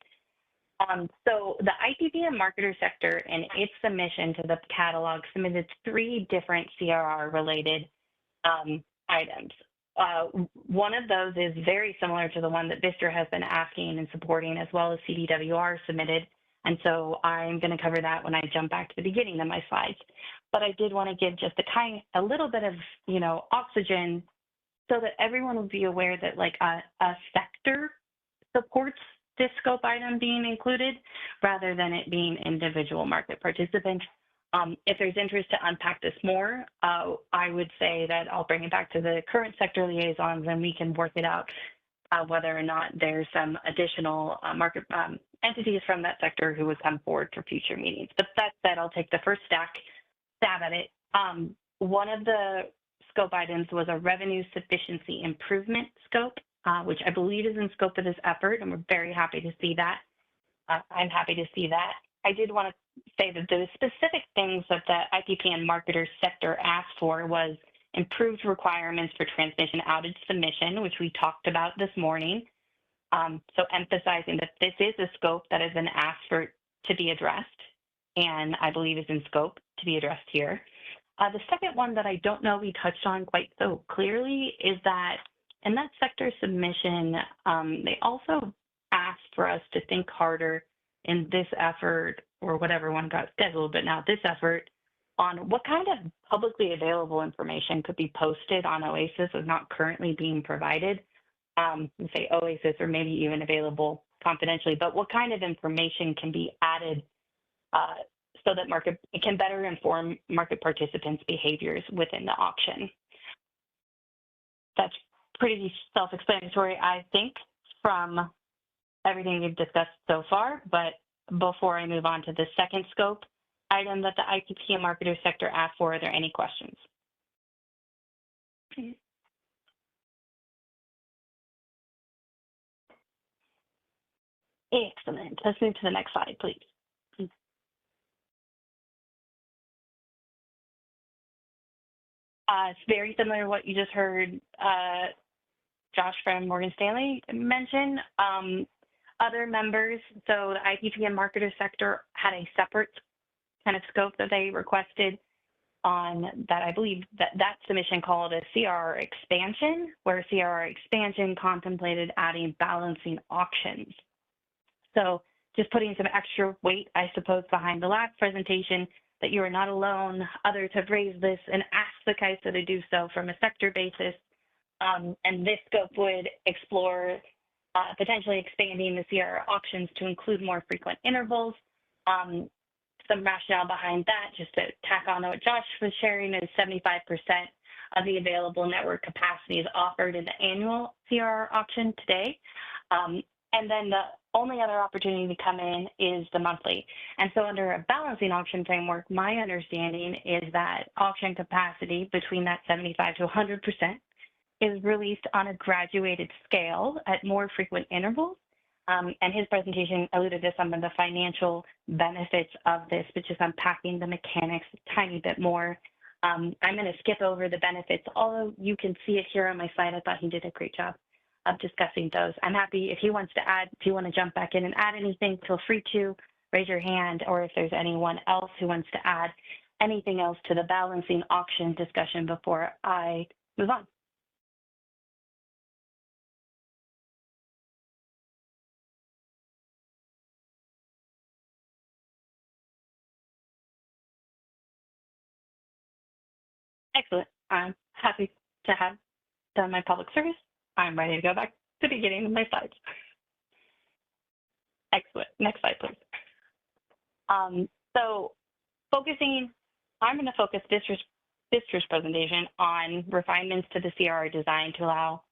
So the IPP and marketer sector in its submission to the catalog submitted 3 different CRR-related items. One of those is very similar to the one that Vistra has been asking and supporting, as well as CDWR submitted. And so I'm going to cover that when I jump back to the beginning of my slides. But I did want to give just a little bit of, oxygen so that everyone will be aware that like a sector supports this scope item being included rather than it being individual market participants. If there's interest to unpack this more, I would say that I'll bring it back to the current sector liaisons and we can work it out whether or not there's some additional market entities from that sector who would come forward for future meetings. But that said, I'll take the first stab at it. One of the scope items was a revenue sufficiency improvement scope, which I believe is in scope of this effort, and we're very happy to see that. I'm happy to see that. I did want to say that the specific things that the IPPN marketer sector asked for was improved requirements for transmission outage submission, which we talked about this morning. So emphasizing that this is a scope that has been asked for to be addressed, and I believe is in scope to be addressed here. The second one that I don't know we touched on quite so clearly is that in that sector submission, they also asked for us to think harder in this effort, or whatever one got scheduled, but now this effort, on what kind of publicly available information could be posted on OASIS is not currently being provided. Say OASIS, or maybe even available confidentially, but what kind of information can be added so that it can better inform market participants' behaviors within the auction. That's pretty self-explanatory, I think, from everything we've discussed so far. But before I move on to the second scope item that the IPPN marketer sector asked for, are there any questions? Excellent. Let's move to the next slide, please. It's very similar to what you just heard Josh from Morgan Stanley mention. Other members, so the IPPN marketer sector had a separate kind of scope that they requested on that. I believe that submission called a CRR expansion, where CRR expansion contemplated adding balancing auctions. So just putting some extra weight, I suppose, behind the last presentation, that you are not alone. Others have raised this and asked the CAISO to do so from a sector basis. And this scope would explore potentially expanding the CRR auctions to include more frequent intervals. Some rationale behind that, just to tack on to what Josh was sharing, is 75% of the available network capacity is offered in the annual CRR auction today. And then the only other opportunity to come in is the monthly. And so under a balancing auction framework, my understanding is that auction capacity between that 75 to 100% is released on a graduated scale at more frequent intervals. And his presentation alluded to some of the financial benefits of this, but just unpacking the mechanics a tiny bit more. I'm going to skip over the benefits, although you can see it here on my slide. I thought he did a great job of discussing those. I'm happy if he wants to add, if you want to jump back in and add anything, feel free to raise your hand, or if there's anyone else who wants to add anything else to the balancing auction discussion before I move on. Excellent. I'm happy to have done my public service. I'm ready to go back to the beginning of my slides. Excellent. Next slide, please. So focusing, I'm going to focus Vistra's presentation on refinements to the CRR design to allow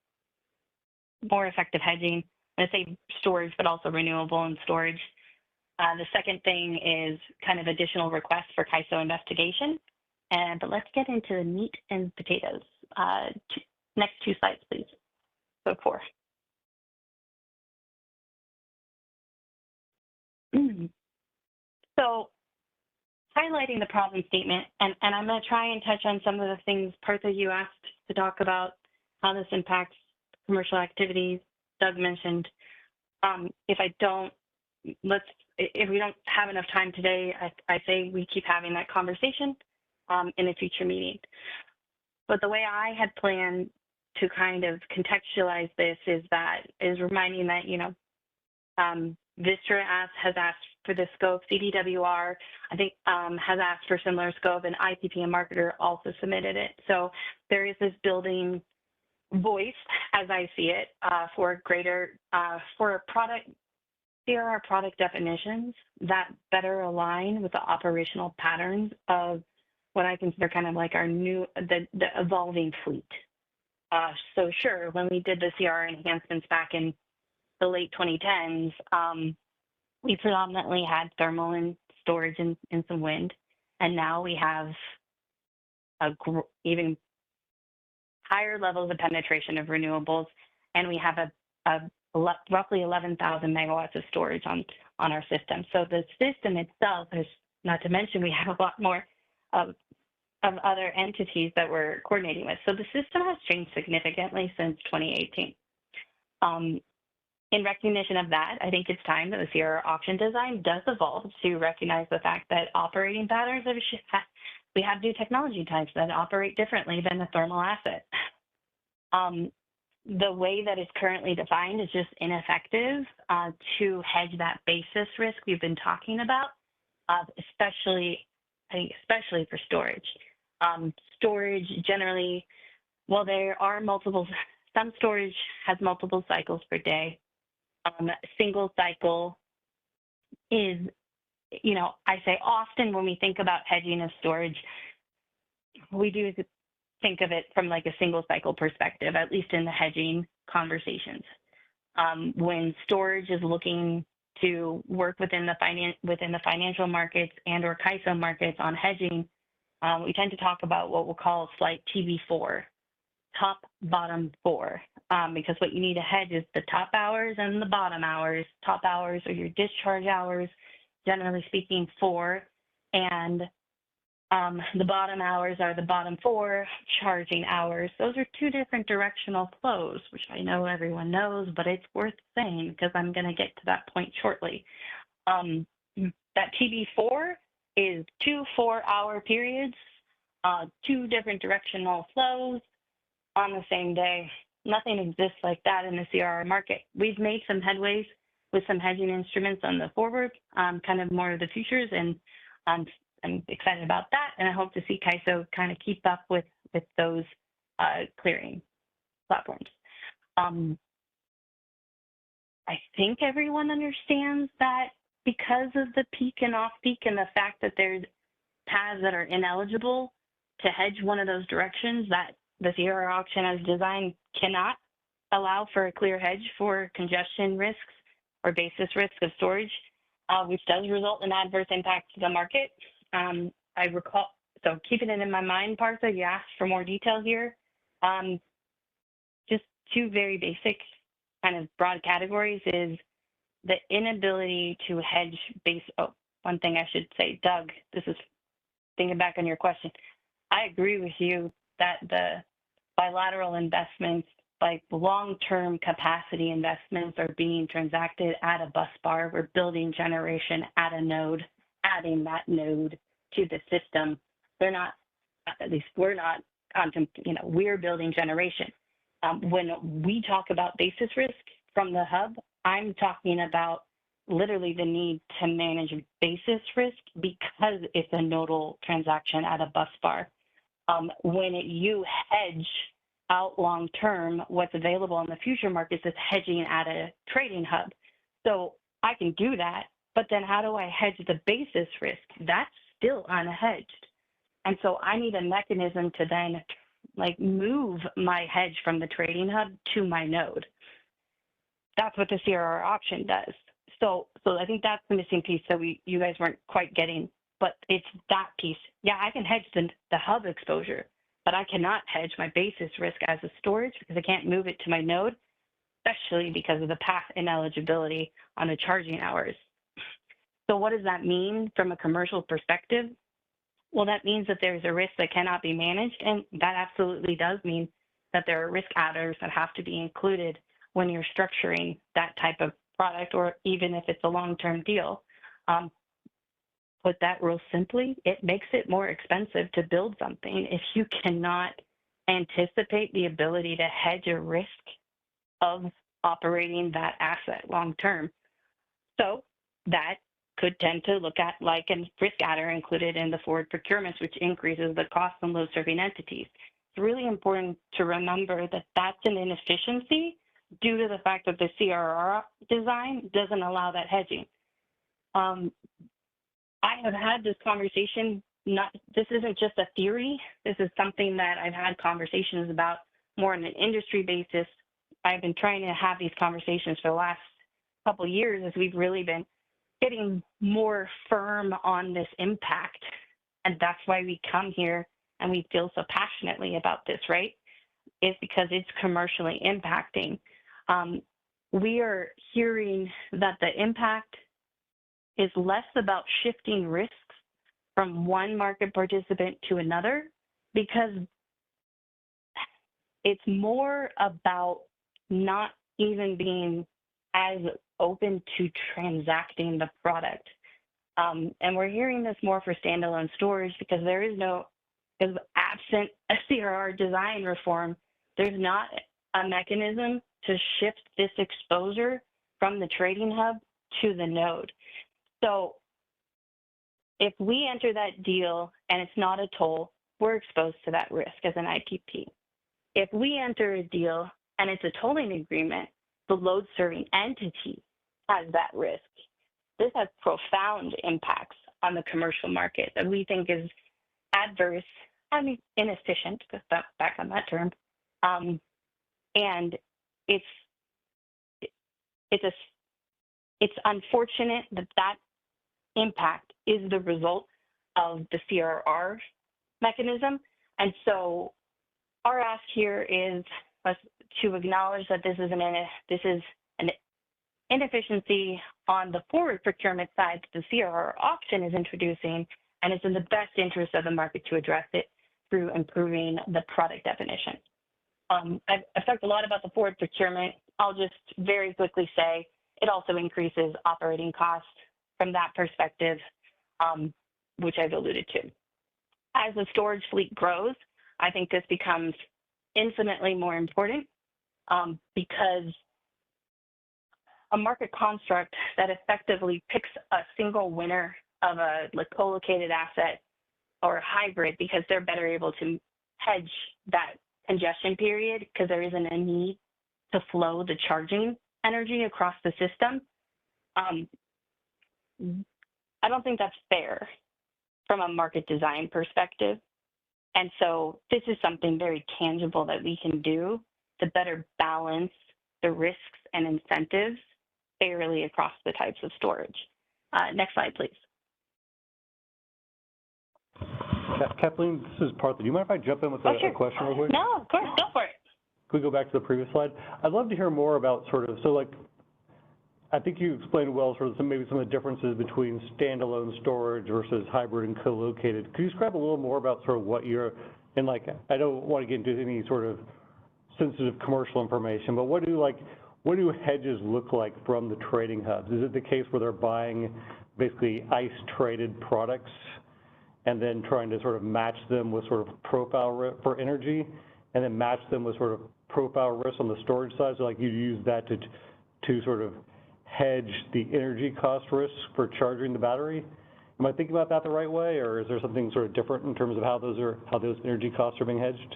more effective hedging. I'm going to say storage, but also renewable and storage. The second thing is kind of additional requests for CAISO investigation. But let's get into the meat and potatoes. Next two slides, please. So 4. So highlighting the problem statement, and I'm going to try and touch on some of the things, Partha, you asked to talk about how this impacts commercial activities. Doug mentioned. If we don't have enough time today, I say we keep having that conversation in a future meeting. But the way I had planned to kind of contextualize this is reminding that, Vistra has asked for the scope, CDWR, I think, has asked for similar scope, and IPPN marketer also submitted it. So there is this building voice, as I see it, for greater, for product, CRR product definitions that better align with the operational patterns of what I consider kind of like our new, the evolving fleet. So sure, when we did the CRR enhancements back in the late 2010s, we predominantly had thermal and storage and some wind. And now we have even higher levels of penetration of renewables, and we have roughly 11,000 megawatts of storage on our system. So the system itself is, not to mention we have a lot more of other entities that we're coordinating with. So the system has changed significantly since 2018. In recognition of that, I think it's time that the CRR auction design does evolve to recognize the fact that operating patterns of we have new technology types that operate differently than a thermal asset. The way that it's currently defined is just ineffective to hedge that basis risk we've been talking about, especially for storage. Storage generally, well, there are multiple, some storage has multiple cycles per day. Single cycle is, you know, I say often when we think about hedging of storage, we do think of it from like a single cycle perspective, at least in the hedging conversations. When storage is looking to work within the financial markets and or CAISO markets on hedging, we tend to talk about what we'll call slight TB4, top, bottom, 4, because what you need to hedge is the top hours and the bottom hours. Top hours are your discharge hours, generally speaking, 4, and the bottom hours are the bottom 4 charging hours. Those are 2 different directional flows, which I know everyone knows, but it's worth saying because I'm going to get to that point shortly. That TB4 is 2 4-hour periods, 2 different directional flows on the same day. Nothing exists like that in the CRR market. We've made some headways with some hedging instruments on the forward, kind of more of the futures, and I'm excited about that, and I hope to see CAISO kind of keep up with those clearing platforms. I think everyone understands that because of the peak and off-peak and the fact that there's paths that are ineligible to hedge one of those directions, that the CRR auction as designed cannot allow for a clear hedge for congestion risks or basis risk of storage, which does result in adverse impacts to the market. I recall, so keeping it in my mind, Partha, you asked for more detail here. Just 2 very basic kind of broad categories is the inability to hedge one thing I should say, Doug, this is thinking back on your question. I agree with you that the bilateral investments, like long-term capacity investments, are being transacted at a bus bar. We're building generation at a node, adding that node to the system. They're not, at least we're not, we're building generation. When we talk about basis risk from the hub, I'm talking about literally the need to manage basis risk because it's a nodal transaction at a bus bar. When you hedge out long term, what's available in the future markets is hedging at a trading hub. So I can do that, but then how do I hedge the basis risk? That's still unhedged. And so I need a mechanism to then like move my hedge from the trading hub to my node. That's what the CRR auction does. So I think that's the missing piece that you guys weren't quite getting, but it's that piece. Yeah, I can hedge the hub exposure, but I cannot hedge my basis risk as a storage because I can't move it to my node, especially because of the path ineligibility on the charging hours. So what does that mean from a commercial perspective? Well, that means that there's a risk that cannot be managed, and that absolutely does mean that there are risk adders that have to be included when you're structuring that type of product, or even if it's a long-term deal. Put that real simply, it makes it more expensive to build something if you cannot anticipate the ability to hedge a risk of operating that asset long-term. So that could tend to look at like a risk adder included in the forward procurements, which increases the cost on load serving entities. really important to remember that that's an inefficiency due to the fact that the CRR design doesn't allow that hedging. I have had this conversation, this isn't just a theory, this is something that I've had conversations about more on an industry basis. I've been trying to have these conversations for the last couple of years as we've really been getting more firm on this impact. And that's why we come here and we feel so passionately about this, right? It's because it's commercially impacting. We are hearing that the impact is less about shifting risks from one market participant to another, because it's more about not even being as open to transacting the product. And we're hearing this more for standalone storage because because absent a CRR design reform, there's not a mechanism to shift this exposure from the trading hub to the node. So if we enter that deal and it's not a toll, we're exposed to that risk as an IPP. If we enter a deal and it's a tolling agreement, the load serving entity has that risk. This has profound impacts on the commercial market that we think is adverse, inefficient, back on that term. And it's unfortunate that impact is the result of the CRR mechanism. And so our ask here is to acknowledge that this is an inefficiency on the forward procurement side that the CRR auction is introducing, and it's in the best interest of the market to address it through improving the product definition. I've talked a lot about the forward procurement. I'll just very quickly say it also increases operating costs from that perspective, which I've alluded to. As the storage fleet grows, I think this becomes infinitely more important because a market construct that effectively picks a single winner of a co-located asset or a hybrid because they're better able to hedge that congestion period because there isn't a need to flow the charging energy across the system. I don't think that's fair from a market design perspective. And so this is something very tangible that we can do to better balance the risks and incentives fairly across the types of storage. Next slide, please.
Kathleen, this is Partha. Do you mind if I jump in with a question real quick?
No, of course, go for it.
Can we go back to the previous slide? I'd love to hear more about I think you explained well maybe some of the differences between standalone storage versus hybrid and co-located. Could you describe a little more about what you're, and I don't want to get into any sort of sensitive commercial information, but what do hedges look like from the trading hubs? Is it the case where they're buying basically ICE traded products and then trying to sort of match them with sort of profile risk for energy, and then match them with sort of profile risk on the storage side? So you use that to sort of hedge the energy cost risks for charging the battery? Am I thinking about that the right way, or is there something sort of different in terms of how those energy costs are being hedged?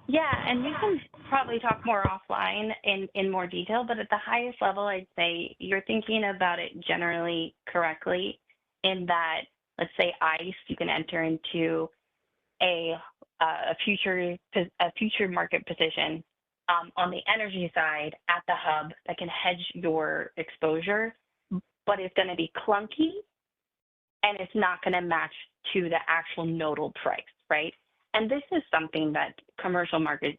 Yeah, and we can probably talk more offline in more detail, but at the highest level, I'd say you're thinking about it generally correctly in that, let's say ICE, you can enter into a future market position on the energy side at the hub that can hedge your exposure, but it's going to be clunky and it's not going to match to the actual nodal price, right? And this is something that commercial market,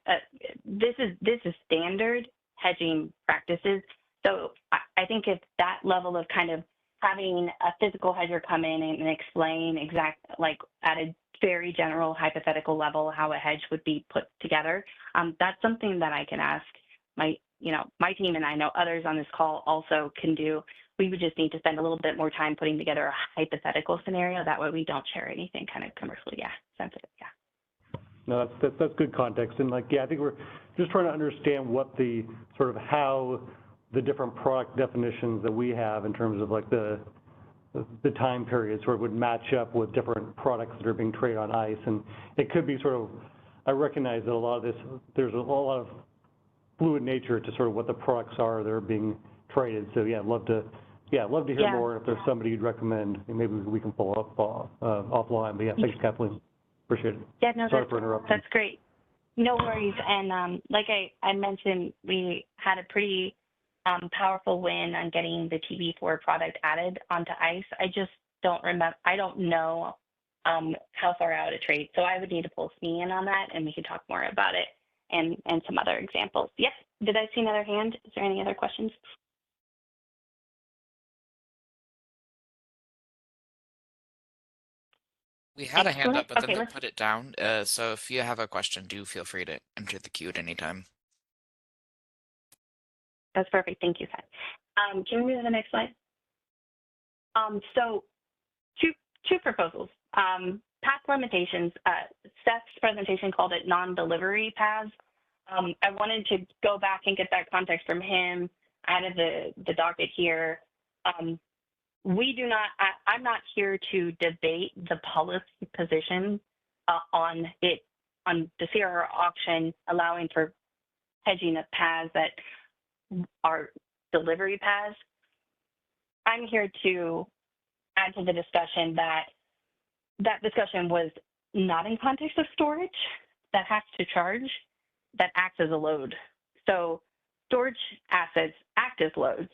this is standard hedging practices. So I think if that level of kind of having a physical hedger come in and explain at a very general hypothetical level how a hedge would be put together, that's something that I can ask my team, and I know others on this call also can do. We would just need to spend a little bit more time putting together a hypothetical scenario. That way we don't share anything kind of commercially sensitive.
No, that's good context. And I think we're just trying to understand what the sort of how the different product definitions that we have in terms of the time periods where it would match up with different products that are being traded on ICE. And it could be sort of I recognize that a lot of this, there's a lot of fluid nature to sort of what the products are that are being traded. So yeah, I'd love to hear more. If there's somebody you'd recommend, maybe we can follow up offline. But yeah, thanks, Kathleen. Appreciate it.
Yeah, no,
Sorry for interrupting.
that's great. No worries. And like I mentioned, we had a pretty powerful win on getting the TB4 product added onto ICE. I just don't remember. I don't know how far out it trades. So I would need to pull me in on that, and we could talk more about it and some other examples. Yes. Did I see another hand? Is there any other questions?
We had a hand up, but
Okay,
then they put it down. So if you have a question, do feel free to enter the queue at any time.
That's perfect. Thank you, Kat. Can we move to the next slide? So two proposals. Path limitations. Seth's presentation called it non-delivery paths. I wanted to go back and get that context from him. I added the docket here. We do not, I'm not here to debate the policy position on the CRR auction, allowing for hedging of paths that are delivery paths. I'm here to add to the discussion that discussion was not in context of storage that has to charge, that acts as a load. So storage assets act as loads.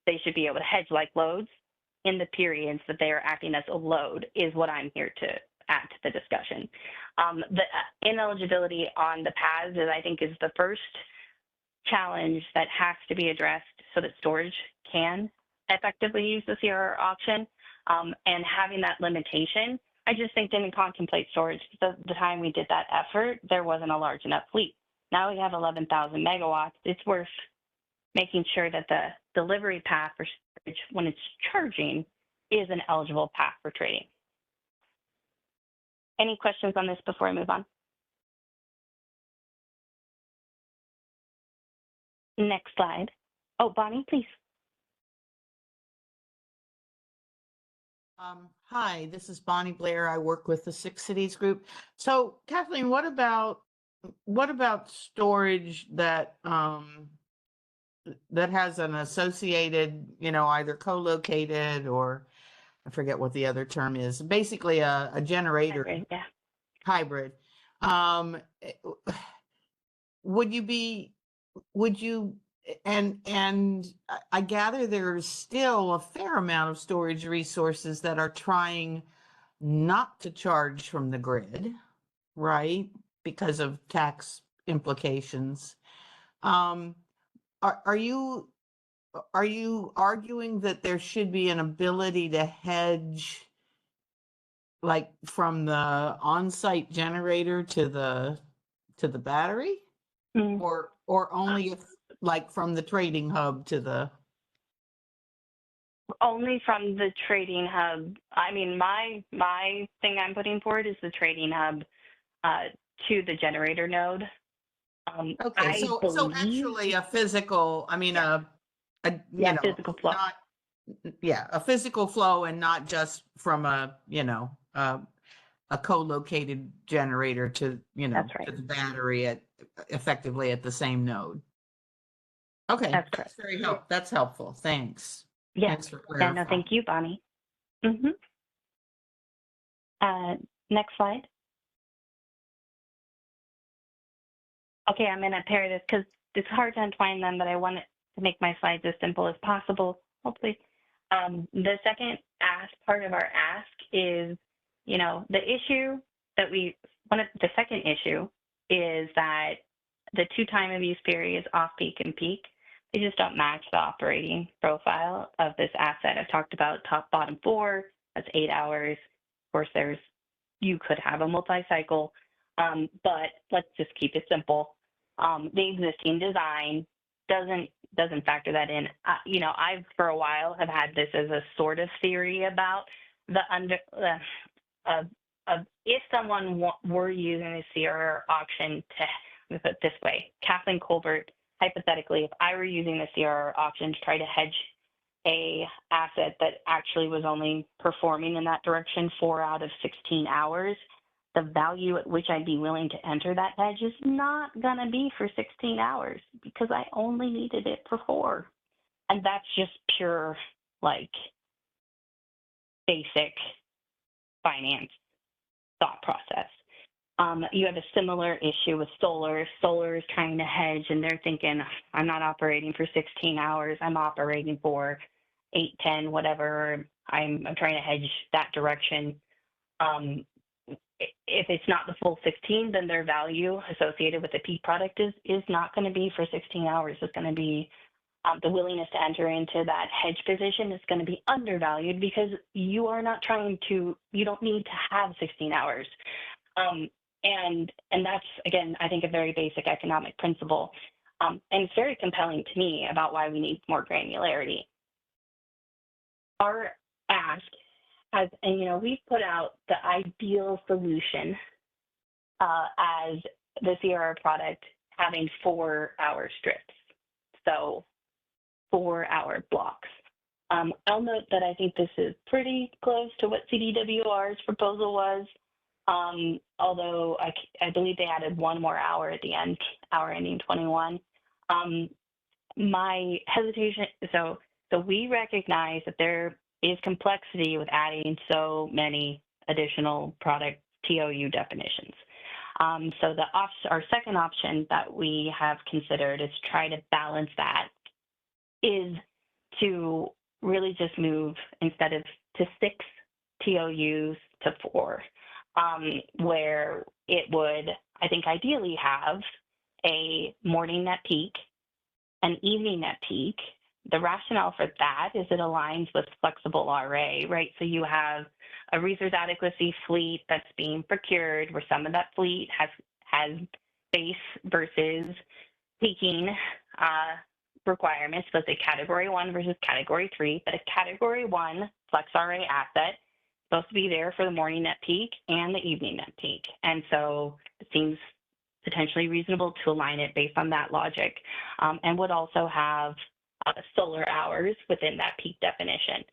They should be able to hedge like loads in the periods that they are acting as a load is what I'm here to add to the discussion. The ineligibility on the paths I think is the first challenge that has to be addressed so that storage can effectively use the CRR auction, and having that limitation, I just think didn't contemplate storage. The time we did that effort, there wasn't a large enough fleet. Now we have 11,000 megawatts. It's worth making sure that the delivery path for storage when it's charging is an eligible path for trading. Any questions on this before I move on? Next slide. Oh, Bonnie, please.
Hi, this is Bonnie Blair. I work with the Six Cities Group. So, Kathleen, what about storage that that has an associated, either co-located or I forget what the other term is. Basically, a generator
Hybrid, yeah.
Hybrid. Would you? And I gather there's still a fair amount of storage resources that are trying not to charge from the grid, right? Because of tax implications. Are you arguing that there should be an ability to hedge, like from the on-site generator to the battery, or only if, like from the trading hub to the?
Only from the trading hub. I mean, my thing I'm putting forward is the trading hub to the generator node.
Okay, so actually a physical, I mean, a
physical flow.
A physical flow and not just from a co-located generator to,
That's right.
to the battery effectively at the same node. Okay,
That's correct.
That's helpful. Thanks.
Yeah.
Thanks for
Yeah, no,
clarifying.
thank you, Bonnie. Next slide. Okay, I'm going to pair this because it's hard to entwine them, but I want to make my slides as simple as possible, hopefully. The second part of our ask is, the issue that the second issue is that the two time of use periods, off peak and peak, they just don't match the operating profile of this asset. I've talked about top, bottom 4, that's 8 hours. Of course, you could have a multi-cycle, but let's just keep it simple. The existing design doesn't factor that in. I've for a while have had this as a sort of theory about if someone were using a CRR auction to, let me put it this way, Kathleen Colbert, hypothetically, if I were using the CRR auction to try to hedge a asset that actually was only performing in that direction 4 out of 16 hours, the value at which I'd be willing to enter that hedge is not going to be for 16 hours because I only needed it for 4. And that's just pure, like, basic finance thought process. You have a similar issue with solar. Solar is trying to hedge, and they're thinking, I'm not operating for 16 hours. I'm operating for 8, 10, whatever. I'm trying to hedge that direction. If it's not the full 16, then their value associated with the peak product is not going to be for 16 hours. It's going to be the willingness to enter into that hedge position is going to be undervalued because you are not trying to, you don't need to have 16 hours. And that's, again, I think a very basic economic principle. And it's very compelling to me about why we need more granularity. Our ask has, and we've put out the ideal solution as the CRR product having 4-hour strips. So 4-hour blocks. I'll note that I think this is pretty close to what CDWR's proposal was. Although I believe they added 1 more hour at the end, hour ending 21. My hesitation, so we recognize that there is complexity with adding so many additional product TOU definitions. So our second option that we have considered is try to balance that, is to really just move instead of to 6 TOUs to 4. Where it would, I think, ideally have a morning net peak, an evening net peak. The rationale for that is it aligns with flexible RA, right? So you have a resource adequacy fleet that's being procured where some of that fleet has base versus peaking requirements. So it's a category 1 versus category 3, but a category 1 flex RA asset supposed to be there for the morning net peak and the evening net peak. And so it seems potentially reasonable to align it based on that logic, and would also have solar hours within that peak definition.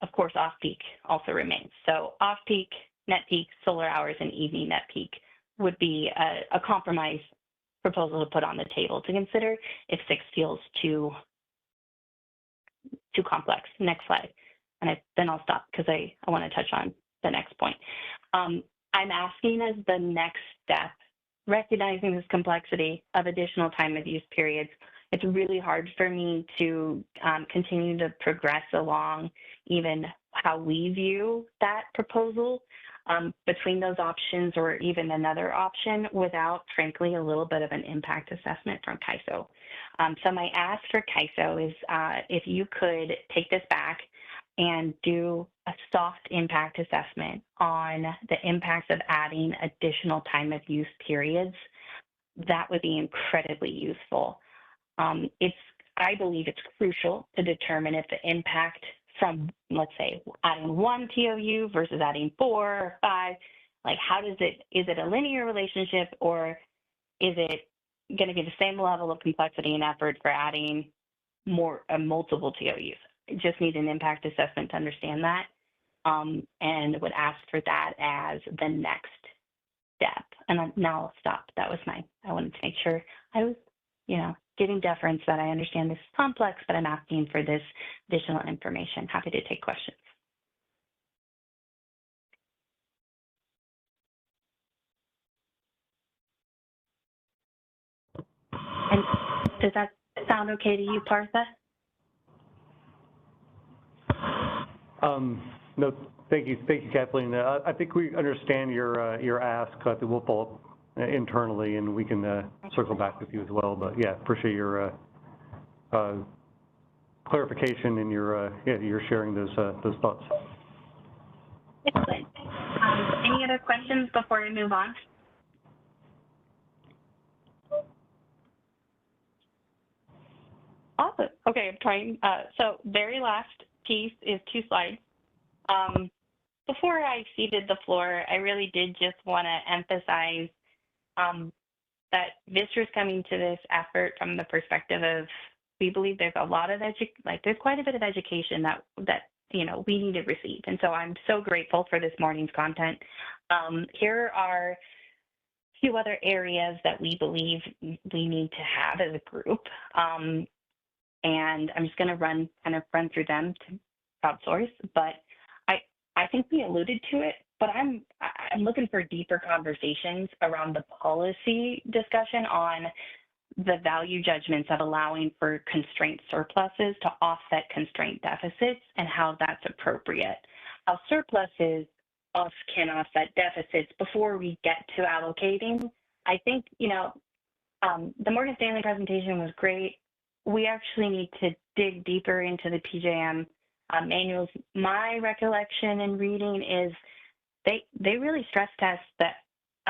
Of course, off-peak also remains. So off-peak, net peak, solar hours, and evening net peak would be a compromise proposal to put on the table to consider if 6 feels too complex. Next slide. And then I'll stop because I want to touch on the next point. I'm asking as the next step, recognizing this complexity of additional time of use periods, it's really hard for me to continue to progress along even how we view that proposal between those options or even another option without, frankly, a little bit of an impact assessment from CAISO. So my ask for CAISO is if you could take this back and do a soft impact assessment on the impacts of adding additional time of use periods, that would be incredibly useful. I believe it's crucial to determine if the impact from, let's say, adding 1 TOU versus adding 4 or 5, like is it a linear relationship, or is it going to be the same level of complexity and effort for adding multiple TOUs? Just need an impact assessment to understand that, and would ask for that as the next step. And now I'll stop. That was I wanted to make sure I was, giving deference that I understand this is complex, but I'm asking for this additional information. Happy to take questions. And does that sound okay to you, Partha?
No, thank you, Kathleen. I think we understand your ask. We'll follow up internally, and we can circle back with you as well. But yeah, appreciate your clarification and your sharing those thoughts.
Excellent. Any other questions before we move on? Awesome. Okay, I'm trying. So very last piece is 2 slides. Before I ceded the floor, I really did just want to emphasize that Vistra is coming to this effort from the perspective of, we believe there's a lot of there's quite a bit of education that we need to receive. And so I'm so grateful for this morning's content. Here are a few other areas that we believe we need to have as a group. And I'm just going to run through them to crowdsource, but I think we alluded to it, but I'm looking for deeper conversations around the policy discussion on the value judgments of allowing for constraint surpluses to offset constraint deficits and how that's appropriate. How surpluses can offset deficits before we get to allocating. I think, the Morgan Stanley presentation was great. We actually need to dig deeper into the PJM manuals. My recollection and reading is they really stress test the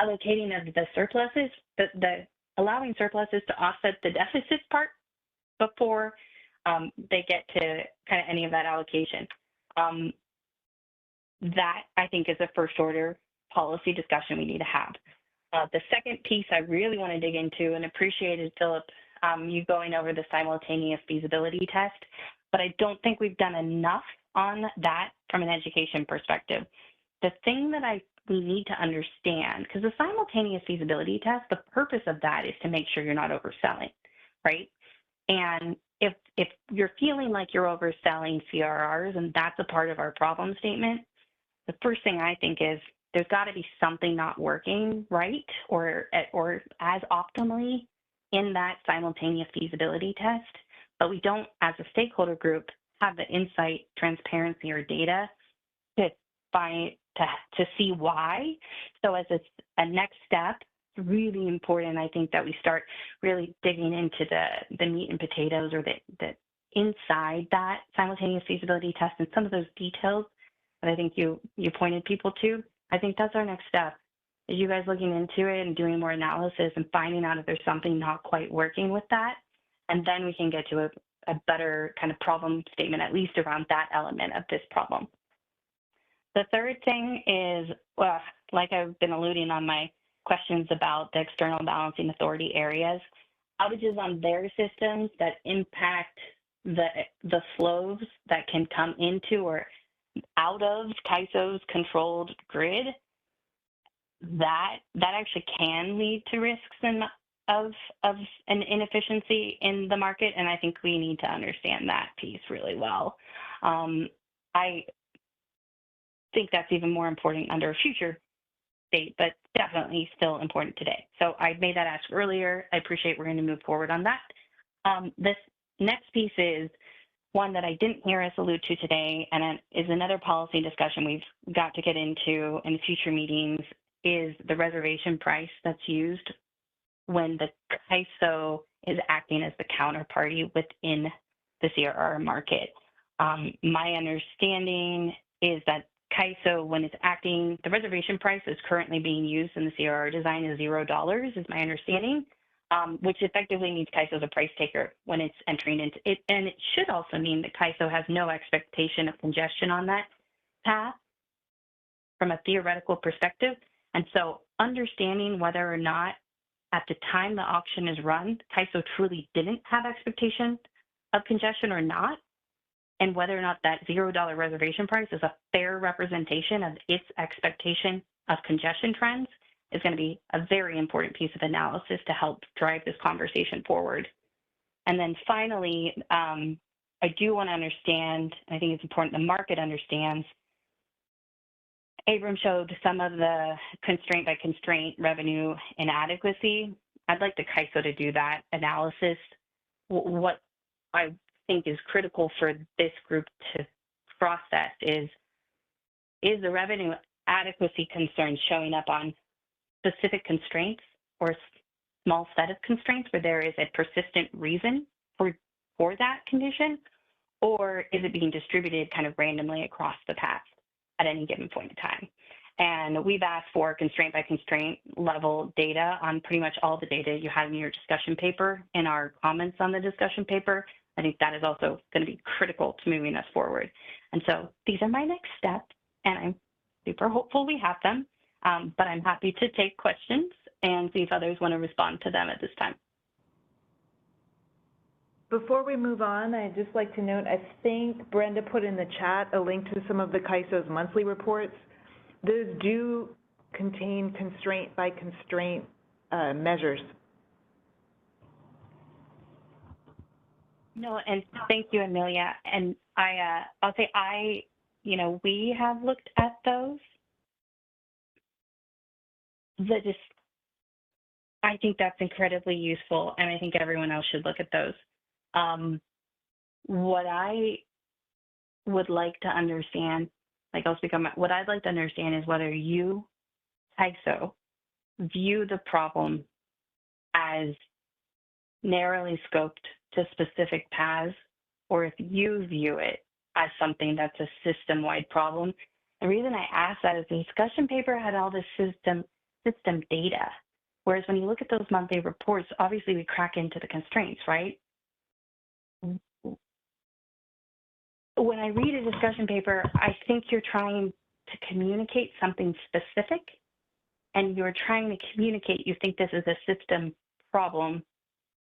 allocating of the surpluses, the allowing surpluses to offset the deficits part before they get to kind of any of that allocation. That I think is a first order policy discussion we need to have. The second piece I really want to dig into, and appreciated, Philip, you going over the simultaneous feasibility test, but I don't think we've done enough on that from an education perspective. The thing that we need to understand, because the simultaneous feasibility test, the purpose of that is to make sure you're not overselling, right? And if you're feeling like you're overselling CRRs, and that's a part of our problem statement, the first thing I think is there's got to be something not working right or as optimally in that simultaneous feasibility test, but we don't, as a stakeholder group, have the insight, transparency, or data to see why. So as a next step, it's really important, I think, that we start really digging into the meat and potatoes, or the inside that simultaneous feasibility test, and some of those details that I think you pointed people to. I think that's our next step. Is you guys looking into it and doing more analysis and finding out if there's something not quite working with that, and then we can get to a better kind of problem statement, at least around that element of this problem. The third thing is, well, like I've been alluding on my questions about the external balancing authority areas, outages on their systems that impact the flows that can come into or out of CAISO's controlled grid, that actually can lead to risks of an inefficiency in the market, and I think we need to understand that piece really well. I think that's even more important under a future state, but definitely still important today. So I made that ask earlier. I appreciate we're going to move forward on that. This next piece is one that I didn't hear us allude to today, and it is another policy discussion we've got to get into in future meetings, is the reservation price that's used when the CAISO is acting as the counterparty within the CRR market. My understanding is that CAISO, when it's acting, the reservation price is currently being used in the CRR design is $0, is my understanding, which effectively means CAISO is a price taker when it's entering into it. And it should also mean that CAISO has no expectation of congestion on that path from a theoretical perspective. And so understanding whether or not at the time the auction is run, CAISO truly didn't have expectation of congestion or not, and whether or not that $0 reservation price is a fair representation of its expectation of congestion trends is going to be a very important piece of analysis to help drive this conversation forward. And then finally, I do want to understand, I think it's important the market understands, Abram showed some of the constraint by constraint revenue inadequacy. I'd like the CAISO to do that analysis. What I think is critical for this group to process is the revenue adequacy concern showing up on specific constraints or a small set of constraints where there is a persistent reason for that condition, or is it being distributed kind of randomly across the path at any given point in time? And we've asked for constraint by constraint level data on pretty much all the data you had in your discussion paper and our comments on the discussion paper. I think that is also going to be critical to moving us forward. And so these are my next steps, and I'm super hopeful we have them, but I'm happy to take questions and see if others want to respond to them at this time.
Before we move on, I'd just like to note, I think Brenda put in the chat a link to some of the CAISO's monthly reports. Those do contain constraint by constraint measures.
No, and thank you, Amelia. And I'll say we have looked at those. I think that's incredibly useful, and I think everyone else should look at those. What I would like to understand, what I'd like to understand is whether you, CAISO, view the problem as narrowly scoped to specific paths, or if you view it as something that's a system-wide problem. The reason I ask that is the discussion paper had all this system data, whereas when you look at those monthly reports, obviously we crack into the constraints, right? When I read a discussion paper, I think you're trying to communicate something specific, and you're trying to communicate you think this is a system problem,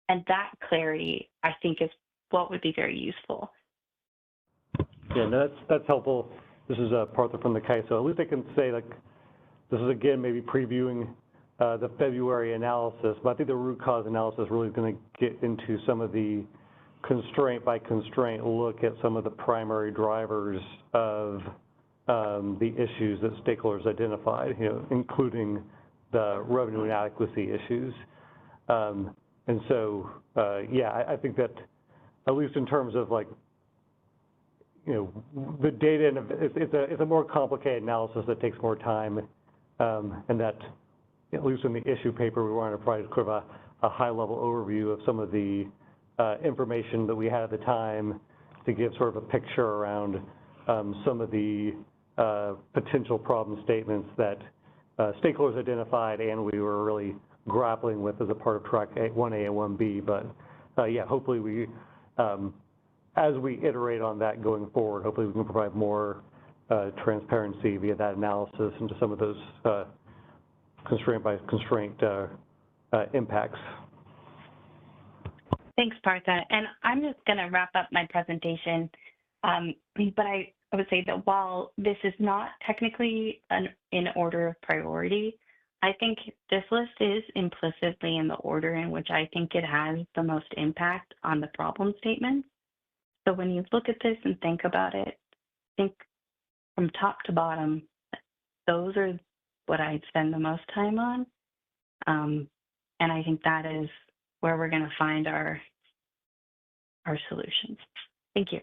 and that clarity, I think, is what would be very useful.
Yeah, no, that's helpful. This is Partha from the CAISO. At least I can say, this is again maybe previewing the February analysis, but I think the root cause analysis really is going to get into some of the constraint by constraint look at some of the primary drivers of the issues that stakeholders identified, including the revenue inadequacy issues. And so, I think that at least in terms of the data, and it's a more complicated analysis that takes more time, and that at least in the issue paper, we wanted to provide sort of a high-level overview of some of the information that we had at the time to give sort of a picture around some of the potential problem statements that stakeholders identified and we were really grappling with as a part of track 1A and 1B. But hopefully we, as we iterate on that going forward, hopefully we can provide more transparency via that analysis into some of those constraint by constraint impacts.
Thanks, Partha. And I'm just going to wrap up my presentation, but I would say that while this is not technically in order of priority, I think this list is implicitly in the order in which I think it has the most impact on the problem statements. So when you look at this and think about it, think from top to bottom, those are what I'd spend the most time on. And I think that is where we're going to find our solutions. Thank you.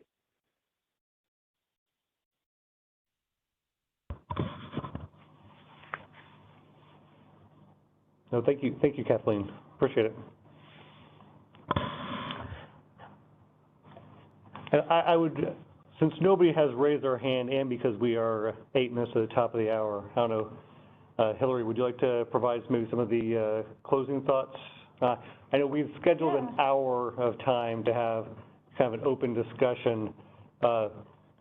No, thank you, Kathleen. Appreciate it. And I would, since nobody has raised their hand, and because we are 8 minutes at the top of the hour, I don't know, Hillary, would you like to provide maybe some of the closing thoughts? I know we've scheduled an hour of time to have kind of an open discussion. What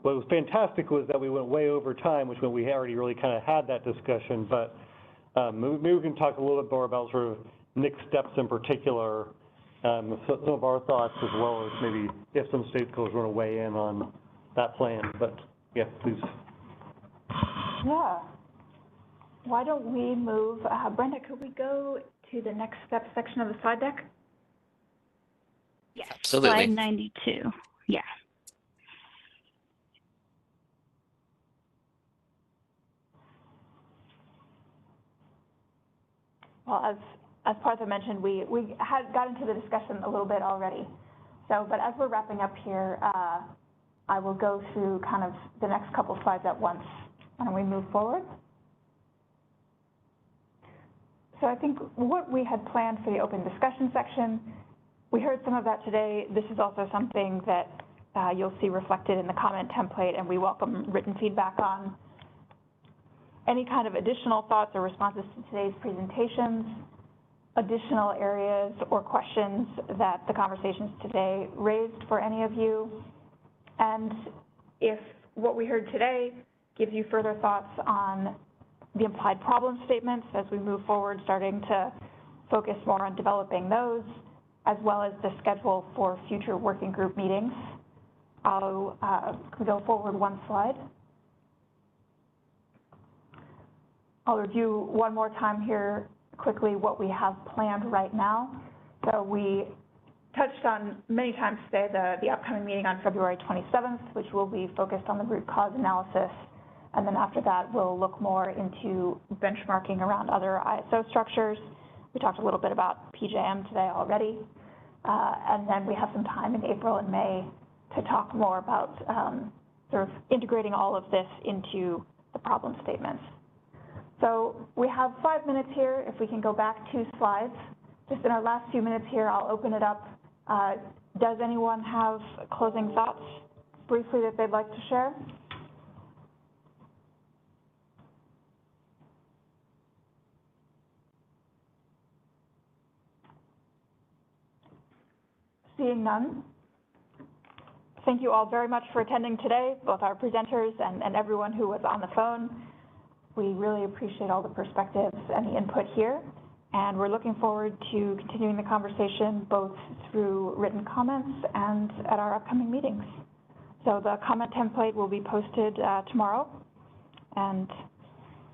was fantastic was that we went way over time, which meant we already really kind of had that discussion, but maybe we can talk a little bit more about sort of next steps in particular, some of our thoughts, as well as maybe if some stakeholders want to weigh in on that plan. But yeah, please.
Yeah. Why don't we move, Brenda, could we go to the next step section of the slide deck?
Yes,
absolutely.
Slide 92, yeah.
Well, as Partha mentioned, we had got into the discussion a little bit already. So, but as we're wrapping up here, I will go through kind of the next couple slides at once. Why don't we move forward? So I think what we had planned for the open discussion section, we heard some of that today. This is also something that you'll see reflected in the comment template, and we welcome written feedback on. Any kind of additional thoughts or responses to today's presentations, additional areas or questions that the conversations today raised for any of you, and if what we heard today gives you further thoughts on the implied problem statements as we move forward, starting to focus more on developing those, as well as the schedule for future working group meetings. I'll go forward one slide. I'll review one more time here quickly what we have planned right now. So we touched on many times today the upcoming meeting on February 27th, which will be focused on the root cause analysis. And then after that, we'll look more into benchmarking around other ISO structures. We talked a little bit about PJM today already. And then we have some time in April and May to talk more about sort of integrating all of this into the problem statements. So we have 5 minutes here. If we can go back 2 slides. Just in our last few minutes here, I'll open it up. Does anyone have closing thoughts briefly that they'd like to share? Seeing none. Thank you all very much for attending today, both our presenters and everyone who was on the phone. We really appreciate all the perspectives and the input here. And we're looking forward to continuing the conversation both through written comments and at our upcoming meetings. So the comment template will be posted tomorrow. And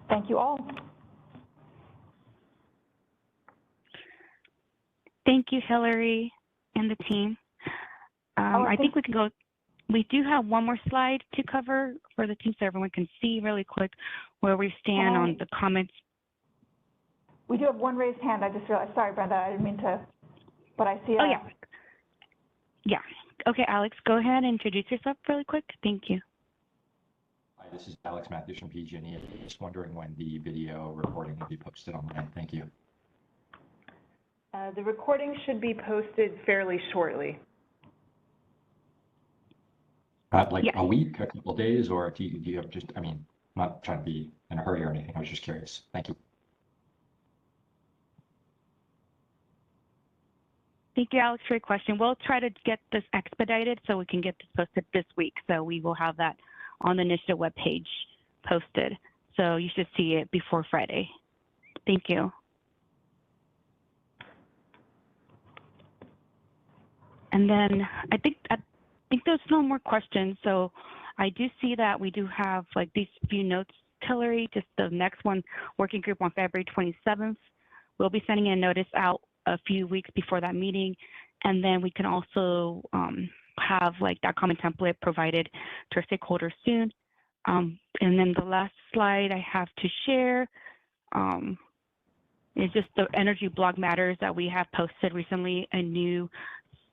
thank you all.
Thank you, Hillary and the team. I think we can go. We do have one more slide to cover for the team so everyone can see really quick where we stand on the comments.
We do have one raised hand. I just realized. Sorry, Brenda. I didn't mean to, but I see.
Oh, yeah. Yeah. Okay, Alex, go ahead and introduce yourself really quick. Thank you.
Hi, this is Alex Matthews from PG&E. Just wondering when the video recording will be posted online. Thank you.
The recording should be posted fairly shortly.
Like a week, a couple of days, or do you have just, I mean, I'm not trying to be in a hurry or anything. I was just curious. Thank you.
Thank you, Alex, for your question. We'll try to get this expedited so we can get this posted this week. So we will have that on the initiative webpage posted. So you should see it before Friday. Thank you. And then I think there's no more questions. So I do see that we do have like these few notes, Hillary, just the next one, working group on February 27th. We'll be sending a notice out a few weeks before that meeting. And then we can also have like that comment template provided to our stakeholders soon. And then the last slide I have to share is just the energy blog matters that we have posted recently, a new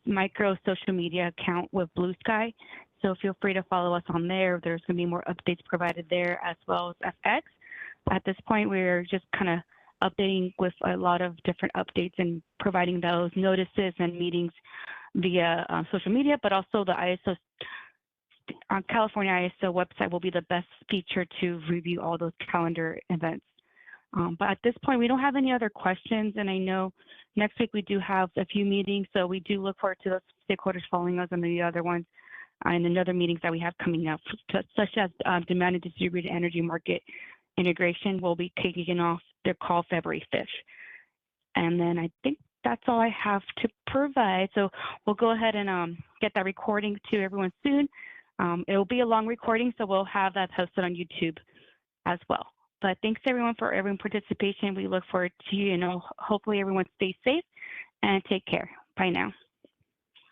micro social media account with Blue Sky. So feel free to follow us on there. There's going to be more updates provided there as well as FX. At this point, we're just kind of updating with a lot of different updates and providing those notices and meetings via social media, but also the ISO, California ISO website will be the best feature to review all those calendar events. But at this point, we don't have any other questions, and I know next week we do have a few meetings, so we do look forward to those stakeholders following us and the other ones and the other meetings that we have coming up, such as demand and distributed energy market integration will be taking off their call February 5th. And then I think that's all I have to provide. So we'll go ahead and get that recording to everyone soon. It will be a long recording, so we'll have that posted on YouTube as well. But thanks everyone for everyone's participation. We look forward to you, and hopefully everyone stays safe and take care. Bye now.